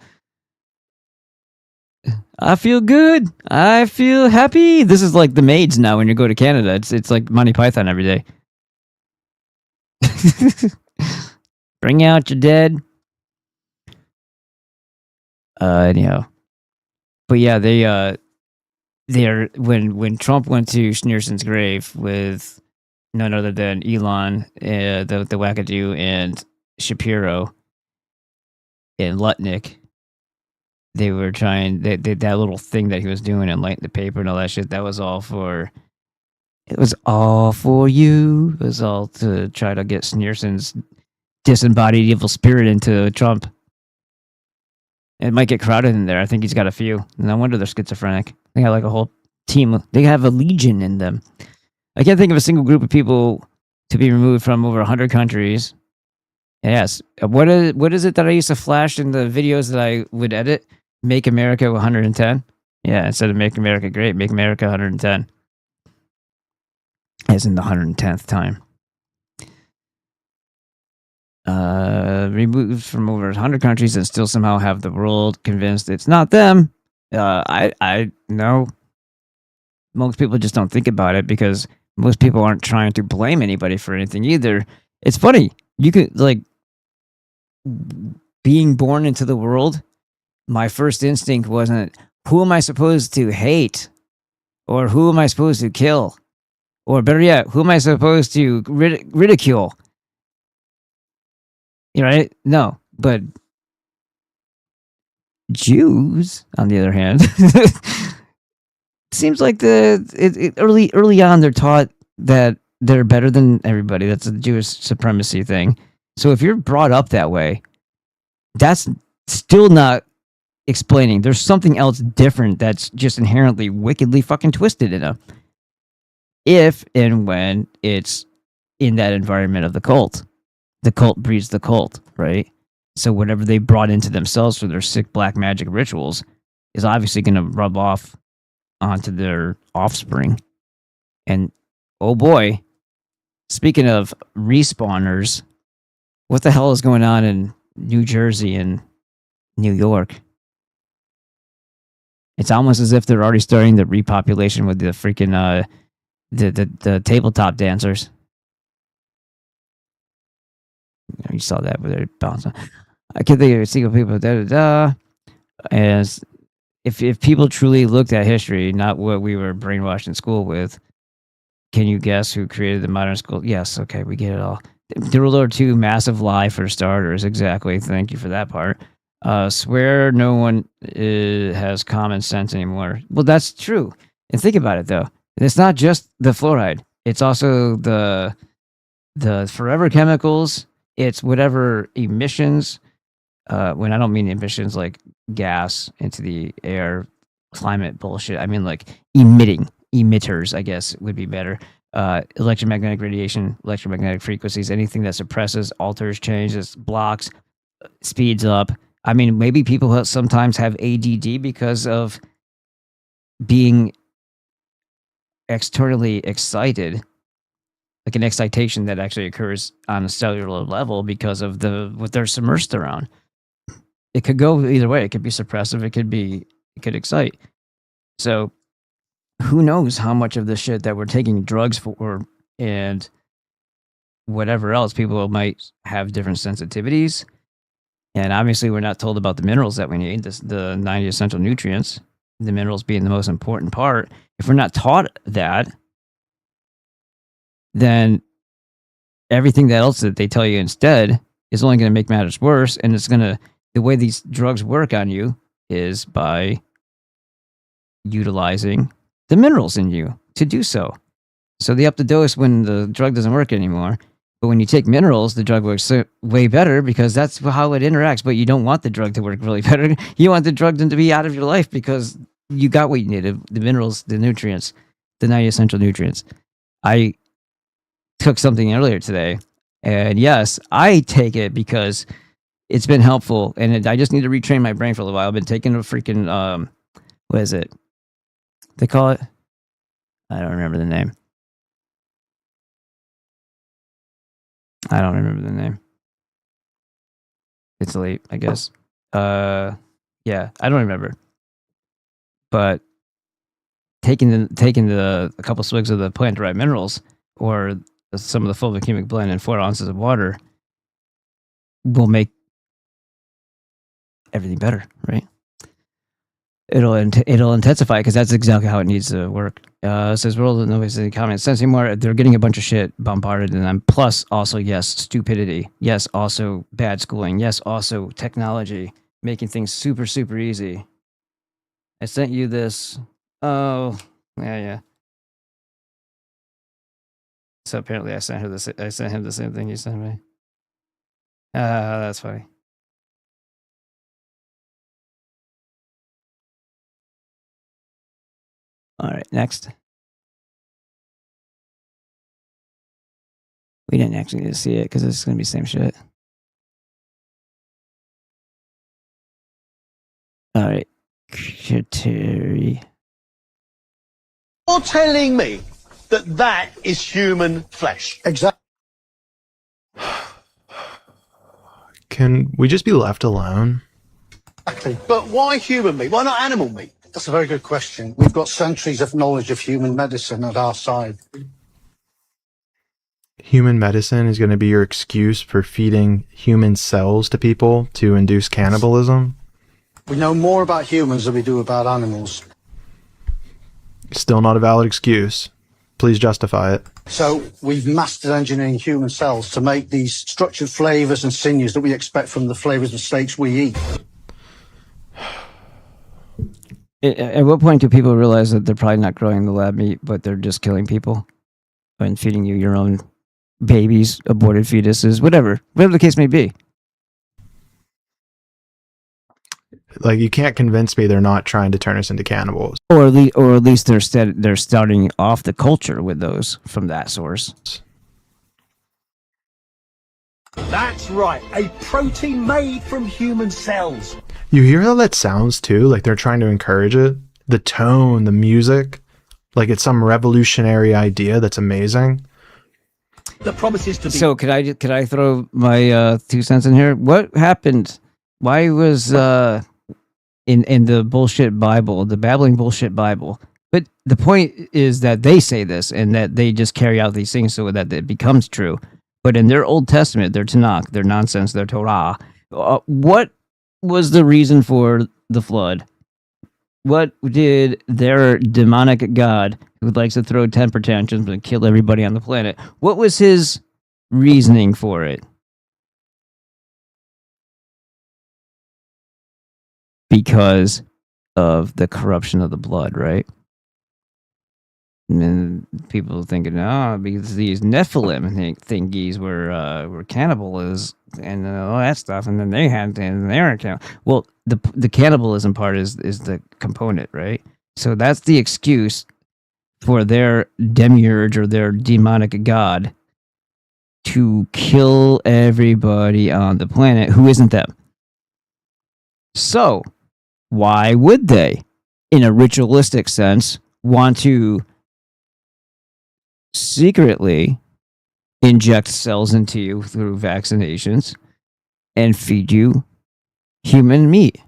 I feel good. I feel happy. This is like the maids now when you go to Canada. It's like Monty Python every day. Bring out your dead. Anyhow. But yeah, when Trump went to Schneerson's grave with none other than Elon, the wackadoo, and Shapiro and Lutnick, they were trying that little thing that he was doing and lighting the paper and all that shit. That was all for. It was all for you. It was all to try to get Schneerson's disembodied evil spirit into Trump. It might get crowded in there. I think he's got a few. No wonder they're schizophrenic. They got like a whole team. They have a legion in them. I can't think of a single group of people to be removed from over 100 countries. Yes. What is it that I used to flash in the videos that I would edit? Make America 110? Yeah, instead of Make America Great, Make America 110. As in the 110th time. Removed from over 100 countries and still somehow have the world convinced it's not them. I know. Most people just don't think about it because most people aren't trying to blame anybody for anything either. It's funny. You could, like, being born into the world, my first instinct wasn't, who am I supposed to hate? Or who am I supposed to kill? Or better yet, who am I supposed to ridicule? Right? No, but Jews, on the other hand, seems like early on they're taught that they're better than everybody. That's a Jewish supremacy thing. So if you're brought up that way, that's still not explaining. There's something else different that's just inherently wickedly fucking twisted in them. If and when it's in that environment of the cult breeds the cult, right? So whatever they brought into themselves for their sick black magic rituals is obviously going to rub off onto their offspring. And oh boy, speaking of respawners, what the hell is going on in New Jersey and New York? It's almost as if they're already starting the repopulation with the freaking the tabletop dancers. You saw that where they're bouncing. I can't think of single people. As if people truly looked at history, not what we were brainwashed in school with, can you guess who created the modern school? Yes, okay, we get it all. The World War II, massive lie for starters. Exactly. Thank you for that part. Swear no one has common sense anymore. Well, that's true. And think about it though. It's not just the fluoride. It's also the forever chemicals. It's whatever emissions. When I don't mean emissions like gas into the air, climate bullshit. I mean like emitters, I guess would be better. Electromagnetic radiation, electromagnetic frequencies, anything that suppresses, alters, changes, blocks, speeds up. I mean, maybe people sometimes have ADD because of being externally excited, like an excitation that actually occurs on a cellular level because of what they're submersed around. It could go either way. It could be suppressive. It could excite. So who knows how much of the shit that we're taking drugs for and whatever else, people might have different sensitivities. And obviously we're not told about the minerals that we need, the 90 essential nutrients, the minerals being the most important part. If we're not taught that, then everything else that they tell you instead is only going to make matters worse. And the way these drugs work on you is by utilizing the minerals in you to do so. So they up the dose when the drug doesn't work anymore. But when you take minerals, the drug works way better because that's how it interacts. But you don't want the drug to work really better. You want the drug to be out of your life because you got what you needed, the minerals, the nutrients, the 90 essential nutrients. I took something earlier today, and yes, I take it because it's been helpful, and I just need to retrain my brain for a little while. I've been taking a freaking, what is it? They call it? I don't remember the name. It's late, I guess. Yeah, I don't remember. But taking a couple swigs of the plant-derived minerals or some of the Fulvic-Humic blend in 4 ounces of water will make everything better, right? it'll intensify because that's exactly how it needs to work. It says world nobody's in the comments sense anymore. They're getting a bunch of shit bombarded in them. Plus, also yes, stupidity. Yes, also bad schooling. Yes, also technology making things super super easy. I sent you this. Oh, yeah. So apparently, I sent him the same thing you sent me. That's funny. All right, next. We didn't actually need to see it because it's going to be the same shit. All right. You're telling me that is human flesh. Exactly. Can we just be left alone? But why human meat? Why not animal meat? That's a very good question. We've got centuries of knowledge of human medicine at our side. Human medicine is going to be your excuse for feeding human cells to people to induce cannibalism? We know more about humans than we do about animals. Still not a valid excuse. Please justify it. So we've mastered engineering human cells to make these structured flavors and sinews that we expect from the flavors and steaks we eat. At what point do people realize that they're probably not growing the lab meat, but they're just killing people and feeding you your own babies, aborted fetuses, whatever the case may be? Like, you can't convince me they're not trying to turn us into cannibals. Or at least they're starting off the culture with those from that source. That's right, a protein made from human cells. You hear how that sounds too? Like they're trying to encourage it? The tone, the music, like it's some revolutionary idea that's amazing. The promises to be. So could I throw my 2 cents in here? What happened? Why was in the bullshit Bible, the babbling bullshit Bible? But the point is that they say this and that they just carry out these things so that it becomes true. But in their Old Testament, their Tanakh, their nonsense, their Torah, what was the reason for the flood? What did their demonic god, who likes to throw temper tantrums and kill everybody on the planet, what was his reasoning for it? Because of the corruption of the blood, right? And people thinking, because these Nephilim thingies were cannibals and all that stuff, and then they were cannibal. Well, the cannibalism part is the component, right? So that's the excuse for their demiurge or their demonic god to kill everybody on the planet who isn't them. So why would they, in a ritualistic sense, want to secretly inject cells into you through vaccinations and feed you human meat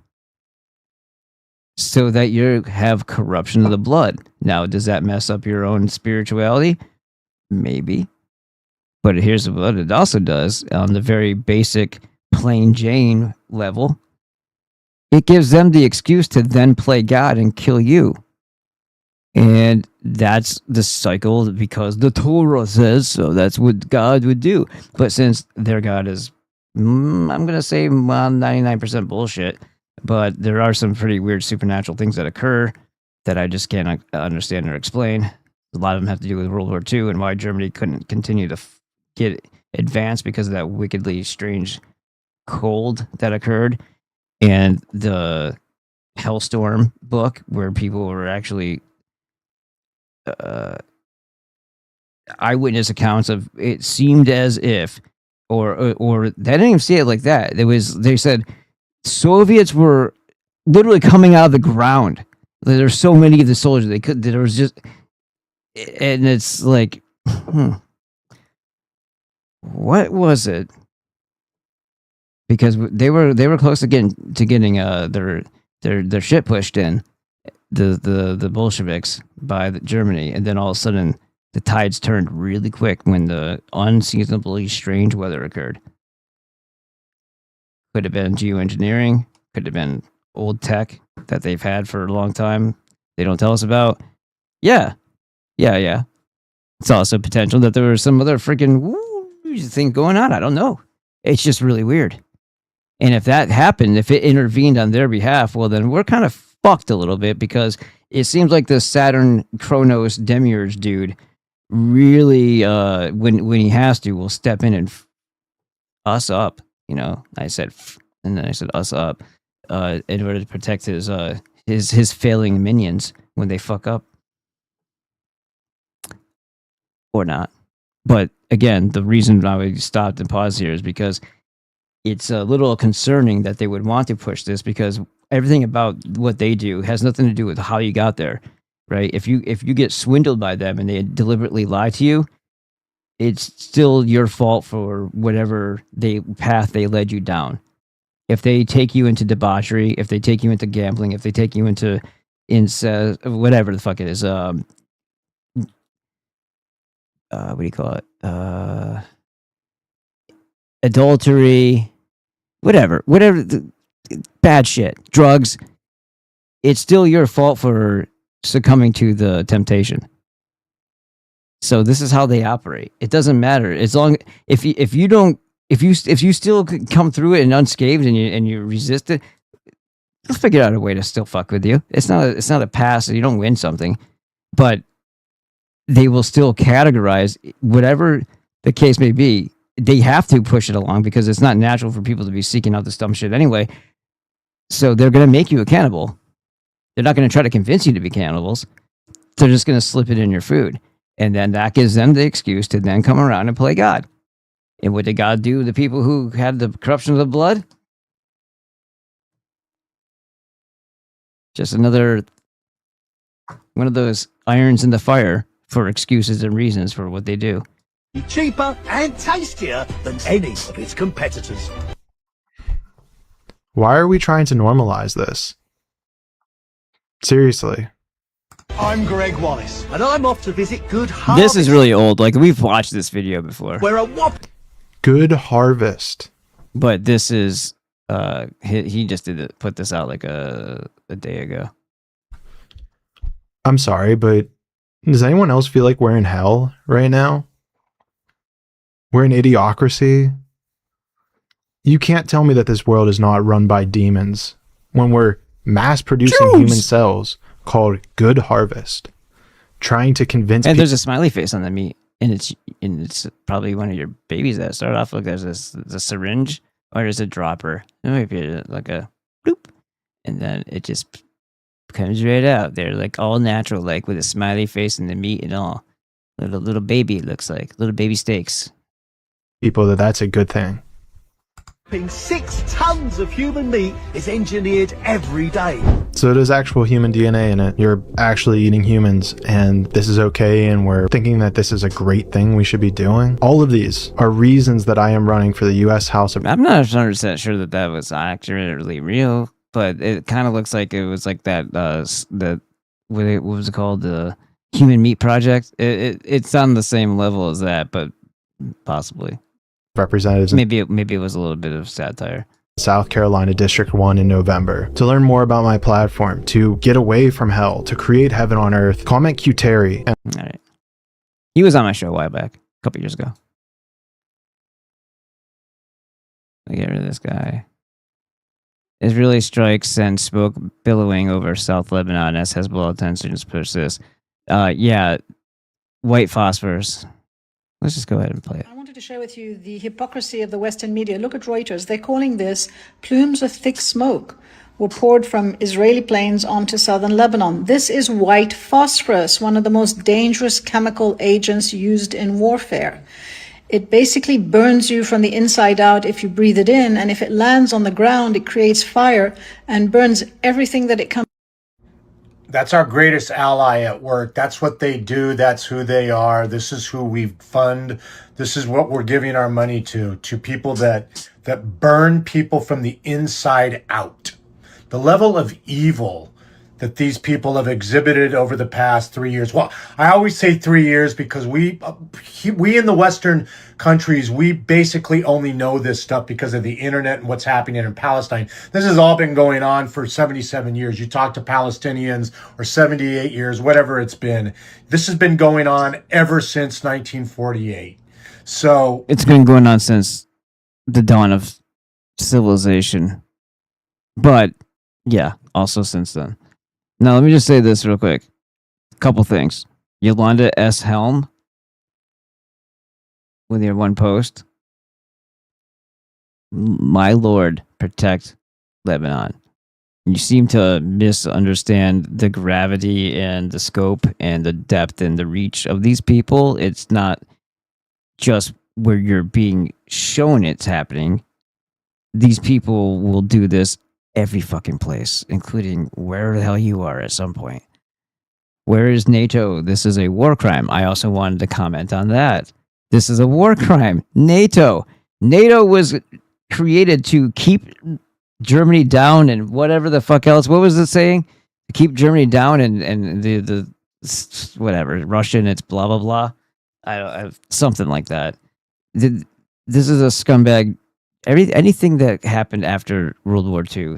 so that you have corruption of the blood? Now, does that mess up your own spirituality? Maybe. But here's what it also does on the very basic plain Jane level. It gives them the excuse to then play God and kill you. And that's the cycle because the Torah says so. That's what God would do. But since their God is, I'm going to say 99% bullshit, but there are some pretty weird supernatural things that occur that I just can't understand or explain. A lot of them have to do with World War II and why Germany couldn't continue to get advanced because of that wickedly strange cold that occurred. And the Hellstorm book where people were actually eyewitness accounts of it seemed as if or they didn't even see it like that. They said Soviets were literally coming out of the ground. There's so many of the soldiers there was just, and it's like what was it? Because they were close to getting their shit pushed in. The Bolsheviks by Germany, and then all of a sudden the tides turned really quick when the unseasonably strange weather occurred. Could have been geoengineering, could have been old tech, that they've had for a long time, they don't tell us about. Yeah. It's also potential that there was some other freaking thing going on. I don't know. It's just really weird. And if that happened, if it intervened on their behalf, well, then we're kind of fucked a little bit, because it seems like the Saturn Kronos Demiurge dude really, when he has to, will step in and us up. You know, I said, and then I said us up, in order to protect his failing minions when they fuck up. Or not. But again, the reason I would stop and pause here is because it's a little concerning that they would want to push this, because everything about what they do has nothing to do with how you got there, right? If you get swindled by them and they deliberately lie to you, it's still your fault for whatever path they led you down. If they take you into debauchery, if they take you into gambling, if they take you into incest, whatever the fuck it is, what do you call it? Adultery, whatever, bad shit, drugs. It's still your fault for succumbing to the temptation. So this is how they operate. It doesn't matter as long if you still come through it and unscathed and you resist it, they'll figure out a way to still fuck with you. It's not a pass. You don't win something, but they will still categorize whatever the case may be. They have to push it along because it's not natural for people to be seeking out this dumb shit anyway. So they're going to make you a cannibal. They're not going to try to convince you to be cannibals. They're just going to slip it in your food. And then that gives them the excuse to then come around and play God. And what did God do to the people who had the corruption of the blood? Just another one of those irons in the fire for excuses and reasons for what they do. Cheaper and tastier than any of its competitors. Why are we trying to normalize this? Seriously. I'm Greg Wallace, and I'm off to visit Good Harvest. This is really old. Like, we've watched this video before. Where a whop. Good Harvest. But this is, he just put this out like a day ago. I'm sorry, but does anyone else feel like we're in hell right now? We're in idiocracy. You can't tell me that this world is not run by demons when we're mass producing human cells called Good Harvest, trying to convince. And there's a smiley face on the meat, and it's probably one of your babies that start off like there's a syringe or there's a dropper. It might be like a bloop, and then it just comes right out. They're like all natural, like with a smiley face and the meat and all. Little baby, it looks like little baby steaks. People that's a good thing. 6 tons of human meat is engineered every day. So there's actual human DNA in it. You're actually eating humans, and this is okay, and we're thinking that this is a great thing we should be doing. All of these are reasons that I am running for the U.S. House of... I'm not 100% sure that was accurately real, but it kind of looks like it was like that, what was it called? The Human Meat Project? It's on the same level as that, but possibly. Representatives. Maybe it was a little bit of satire. South Carolina District 1 in November. To learn more about my platform, to get away from hell, to create heaven on earth, comment Q Terry. All right. He was on my show a while back, a couple years ago. I get rid of this guy. Israeli strikes send smoke billowing over South Lebanon as Hezbollah tensions persist. Yeah, white phosphorus. Let's just go ahead and play it. I wanted to share with you the hypocrisy of the Western media. Look at Reuters. They're calling this plumes of thick smoke were poured from Israeli planes onto southern Lebanon. This is white phosphorus, one of the most dangerous chemical agents used in warfare. It basically burns you from the inside out if you breathe it in, and if it lands on the ground, it creates fire and burns everything that it comes. That's our greatest ally at work. That's what they do. That's who they are. This is who we fund. This is what we're giving our money to people that burn people from the inside out. The level of evil that these people have exhibited over the past 3 years. Well, I always say 3 years because we in the Western countries, we basically only know this stuff because of the internet and what's happening in Palestine. This has all been going on for 77 years. You talk to Palestinians, or 78 years, whatever it's been. This has been going on ever since 1948. So it's been going on since the dawn of civilization. But yeah, also since then. Now, let me just say this real quick. A couple things. Yolanda S. Helm, with your one post. My Lord, protect Lebanon. You seem to misunderstand the gravity and the scope and the depth and the reach of these people. It's not just where you're being shown it's happening. These people will do this every fucking place, including where the hell you are at some point. Where is NATO? This is a war crime. I also wanted to comment on that. This is a war crime. NATO was created to keep Germany down and whatever the fuck else. What was it saying? To keep Germany down and the whatever, Russian, it's blah, blah, blah. I don't something like that. This is a scumbag. Anything that happened after World War II,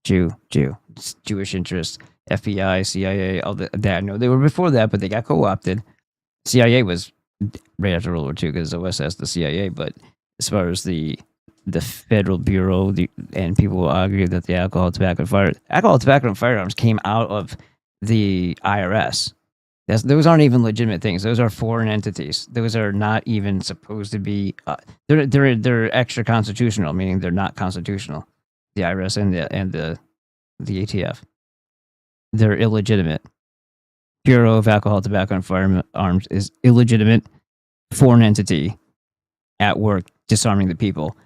Jewish interests, FBI, CIA, all that. I know they were before that, but they got co-opted. CIA was right after World War II because OSS, the CIA. But as far as the Federal Bureau, and people will argue that the alcohol, tobacco, and firearms came out of the IRS. Those aren't even legitimate things. Those are foreign entities. Those are not even supposed to be. They're extra constitutional, meaning they're not constitutional. The IRS and the ATF. They're illegitimate. Bureau of Alcohol, Tobacco, and Firearms is illegitimate foreign entity at work disarming the people.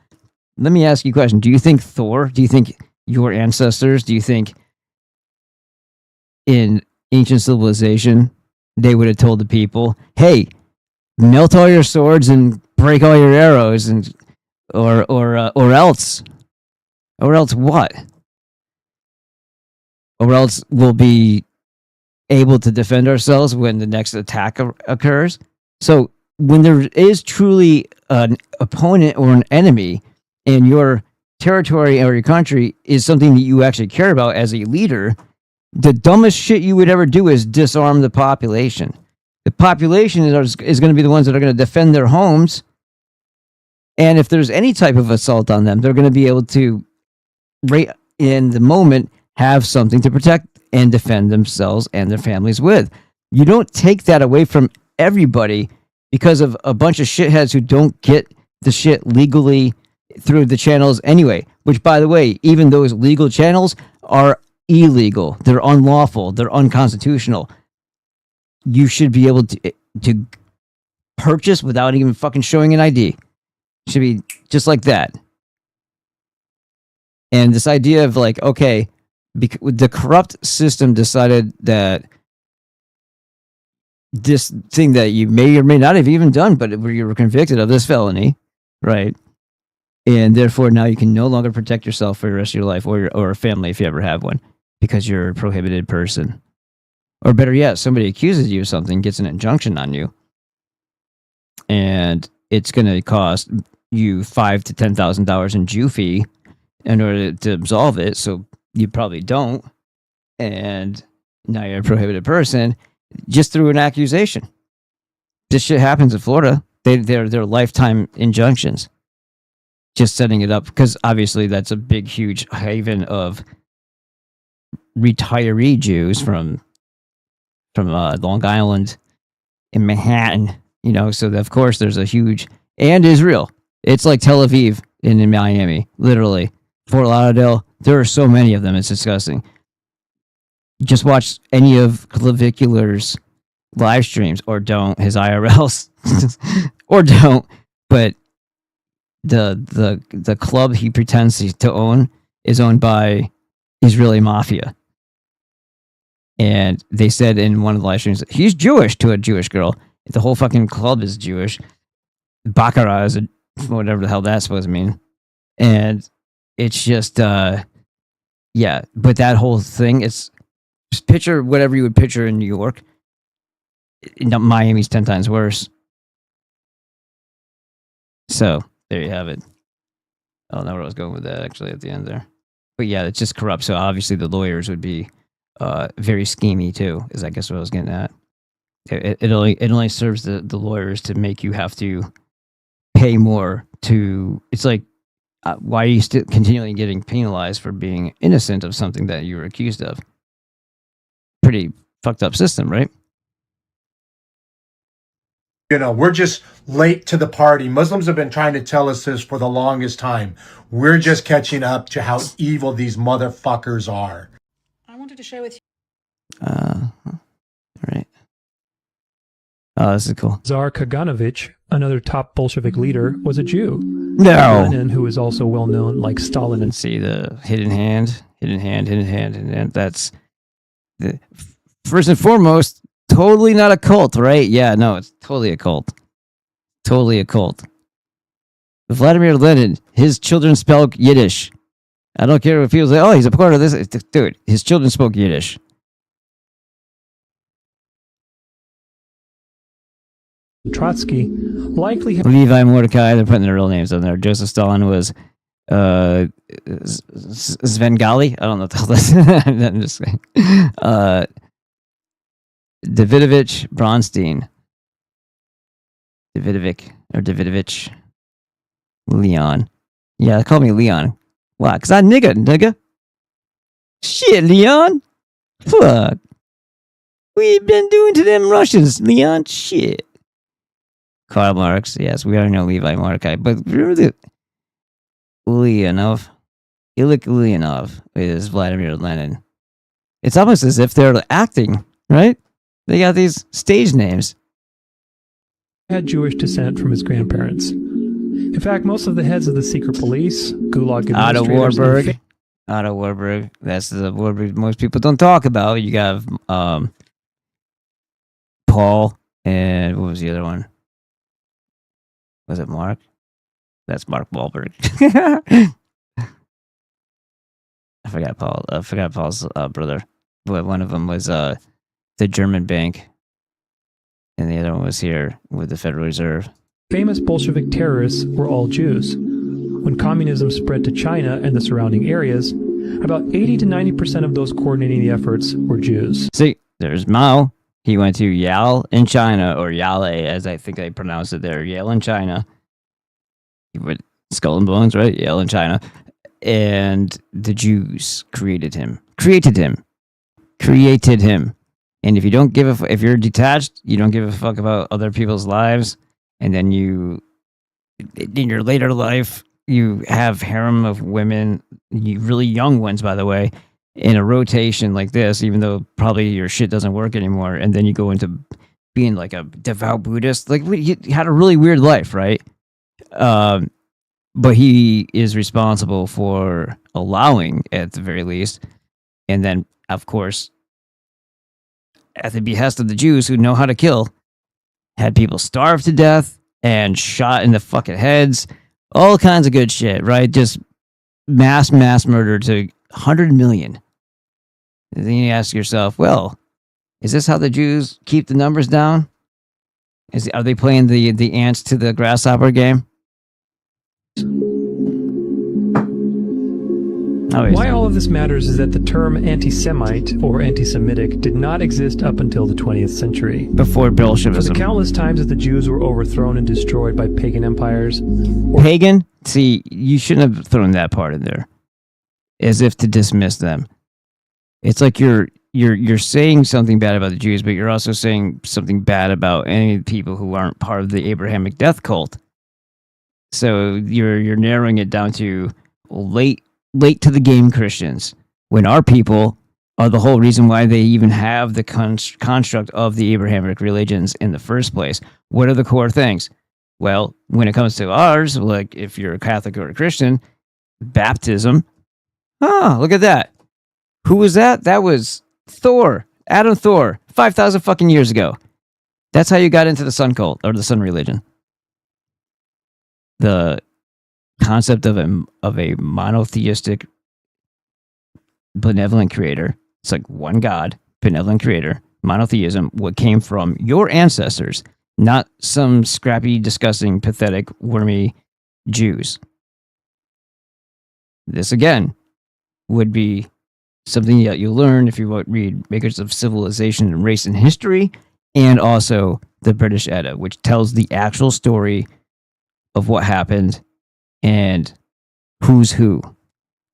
Let me ask you a question. Do you think Thor? Do you think your ancestors? Do you think in ancient civilization they would have told the people, "Hey, melt all your swords and break all your arrows, and or else what? Or else we'll be able to defend ourselves when the next attack occurs." So when there is truly an opponent or an enemy in your territory or your country is something that you actually care about as a leader, the dumbest shit you would ever do is disarm the population. The population is going to be the ones that are going to defend their homes. And if there's any type of assault on them, they're going to be able to, right in the moment, have something to protect and defend themselves and their families with. You don't take that away from everybody because of a bunch of shitheads who don't get the shit legally through the channels anyway, which, by the way, even those legal channels are illegal. They're unlawful. They're unconstitutional. You should be able to purchase without even fucking showing an ID. It should be just like that. And this idea of like, okay, the corrupt system decided that this thing that you may or may not have even done, but where you were convicted of this felony, right? And therefore now you can no longer protect yourself for the rest of your life or a family if you ever have one because you're a prohibited person. Or better yet, somebody accuses you of something, gets an injunction on you, and it's going to cost you $5,000 to $10,000 in Jew fee in order to absolve it. So you probably don't, and now you're a prohibited person just through an accusation. This shit happens in Florida. They're lifetime injunctions. Just setting it up because obviously that's a big, huge haven of retiree Jews from Long Island and Manhattan. You know, so of course there's a huge, and Israel. It's like Tel Aviv in Miami, literally. Fort Lauderdale. There are so many of them. It's disgusting. Just watch any of Clavicular's live streams, or don't, his IRLs, or don't. But the club he pretends to own is owned by Israeli mafia. And they said in one of the live streams that he's Jewish to a Jewish girl. The whole fucking club is Jewish. Baccarat is whatever the hell that's supposed to mean. And it's just, yeah. But that whole thing, it's Just picture whatever you would picture in New York. Miami's 10 times worse. So there you have it. I don't know where I was going with that actually at the end there. But yeah, it's just corrupt. So obviously the lawyers would be very schemy too, is I guess what I was getting at. It only serves the lawyers to make you have to pay more to. It's like, why are you still continually getting penalized for being innocent of something that you were accused of? Pretty fucked up system, right? You know, we're just late to the party. Muslims have been trying to tell us this for the longest time. We're just catching up to how evil these motherfuckers are. I wanted to share with you. Right. Oh, this is cool. Tsar Kaganovich, another top Bolshevik leader, was a Jew. No. Lenin, who is also well known like Stalin. And see the hidden hand. And that's the first and foremost. Totally not a cult, right? Yeah, no, it's totally a cult. Totally a cult. Vladimir Lenin, his children spoke Yiddish. I don't care if people say, oh, he's a part of this. Dude, his children spoke Yiddish. Trotsky likely... Levi Mordecai, they're putting their real names on there. Joseph Stalin was Svengali. I don't know what the hell that's. I'm just saying. Davidovich Bronstein. Davidovich. Leon. Yeah, they call me Leon. Why? Because I'm nigga. Shit, Leon. Fuck. What you been doing to them Russians, Leon? Shit. Karl Marx. Yes, we already know Levi Mordecai. But remember the Ulyanov? Ilyich Ulyanov is Vladimir Lenin. It's almost as if they're acting, right? They got these stage names. Had Jewish descent from his grandparents. In fact, most of the heads of the secret police, Gulag administrators... Otto Warburg. That's the Warburg most people don't talk about. You got Paul, and what was the other one? Was it Mark? That's Mark Wahlberg. I forgot Paul. I forgot Paul's brother. But one of them was the German bank, and the other one was here with the Federal Reserve. Famous Bolshevik terrorists were all Jews. When communism spread to China and the surrounding areas, about 80 to 90% of those coordinating the efforts were Jews. See, there's Mao. He went to Yale in China, or Yale, as I think they pronounce it there. Yale in China. He went Skull and Bones, right? Yale in China. And the Jews created him. And if you don't give if you're detached, you don't give a fuck about other people's lives, and then you, in your later life, you have harem of women, really young ones, by the way, in a rotation like this, even though probably your shit doesn't work anymore, and then you go into being like a devout Buddhist. Like, he had a really weird life, right? But he is responsible for allowing, at the very least, and then, of course, at the behest of the Jews who know how to kill, had people starve to death and shot in the fucking heads, all kinds of good shit, right? Just mass murder to 100 million. And then you ask yourself, well, is this how the Jews keep the numbers down? Are they playing the ants to the grasshopper game? Why all of this matters is that the term anti-Semite or anti-Semitic did not exist up until the 20th century. Before Bolshevism. For the countless times that the Jews were overthrown and destroyed by pagan empires. Pagan? See, you shouldn't have thrown that part in there. As if to dismiss them. It's like you're saying something bad about the Jews, but you're also saying something bad about any people who aren't part of the Abrahamic death cult. So you're narrowing it down to late to the game Christians, when our people are the whole reason why they even have the construct of the Abrahamic religions in the first place. What are the core things? Well, when it comes to ours, like if you're a Catholic or a Christian, baptism. Oh, look at that. Who was that? That was Thor, Adam Thor, 5,000 fucking years ago. That's how you got into the sun cult, or the sun religion. The concept of a monotheistic benevolent creator It's like one God, benevolent creator, monotheism, what came from your ancestors, not some scrappy, disgusting, pathetic, wormy Jews. This, again, would be something that you'll learn if you read Makers of Civilization and Race and History, and also the British Edda, which tells the actual story of what happened and who's who.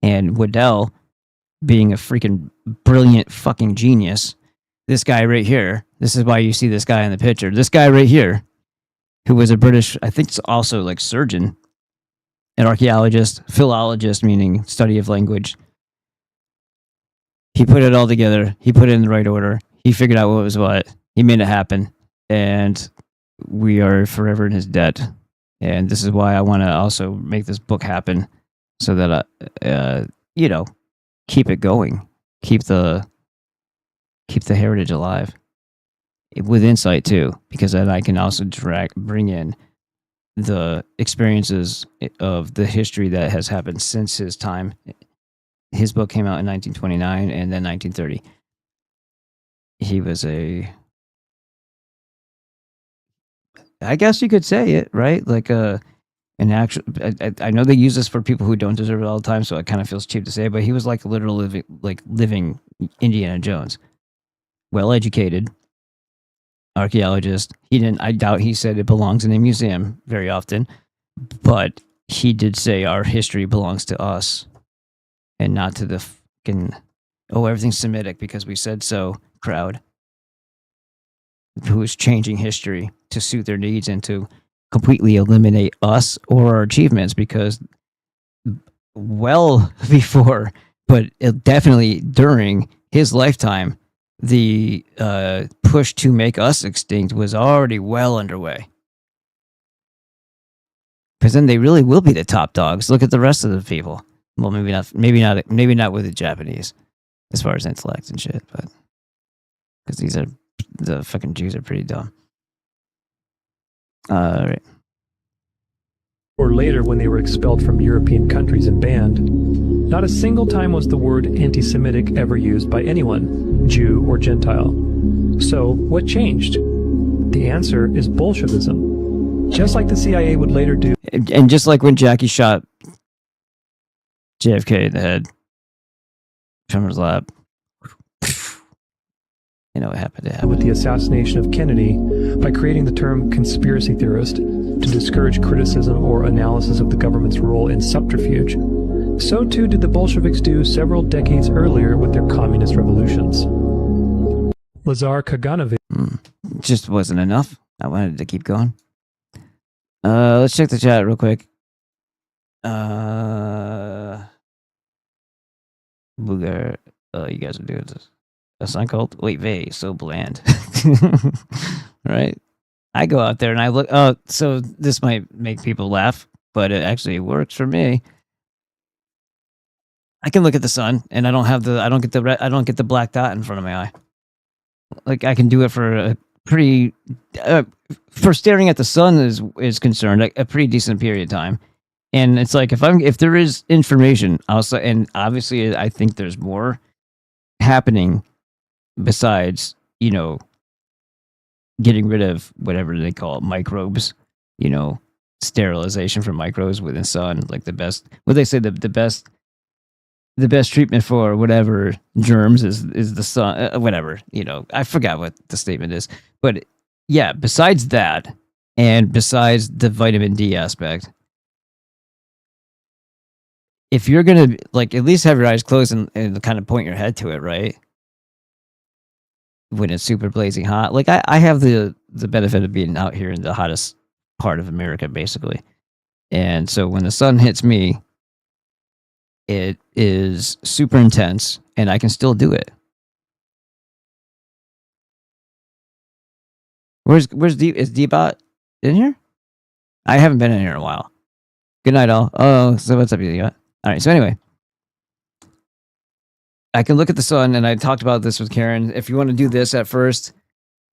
And Waddell, being a freaking brilliant fucking genius, this guy right here, this is why you see this guy in the picture, this guy right here, who was a British, I think it's also like surgeon, an archaeologist, philologist, meaning study of language. He put it all together. He put it in the right order. He figured out what was what. He made it happen. And we are forever in his debt. And this is why I want to also make this book happen so that, keep it going. Keep the heritage alive. With insight, too. Because then I can also bring in the experiences of the history that has happened since his time. His book came out in 1929 and then 1930. He was I guess you could say it, right? Like an actual, I know they use this for people who don't deserve it all the time, so it kind of feels cheap to say, but he was like literally living Indiana Jones. Well-educated archaeologist. I doubt he said it belongs in a museum very often, but he did say our history belongs to us. And not to the fucking, everything's Semitic because we said so crowd who is changing history to suit their needs and to completely eliminate us or our achievements, because well before, but definitely during his lifetime, the push to make us extinct was already well underway. Because then they really will be the top dogs. Look at the rest of the people. Well, maybe not with the Japanese, as far as intellect and shit, but because the fucking Jews are pretty dumb. Right. Or later, when they were expelled from European countries and banned, not a single time was the word anti-Semitic ever used by anyone, Jew or Gentile. So, what changed? The answer is Bolshevism. Just like the CIA would later do. And just like when Jackie shot JFK in the head from his lap. You know what happened to him. With the assassination of Kennedy by creating the term conspiracy theorist to discourage criticism or analysis of the government's role in subterfuge. So too did the Bolsheviks do several decades earlier with their communist revolutions. Lazar Kaganovich. Just wasn't enough. I wanted to keep going. Let's check the chat real quick. Booger, you guys are doing this. A sign called Wait Vey, so bland. Right? I go out there and I look. Oh, so this might make people laugh, but it actually works for me. I can look at the sun, and I don't get the black dot in front of my eye. Like I can do it for a pretty, for staring at the sun is concerned, a pretty decent period of time. And it's like if there is information also, and obviously I think there's more happening besides, getting rid of whatever they call it, microbes, sterilization from microbes within sun, like the best, what they say, the best treatment for whatever germs is the sun, whatever, I forgot what the statement is, but yeah, besides that, and besides the vitamin D aspect, if you're going to at least have your eyes closed and kind of point your head to it, right? When it's super blazing hot, I have the benefit of being out here in the hottest part of America, basically. And so when the sun hits me, it is super intense and I can still do it. Is D-Bot in here? I haven't been in here in a while. Good night, all. Oh, so what's up, D-Bot? All right, so anyway, I can look at the sun, and I talked about this with Karen. If you want to do this at first,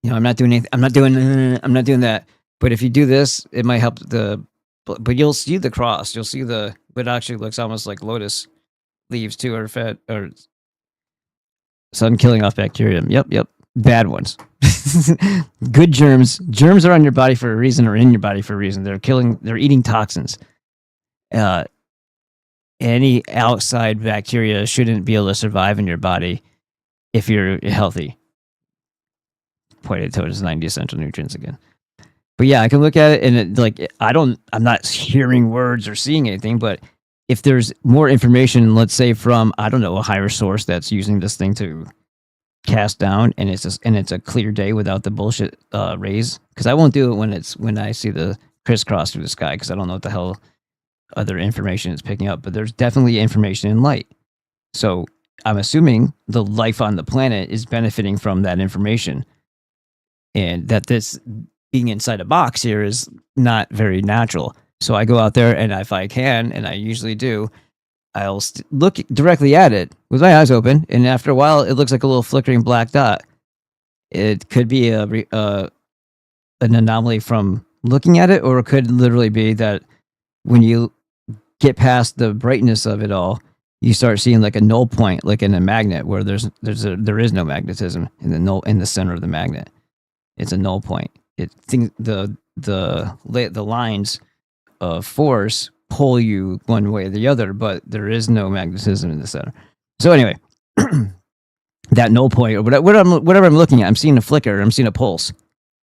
I'm not doing anything. I'm not doing that. But if you do this, it might help but you'll see the cross. You'll see what actually looks almost like lotus leaves too, or Sun killing off bacteria. Yep. Bad ones. Good germs. Germs are on your body for a reason or in your body for a reason. They're eating toxins. Any outside bacteria shouldn't be able to survive in your body if you're healthy. Pointed towards 90 essential nutrients again. But yeah, I can look at it and I'm not hearing words or seeing anything, but if there's more information, let's say from, I don't know, a higher source that's using this thing to cast down and it's a clear day without the bullshit rays, because I won't do it when I see the crisscross through the sky, because I don't know what the hell other information it's picking up, but there's definitely information in light. So I'm assuming the life on the planet is benefiting from that information, and that this being inside a box here is not very natural. So I go out there, and if I can, and I usually do, I'll look directly at it with my eyes open, and after a while, it looks like a little flickering black dot. It could be an anomaly from looking at it, or it could literally be that when you get past the brightness of it all, you start seeing like a null point, like in a magnet, where there is no magnetism in the center of the magnet. It's a null point. The lines of force pull you one way or the other, but there is no magnetism in the center. So anyway, that null point, or whatever I'm looking at, I'm seeing a flicker, I'm seeing a pulse,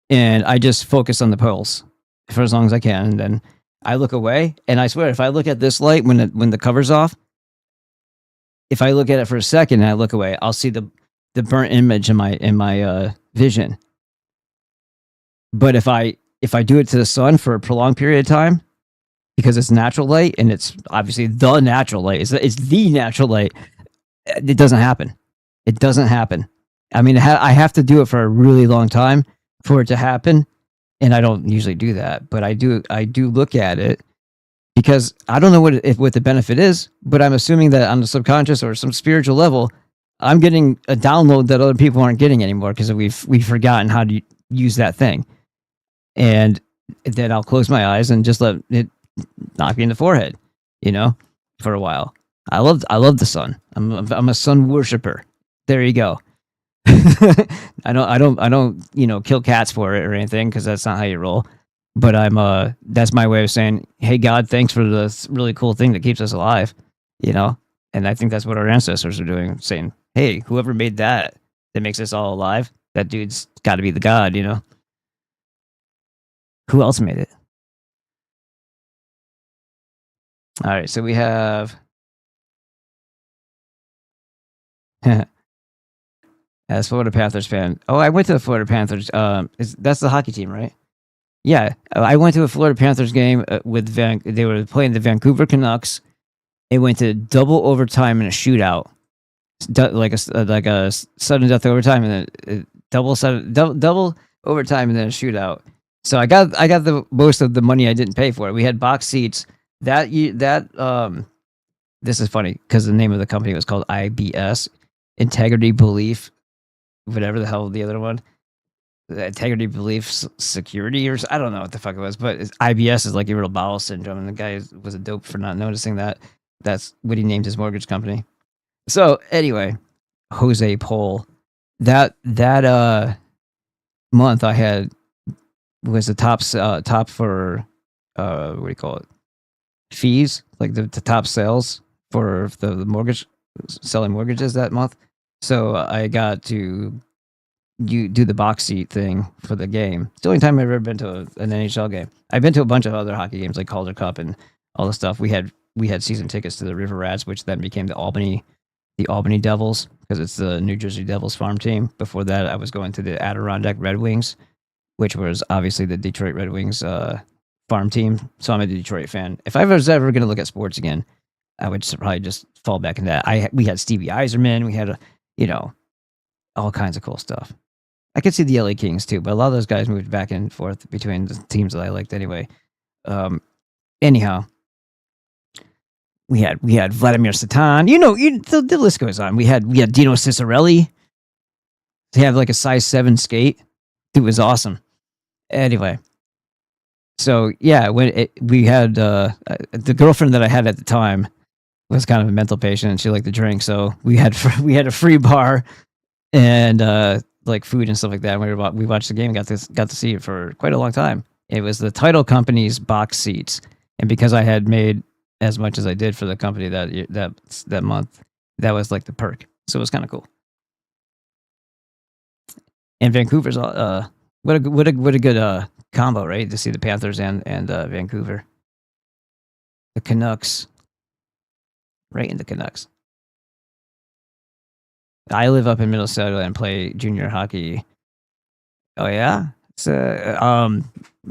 and I just focus on the pulse for as long as I can, and then I look away, and I swear, if I look at this light when the cover's off, if I look at it for a second and I look away, I'll see the burnt image in my vision. But if I do it to the sun for a prolonged period of time, because it's natural light, and it's obviously the natural light, it's the natural light, it doesn't happen. It doesn't happen. I mean, I have to do it for a really long time for it to happen, and I don't usually do that. But I do look at it, because I don't know what the benefit is, but I'm assuming that on the subconscious or some spiritual level, I'm getting a download that other people aren't getting anymore, because we've forgotten how to use that thing. And then I'll close my eyes and just let it knock me in the forehead, for a while. I love the sun. I'm a sun worshiper. There you go. I don't kill cats for it or anything, because that's not how you roll. But that's my way of saying, hey God, thanks for this really cool thing that keeps us alive, And I think that's what our ancestors are doing, saying, hey, whoever made that makes us all alive, that dude's got to be the God, Who else made it? All right, so we have as Florida Panthers fan. Oh, I went to the Florida Panthers. That's the hockey team, right? Yeah, I went to a Florida Panthers game with they were playing the Vancouver Canucks. It went to double overtime in a shootout, like a sudden death overtime, and then double overtime and then a shootout. So I got the most of the money I didn't pay for it. We had box seats. This is funny because the name of the company was called IBS, Integrity Belief, whatever the hell the other one, Integrity Belief Security, or I don't know what the fuck it was, but IBS is like irritable bowel syndrome, and the guy was a dope for not noticing that. That's what he named his mortgage company. So anyway, Jose Pole, that month I had was the top for what do you call it? Fees, like the top sales for the mortgage, selling mortgages that month. So I got to do the box seat thing for the game. It's the only time I've ever been to an NHL game. I've been to a bunch of other hockey games like Calder Cup and all the stuff. We had season tickets to the River Rats, which then became the Albany Devils, because it's the New Jersey Devils farm team. Before that, I was going to the Adirondack Red Wings, which was obviously the Detroit Red Wings farm team. So I'm a Detroit fan. If I was ever going to look at sports again, I would probably just fall back into that. We had Stevie Yzerman. We had, all kinds of cool stuff. I could see the LA Kings too, but a lot of those guys moved back and forth between the teams that I liked anyway. Anyhow, we had Vladimir Satan. The list goes on. We had Dino Cicerelli. He had like a size 7 skate. It was awesome. Anyway, so yeah, we had the girlfriend that I had at the time was kind of a mental patient, and she liked to drink. So we had a free bar and like food and stuff like that. We watched the game, got to see it for quite a long time. It was the title company's box seats, and because I had made as much as I did for the company that month, that was like the perk. So it was kind of cool. And Vancouver's what a good combo, right? To see the Panthers and Vancouver, the Canucks, right in the Canucks. I live up in Minnesota and play junior hockey. Oh yeah, so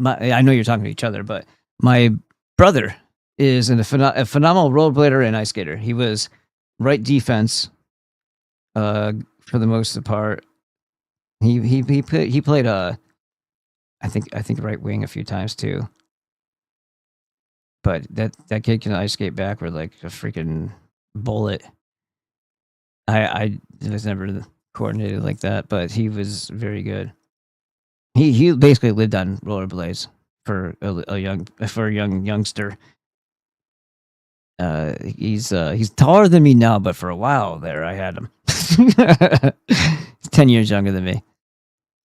I know you're talking to each other, but my brother is a phenomenal rollerblader and ice skater. He was right defense, for the most part. He played I think right wing a few times too. But that kid can ice skate backward like a freaking bullet. I was never coordinated like that, but he was very good. He basically lived on rollerblades for a youngster. He's taller than me now, but for a while there I had him. 10 years younger than me.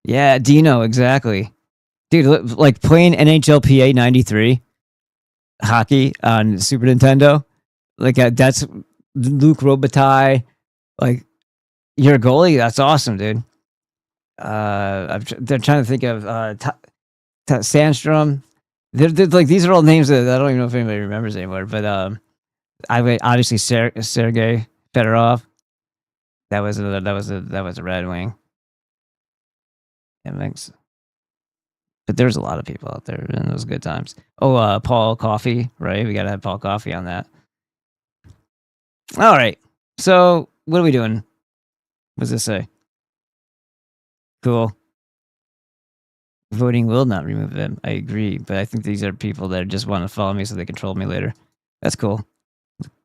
Yeah, Dino, exactly. Dude, like playing NHLPA 93 hockey on Super Nintendo. Like that's Luke Robitaille. Like, you're a goalie? That's awesome, dude. They're trying to think of Sandstrom. They're like, these are all names that I don't even know if anybody remembers anymore. But I obviously Sergei Fedorov. That was a Red Wing. It makes. But there's a lot of people out there in those good times. Oh, Paul Coffey, right? We gotta have Paul Coffey on that. All right. So what are we doing? What does this say? Cool. Voting will not remove them. I agree, but I think these are people that just want to follow me so they can troll me later. That's cool.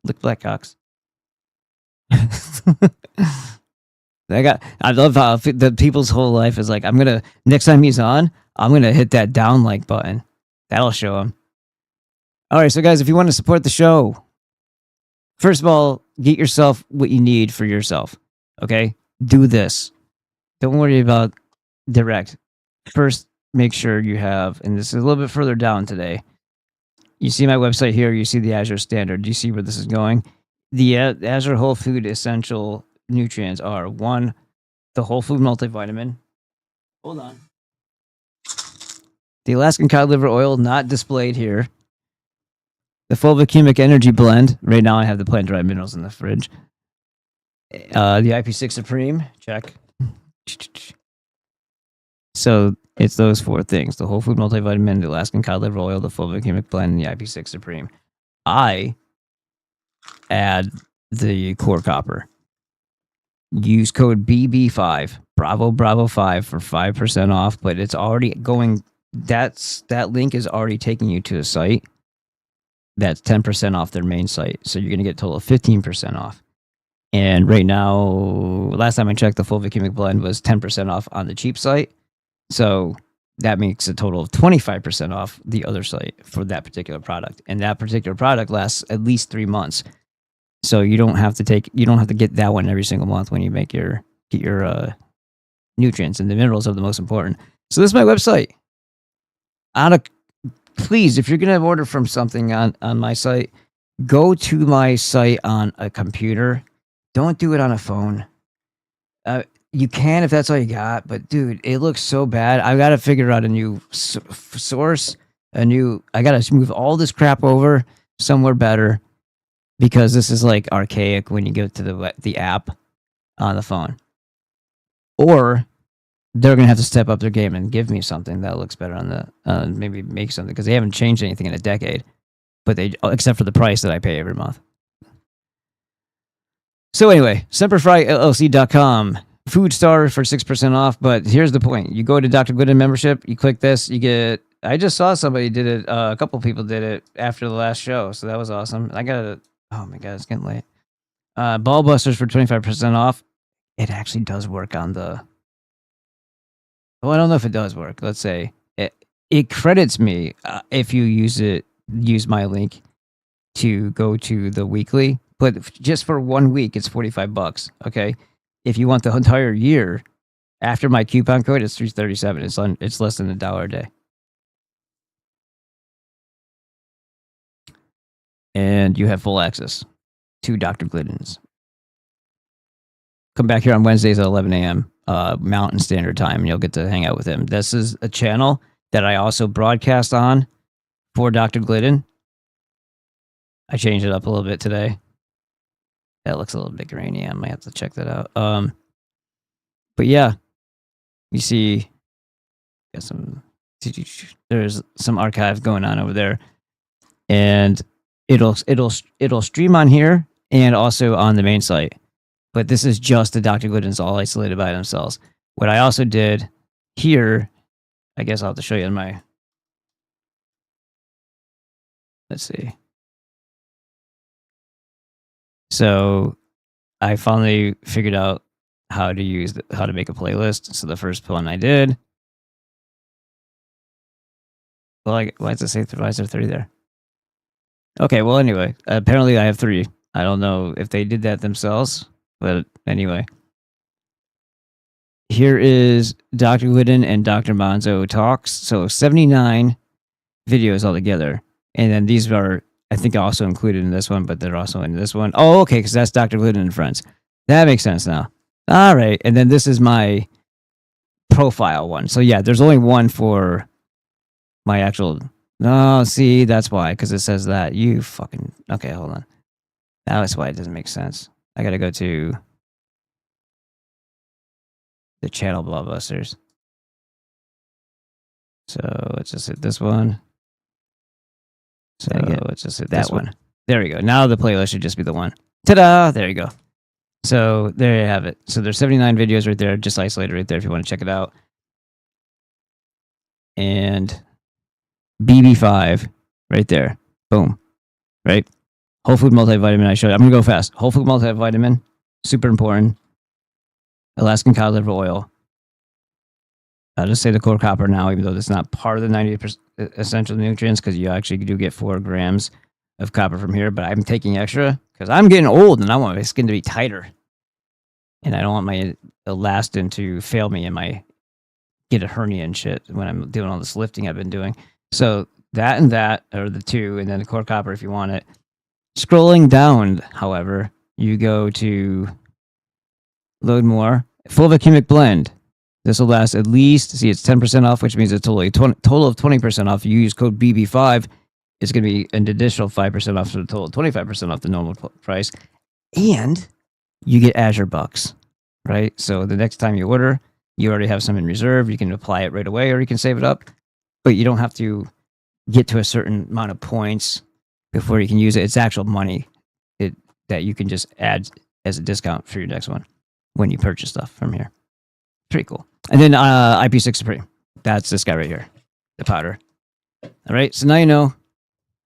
Look, Blackhawks. I love how the people's whole life is like, next time he's on, I'm gonna hit that down like button. That'll show him. All right, so guys, if you want to support the show, first of all, get yourself what you need for yourself. Okay, do this. Don't worry about direct. First, make sure you have, and this is a little bit further down today. You see my website here. You see the Azure standard. Do you see where this is going? The Azure Whole Food Essential Nutrients are 1, the Whole Food Multivitamin. Hold on. The Alaskan cod liver oil, not displayed here. The Fulvic-Humic energy blend. Right now, I have the plant-derived minerals in the fridge. The IP6 Supreme. Check. So it's those 4 things: the Whole Food Multivitamin, the Alaskan cod liver oil, the Fulvic-Humic blend, and the IP6 Supreme. I add the core copper. Use code BB5, Bravo 5 for 5% off, but it's already going. That link is already taking you to a site that's 10% off their main site. So you're going to get a total of 15% off. And right now, last time I checked, the Fulvic-Humic blend was 10% off on the cheap site. So that makes a total of 25% off the other site for that particular product. And that particular product lasts at least 3 months. So you don't have to get that one every single month when you get your nutrients, and the minerals are the most important. So this is my website. Please, if you're going to order from something on my site, go to my site on a computer. Don't do it on a phone. You can if that's all you got, but dude, it looks so bad. I got to figure out a new source. I got to move all this crap over somewhere better, because this is like archaic when you go to the app on the phone. Or they're going to have to step up their game and give me something that looks better on the, maybe make something, because they haven't changed anything in a decade, but except for the price that I pay every month. So anyway, SemperFryLLC.com, Food Star for 6% off. But here's the point: you go to Dr. Glidden membership, you click this, you get. I just saw somebody did it. A couple people did it after the last show, so that was awesome. I got it. Oh my god, it's getting late. Ball Busters for 25% off. It actually does work on the. Well, I don't know if it does work. Let's say it credits me if you use my link to go to the weekly. But just for 1 week, it's $45. Okay, if you want the entire year, after my coupon code, it's $337. It's less than $1 a day. And you have full access to Dr. Glidden's. Come back here on Wednesdays at 11 a.m. Mountain Standard Time, and you'll get to hang out with him. This is a channel that I also broadcast on for Dr. Glidden. I changed it up a little bit today. That looks a little bit grainy. I might have to check that out. But yeah, you see, there's some archive going on over there, and it'll stream on here and also on the main site. But this is just the Dr. Glidden's all isolated by themselves. What I also did here, I guess I'll have to show you in my. Let's see. So I finally figured out how to make a playlist. So the first one I did. Well, why does it say why is there 3 there? Okay, well anyway, apparently I have 3. I don't know if they did that themselves, but anyway. Here is Dr. Glidden and Dr. Monzo talks. So 79 videos altogether. And then these are, I think, also included in this one, but they're also in this one. Oh, okay, because that's Dr. Glidden and Friends. That makes sense now. All right, and then this is my profile one. So yeah, there's only one for my actual... No, see, that's why, because it says that. You fucking... Okay, hold on. That's why it doesn't make sense. I gotta go to the channel Blockbusters. So let's just hit this one. So let's just hit that one. There we go. Now the playlist should just be the one. Ta-da! There you go. So there you have it. So there's 79 videos right there, just isolated right there if you want to check it out. And BB5 right there. Boom. Right? Whole food multivitamin I showed you. I'm going to go fast. Whole food multivitamin, super important. Alaskan cod liver oil. I'll just say the core copper now, even though that's not part of the 90% essential nutrients, because you actually do get 4 grams of copper from here. But I'm taking extra because I'm getting old and I want my skin to be tighter. And I don't want my elastin to fail me and get a hernia and shit when I'm doing all this lifting I've been doing. So that and that are the 2, and then the core copper if you want it. Scrolling down, however, you go to load more. Fulvic-Humic blend. This will last at least, see, it's 10% off, which means it's totally total of 20% off. You use code BB5, it's going to be an additional 5% off, so the total 25% off the normal price. And you get Azure bucks, right? So the next time you order, you already have some in reserve. You can apply it right away, or you can save it up. But you don't have to get to a certain amount of points before you can use it. It's actual money that you can just add as a discount for your next one when you purchase stuff from here. Pretty cool. And then IP6 Supreme. That's this guy right here, the powder. All right, so now you know.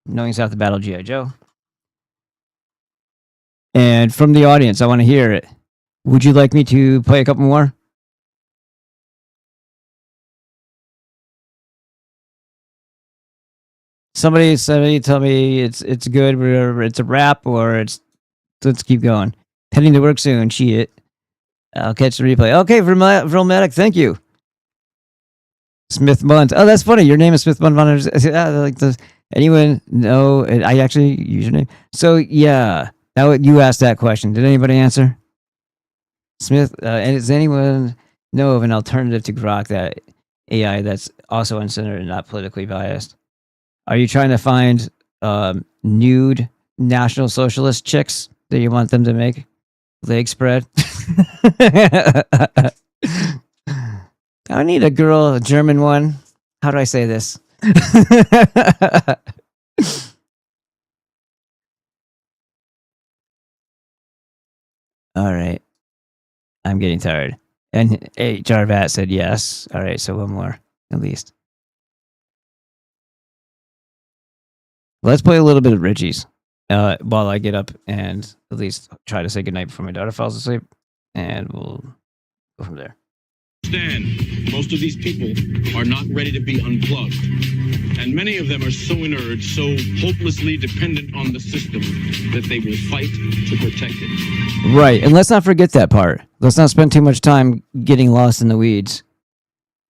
Knowing's half the battle, G.I. Joe. And from the audience, I want to hear it. Would you like me to play a couple more? Somebody tell me it's good, or it's a wrap, or let's keep going. Heading to work soon. Shit. I'll catch the replay. Okay, Vermatic, thank you. Smith Munt. Oh, that's funny. Your name is Smith Munt. Anyone know? I actually use your name. So yeah, you asked that question. Did anybody answer? Smith. And does anyone know of an alternative to Grok, that AI that's also uncensored and not politically biased? Are you trying to find nude National Socialist chicks that you want them to make leg spread? I need a girl, a German one. How do I say this? All right. I'm getting tired. And hey, Jarvat said yes. All right, so one more, at least. Let's play a little bit of Richie's while I get up and at least try to say goodnight before my daughter falls asleep. And we'll go from there. Understand, most of these people are not ready to be unplugged. And many of them are so inert, so hopelessly dependent on the system that they will fight to protect it. Right, and let's not forget that part. Let's not spend too much time getting lost in the weeds.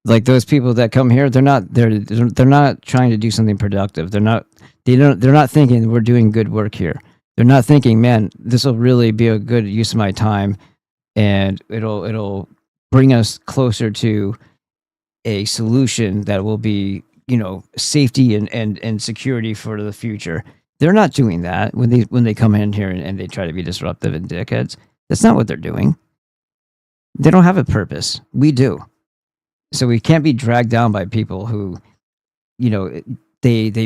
Like those people that come here, they're not trying to do something productive. They're not thinking we're doing good work here. They're not thinking, man, this will really be a good use of my time, and it'll bring us closer to a solution that will be, safety and security for the future. They're not doing that when they come in here and they try to be disruptive and dickheads. That's not what they're doing. They don't have a purpose. We do. So we can't be dragged down by people who, they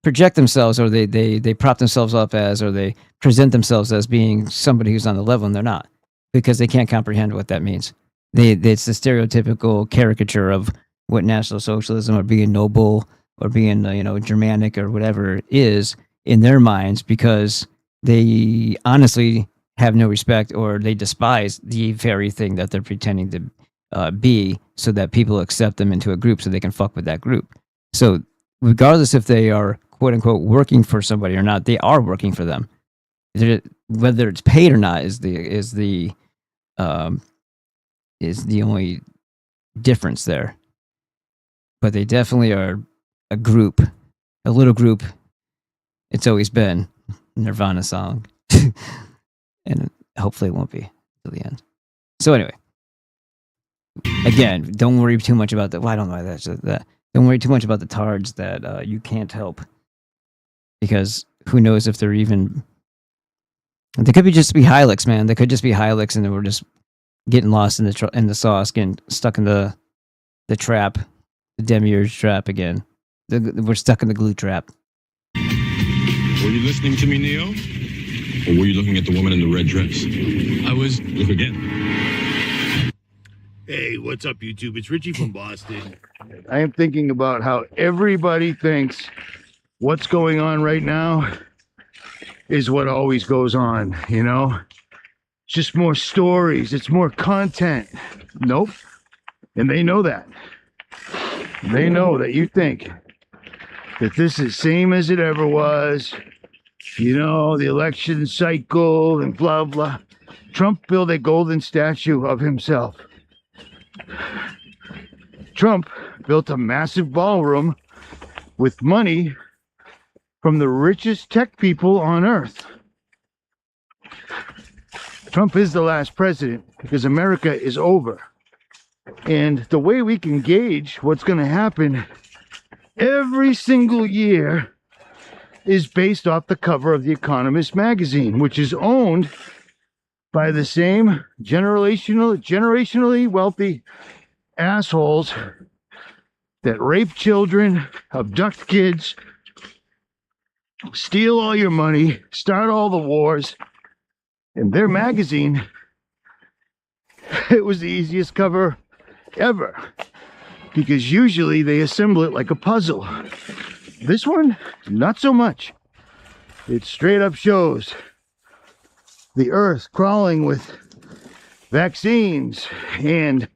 project themselves, or they prop themselves up as, or they present themselves as being somebody who's on the level, and they're not, because they can't comprehend what that means. It's the stereotypical caricature of what National Socialism or being noble or being, Germanic or whatever is in their minds, because they honestly have no respect, or they despise the very thing that they're pretending to be, so that people accept them into a group so they can fuck with that group. So regardless if they are quote unquote working for somebody or not, they are working for them. Whether it's paid or not is the only difference there. But they definitely are a group, a little group. It's always been Nirvana song, and hopefully it won't be till the end. So anyway. Again, don't worry too much about that. Well, I don't know why that's that. Don't worry too much about the tards that you can't help, because who knows if they're even. They could just be Hylics, man. They could just be Hylics, and we're just getting lost in the sauce, getting stuck in the trap, the demiurge trap again. We're stuck in the glue trap. Were you listening to me, Neo? Or were you looking at the woman in the red dress? I was. Look again. Hey, what's up, YouTube? It's Richie from Boston. I am thinking about how everybody thinks what's going on right now is what always goes on, It's just more stories. It's more content. Nope. And they know that. They know that you think that this is same as it ever was. The election cycle and blah, blah. Trump built a golden statue of himself. Trump built a massive ballroom with money from the richest tech people on earth. Trump is the last president because America is over. And the way we can gauge what's going to happen every single year is based off the cover of The Economist magazine, which is owned by the same generationally wealthy assholes that rape children, abduct kids, steal all your money, start all the wars. And their magazine, it was the easiest cover ever, because usually they assemble it like a puzzle. This one, not so much. It straight up shows the earth crawling with vaccines and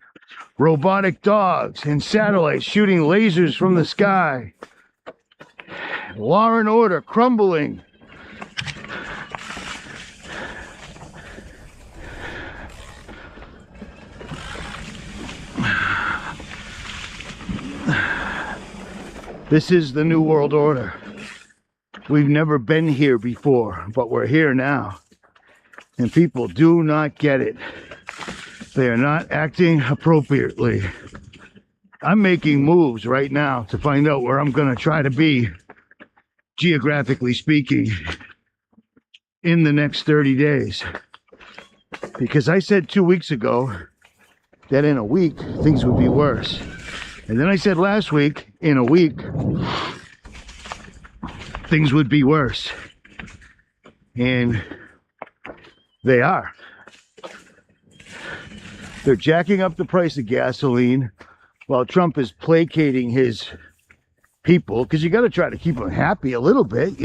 robotic dogs and satellites shooting lasers from the sky. Law and order crumbling. This is the New World Order. We've never been here before, but we're here now. And people do not get it. They are not acting appropriately. I'm making moves right now to find out where I'm going to try to be, geographically speaking, in the next 30 days. Because I said 2 weeks ago that in a week, things would be worse. And then I said last week, in a week, things would be worse. And they are. They're jacking up the price of gasoline while Trump is placating his people, because you got to try to keep them happy a little bit,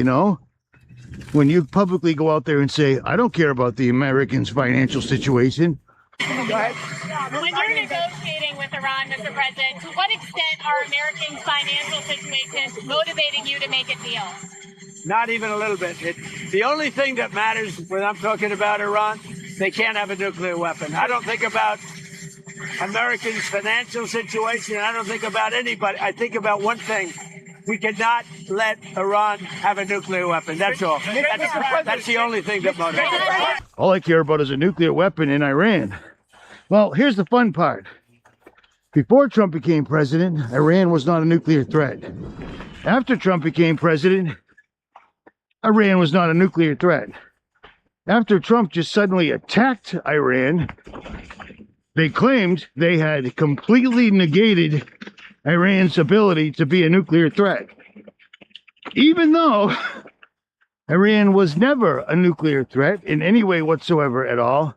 When you publicly go out there and say, I don't care about the Americans' financial situation, When you're negotiating with Iran, Mr. President, to what extent are Americans' financial situations motivating you to make a deal? Not even a little bit. The only thing that matters when I'm talking about Iran, they can't have a nuclear weapon. I don't think about Americans' financial situation. I don't think about anybody. I think about one thing. We cannot let Iran have a nuclear weapon. That's all. That's the only thing that motivates. All I care about is a nuclear weapon in Iran. Well, here's the fun part. Before Trump became president, Iran was not a nuclear threat. After Trump became president, Iran was not a nuclear threat. After Trump just suddenly attacked Iran, they claimed they had completely negated Iran's ability to be a nuclear threat. Even though Iran was never a nuclear threat in any way whatsoever at all,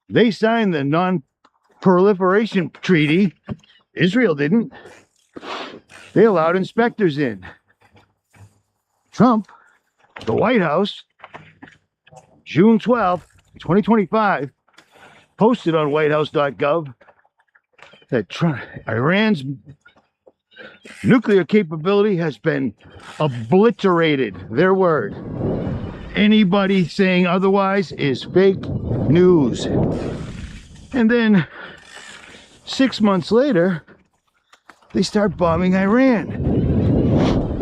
they signed the non-proliferation treaty. Israel didn't. They allowed inspectors in. Trump, the White House, June 12th, 2025, posted on whitehouse.gov that Iran's nuclear capability has been obliterated. Their word. Anybody saying otherwise is fake news. And then 6 months later, they start bombing Iran.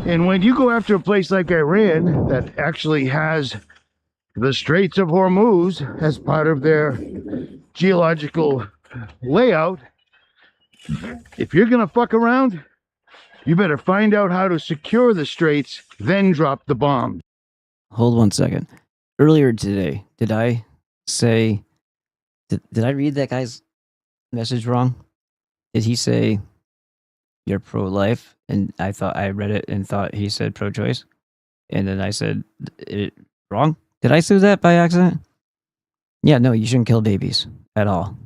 And when you go after a place like Iran that actually has the Straits of Hormuz as part of their geological layout, if you're gonna fuck around, you better find out how to secure the straits, then drop the bomb. Hold 1 second. Earlier today, did I say, did I read that guy's message wrong? Did he say you're pro-life? And I thought I read it and thought he said pro-choice. And then I said it wrong. Did I say that by accident? Yeah, no, you shouldn't kill babies at all.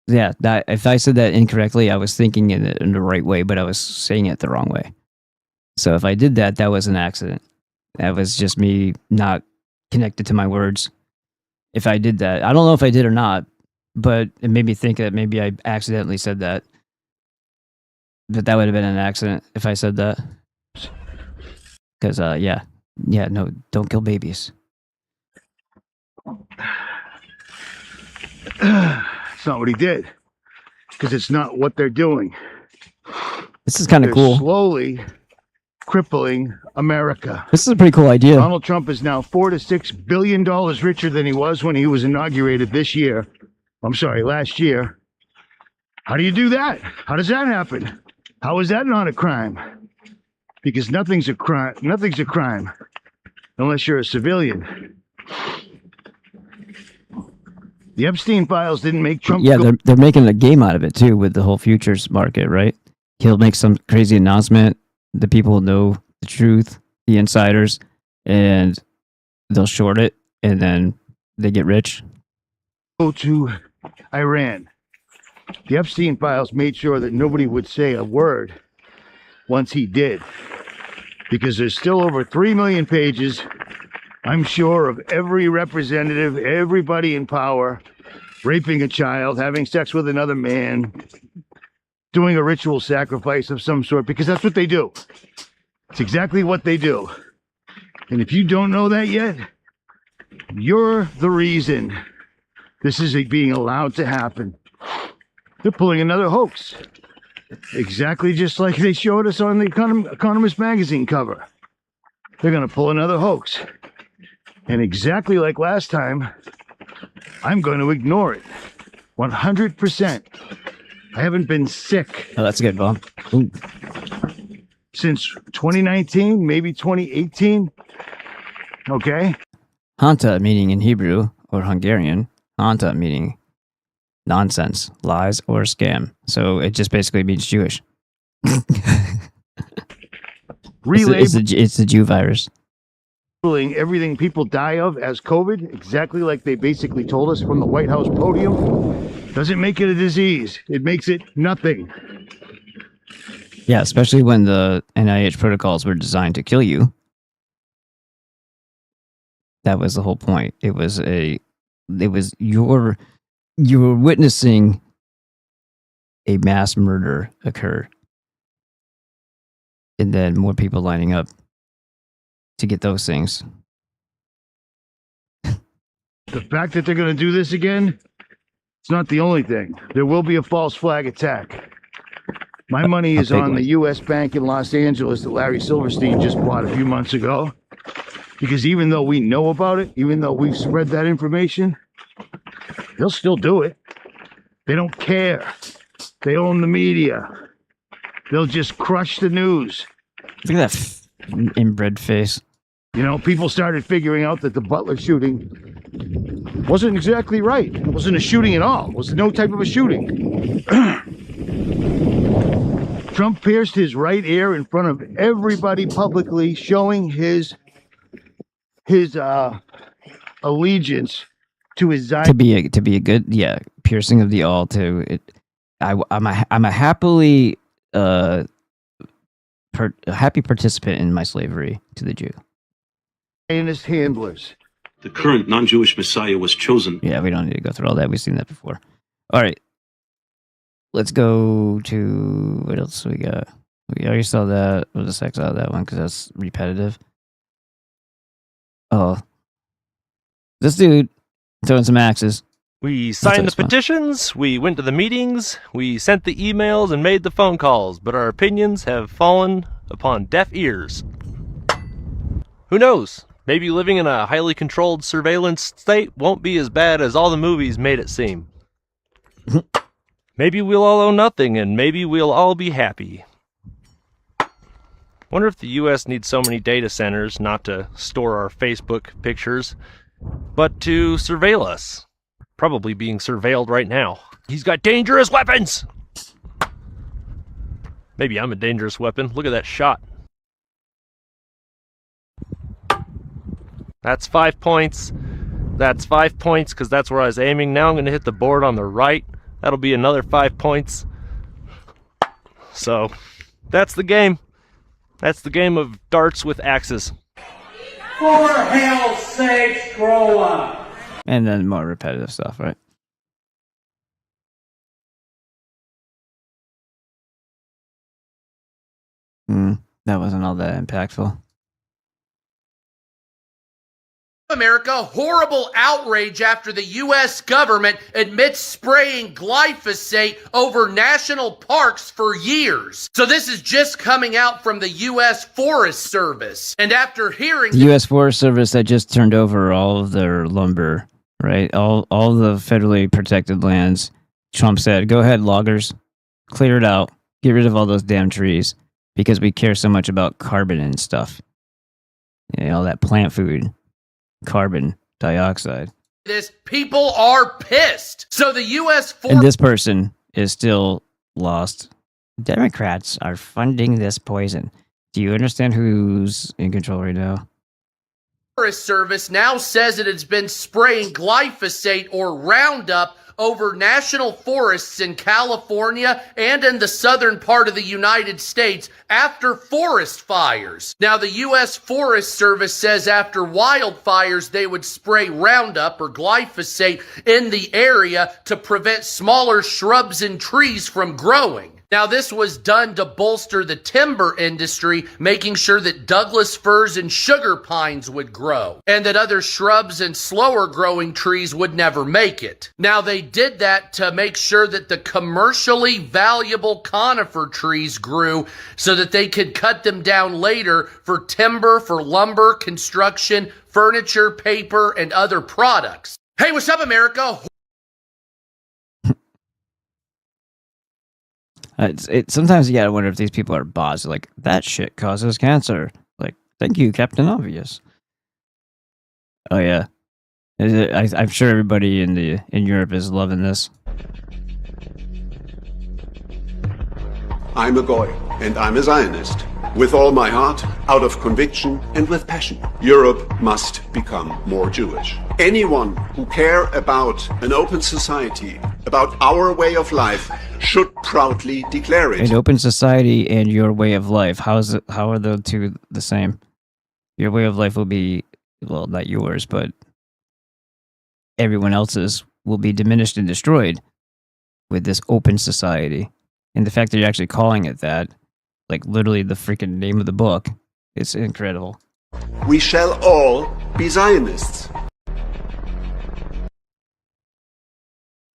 Yeah, if I said that incorrectly, I was thinking it in the right way, but I was saying it the wrong way. So if I did that, that was an accident. That was just me not connected to my words. If I did that, I don't know if I did or not, but it made me think that maybe I accidentally said that. But that would have been an accident if I said that. Because, yeah, no, don't kill babies. It's not what he did. Because it's not what they're doing. This is kind of cool. Slowly crippling America. This is a pretty cool idea. Donald Trump is now $4 to $6 billion richer than he was when he was inaugurated last year. How do you do that? How does that happen? How is that not a crime? Because nothing's a crime unless you're a civilian. The Epstein files didn't make Trump. Yeah, they're making a game out of it too with the whole futures market, right? He'll make some crazy announcement. The people will know the truth, the insiders, and they'll short it, and then they get rich. Go to Iran. The Epstein files made sure that nobody would say a word once he did, because there's still over 3 million pages, I'm sure, of every representative, everybody in power, raping a child, having sex with another man, doing a ritual sacrifice of some sort, because that's what they do. It's exactly what they do. And if you don't know that yet, you're the reason this is being allowed to happen. They're pulling another hoax. Exactly just like they showed us on the Economist magazine cover. They're going to pull another hoax. And exactly like last time, I'm going to ignore it. 100%. I haven't been sick. Oh, that's good, Bob. Since 2019, maybe 2018. Okay. Hanta, meaning in Hebrew or Hungarian, Hanta meaning nonsense, lies, or scam. So it just basically means Jewish. It's the Jew virus. Everything people die of as COVID, exactly like they basically told us from the White House podium, doesn't make it a disease. It makes it nothing. Yeah, especially when the NIH protocols were designed to kill you. That was the whole point. It was your you were witnessing a mass murder occur, and then more people lining up to get those things. The fact that they're going to do this again, it's not the only thing. There will be a false flag attack. My money is on the U.S. bank in Los Angeles that Larry Silverstein just bought a few months ago. Because even though we know about it, even though we've spread that information, they'll still do it. They don't care. They own the media. They'll just crush the news. Look at that inbred face. You know, people started figuring out that the Butler shooting wasn't exactly right. It wasn't a shooting at all. It was no type of a shooting. Trump pierced his right ear in front of everybody publicly, showing his allegiance to his Zion. To be a good piercing of the all to it. I'm a happily a happy participant in my slavery to the Jew. Zionist handlers. The current non-Jewish Messiah was chosen. Yeah, we don't need to go through all that. We've seen that before. All right. Let's go to what else we got. We already saw that. We'll just X out of that one because that's repetitive. Oh, this dude throwing some axes. We signed the petitions, we went to the meetings, we sent the emails and made the phone calls, but our opinions have fallen upon deaf ears. Who knows? Maybe living in a highly controlled surveillance state won't be as bad as all the movies made it seem. Maybe we'll all own nothing, and maybe we'll all be happy. Wonder if the U.S. needs so many data centers not to store our Facebook pictures, but to surveil us. Probably being surveilled right now. He's got dangerous weapons! Maybe I'm a dangerous weapon. Look at that shot. That's 5 points. That's 5 points because that's where I was aiming. Now I'm going to hit the board on the right. That'll be another 5 points. So, that's the game. That's the game of darts with axes. For hell's sakes, grow up! And then more repetitive stuff, right? That wasn't all that impactful. America, horrible outrage after the U.S. government admits spraying glyphosate over national parks for years. So this is just coming out from the U.S. Forest Service. And after hearing... The U.S. Forest Service that just turned over all of their lumber, right? All the federally protected lands. Trump said, go ahead, loggers. Clear it out. Get rid of all those damn trees because we care so much about carbon and stuff. You know, all that plant food. Carbon dioxide. This people are pissed. So the U.S. And this person is still lost. Democrats are funding this poison. Do you understand who's in control right now? Forest Service now says it has been spraying glyphosate or Roundup over national forests in California and in the southern part of the United States after forest fires. Now, the U.S. Forest Service says after wildfires, they would spray Roundup or glyphosate in the area to prevent smaller shrubs and trees from growing. Now, this was done to bolster the timber industry, making sure that Douglas firs and sugar pines would grow, and that other shrubs and slower growing trees would never make it. Now, they did that to make sure that the commercially valuable conifer trees grew so that they could cut them down later for timber, for lumber, construction, furniture, paper, and other products. Hey, what's up, America? Sometimes you gotta wonder if these people are bots. Like, that shit causes cancer. Like, thank you, Captain Obvious. Oh yeah, I'm sure everybody in Europe is loving this. I'm a Goy, and I'm a Zionist. With all my heart, out of conviction, and with passion. Europe must become more Jewish. Anyone who care about an open society, about our way of life, should proudly declare it. An open society and your way of life. How are the two the same? Your way of life will be, well, not yours, but everyone else's will be diminished and destroyed with this open society. And the fact that you're actually calling it that, like literally the freaking name of the book, it's incredible. We shall all be Zionists.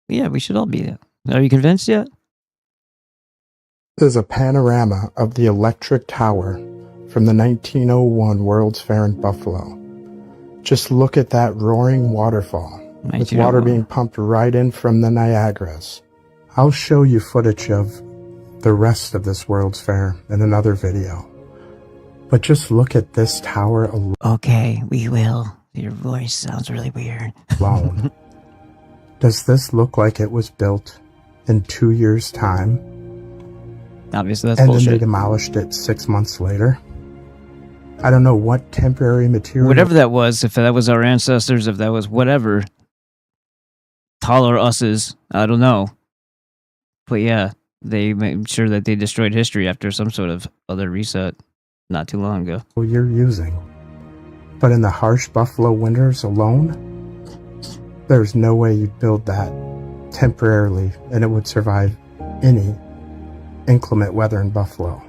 Yeah, we should all be that. Are you convinced yet? This is a panorama of the electric tower from the 1901 World's Fair in Buffalo. Just look at that roaring waterfall, with water being pumped right in from the Niagaras. I'll show you footage of the rest of this World's Fair in another video. But just look at this tower alone. Okay, we will. Your voice sounds really weird. Alone. Does this look like it was built in 2 years' time? Obviously, that's and bullshit. Then they demolished it 6 months later? I don't know what temporary material... Whatever that was, if that was our ancestors, if that was whatever, taller us's, I don't know. But yeah, they made sure that they destroyed history after some sort of other reset not too long ago. You're using. But in the harsh Buffalo winters alone, there's no way you'd build that temporarily and it would survive any inclement weather in Buffalo.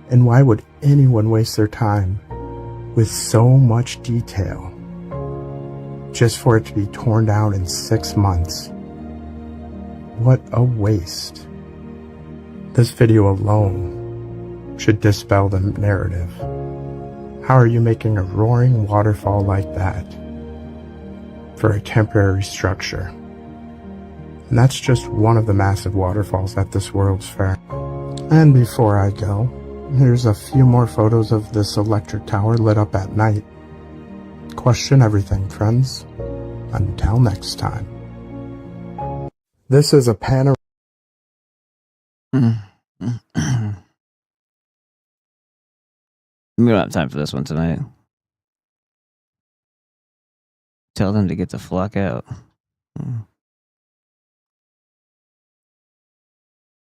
And why would anyone waste their time with so much detail just for it to be torn down in 6 months? What a waste. This video alone should dispel the narrative. How are you making a roaring waterfall like that for a temporary structure? And that's just one of the massive waterfalls at this World's Fair. And before I go, here's a few more photos of this electric tower lit up at night. Question everything, friends. Until next time. This is a panorama. We don't have time for this one tonight. Tell them to get the flock out.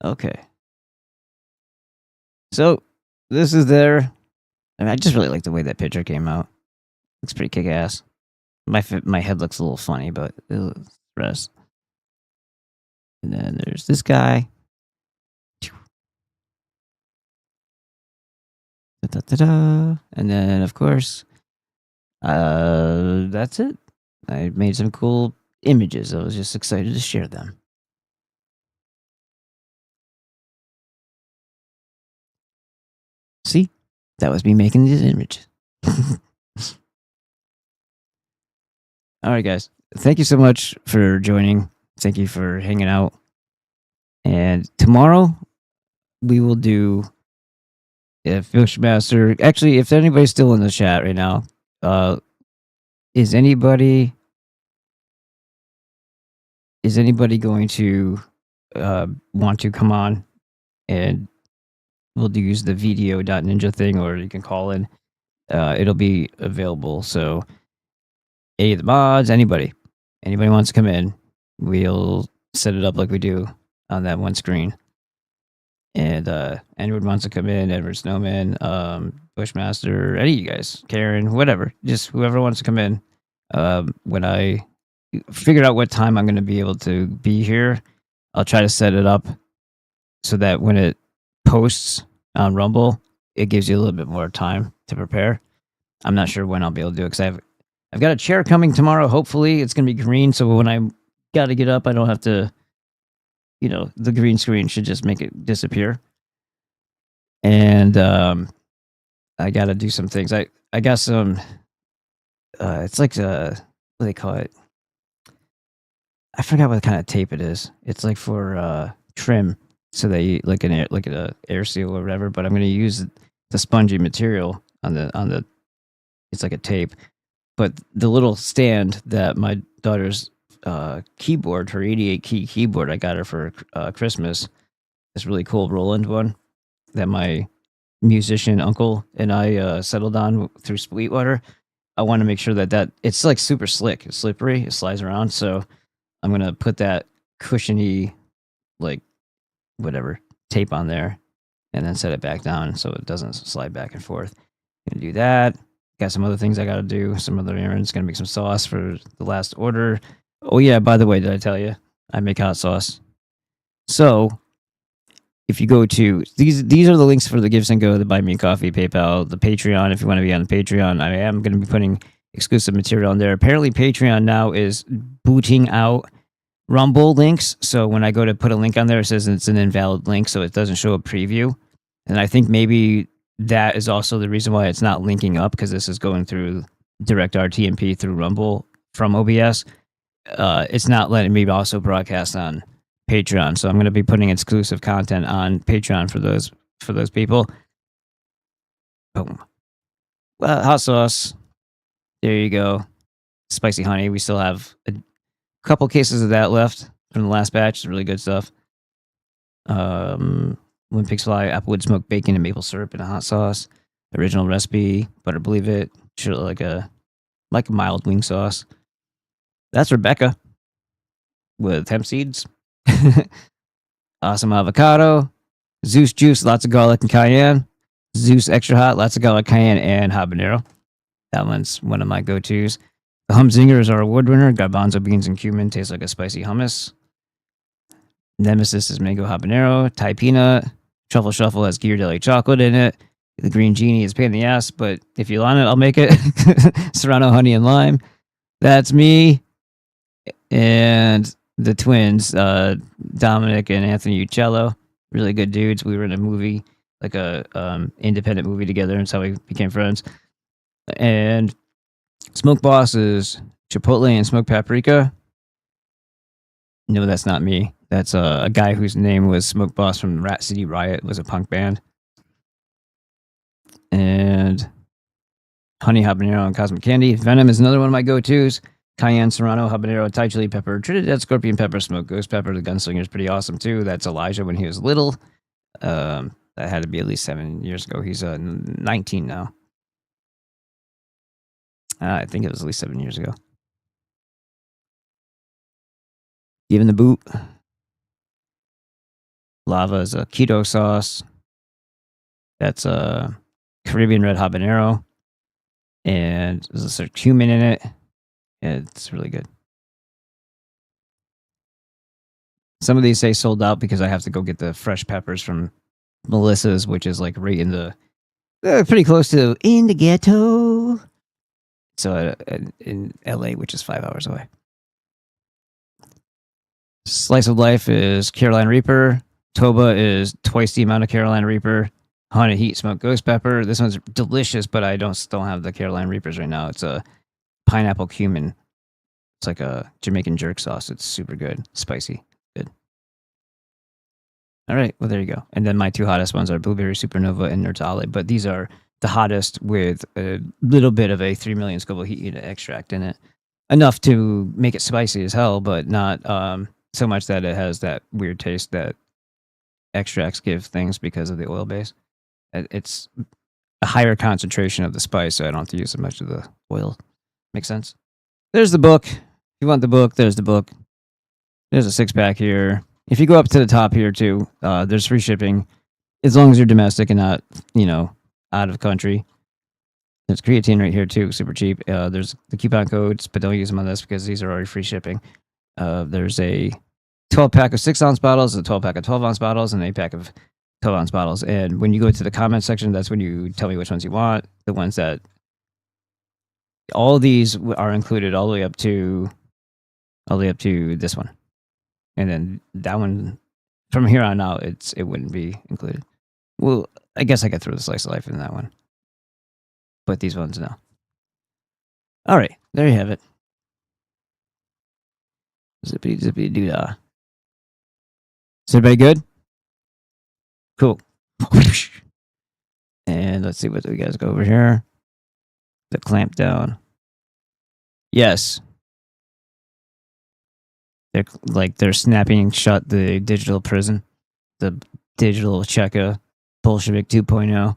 Okay. So, this is there. I mean, I just really like the way that picture came out. Looks pretty kick-ass. My head looks a little funny, but it's rest. And then there's this guy. Da-da-da-da. And then, of course, that's it. I made some cool images. I was just excited to share them. See? That was me making these images. All right, guys. Thank you so much for joining. Thank you for hanging out. And tomorrow, we will do... Fishmaster. Actually, if anybody's still in the chat right now, is anybody going to want to come on and we'll use the video.ninja thing, or you can call in. It'll be available. So any of the mods, anybody wants to come in, we'll set it up like we do on that one screen. And Edward wants to come in, Edward Snowman, Bushmaster, any of you guys, Karen, whatever. Just whoever wants to come in. When I figure out what time I'm going to be able to be here, I'll try to set it up so that when it posts on Rumble, it gives you a little bit more time to prepare. I'm not sure when I'll be able to do it because I've got a chair coming tomorrow. Hopefully it's going to be green, so when I got to get up, I don't have to... the green screen should just make it disappear. And I got to do some things. I got some, it's like, what do they call it? I forgot what kind of tape it is. It's like for trim, so that you, like an air seal or whatever, but I'm going to use the spongy material on the, it's like a tape. But the little stand that my daughter's keyboard, her 88 key keyboard, I got her for Christmas, this really cool Roland one that my musician uncle and I settled on through Sweetwater. I want to make sure that it's like super slick, it's slippery, it slides around, so I'm gonna put that cushiony, like whatever tape on there and then set it back down so it doesn't slide back and forth. Gonna do that. Got some other things I gotta do, some other errands. Gonna make some sauce for the last order. Oh yeah, by the way, did I tell you I make hot sauce? So if you go to these are the links for the Gifts and Go, the Buy Me a Coffee, PayPal, the Patreon. If you want to be on the Patreon, I am going to be putting exclusive material on there. Apparently, Patreon now is booting out Rumble links. So when I go to put a link on there, it says it's an invalid link, so it doesn't show a preview. And I think maybe that is also the reason why it's not linking up, because this is going through direct RTMP through Rumble from OBS. It's not letting me also broadcast on Patreon, so I'm going to be putting exclusive content on Patreon for those people. Boom. Well, hot sauce. There you go. Spicy honey. We still have a couple cases of that left from the last batch. It's really good stuff. When pigs fly, applewood smoked bacon and maple syrup in a hot sauce. Original recipe. Better believe it. Should like a mild wing sauce. That's Rebecca with hemp seeds. Awesome avocado. Zeus juice, lots of garlic and cayenne. Zeus extra hot, lots of garlic, cayenne, and habanero. That one's one of my go-tos. The Humzinger is our award winner. Garbanzo beans and cumin, tastes like a spicy hummus. Nemesis is mango habanero. Thai peanut. Truffle Shuffle has Ghirardelli chocolate in it. The Green Genie is pain in the ass, but if you want it, I'll make it. Serrano honey and lime. That's me. And the twins, Dominic and Anthony Uccello, really good dudes. We were in a movie, like a independent movie together, and so we became friends. And Smoke Boss is chipotle and smoked paprika. No, that's not me. That's a guy whose name was Smoke Boss from Rat City Riot. It was a punk band. And honey habanero and cosmic candy. Venom is another one of my go-tos. Cayenne, Serrano, habanero, Thai chili pepper, Trinidad scorpion pepper, smoked ghost pepper. The gunslinger is pretty awesome too. That's Elijah when he was little. That had to be at least 7 years ago. He's 19 now. I think it was at least 7 years ago. Given the boot. Lava is a keto sauce. That's a Caribbean red habanero. And there's a sort of cumin in it. It's really good. Some of these say sold out because I have to go get the fresh peppers from Melissa's, which is like right in the pretty close to in the ghetto. So in LA, which is 5 hours away. Slice of Life is Carolina Reaper. Toba is twice the amount of Carolina Reaper. Haunted Heat smoked ghost pepper. This one's delicious, but I don't have the Carolina Reapers right now. It's a pineapple cumin. It's like a Jamaican jerk sauce. It's super good. Spicy. Good. All right. Well, there you go. And then my two hottest ones are Blueberry Supernova and Nertale. But these are the hottest with a little bit of a 3 million Scoville heat unit extract in it. Enough to make it spicy as hell, but not so much that it has that weird taste that extracts give things because of the oil base. It's a higher concentration of the spice, so I don't have to use so much of the oil. Makes sense? There's the book. If you want the book, there's the book. There's a 6-pack here. If you go up to the top here, too, there's free shipping, as long as you're domestic and not, out of country. There's creatine right here, too, super cheap. There's the coupon codes, but don't use them on this because these are already free shipping. There's a 12-pack of 6-ounce bottles, a 12-pack of 12-ounce bottles, and an 8-pack of 12-ounce bottles. And when you go to the comment section, that's when you tell me which ones you want. The ones that... All these are included all the way up to this one. And then that one, from here on out, it wouldn't be included. Well, I guess I could throw the Slice of Life in that one. But these ones, no. All right, there you have it. Zippity, zippity, doo-dah. Is everybody good? Cool. And let's see what we guys go over here. The ClampDown. Yes. They're snapping shut the digital prison. The digital Cheka Bolshevik 2.0.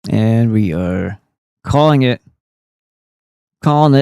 And we are calling it. Calling it.